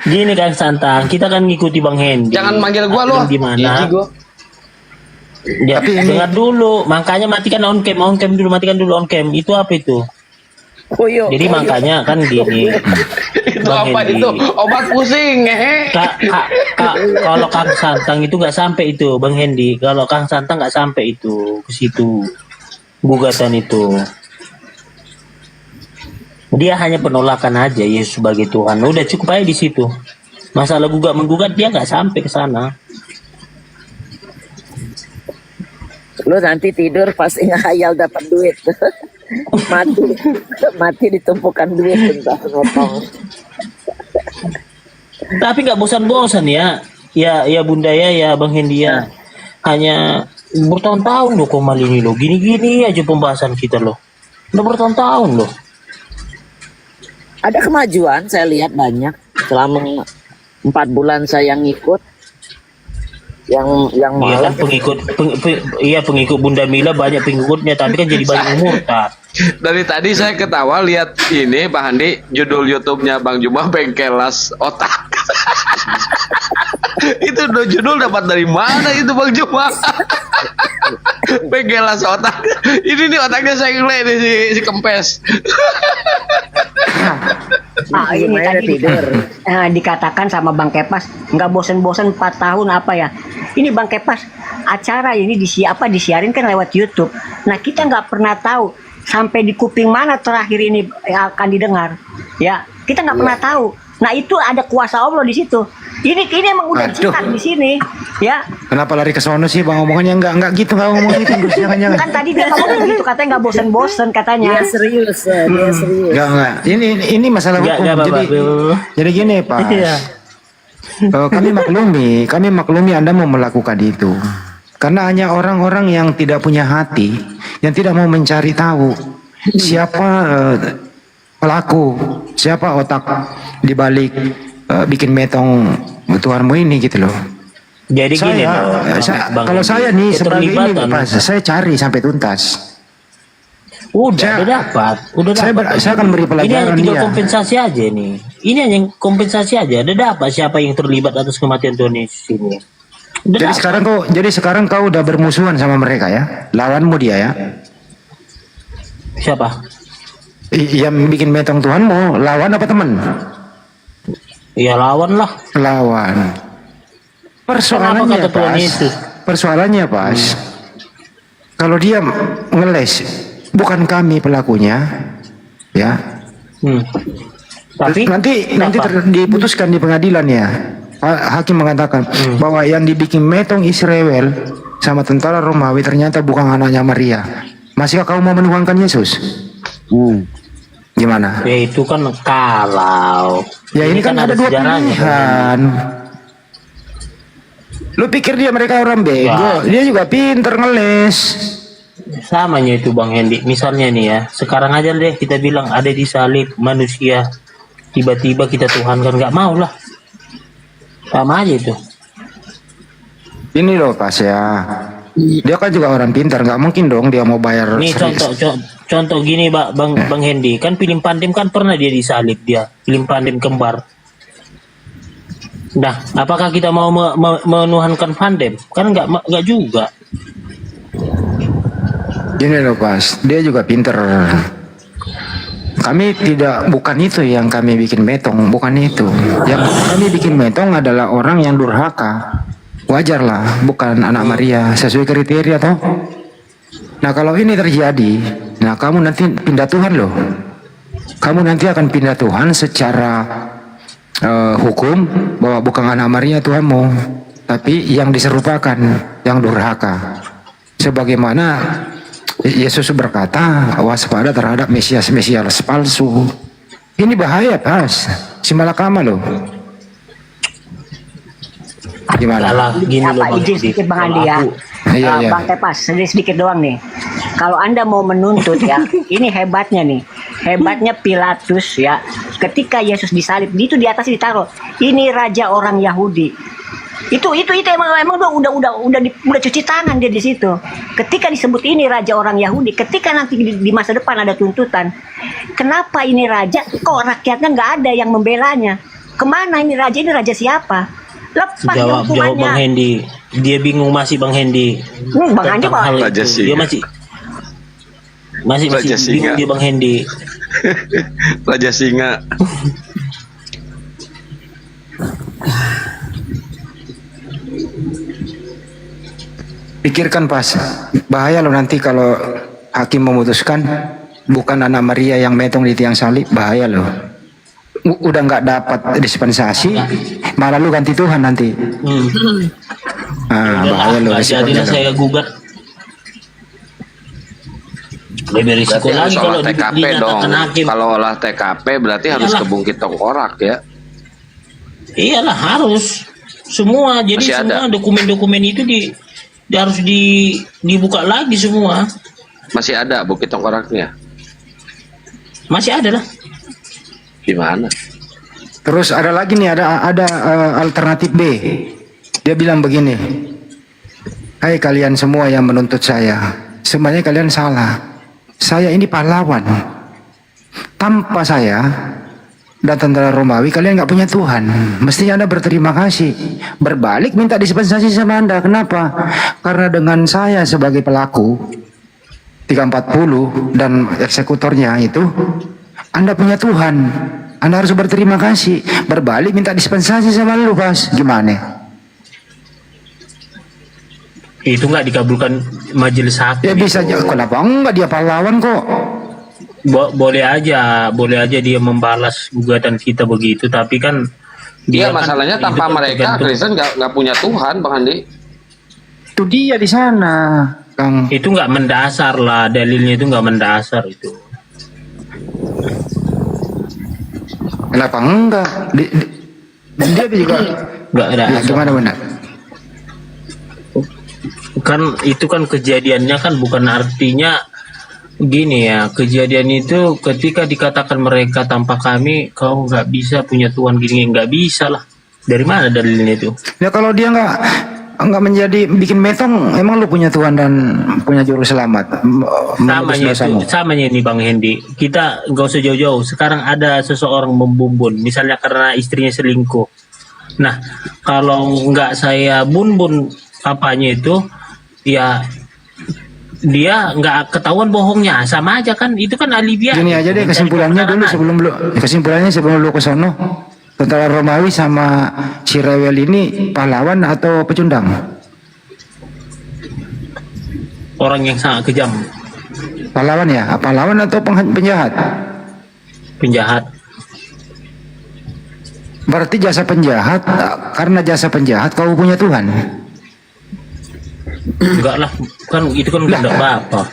Gini kan Santang, kita kan ngikuti Bang Hendy. Jangan manggil gua loh. Gimana? Jijik gua. Ya, dengar dulu, makanya matikan on cam dulu, matikan dulu on cam. Itu apa itu? Jadi makanya kan gini. Itu Bang apa Hendy. itu? Obat pusing, ngehe. Kalau Kang Santang itu nggak sampai itu, Bang Hendy. Kalau Kang Santang nggak sampai itu ke situ gugatan itu. Dia hanya penolakan aja Yesus sebagai Tuhan. Udah cukup aja di situ. Masalah menggugat dia nggak sampai ke sana. Lu nanti tidur pasti ngehayal dapat duit. mati ditumpukan duit entah ngotong. Tapi nggak bosan-bosan ya. Ya Bunda ya Bang Hendy ya. Hanya bertahun-tahun loh Komal ini loh. Gini-gini aja pembahasan kita loh. Udah bertahun-tahun loh. Ada kemajuan saya lihat banyak selama 4 bulan saya ngikut. Yang Iya kan pengikut Bunda Mila banyak pengikutnya tapi kan jadi banyak murtad. Dari tadi saya ketawa lihat ini Pak Handi judul YouTube-nya Bang Juma Bengkelas Otak. Itu judul dapat dari mana itu Bang Juma? Bengkelas Otak. Ini nih otaknya saya ngeliat si Kempes. Ini tadi dikatakan sama Bang Kepas nggak bosen-bosen 4 tahun apa ya. Ini Bang Kepas acara ini disiarin kan lewat YouTube. Nah kita nggak pernah tahu sampai di kuping mana terakhir ini akan didengar. Ya kita nggak pernah tahu. Nah itu ada kuasa Allah di situ. Ini emang udah cikat di sini. Ya. Kenapa lari ke sono sih Bang omongannya enggak gitu enggak ngomong gitu terus jangan. Kan tadi dia ngomong gitu katanya nggak bosen-bosen katanya. Dia serius. Enggak. Ini masalah hukum. Jadi gini Pak. Iya. Kami maklumi Anda mau melakukan itu. Karena hanya orang-orang yang tidak punya hati, yang tidak mau mencari tahu, siapa pelaku, siapa otak dibalik bikin metong Tuhanmu ini gitu loh. Jadi gini loh, Kalau saya nih sebagai ini Pak, saya cari sampai tuntas. Udah dapat. Saya akan beri pelajaran ini hanya tinggal dia. kompensasi aja nih. Ini hanya kompensasi aja. Udah dapat siapa yang terlibat atas kematian Tuhan Yesus ini. Jadi sekarang kau udah bermusuhan sama mereka ya? Lawanmu dia ya? Siapa? Yang bikin metong Tuhanmu, lawan apa teman? Ya lawan lah. Lawan. Persoalannya pas. Kalau dia ngeles, bukan kami pelakunya, ya. Tapi nanti diputuskan di pengadilan ya. Hakim mengatakan bahwa yang dibikin metong Israel sama tentara Romawi ternyata bukan anaknya Maria. Masihkah kau mau menuhankan Yesus? Gimana? Ya itu kan kalau. Ya ini kan ada dua pilihan. Lu pikir mereka orang bego? Dia juga pinter ngeles. Samanya itu Bang Hendi. Misalnya nih ya, sekarang aja deh kita bilang ada di salib manusia. Tiba-tiba kita Tuhan kan nggak mau lah. Sama aja itu. Ini loh Pas ya. Dia kan juga orang pintar, nggak mungkin dong dia mau bayar. Nih contoh gini Bang Hendi, kan film Pandim kan pernah dia disalib dia, film Pandim kembar. Nah, apakah kita mau menuhankan Pandim? Kan nggak juga. Gini loh Pas, dia juga pintar. Kami bukan itu yang kami bikin metong, bukan itu. Yang kami bikin metong adalah orang yang durhaka. Wajarlah, bukan anak Maria, sesuai kriteria toh. Nah kalau ini terjadi, nah kamu nanti pindah Tuhan loh. Kamu nanti akan pindah Tuhan secara hukum bahwa bukan anak Maria Tuhanmu, tapi yang diserupakan, yang durhaka. Sebagaimana Yesus berkata, waspada terhadap Mesias palsu. Ini bahaya Pas, si malakama loh. Gimana? Gini loh, izin sedikit Bang Andi ya. Iya. Bang Tepas, sedikit doang nih. Kalau Anda mau menuntut ya, ini hebatnya nih. Hebatnya Pilatus ya. Ketika Yesus disalib, itu di atas ditaruh, ini raja orang Yahudi. Itu emang udah cuci tangan dia di situ. Ketika disebut ini raja orang Yahudi, ketika nanti di masa depan ada tuntutan, kenapa ini raja kok rakyatnya nggak ada yang membelanya? Kemana ini raja siapa? Lepas jawab Bang Hendi. Dia bingung masih Bang Hendi. Bang Hendi Raja dia masih bingung dia Bang Hendi. Raja Singa. Pikirkan Pas, bahaya loh nanti kalau hakim memutuskan bukan anak Maria yang metong di tiang salib, bahaya loh. Udah nggak dapat dispensasi, malah lu ganti Tuhan nanti. Bahaya loh. Jadilah saya gugat. Lebih risiko lagi kalau TKP dong. hakim. Kalau olah TKP berarti harus ke Bukit Tengkorak ya. Iyalah harus semua. Jadi masih semua ada. dokumen-dokumen itu harus dibuka lagi semua. Masih ada Bukit Tengkoraknya? Masih ada lah. Di mana? Terus ada lagi nih, ada alternatif B. Dia bilang begini, hai kalian semua yang menuntut saya, semuanya kalian salah. Saya ini pahlawan. Tanpa saya dan tentara Romawi kalian nggak punya Tuhan. Mestinya Anda berterima kasih. Berbalik minta dispensasi sama Anda. Kenapa? Karena dengan saya sebagai pelaku 340 dan eksekutornya itu, Anda punya Tuhan. Anda harus berterima kasih. Berbalik minta dispensasi sama lu Pas. Gimana? Itu nggak dikabulkan majelis hakim. Ya bisa aja. Kenapa enggak, dia pahlawan kok. Boleh aja dia membalas gugatan kita begitu, tapi kan Iya, masalahnya tanpa mereka Kristen nggak punya Tuhan, Bang Andi. Itu dia di sana, Kang. Itu nggak mendasar lah, dalilnya itu nggak mendasar itu. Kenapa enggak? Dia juga nggak ada. Ya, gimana benar? Kan itu kan kejadiannya kan bukan artinya Gini ya, kejadian itu ketika dikatakan mereka tanpa kami, kau nggak bisa punya Tuhan gini, nggak bisa lah. Dari mana dalilnya itu? Ya kalau dia nggak menjadi bikin metong, emang lu punya Tuhan dan punya juru selamat. Samanya ini Bang Hendi. Kita nggak usah jauh-jauh. Sekarang ada seseorang membumbun, misalnya karena istrinya selingkuh. Nah, kalau nggak saya bunbun apanya itu, ya dia nggak ketahuan bohongnya, sama aja kan? Itu kan alibi. Gini aja deh kesimpulannya dulu sebelum lu ke sono. Tentara Romawi sama si Rewel ini pahlawan atau pecundang? Orang yang sangat kejam. Pahlawan ya? Pahlawan atau penjahat? Penjahat. Berarti jasa penjahat, karena jasa penjahat kau punya Tuhan? Enggak lah, kan itu kan enggak apa-apa.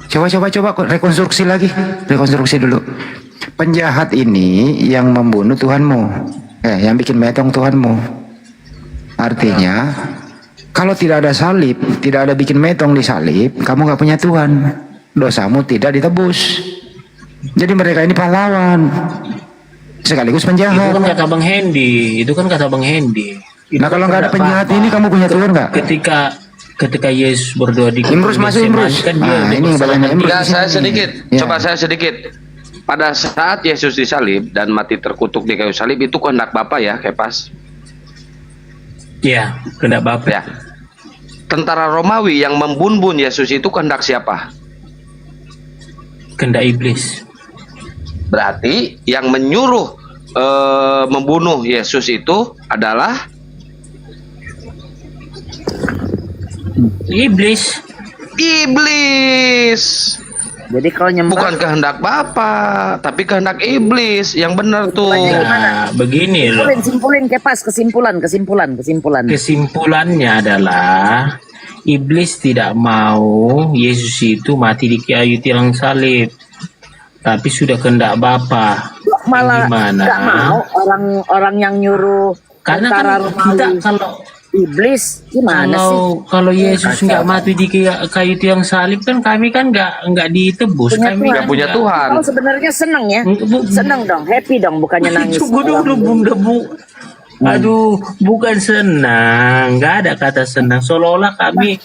Coba rekonstruksi dulu. Penjahat ini yang membunuh Tuhanmu, yang bikin metong Tuhanmu. Artinya, kalau tidak ada salib, tidak ada bikin metong di salib, kamu nggak punya Tuhan. Dosamu tidak ditebus. Jadi mereka ini pahlawan, sekaligus penjahat. Itu kan kata Bang Hendi. Nah kalau nggak ada penjahat ini, kamu punya Tuhan nggak? Ketika Yesus berdoa di Imrus masuk Imrus. Kan dia ini badannya Imrus. Saya sedikit. Coba saya sedikit. Pada saat Yesus disalib dan mati terkutuk di kayu salib, itu kehendak Bapa ya, Kepas? Iya, kehendak Bapa. Ya. Tentara Romawi yang membunuh Yesus itu kehendak siapa? Kehendak iblis. Berarti yang menyuruh membunuh Yesus itu adalah iblis. Jadi kalau nyembah bukan kehendak Bapa, tapi kehendak iblis. Yang benar tuh. Nah, begini loh. Simpulin Kepas, kesimpulan. Kesimpulannya adalah iblis tidak mau Yesus itu mati di kayu tiang salib. Tapi sudah kehendak Bapa. Malah nggak mau orang yang nyuruh. Karena kan kita kalau iblis gimana sih? Kalau Yesus nggak mati di kayu tiang salib kan kami kan nggak ditebus. Kami nggak punya Tuhan. Kalau sebenarnya seneng ya, seneng dong, happy dong, bukannya nangis. Bunda Bu. Aduh, bukan senang, nggak ada kata senang. Seolah-olah kami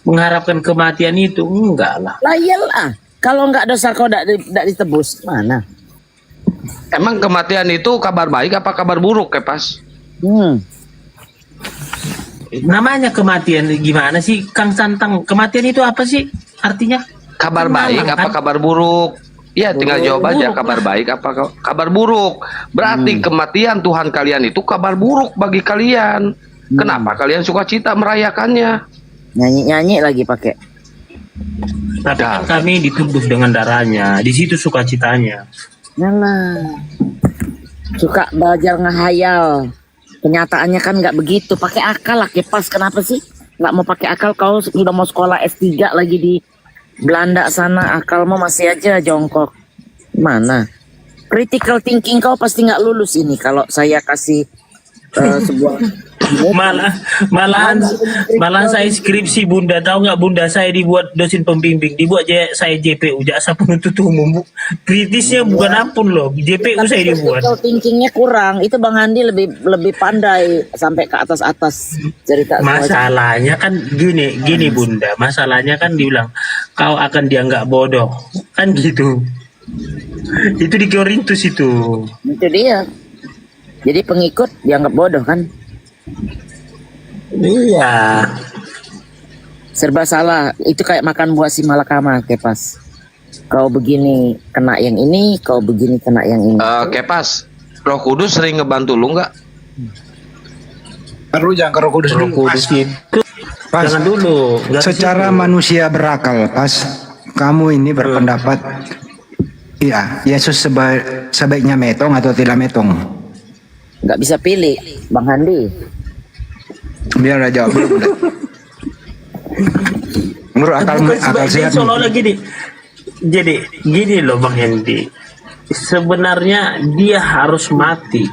mengharapkan kematian itu, enggak lah. Lah iyalah, kalau nggak dosa kau tidak ditebus, mana? Emang kematian itu kabar baik apa kabar buruk, Kepas? Namanya kematian gimana sih, Kang Santang? Kematian itu apa sih artinya? Kabar baik apa kabar buruk? Ya tinggal jawab aja, kabar baik apa kabar buruk. Berarti kematian Tuhan kalian itu kabar buruk bagi kalian. Kenapa kalian suka cita merayakannya? Nyanyi lagi pakai. Tapi kan kami ditebus dengan darahnya. Di situ sukacitanya. Nah, suka belajar ngehayal. Kenyataannya kan nggak begitu. Pakai akal lah, Kepas. Kenapa sih nggak mau pakai akal? Kau sudah mau sekolah S3 lagi di Belanda sana, akalmu masih aja jongkok. Mana? Critical thinking kau pasti nggak lulus ini kalau saya kasih sebuah malahan saya skripsi Bunda, tahu nggak Bunda, saya dibuat dosen pembimbing, dibuat saya JPU, jaksa penuntut umum. Kritisnya bukan ampun loh, JPU saya dibuat. Critical thinkingnya kurang, itu Bang Andi lebih pandai sampai ke atas cerita. Masalahnya kan gini Bunda, masalahnya kan dibilang kau akan dianggap bodoh, kan gitu. Itu di Korintus itu. Itu dia. Jadi pengikut dianggap bodoh kan? Iya. Serba salah. Itu kayak makan buah si malakama, Kepas. Kau begini kena yang ini, kau begini kena yang ini. Kepas, Roh Kudus sering ngebantu lu nggak? Perlu jangan ke Roh Kudus dulu. Pas. Jangan dulu. Secara manusia berakal, Pas. Kamu ini berpendapat, iya, Yesus sebaiknya metong atau tidak metong? Nggak bisa pilih, Bang Handi. Biar aja jawab dulu. Menurut akal sehat. Seolah-olah gini. Jadi gini loh Bang Hendi. Sebenarnya dia harus mati.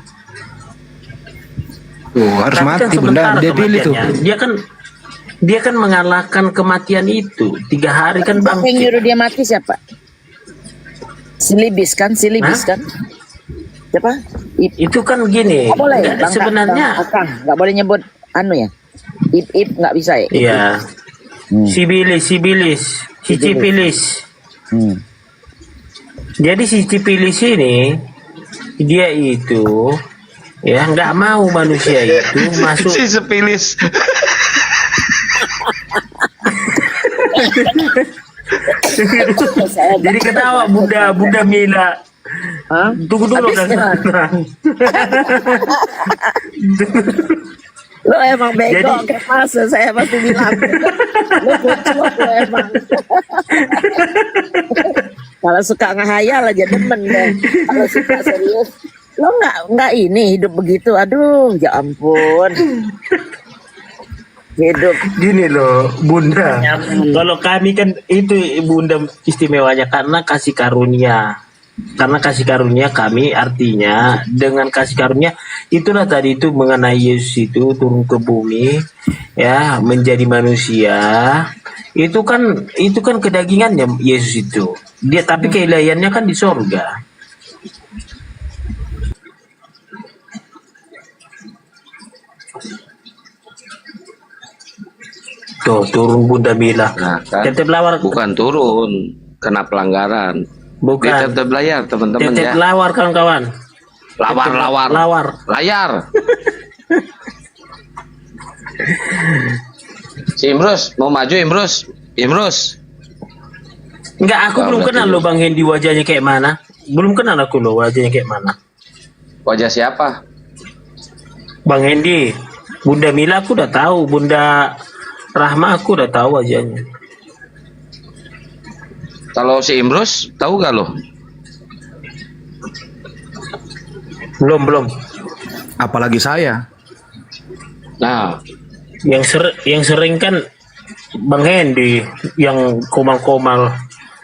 Harus mati, Bunda. Dia pilih tuh. Dia kan Dia kan mengalahkan kematian itu 3 hari kan Siapa yang bangkit. nyuruh dia mati siapa? Silibis kan? Siapa? Itu kan gini. Nggak boleh. Nggak, sebenarnya nggak boleh nyebut anu ya. Ip nggak bisa ya. iya. Sibilis, si Cipilis. Jadi si Cipilis ini dia itu ya nggak mau manusia itu masuk. Si Sepilis. Jadi ketawa Bunda Mila. Tunggu dulu kan. Lo emang bego Jadi- kayak masa saya pasti bilang. Lo kucuk lo emang. Kalau suka ngehayal aja demen deh. Kalau suka serius, lo nggak ini hidup begitu. Aduh, ya ampun. Hidup Gini loh, Bunda. Kalau kami kan itu Bunda istimewanya karena kasih karunia. Karena kasih karunia kami artinya dengan kasih karunia itulah tadi itu mengenai Yesus itu turun ke bumi ya menjadi manusia itu kan kedagingannya Yesus itu dia tapi keilahiannya kan di sorga. Tuh turun Bunda Mila. Nah, kan? Tetep lawar. Bukan turun, kena pelanggaran. Bukan. Di tetep layar teman-teman Tetep ya. lawar kawan-kawan. Lawar. Layar. Si Imrus mau maju Imrus. Enggak, aku belum kenal lo Bang Hendy wajahnya kayak mana. Belum kenal aku lo wajahnya kayak mana. Wajah siapa? Bang Hendy, Bunda Mila aku udah tahu, Bunda Rahma aku udah tahu wajahnya. Kalau si Imrus tahu gak lo? Belum. Apalagi saya. Nah, yang sering kan Bang Hendy yang komal-komal.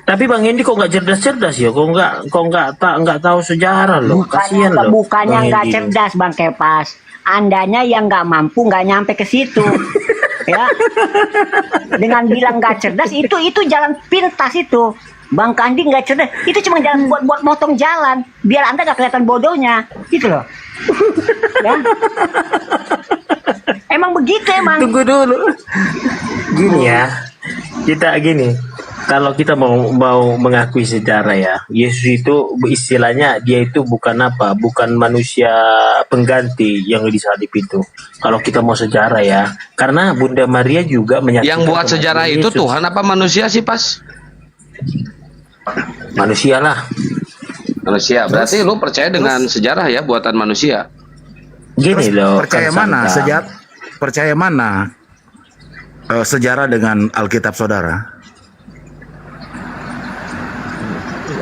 Tapi Bang Hendy kok nggak cerdas-cerdas ya? Kok nggak tahu sejarah loh? Kasihan loh. Bukannya Bang nggak Hendy. cerdas Bang Kepas. Andanya yang nggak mampu nggak nyampe ke situ. Ya, dengan bilang nggak cerdas itu jalan pintas itu. Bang Kandi nggak cerdas, itu cuma jalan buat motong jalan, biar Anda nggak kelihatan bodohnya, gitu loh. Ya. Emang begitu emang. Tunggu dulu. Gini ya, kita gini. Kalau kita mau mengakui sejarah ya, Yesus itu istilahnya dia itu bukan manusia pengganti yang disalib itu. Kalau kita mau sejarah ya, karena Bunda Maria juga menyaksikan. yang buat sejarah itu Yesus. Tuhan apa manusia sih Pas? Manusia lah. Manusia. Berarti lu percaya dengan sejarah ya buatan manusia? Gini loh. Percaya kan mana? Santa. Percaya mana? Sejarah dengan Alkitab saudara?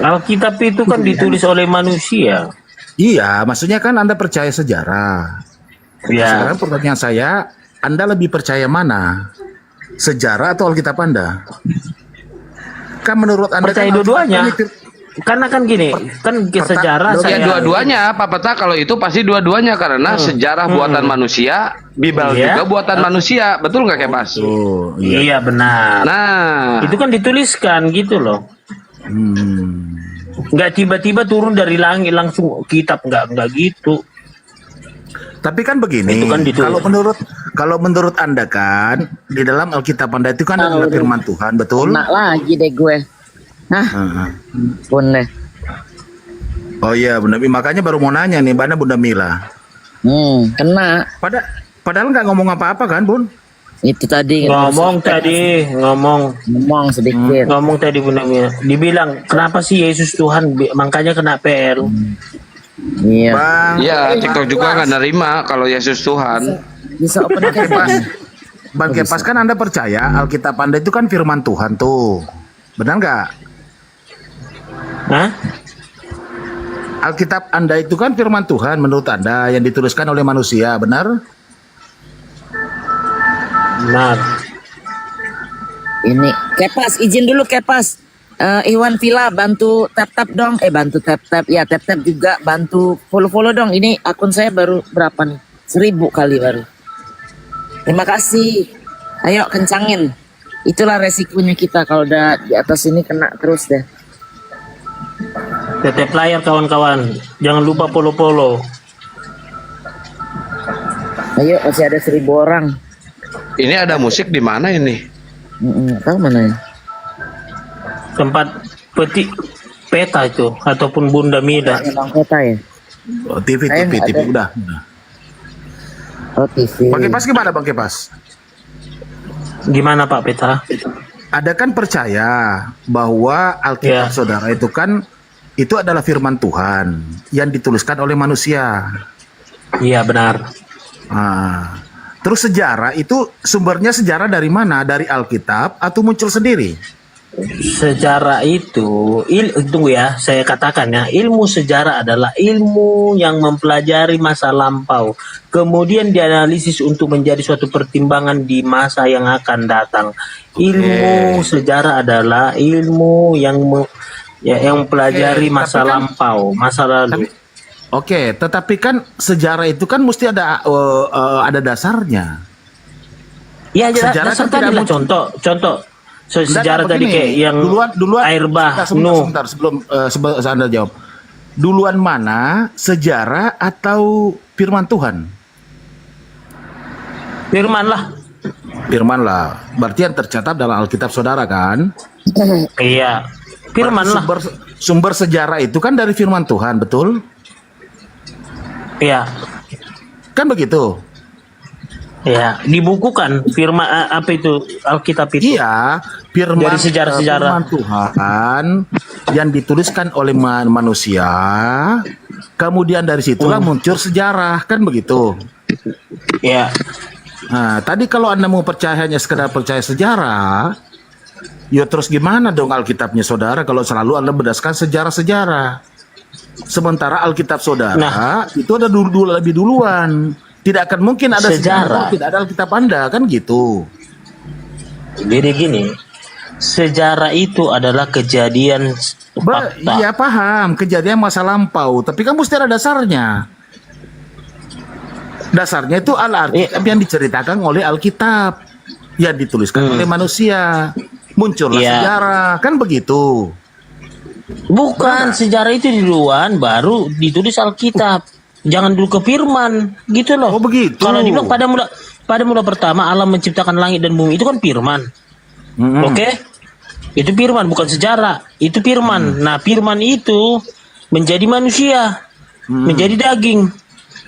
Alkitab itu kan ditulis oleh manusia. Iya, maksudnya kan Anda percaya sejarah. Ya. Sekarang pertanyaan saya, Anda lebih percaya mana? Sejarah atau Alkitab Anda? Kan menurut Anda Percaya kan dua-duanya. Alkitab ini- Karena kan gini, kan ke sejarah Ya saya dua-duanya, Pak Peta, kalau itu pasti dua-duanya karena sejarah buatan manusia, Bible Iya. juga buatan manusia, betul nggak kayak Pas? Iya benar. Nah, Itu kan dituliskan gitu loh. Nggak tiba-tiba turun dari langit langsung kitab, nggak gitu. Tapi kan begini, Itu kan ditulis. kalau menurut Anda kan di dalam Alkitab Anda itu kan adalah firman Tuhan, betul? Kena lagi deh gue. Pun deh. Oh iya, Bunda Mila. Makanya baru mau nanya nih, mana Bunda Mila? Kena. Padahal nggak ngomong apa-apa kan, Bun? Itu tadi Ngomong sedikit. Ngomong tadi Bunda Mila. Dibilang kenapa sih Yesus Tuhan? Makanya kena PL. Iya. Bang. Iya, TikTok juga nggak nerima kalau Yesus Tuhan. Bisa open Bang Kepas, kan Anda percaya Alkitab Anda itu kan firman Tuhan tuh. Benar nggak? Hah? Alkitab Anda itu kan firman Tuhan menurut Anda yang dituliskan oleh manusia, benar? Benar. Ini Kepas, izin dulu Kepas. Iwan Villa bantu tap dong. Bantu tap ya, tap juga bantu follow dong. Ini akun saya baru berapa nih? 1000 kali baru. Terima kasih. Ayo kencangin. Itulah resikonya kita kalau udah di atas ini kena terus deh. Tetep layar kawan-kawan. Jangan lupa follow-follow. Ayo, masih ada 1.000 orang. Ini ada musik di mana ini? Tahu mana ya? Tempat petik peta itu ataupun Bunda Mida. Bang peta ya? Oh, TV udah. Oh, TV. Bang Kepas gimana Bang Kepas? Gimana Pak Peta? Ada kan percaya bahwa Alkitab saudara itu kan itu adalah firman Tuhan yang dituliskan oleh manusia. Iya benar. Nah, terus sejarah itu sumbernya sejarah dari mana? Dari Alkitab atau muncul sendiri? Sejarah itu, tunggu ya, saya katakan ya, ilmu sejarah adalah ilmu yang mempelajari masa lampau, kemudian dianalisis untuk menjadi suatu pertimbangan di masa yang akan datang. Ilmu sejarah adalah ilmu yang mempelajari masa lampau, masa lalu. Oke, tetapi kan sejarah itu kan mesti ada dasarnya. Ya, sejarah dasar kan tadi lah contoh. Sejarah tadi kayak yang duluan air bah, sebentar sebelum Anda jawab. Duluan mana, sejarah atau firman Tuhan? Firman lah. Firman lah. Berarti yang tercatat dalam Alkitab saudara kan? Iya. Firman lah. Sumber sejarah itu kan dari firman Tuhan, betul? Iya. Kan begitu? Ya, dibukukan firman apa itu Alkitab itu? Iya, firman dari sejarah-sejarah firman Tuhan yang dituliskan oleh manusia. Kemudian dari situlah muncul sejarah, kan begitu? Ya. Nah, tadi kalau Anda mau percayanya sekedar percaya sejarah, ya terus gimana dong Alkitabnya saudara kalau selalu Anda berdasarkan sejarah-sejarah? Sementara Alkitab saudara itu ada lebih duluan. Tidak akan mungkin ada sejarah, tidak ada Alkitab Anda, kan gitu. Jadi gini, sejarah itu adalah kejadian fakta. Iya paham, kejadian masa lampau, tapi kan mesti ada dasarnya. Dasarnya itu Alkitab yang diceritakan oleh Alkitab, yang dituliskan oleh manusia. Muncullah sejarah, kan begitu. Bukan, sejarah itu duluan, baru ditulis Alkitab. Jangan dulu ke firman, gitu loh. Oh begitu. Kalau dibilang pada mula pertama Allah menciptakan langit dan bumi, itu kan firman. Oke? Itu firman, bukan sejarah. Itu firman. Nah, firman itu menjadi manusia, menjadi daging.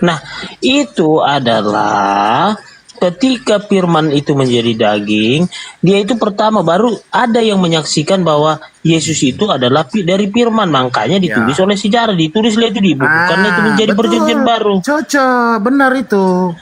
Nah, itu adalah ketika firman itu menjadi daging, dia itu pertama baru ada yang menyaksikan bahwa Yesus itu adalah dari firman, makanya ditulis oleh sejarah, ditulislah itu dibukukanlah itu menjadi perjanjian baru. Cocok, benar itu.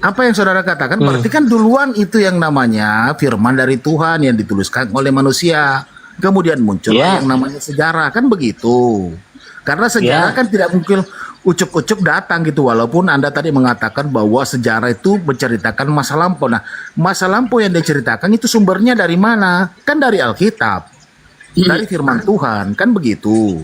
Apa yang saudara katakan berarti kan duluan itu yang namanya firman dari Tuhan yang dituliskan oleh manusia. Kemudian muncul yang namanya sejarah, kan begitu. Karena sejarah kan tidak mungkin ucuk-ucuk datang gitu, walaupun Anda tadi mengatakan bahwa sejarah itu menceritakan masa lampau. Nah, masa lampau yang diceritakan itu sumbernya dari mana? Kan dari Alkitab, dari firman Tuhan, kan begitu.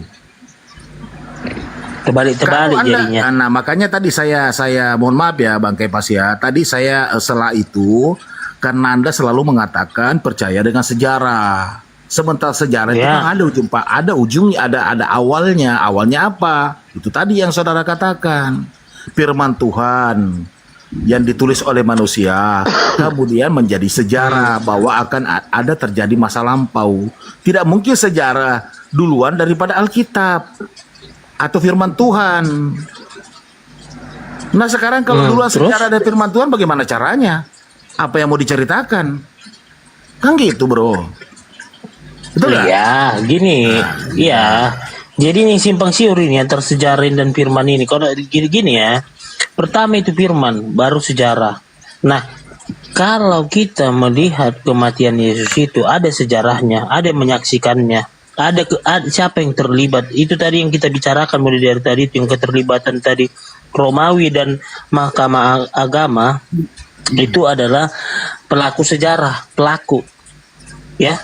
Terbalik jadinya. Nah, makanya tadi saya mohon maaf ya Bang Kepas ya, tadi saya sela itu karena Anda selalu mengatakan percaya dengan sejarah. Sementara sejarah itu kan ada ujungnya, ada awalnya. Awalnya apa? Itu tadi yang saudara katakan. Firman Tuhan yang ditulis oleh manusia kemudian menjadi sejarah bahwa akan ada terjadi masa lampau. Tidak mungkin sejarah duluan daripada Alkitab atau firman Tuhan. Nah, sekarang kalau duluan sejarah dari firman Tuhan, bagaimana caranya? Apa yang mau diceritakan? Kan gitu, Bro. Betul gak? Iya, gini. Iya. Jadi ini simpang siur ini antara sejarah dan firman ini. Kalau gini ya. Pertama itu firman, baru sejarah. Nah, kalau kita melihat kematian Yesus itu ada sejarahnya, ada yang menyaksikannya, ada siapa yang terlibat. Itu tadi yang kita bicarakan mulai dari tadi itu yang keterlibatan tadi Romawi dan Mahkamah Agama itu adalah pelaku sejarah, ya.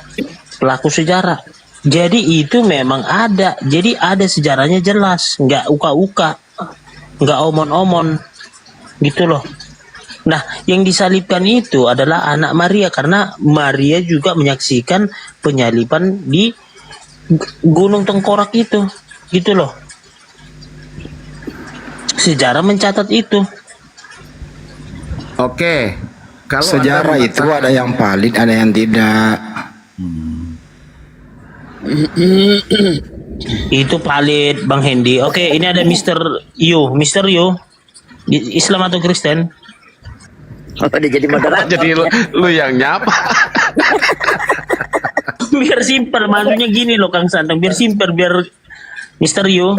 Pelaku sejarah. Jadi itu memang ada. Jadi ada sejarahnya jelas, nggak uka-uka, nggak omon-omon, gitu loh. Nah, yang disalibkan itu adalah anak Maria karena Maria juga menyaksikan penyaliban di Gunung Tengkorak itu, gitu loh. Sejarah mencatat itu. Oke, kalau sejarah itu ada yang valid, ada yang tidak. Itu valid, Bang Hendy. Oke, ini ada Mr. Yu. Mr. Yu, Islam atau Kristen? Oh, dia jadi moderator. Jadi lu yang nyapa. Biar simpel, maksudnya gini loh Kang Santang, biar simpel, biar Mr. Yu.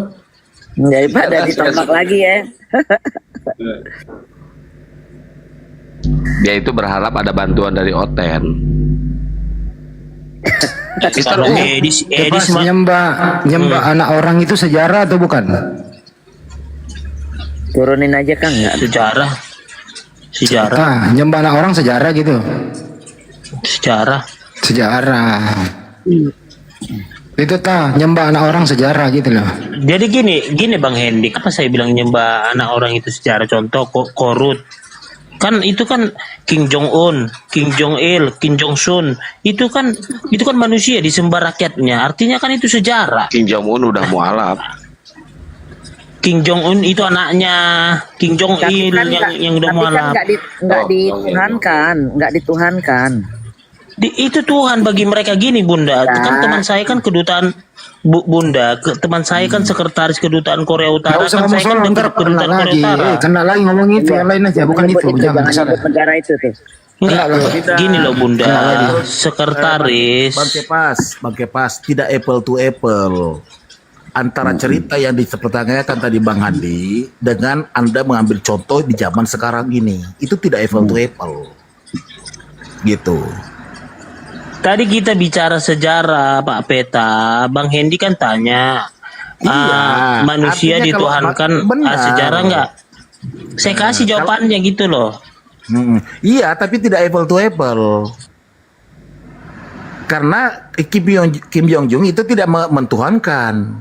Daripada ditolak lagi ya. Dia itu berharap ada bantuan dari Oten. Kalau Edis nyembah anak orang itu sejarah atau bukan? Turunin aja Kang, nggak? Sejarah. Ah, nyembah anak orang sejarah gitu. Sejarah. Itu nyembah anak orang sejarah gitu loh. Jadi gini Bang Hendy, apa saya bilang nyembah anak orang itu sejarah? Contoh Korut. Kan itu kan Kim Jong Un, Kim Jong Il, Kim Jong Sun, itu kan manusia disembah rakyatnya. Artinya kan itu sejarah. Kim Jong Un udah mualaf. Kim Jong Un itu anaknya Kim Jong Il yang udah mualaf. Nggak dituhankan. Itu Tuhan bagi mereka gini Bunda. Kan teman saya kan kedutaan Bunda, teman saya kan sekretaris kedutaan Korea Utara. Nggak usah ngomong soal ntar kena lagi. Kena lagi ngomong itu yang lain aja, bukan itu. Jangan kesana. Negara itu tuh. Gini loh Bunda, sekretaris. Bang Kepas, tidak apple to apple antara cerita yang dipertanyakan tadi Bang Handi dengan Anda mengambil contoh di zaman sekarang ini. Itu tidak apple to apple. Gitu. Tadi kita bicara sejarah Pak Peta, Bang Hendy kan tanya, manusia dituhankan, sejarah enggak? Saya kasih jawabannya gitu loh. Iya, tapi tidak apple to apple. Karena Kim Jong Un itu tidak mentuhankan.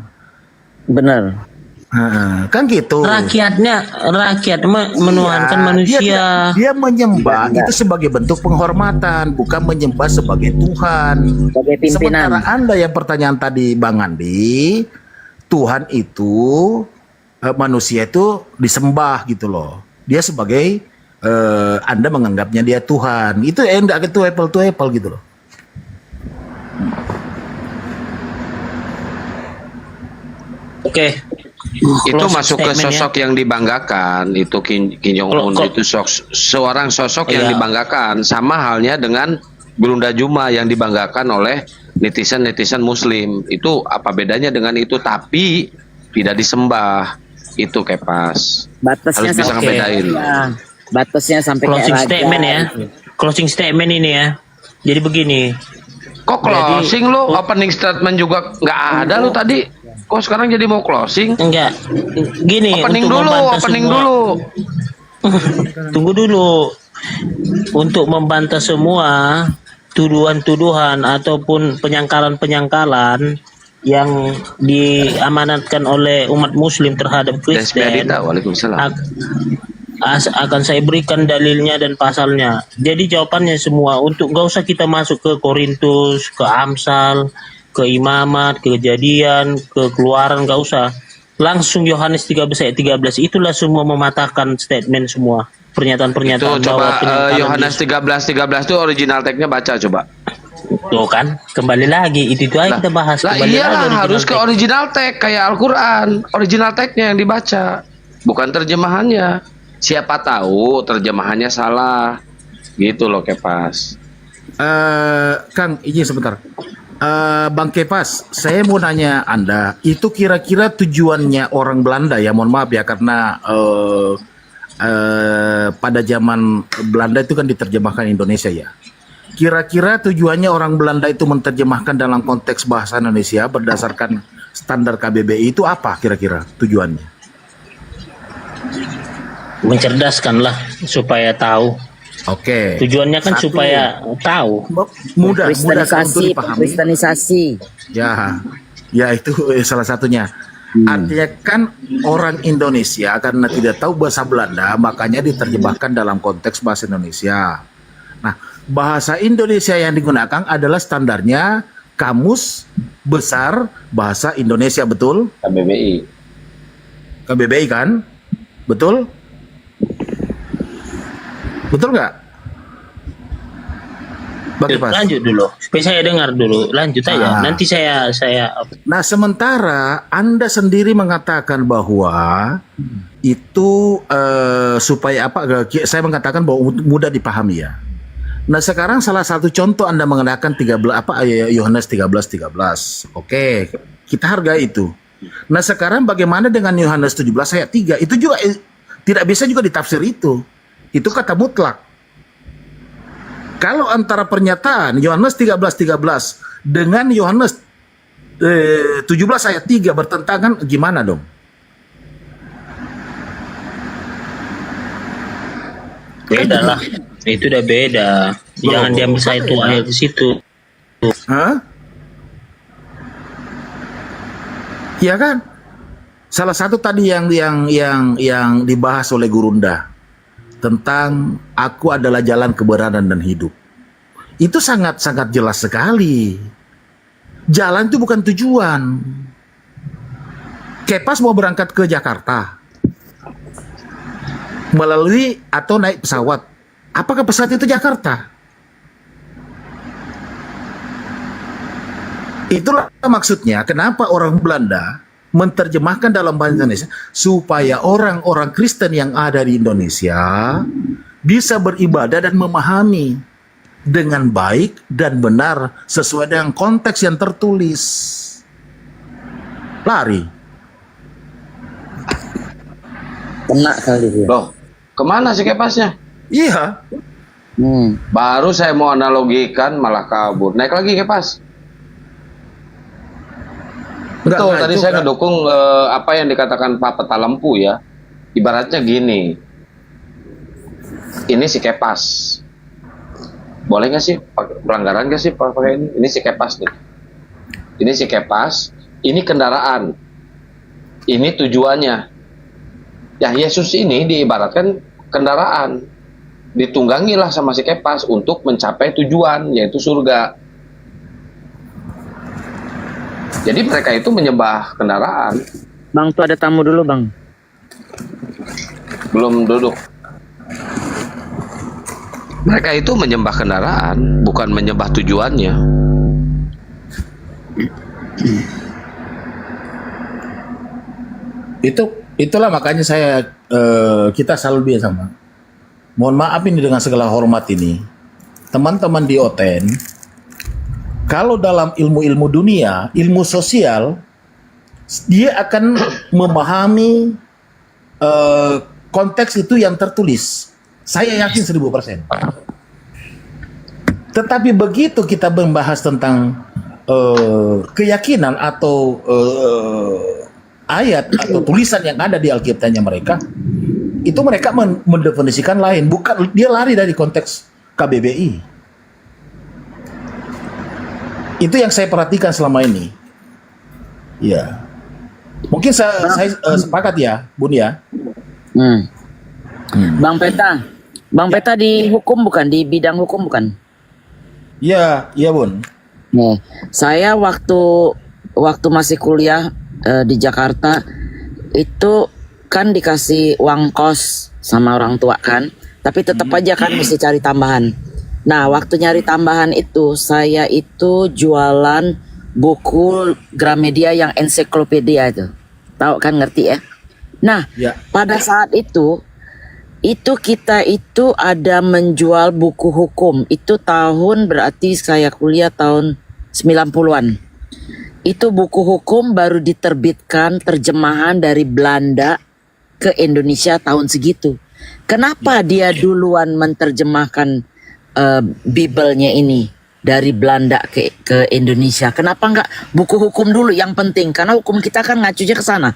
Benar. Kan gitu. Rakyat menuhankan manusia. Dia menyembah itu sebagai bentuk penghormatan, bukan menyembah sebagai Tuhan. Sebagai pimpinan. Sementara Anda yang pertanyaan tadi Bang Andi, Tuhan itu manusia itu disembah gitu loh. Dia sebagai Anda menganggapnya dia Tuhan. Itu enggak itu apple to apple gitu loh. Oke. Itu masuk ke sosok yang dibanggakan. Itu Kim Jong Un itu seorang sosok yang dibanggakan. Sama halnya dengan Gurunda Juma yang dibanggakan oleh netizen Muslim. Itu apa bedanya dengan itu? Tapi tidak disembah. Itu Kepas. Batasnya harus bisa ngebedain. Batasnya sampai closing statement ya. Closing statement ini ya. Jadi begini. Kok closing lu? Opening statement juga nggak ada lu tadi. Kok sekarang jadi mau closing? Enggak. Gini. Opening dulu. Tunggu dulu. Untuk membantah semua tuduhan-tuduhan ataupun penyangkalan-penyangkalan yang diamanatkan oleh umat Muslim terhadap Kristen, akan saya berikan dalilnya dan pasalnya. Jadi jawabannya semua untuk nggak usah kita masuk ke Korintus, ke Amsal, ke Imamat, ke Kejadian, ke Keluaran, nggak usah. Langsung Yohanes 13 ayat 13, itulah semua mematahkan statement semua. Pernyataan-pernyataan itu coba Yohanes 13 itu original tag-nya baca coba. Tuh kan, kembali lagi itu aja kita bahas. Lah iyalah harus ke original tag kayak Al-Qur'an. Original tag-nya yang dibaca, bukan terjemahannya. Siapa tahu terjemahannya salah. Gitu loh Kepas. Kang, izin sebentar. Bang Kepas, saya mau nanya Anda, itu kira-kira tujuannya orang Belanda ya, mohon maaf ya, karena pada zaman Belanda itu kan diterjemahkan Indonesia ya. Kira-kira tujuannya orang Belanda itu menerjemahkan dalam konteks bahasa Indonesia berdasarkan standar KBBI itu apa kira-kira tujuannya? Mencerdaskan lah supaya tahu. Oke. Tujuannya kan supaya tahu. Mudah untuk dipahami. Kristenisasi. Ya itu salah satunya. Artinya kan orang Indonesia karena tidak tahu bahasa Belanda, makanya diterjemahkan dalam konteks bahasa Indonesia. Nah, bahasa Indonesia yang digunakan adalah standarnya Kamus Besar Bahasa Indonesia, betul? KBBI. KBBI kan? Betul? Betul nggak? Lanjut dulu, supaya saya dengar dulu. Lanjut aja. Nanti saya. Nah, sementara Anda sendiri mengatakan bahwa itu supaya apa? Saya mengatakan bahwa mudah dipahami ya. Nah, sekarang salah satu contoh Anda menggunakan Yohanes 13:13. Oke, kita hargai itu. Nah, sekarang bagaimana dengan Yohanes 17 ayat 3? Itu juga tidak bisa juga ditafsir itu. Itu kata mutlak. Kalau antara pernyataan Yohanes 13:13 dengan Yohanes 17 ayat 3 bertentangan, gimana dong? Beda lah. Itu udah beda. Jangan diambil satu ayat di situ. Hah? Ya kan? Salah satu tadi yang dibahas oleh Gurunda tentang aku adalah jalan kebenaran dan hidup. Itu sangat-sangat jelas sekali. Jalan itu bukan tujuan. Kepas mau berangkat ke Jakarta melalui atau naik pesawat. Apakah pesawat itu Jakarta? Itulah maksudnya kenapa orang Belanda menerjemahkan dalam bahasa Indonesia supaya orang-orang Kristen yang ada di Indonesia bisa beribadah dan memahami dengan baik dan benar sesuai dengan konteks yang tertulis. Lari. Kena kali dia. Loh, kemana sih Kepasnya? Iya. Baru saya mau analogikan malah kabur. Naik lagi Kepas. Betul, tadi saya ngedukung apa yang dikatakan Pak Petalempu ya. Ibaratnya gini, ini si Kepas. Boleh nggak sih, pelanggaran nggak sih pakai ini? Ini si Kepas nih. Ini si Kepas, ini kendaraan. Ini tujuannya. Ya Yesus ini diibaratkan kendaraan. Ditunggangilah sama si Kepas untuk mencapai tujuan, yaitu surga. Jadi mereka itu menyembah kendaraan. Bang, tuh ada tamu dulu, Bang. Belum duduk. Mereka itu menyembah kendaraan, bukan menyembah tujuannya. Itulah makanya kita selalu biasa sama. Mohon maaf ini dengan segala hormat ini, teman-teman di OTEN, kalau dalam ilmu-ilmu dunia, ilmu sosial, dia akan memahami konteks itu yang tertulis. Saya yakin 1000%. Tetapi begitu kita membahas tentang keyakinan atau ayat atau tulisan yang ada di Alkitabnya mereka, itu mereka mendefinisikan lain. Bukan, dia lari dari konteks KBBI. Itu yang saya perhatikan selama ini. Ya, mungkin saya sepakat ya, Bun ya. Bang Peta di hukum bukan, di bidang hukum bukan? Iya, iya Bun. Nih, saya waktu masih kuliah di Jakarta itu kan dikasih uang kos sama orang tua kan, tapi tetap aja kan mesti cari tambahan. Nah, waktu nyari tambahan itu saya itu jualan buku Gramedia yang ensiklopedia itu. Tahu kan, ngerti ya? Nah, pada saat itu kita itu ada menjual buku hukum. Itu tahun berarti saya kuliah tahun 90-an. Itu buku hukum baru diterbitkan terjemahan dari Belanda ke Indonesia tahun segitu. Kenapa dia duluan menerjemahkan Bibelnya ini dari Belanda ke Indonesia? Kenapa enggak buku hukum dulu yang penting? Karena hukum kita kan ngacunya ke sana.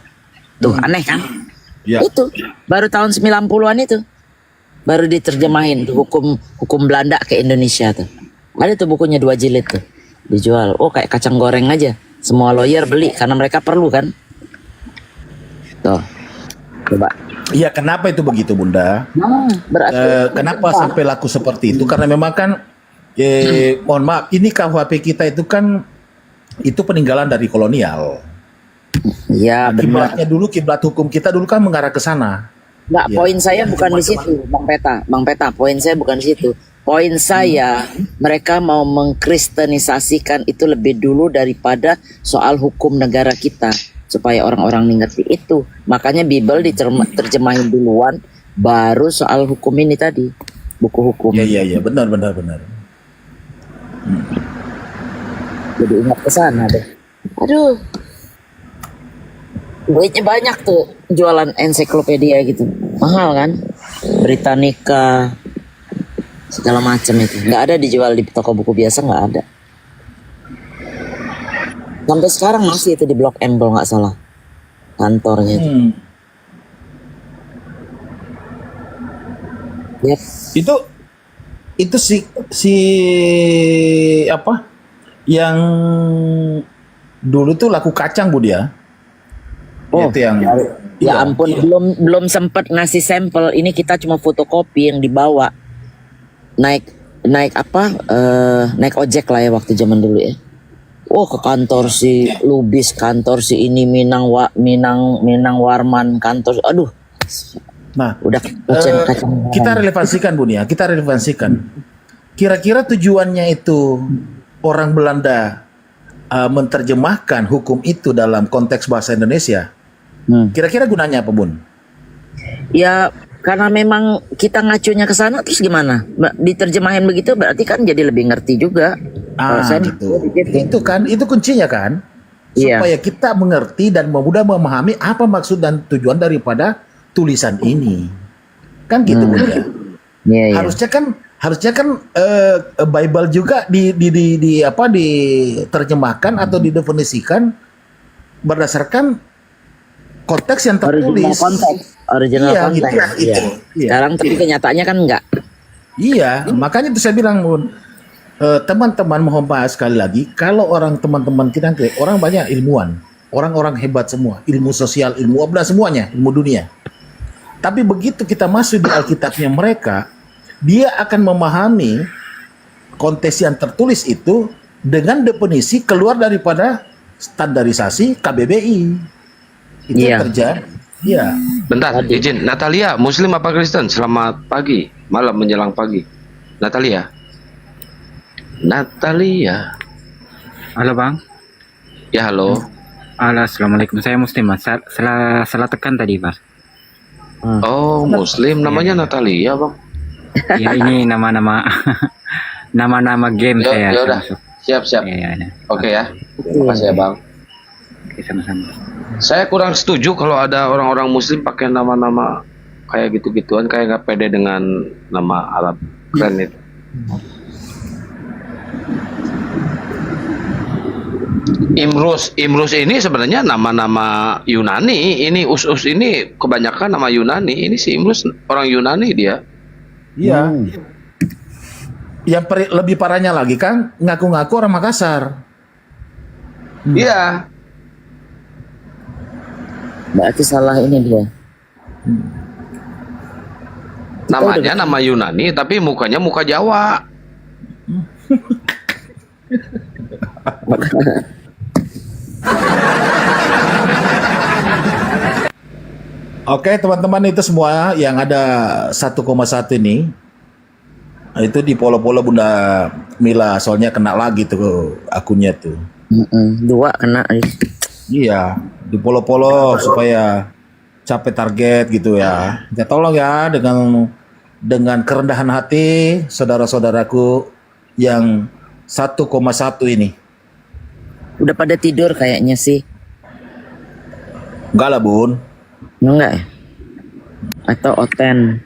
Tuh, aneh kan? Itu baru tahun 90-an itu baru diterjemahin tuh hukum Belanda ke Indonesia tuh. Ada tuh bukunya 2 jilid tuh dijual. Oh, kayak kacang goreng aja. Semua lawyer beli karena mereka perlu kan. Tuh, coba. Iya, kenapa itu begitu, Bunda? Berarti Kenapa sampai laku seperti itu? Karena memang kan, mohon maaf, ini KUHP kita itu kan itu peninggalan dari kolonial. Iya, benar. Kiblatnya dulu, kiblat hukum kita dulu kan mengarah ke sana. Enggak, Ya. poin saya bukan di situ, Bang Peta. Bang Peta, poin saya bukan di situ. Poin saya, mereka mau mengkristenisasikan itu lebih dulu daripada soal hukum negara kita. Supaya orang-orang ngerti itu. Makanya Bible diterjemahin duluan, baru soal hukum ini tadi. Buku hukum. Iya, benar. Jadi ingat ke sana deh. Aduh. Duitnya banyak tuh jualan ensiklopedia gitu. Mahal kan? Britannica segala macam itu. Nggak ada dijual di toko buku biasa, nggak ada. Sampai sekarang masih itu di Blok M kalau nggak salah. Kantornya itu. Yep. Itu si apa? Yang dulu tuh laku kacang, Bu dia. Oh, itu yang ya ampun, belum sempat ngasih sampel. Ini kita cuma fotokopi yang dibawa. Naik apa? Naik ojek lah ya waktu zaman dulu ya. Oh, ke kantor si Lubis, kantor si ini Minang Warman, kantor. Aduh. Nah, udah kacang. kita relevansikan, Bu ya. Kita relevansikan. Kira-kira tujuannya itu orang Belanda menerjemahkan hukum itu dalam konteks bahasa Indonesia. Kira-kira gunanya apa, Bun? Ya karena memang kita ngacunya ke sana, terus gimana? Diterjemahin begitu berarti kan jadi lebih ngerti juga. Itu kan, itu kuncinya kan, supaya kita mengerti dan mudah memahami apa maksud dan tujuan daripada tulisan ini, kan gitu, Bun ya. Harusnya kan Bible juga diterjemahkan atau didefinisikan berdasarkan konteks yang tertulis. Original konteks. Gitu, Iya. Sekarang tapi kenyataannya kan enggak. Iya, makanya itu saya bilang, Bun, teman-teman mohon bahas sekali lagi, kalau teman-teman kita orang banyak ilmuwan, orang-orang hebat semua, ilmu sosial, ilmu abda semuanya, ilmu dunia. Tapi begitu kita masuk di Alkitabnya mereka, dia akan memahami konteks yang tertulis itu dengan definisi keluar daripada standarisasi KBBI. Itu yang terjadi. Iya. Bentar, izin. Natalia, Muslim apa Kristen? Selamat pagi, malam menjelang pagi. Natalia. Halo Bang. Ya halo. Halo, assalamualaikum. Saya Muslim Mas. Salah tekan tadi Mas. Oh, Muslim. Namanya Natalia, Bang. Ya ini nama-nama game saya. Ya udah. Siap. Oke ya. Terima kasih ya, Bang. Oke, sama-sama. Saya kurang setuju kalau ada orang-orang Muslim pakai nama-nama kayak gitu-gituan, kayak nggak pede dengan nama Arab keren itu. Imrus ini sebenarnya nama-nama Yunani. Ini Us ini kebanyakan nama Yunani. Ini si Imrus orang Yunani dia. Iya. Yang lebih parahnya lagi kan ngaku-ngaku orang Makassar. Iya. Berarti salah ini dia. Namanya nama Yunani tapi mukanya muka Jawa. Oke, teman-teman, itu semua yang ada 1,1 ini itu di polo-polo Bunda Mila, soalnya kena lagi tuh akunnya tuh. 2 kena. Iya, di polo-polo supaya capai target gitu ya. Ya tolong ya dengan kerendahan hati saudara-saudaraku yang 1,1 ini. Udah pada tidur kayaknya sih. Enggak lah, Bun. Enggak ya? Atau Oten.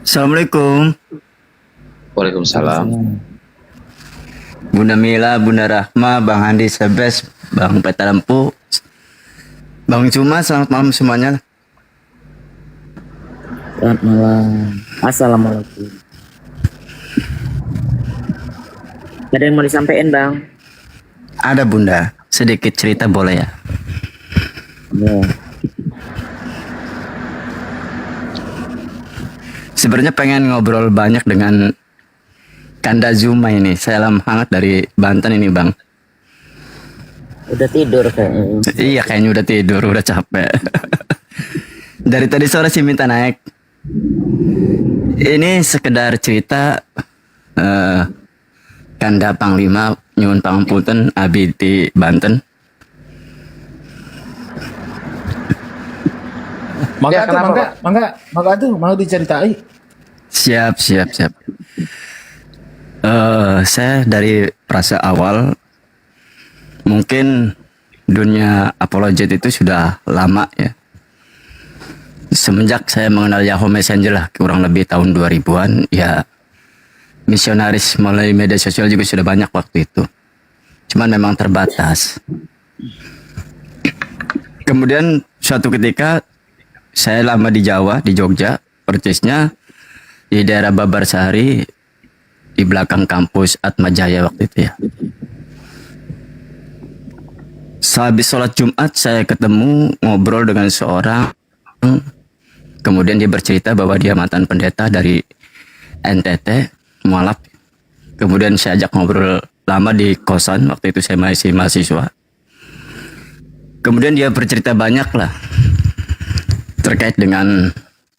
Assalamualaikum. Waalaikumsalam. Bunda Mila, Bunda Rahma, Bang Andi Sebes, Bang Peta Lempu, Bang Cuma, selamat malam semuanya. Selamat malam. Assalamualaikum. Ada yang mau disampaikan, Bang? Ada Bunda, sedikit cerita boleh ya? Ya. sebenarnya pengen ngobrol banyak dengan Kanda Zuma ini. Salam hangat dari Banten ini, Bang. Udah tidur kayaknya. Iya, kayaknya udah tidur, udah capek. Dari tadi sore sih minta naik. Ini sekedar cerita Kanda Panglima nyuwun pangapunten abi di Banten. Mangga tuh mau diceritain. Siap. Saya dari frasa awal, mungkin dunia apologet itu sudah lama ya. Semenjak saya mengenal Yahoo Messenger lah, kurang lebih tahun 2000-an, ya misionaris melalui media sosial juga sudah banyak waktu itu. Cuman memang terbatas. Kemudian suatu ketika saya lama di Jawa, di Jogja, persisnya di daerah Babarsari, di belakang kampus Atmajaya waktu itu ya. Sehabis sholat Jumat saya ketemu ngobrol dengan seorang, kemudian dia bercerita bahwa dia mantan pendeta dari NTT, Mualaf. Kemudian saya ajak ngobrol lama di kosan, waktu itu saya masih mahasiswa. Kemudian dia bercerita banyak lah terkait dengan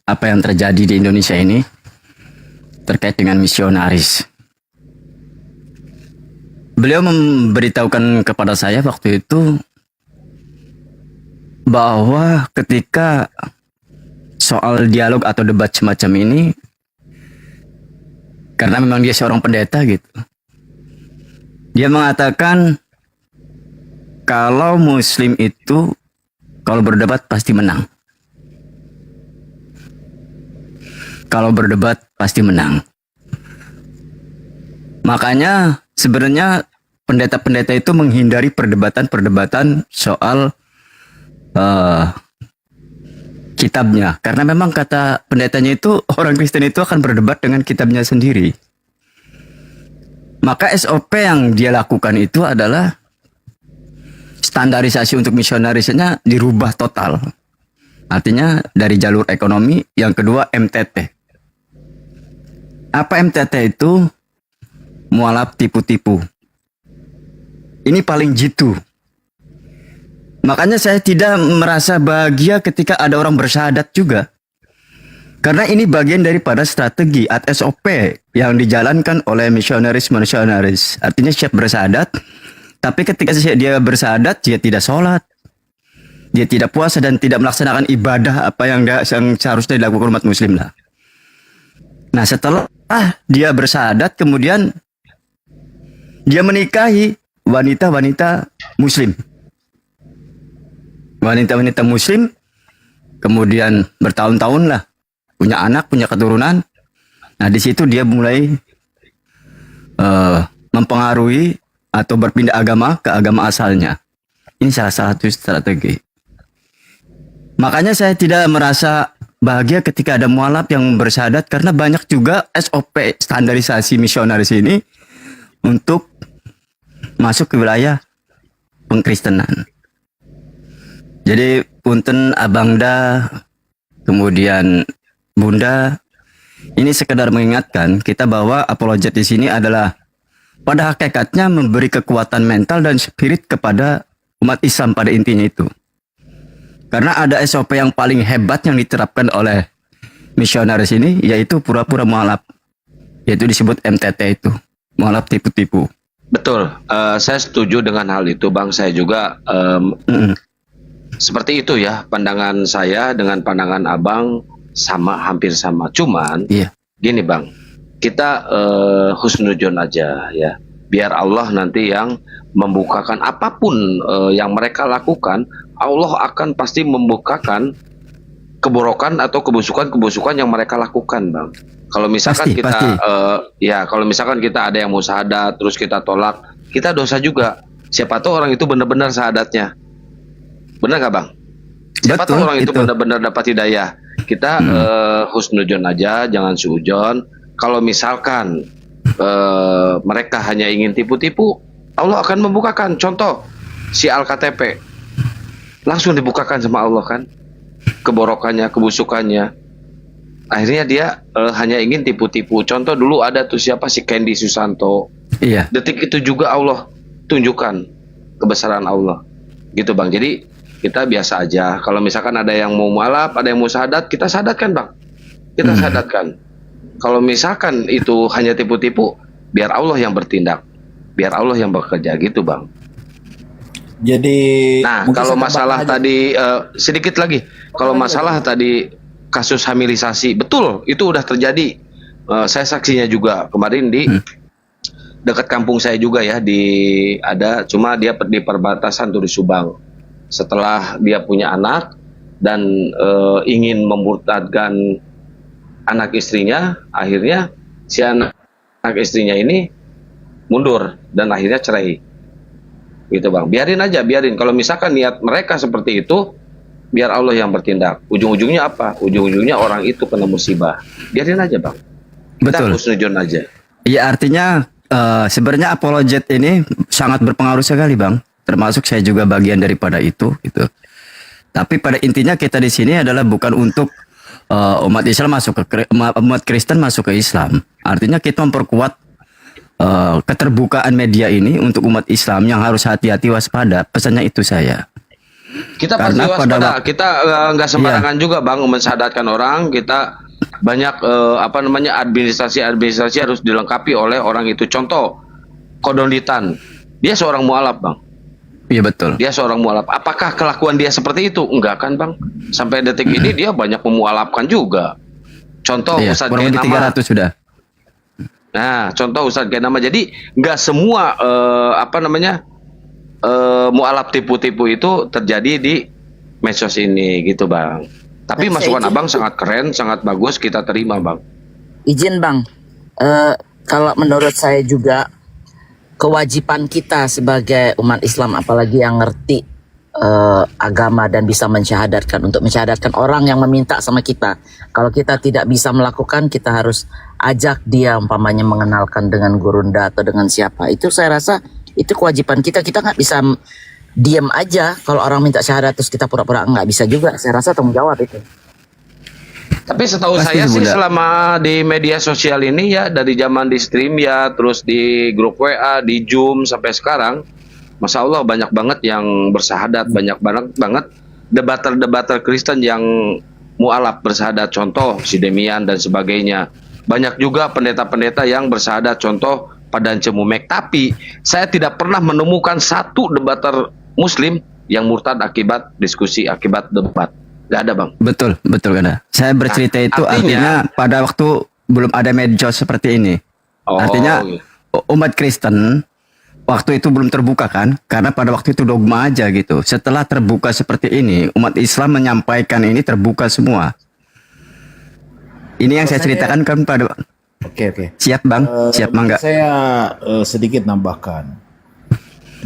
apa yang terjadi di Indonesia ini, terkait dengan misionaris. Beliau memberitahukan kepada saya waktu itu bahwa ketika soal dialog atau debat semacam ini, karena memang dia seorang pendeta gitu, dia mengatakan kalau Muslim itu kalau berdebat pasti menang. Kalau berdebat pasti menang. Makanya sebenarnya pendeta-pendeta itu menghindari perdebatan-perdebatan soal kitabnya. Karena memang kata pendetanya itu orang Kristen itu akan berdebat dengan kitabnya sendiri. Maka SOP yang dia lakukan itu adalah standarisasi untuk misionarisnya dirubah total. Artinya dari jalur ekonomi, yang kedua MTT. Apa MTT itu? Mualaf tipu-tipu. Ini paling jitu. Makanya saya tidak merasa bahagia ketika ada orang bersyahadat juga. Karena ini bagian daripada strategi atau SOP yang dijalankan oleh misionaris-misionaris. Artinya siap bersyahadat, tapi ketika dia bersyahadat, dia tidak sholat. Dia tidak puasa dan tidak melaksanakan ibadah apa yang seharusnya dilakukan umat muslim lah. Nah setelah dia bersyahadat, kemudian dia menikahi wanita-wanita muslim. Wanita-wanita muslim, kemudian bertahun-tahun lah, punya anak, punya keturunan. Nah di situ dia mulai mempengaruhi atau berpindah agama ke agama asalnya. Ini salah satu strategi. Makanya saya tidak merasa bahagia ketika ada mualaf yang bersyahadat, karena banyak juga SOP standarisasi misionaris ini untuk masuk ke wilayah pengkristenan. Jadi punten Abangda, kemudian Bunda, ini sekedar mengingatkan kita bahwa apologet di sini adalah pada hakikatnya memberi kekuatan mental dan spirit kepada umat Islam pada intinya itu. Karena ada SOP yang paling hebat yang diterapkan oleh misionaris ini, yaitu pura-pura mualaf, yaitu disebut MTT itu, mualaf tipu-tipu. Betul, saya setuju dengan hal itu, Bang. Saya juga seperti itu ya, pandangan saya dengan pandangan Abang sama, hampir sama. Cuman, gini Bang, kita husnuzon aja ya, biar Allah nanti yang membukakan apapun yang mereka lakukan. Allah akan pasti membukakan keborokan atau kebusukan yang mereka lakukan, Bang. Kalau misalkan kalau misalkan kita ada yang mau syahadat terus kita tolak, kita dosa juga. Siapa tahu orang itu benar-benar syahadatnya. Benar nggak, Bang? Siapa tahu orang itu benar-benar dapat hidayah. Kita husnuzon aja, jangan suujon. Kalau misalkan mereka hanya ingin tipu-tipu, Allah akan membukakan. Contoh si Al-KTP langsung dibukakan sama Allah kan, keborokannya, kebusukannya. Akhirnya dia hanya ingin tipu-tipu. Contoh dulu ada tuh siapa si Candy Susanto. Iya. Detik itu juga Allah tunjukkan kebesaran Allah. Gitu Bang. Jadi kita biasa aja. Kalau misalkan ada yang mau mualaf, ada yang mau syahadat, kita syahadatkan Bang. Kita syahadatkan. Kalau misalkan itu hanya tipu-tipu, biar Allah yang bertindak. Biar Allah yang bekerja gitu Bang. Jadi Nah, mungkin kalau saya masalah tambahkan aja. tadi sedikit lagi. Kalau masalah tadi kasus hamilisasi, betul itu udah terjadi. Saya saksinya juga kemarin di dekat kampung saya juga ya, cuma dia di perbatasan tuh di Subang. Setelah dia punya anak dan ingin memurtadkan anak istrinya, akhirnya si anak istrinya ini mundur dan akhirnya cerai. Gitu Bang. Biarin aja, biarin. Kalau misalkan niat mereka seperti itu, biar Allah yang bertindak. Ujung-ujungnya apa? Ujung-ujungnya orang itu kena musibah. Biarin aja Bang. Kita Betul. husnuzon aja. Iya, artinya sebenarnya apologet ini sangat berpengaruh sekali Bang. Termasuk saya juga bagian daripada itu gitu. Tapi pada intinya kita di sini adalah bukan untuk umat Islam masuk ke umat Kristen masuk ke Islam. Artinya kita memperkuat keterbukaan media ini untuk umat Islam yang harus hati-hati waspada. Pesannya itu saya. Kita pasti waspada. Kita nggak sembarangan juga Bang mensyahadatkan orang. Kita banyak administrasi harus dilengkapi oleh orang itu. Contoh Kodonditan, dia seorang mualaf Bang. Iya betul. Dia seorang mualaf. Apakah kelakuan dia seperti itu? Enggak kan Bang. Sampai detik ini dia banyak memualafkan juga. Contoh Ustadz kurang lebih 300 sudah. Nah, contoh Ustadz Gainama. Jadi nggak semua mualaf tipu-tipu itu terjadi di medsos ini gitu Bang. Tapi Nah, masukan saya Abang sangat keren, sangat bagus, kita terima Bang. Izin Bang, kalau menurut saya juga kewajiban kita sebagai umat Islam, apalagi yang ngerti agama dan bisa mensyahadatkan, untuk mensyahadatkan orang yang meminta sama kita. Kalau kita tidak bisa melakukan, kita harus ajak dia umpamanya mengenalkan dengan gurunda atau dengan siapa. Itu saya rasa itu kewajiban kita. Kita nggak bisa diam aja kalau orang minta syahadat terus kita pura-pura nggak bisa juga. Saya rasa tanggung jawab itu. Tapi setahu Pasti saya sih Bunda. selama di media sosial ini ya, dari zaman di stream ya, terus di grup WA, di Zoom sampai sekarang, Masya Allah banyak banget yang bersahadat, banyak banget debater-debater Kristen yang mualaf bersahadat. Contoh si Demian dan sebagainya. Banyak juga pendeta-pendeta yang bersahadat, contoh Padan Cemumek. Tapi saya tidak pernah menemukan satu debater Muslim yang murtad akibat diskusi, akibat debat. Gak ada Bang. Betul kan. Saya bercerita itu artinya pada waktu belum ada medsos seperti ini. Artinya umat Kristen waktu itu belum terbuka kan, karena pada waktu itu dogma aja gitu. Setelah terbuka seperti ini, umat Islam menyampaikan ini terbuka semua. Ini yang saya ceritakan kan pada. Oke. Siap Bang, siap Mangga. Saya sedikit nambahkan.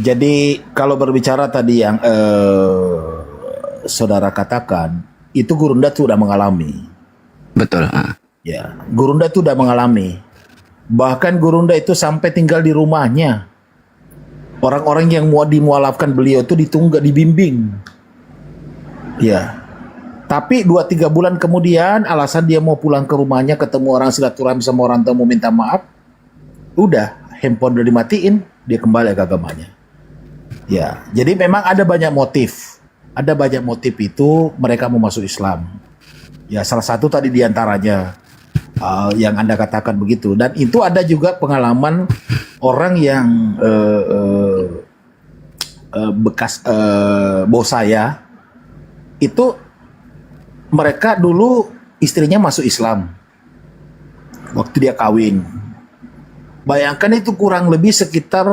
Jadi kalau berbicara tadi yang saudara katakan, itu Gurunda tuh udah mengalami. Betul. Ya, Gurunda tuh udah mengalami. Bahkan Gurunda itu sampai tinggal di rumahnya. Orang-orang yang mau dimualafkan beliau itu dibimbing. Ya. Tapi 2-3 bulan kemudian alasan dia mau pulang ke rumahnya, ketemu orang, silaturahmi sama orang tua, mau minta maaf. Udah, handphone udah dimatiin, dia kembali ke agamanya. Ya, jadi memang ada banyak motif. Ada banyak motif itu mereka mau masuk Islam. Ya, salah satu tadi diantaranya yang Anda katakan begitu. Dan itu ada juga pengalaman orang yang bekas bos saya itu, mereka dulu istrinya masuk Islam waktu dia kawin. Bayangkan itu kurang lebih sekitar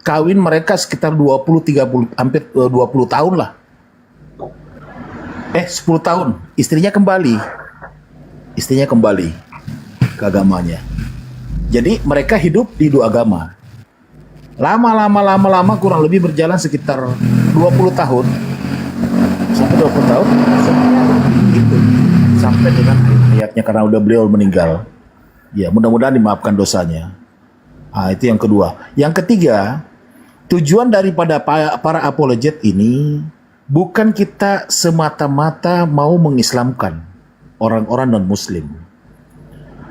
kawin mereka sekitar 20-30 hampir 20 tahun lah. 10 tahun istrinya kembali ke agamanya. Jadi mereka hidup di dua agama. Lama kurang lebih berjalan sekitar 20 tahun. Sampai 20 tahun itu sampai dengan hayatnya karena udah beliau meninggal. Ya, mudah-mudahan dimaafkan dosanya. Itu yang kedua. Yang ketiga, tujuan daripada para apologet ini bukan kita semata-mata mau mengislamkan orang-orang non-muslim.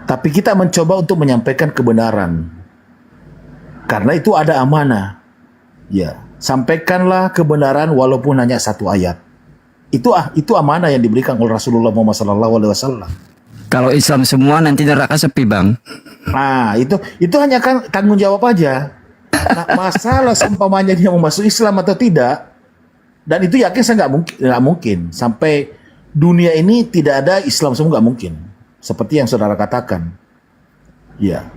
Tapi kita mencoba untuk menyampaikan kebenaran. Karena itu ada amanah. Ya, sampaikanlah kebenaran walaupun hanya satu ayat. Itu amanah yang diberikan oleh Rasulullah Muhammad SAW. Kalau Islam semua nanti neraka sepi, Bang. Nah, itu hanya kan tanggung jawab aja. Nah, masalah seumpamanya dia mau masuk Islam atau tidak, dan itu yakin saya nggak mungkin. Sampai dunia ini tidak ada Islam semua, nggak mungkin. Seperti yang saudara katakan. Ya,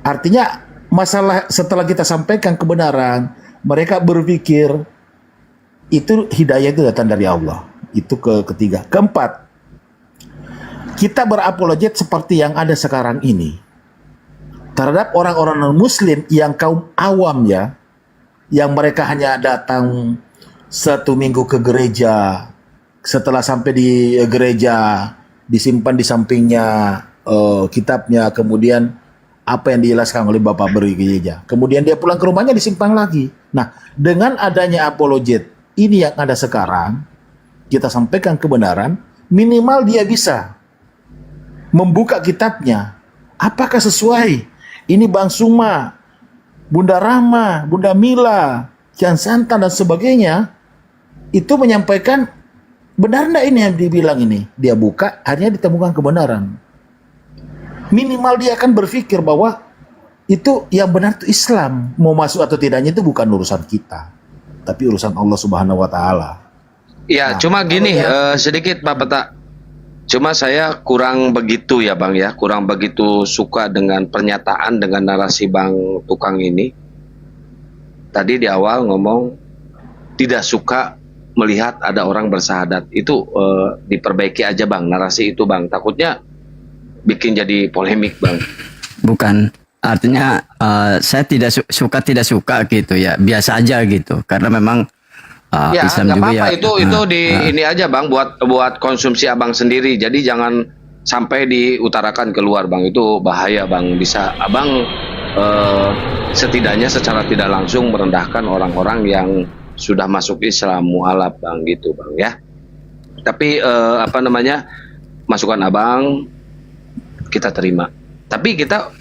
artinya masalah setelah kita sampaikan kebenaran, mereka berpikir itu hidayah itu datang dari Allah. Itu ketiga. Keempat, kita berapologet seperti yang ada sekarang ini terhadap orang-orang non-muslim yang kaum awam ya, yang mereka hanya datang 1 minggu ke gereja, setelah sampai di gereja disimpan di sampingnya kitabnya, kemudian apa yang dijelaskan oleh Bapak beri gereja, kemudian dia pulang ke rumahnya disimpan lagi. Nah, dengan adanya apologet ini yang ada sekarang, kita sampaikan kebenaran, minimal dia bisa membuka kitabnya. Apakah sesuai? Ini Bang Suma, Bunda Rama, Bunda Mila, Kian Santan dan sebagainya, itu menyampaikan benar enggak ini yang dibilang ini? Dia buka, akhirnya ditemukan kebenaran. Minimal dia akan berpikir bahwa itu yang benar itu Islam. Mau masuk atau tidaknya itu bukan urusan kita, tapi urusan Allah Subhanahu wa Ta'ala. Ya, cuma gini sedikit Pak Peta. Cuma saya kurang begitu ya Bang ya, kurang begitu suka dengan pernyataan dengan narasi Bang Tukang ini. Tadi di awal ngomong tidak suka melihat ada orang bersahadat. Itu diperbaiki aja Bang, narasi itu Bang. Takutnya bikin jadi polemik Bang. Bukan, artinya saya tidak tidak suka gitu ya, biasa aja gitu. Karena memang ya Islam nggak juga apa-apa, ya. itu ini aja Bang, buat konsumsi Abang sendiri. Jadi jangan sampai diutarakan keluar Bang, itu bahaya Bang. Bisa Abang setidaknya secara tidak langsung merendahkan orang-orang yang sudah masuk Islam mualaf Bang, gitu Bang ya. Tapi masukan Abang kita terima. Tapi kita